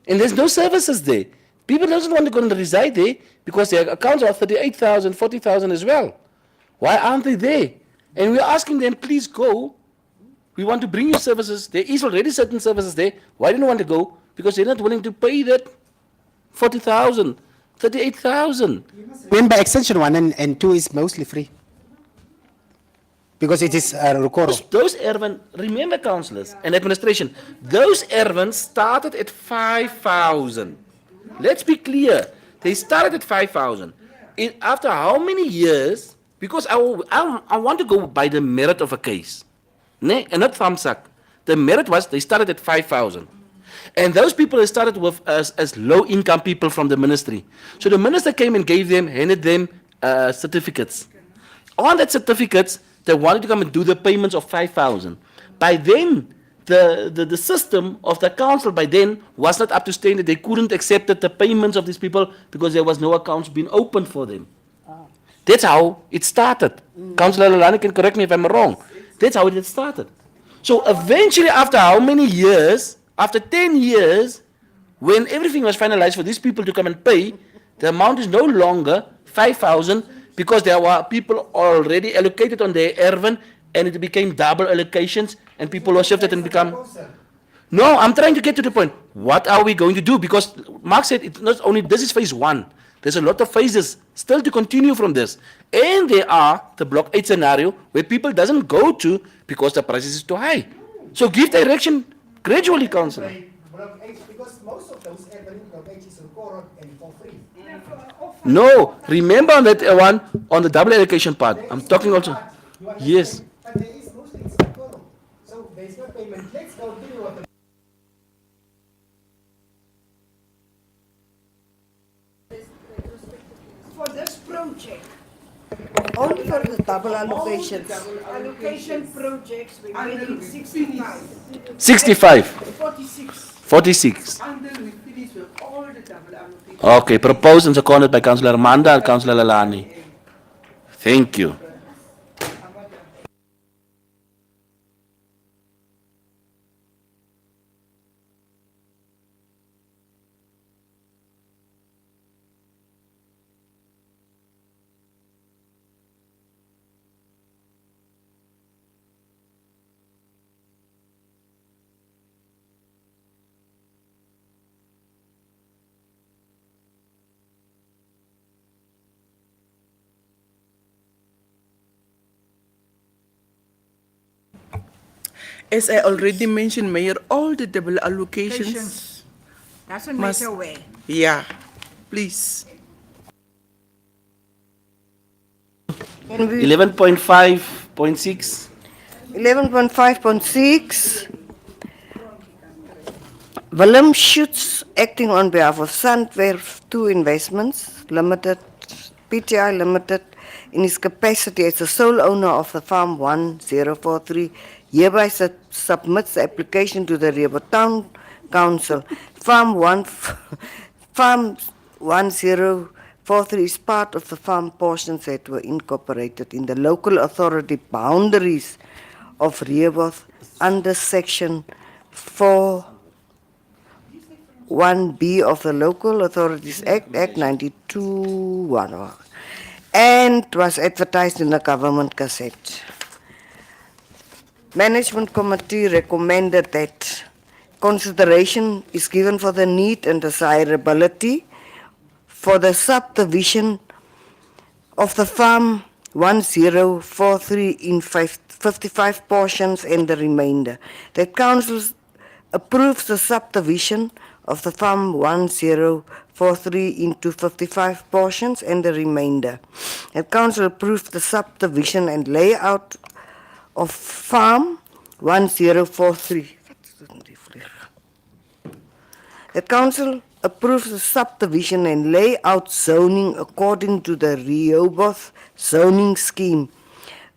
And there's no services there. People doesn't want to go and reside there because their accounts are 38,000, 40,000 as well. Why aren't they there? And we're asking them, please go. We want to bring you services. There is already certain services there. Why don't you want to go? Because they're not willing to pay that 40,000, 38,000. Remember, Extension 1 and 2 is mostly free. Because it is Rukoro. Those Erwin, remember councillors and administration, those Erwins started at 5,000. Let's be clear. They started at 5,000. After how many years, because I want to go by the merit of a case, and not thumbsuck. The merit was they started at 5,000. And those people started with as low-income people from the ministry. So the minister came and handed them certificates. On that certificates, they wanted to come and do the payments of 5,000. By then, the system of the council by then was not up to standard. They couldn't accept the payments of these people because there was no accounts being opened for them. That's how it started. Councillor Lalani can correct me if I'm wrong. That's how it started. So eventually, after how many years, after 10 years, when everything was finalized for these people to come and pay, the amount is no longer 5,000 because there were people already allocated on their Erwin and it became double allocations and people were shifted and become... No, I'm trying to get to the point. What are we going to do? Because Mark said it's not only this is phase 1. There's a lot of phases still to continue from this. And there are the Block 8 scenario where people doesn't go to because the prices is too high. So give direction gradually, Councillor. Because most of those Block H is Rukoro and for free. No, remember on that one, on the double allocation part. I'm talking also. Yes. But there is mostly it's Rukoro. So there's no payment. Let's continue with the For this project, Only for the double allocations. Allocation projects, we're getting 65. 65, 46. 46. Until we finish with all the double allocations. Okay, proposed and seconded by Councillor Amanda and Councillor Lalani. Thank you. As I already mentioned, Mayor, all the double allocations. Patience. Doesn't Must- matter where. Yeah, please. 11.5.6. 11.5.6. Willem Schutz, acting on behalf of Sandwerf 2 Investments Limited, PTI Limited, in his capacity as the sole owner of the Farm 1043, hereby submits the application to the Rehoboth Town Council. Farm 1043 is part of the farm portions that were incorporated in the local authority boundaries of Rehoboth under Section 4(1)(b) of the Local Authorities Act, Act 92(1), and was advertised in the Government Gazette. Management Committee recommended that consideration is given for the need and desirability for the subdivision of the Farm 1043 in 55 portions and the remainder. That Council approves the subdivision of the Farm 1043 into 55 portions and the remainder. That Council approves the subdivision and layout of Farm 1043. That Council approves the subdivision and layout zoning according to the Rehoboth zoning scheme.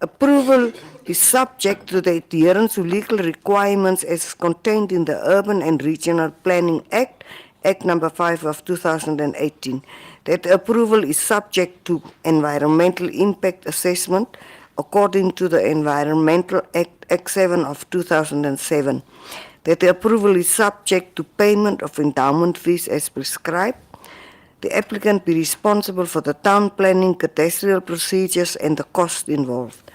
Approval is subject to the adherence to legal requirements as contained in the Urban and Regional Planning Act, Act number 5 of 2018. That approval is subject to environmental impact assessment according to the Environmental Act, Act 7 of 2007. That the approval is subject to payment of endowment fees as prescribed. The applicant be responsible for the town planning, cadastral procedures and the cost involved.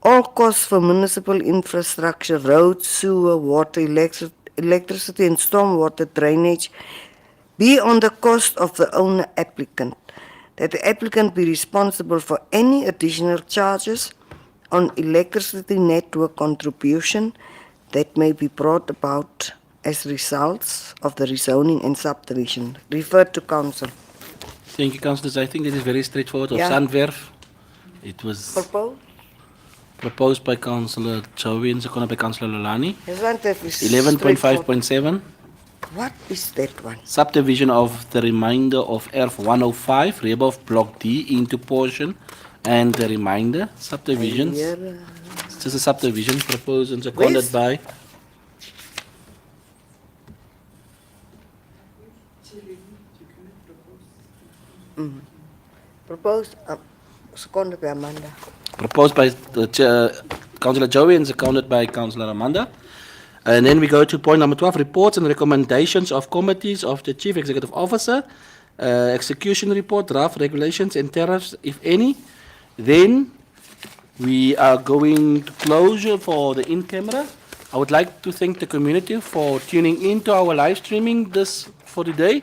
All costs for municipal infrastructure, roads, sewer, water, electricity and stormwater drainage be on the cost of the owner applicant. That the applicant be responsible for any additional charges on electricity network contribution that may be brought about as results of the rezoning and subdivision. Referred to Council. Thank you, Councillors. I think this is very straightforward. Of Yeah. Sandwerf, it was Proposed? proposed by Councillor Joey and seconded by Councillor Lalani. This one that is 11.5.7. What is that one? Subdivision of the remainder of ERF 105, Rehoboth Block D into portion, and the remainder subdivisions. Here, It's just a subdivision proposed and seconded by proposed, seconded by Amanda. proposed by the Councillor Joey and seconded by Councillor Amanda. And then we go to point number 12, reports and recommendations of committees of the Chief Executive Officer, execution report, draft regulations and tariffs, if any. Then we are going to closure for the in-camera. I would like to thank the community for tuning in to our live streaming this for today.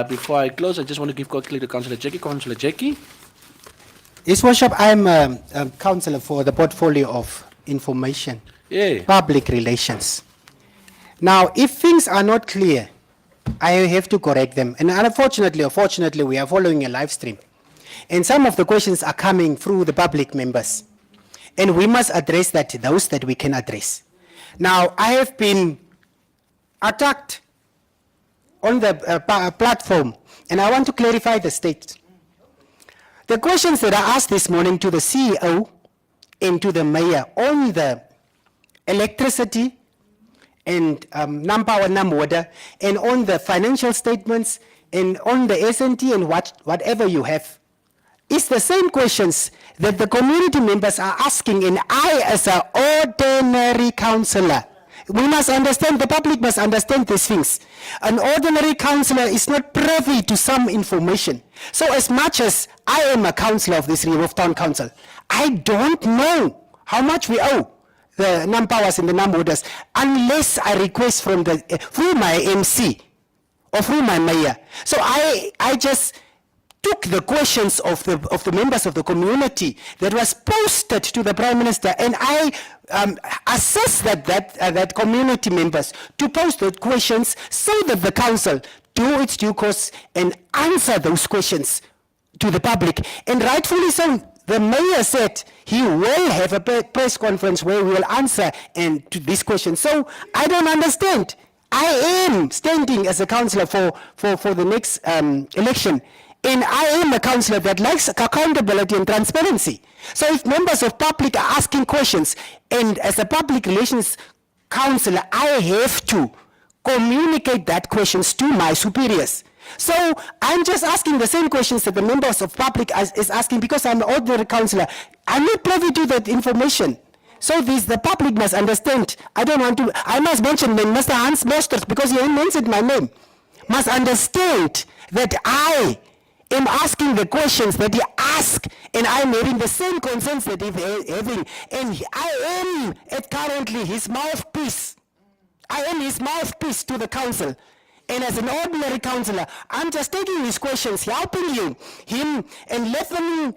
Before I close, I just want to give quickly to Councillor Jackie. Councillor Jackie. Yes, Worship, I'm a councillor for the portfolio of information, Yeah. public relations. Now, if things are not clear, I have to correct them. And unfortunately or fortunately, we are following a live stream. And some of the questions are coming through the public members. And we must address those that we can address. Now, I have been attacked on the platform, and I want to clarify the state. The questions that I asked this morning to the CEO and to the mayor on the electricity and non-power, non-water, and on the financial statements, and on the SNT and whatever you have, it's the same questions that the community members are asking, and I, as an ordinary councillor, we must understand, the public must understand these things. An ordinary councillor is not privy to some information. So as much as I am a councillor of this Riverhof Town Council, I don't know how much we owe the non-powers and the non-waters unless I request from the through my MC or through my mayor. So I just took the questions of the members of the community that was posted to the Prime Minister, and I assessed that community members to post those questions so that the council do its due course and answer those questions to the public. And rightfully so, the mayor said he will have a press conference where we will answer to this question. So I don't understand. I am standing as a councillor for the next election. And I am a councillor that likes accountability and transparency. So if members of public are asking questions, and as a public relations councillor, I have to communicate that questions to my superiors. So I'm just asking the same questions that the members of public is asking, because I'm an ordinary councillor. I'm not privy to that information. So the public must understand. I must mention Mr. Hans Mostert, because he mentioned my name, must understand that I am asking the questions that he asked, and I'm having the same concerns that he's having, and I am currently his mouthpiece. I am his mouthpiece to the council. And as an ordinary councillor, I'm just taking his questions, helping him, and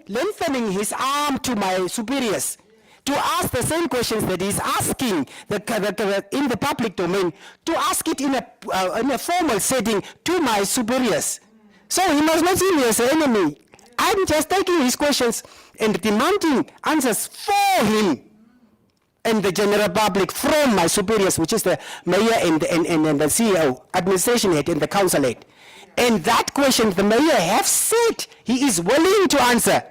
lengthening his arm to my superiors to ask the same questions that he's asking in the public domain, to ask it in a formal setting to my superiors. So he must not see me as an enemy. I'm just taking his questions and demanding answers for him and the general public from my superiors, which is the mayor and the CEO, administration head and the council head. And that question the mayor has said he is willing to answer.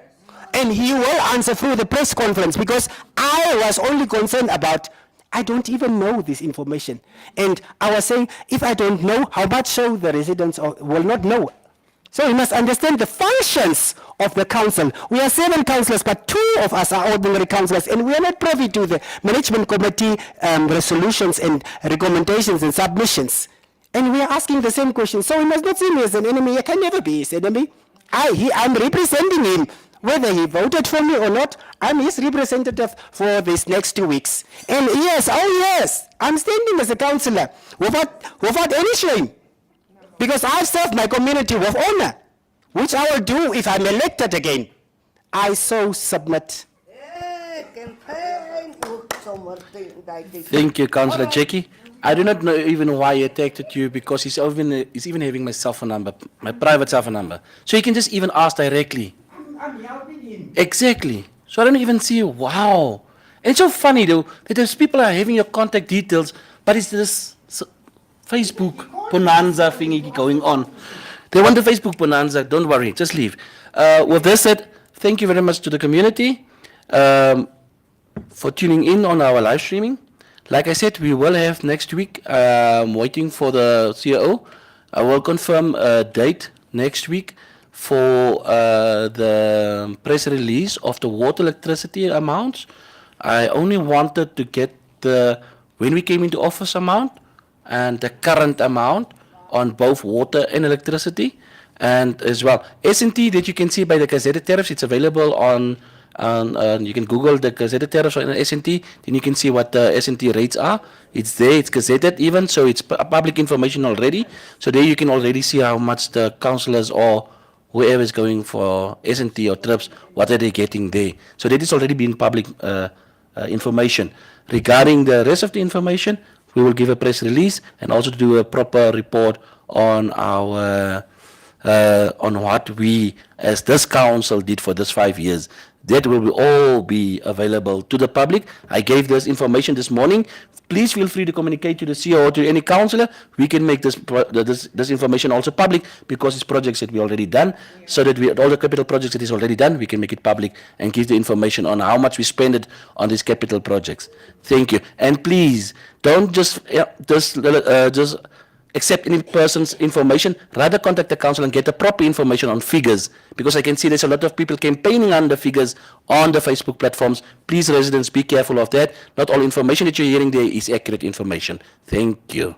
And he will answer through the press conference, because I was only concerned about, I don't even know this information. And I was saying, if I don't know, how much so the residents will not know. So we must understand the functions of the council. We are 7 councillors, but 2 of us are ordinary councillors, and we are not privy to the management committee resolutions and recommendations and submissions. And we are asking the same question. So he must not see me as an enemy. I can never be his enemy. I'm representing him. Whether he voted for me or not, I'm his representative for these next 2 weeks. And yes, I'm standing as a councillor without any shame. Because I've served my community with honor, which I will do if I'm elected again. I so submit. Thank you, Councillor Jackie. I do not know even why he attacked you, because he's even having my cell phone number, my private cell phone number. So you can just even ask directly. I'm helping him. Exactly. So I don't even see, wow. And it's so funny though, that those people are having your contact details, but it's this Facebook bonanza thingy going on. They want the Facebook bonanza, don't worry, just leave. With this said, thank you very much to the community for tuning in on our live streaming. Like I said, we will have next week, waiting for the CEO. I will confirm a date next week for the press release of the water electricity amounts. I only wanted to get the when we came into office amount and the current amount on both water and electricity, and as well S&T that you can see by the Gazette tariffs. It's available on you can Google the Gazette tariffs on S&T, then you can see what the S&T rates are. It's there, it's gazetted even, so it's public information already. So there you can already see how much the councillors or whoever is going for S&T or trips, what are they getting there. So that is already been public information. Regarding the rest of the information, we will give a press release and also do a proper report on our on what we as this council did for this 5 years. That will all be available to the public. I gave this information this morning please feel free to communicate to the CEO or to any councillor. We can make this information also public because it's projects that we already done, so that all the capital projects that is already done, we can make it public and give the information on how much we spend it on these capital projects. Thank you. And please don't just accept any person's information. Rather contact the council and get the proper information on figures, because I can see there's a lot of people campaigning on the figures on the Facebook platforms. Please, residents, be careful of that. Not all information that you're hearing there is accurate information. Thank you.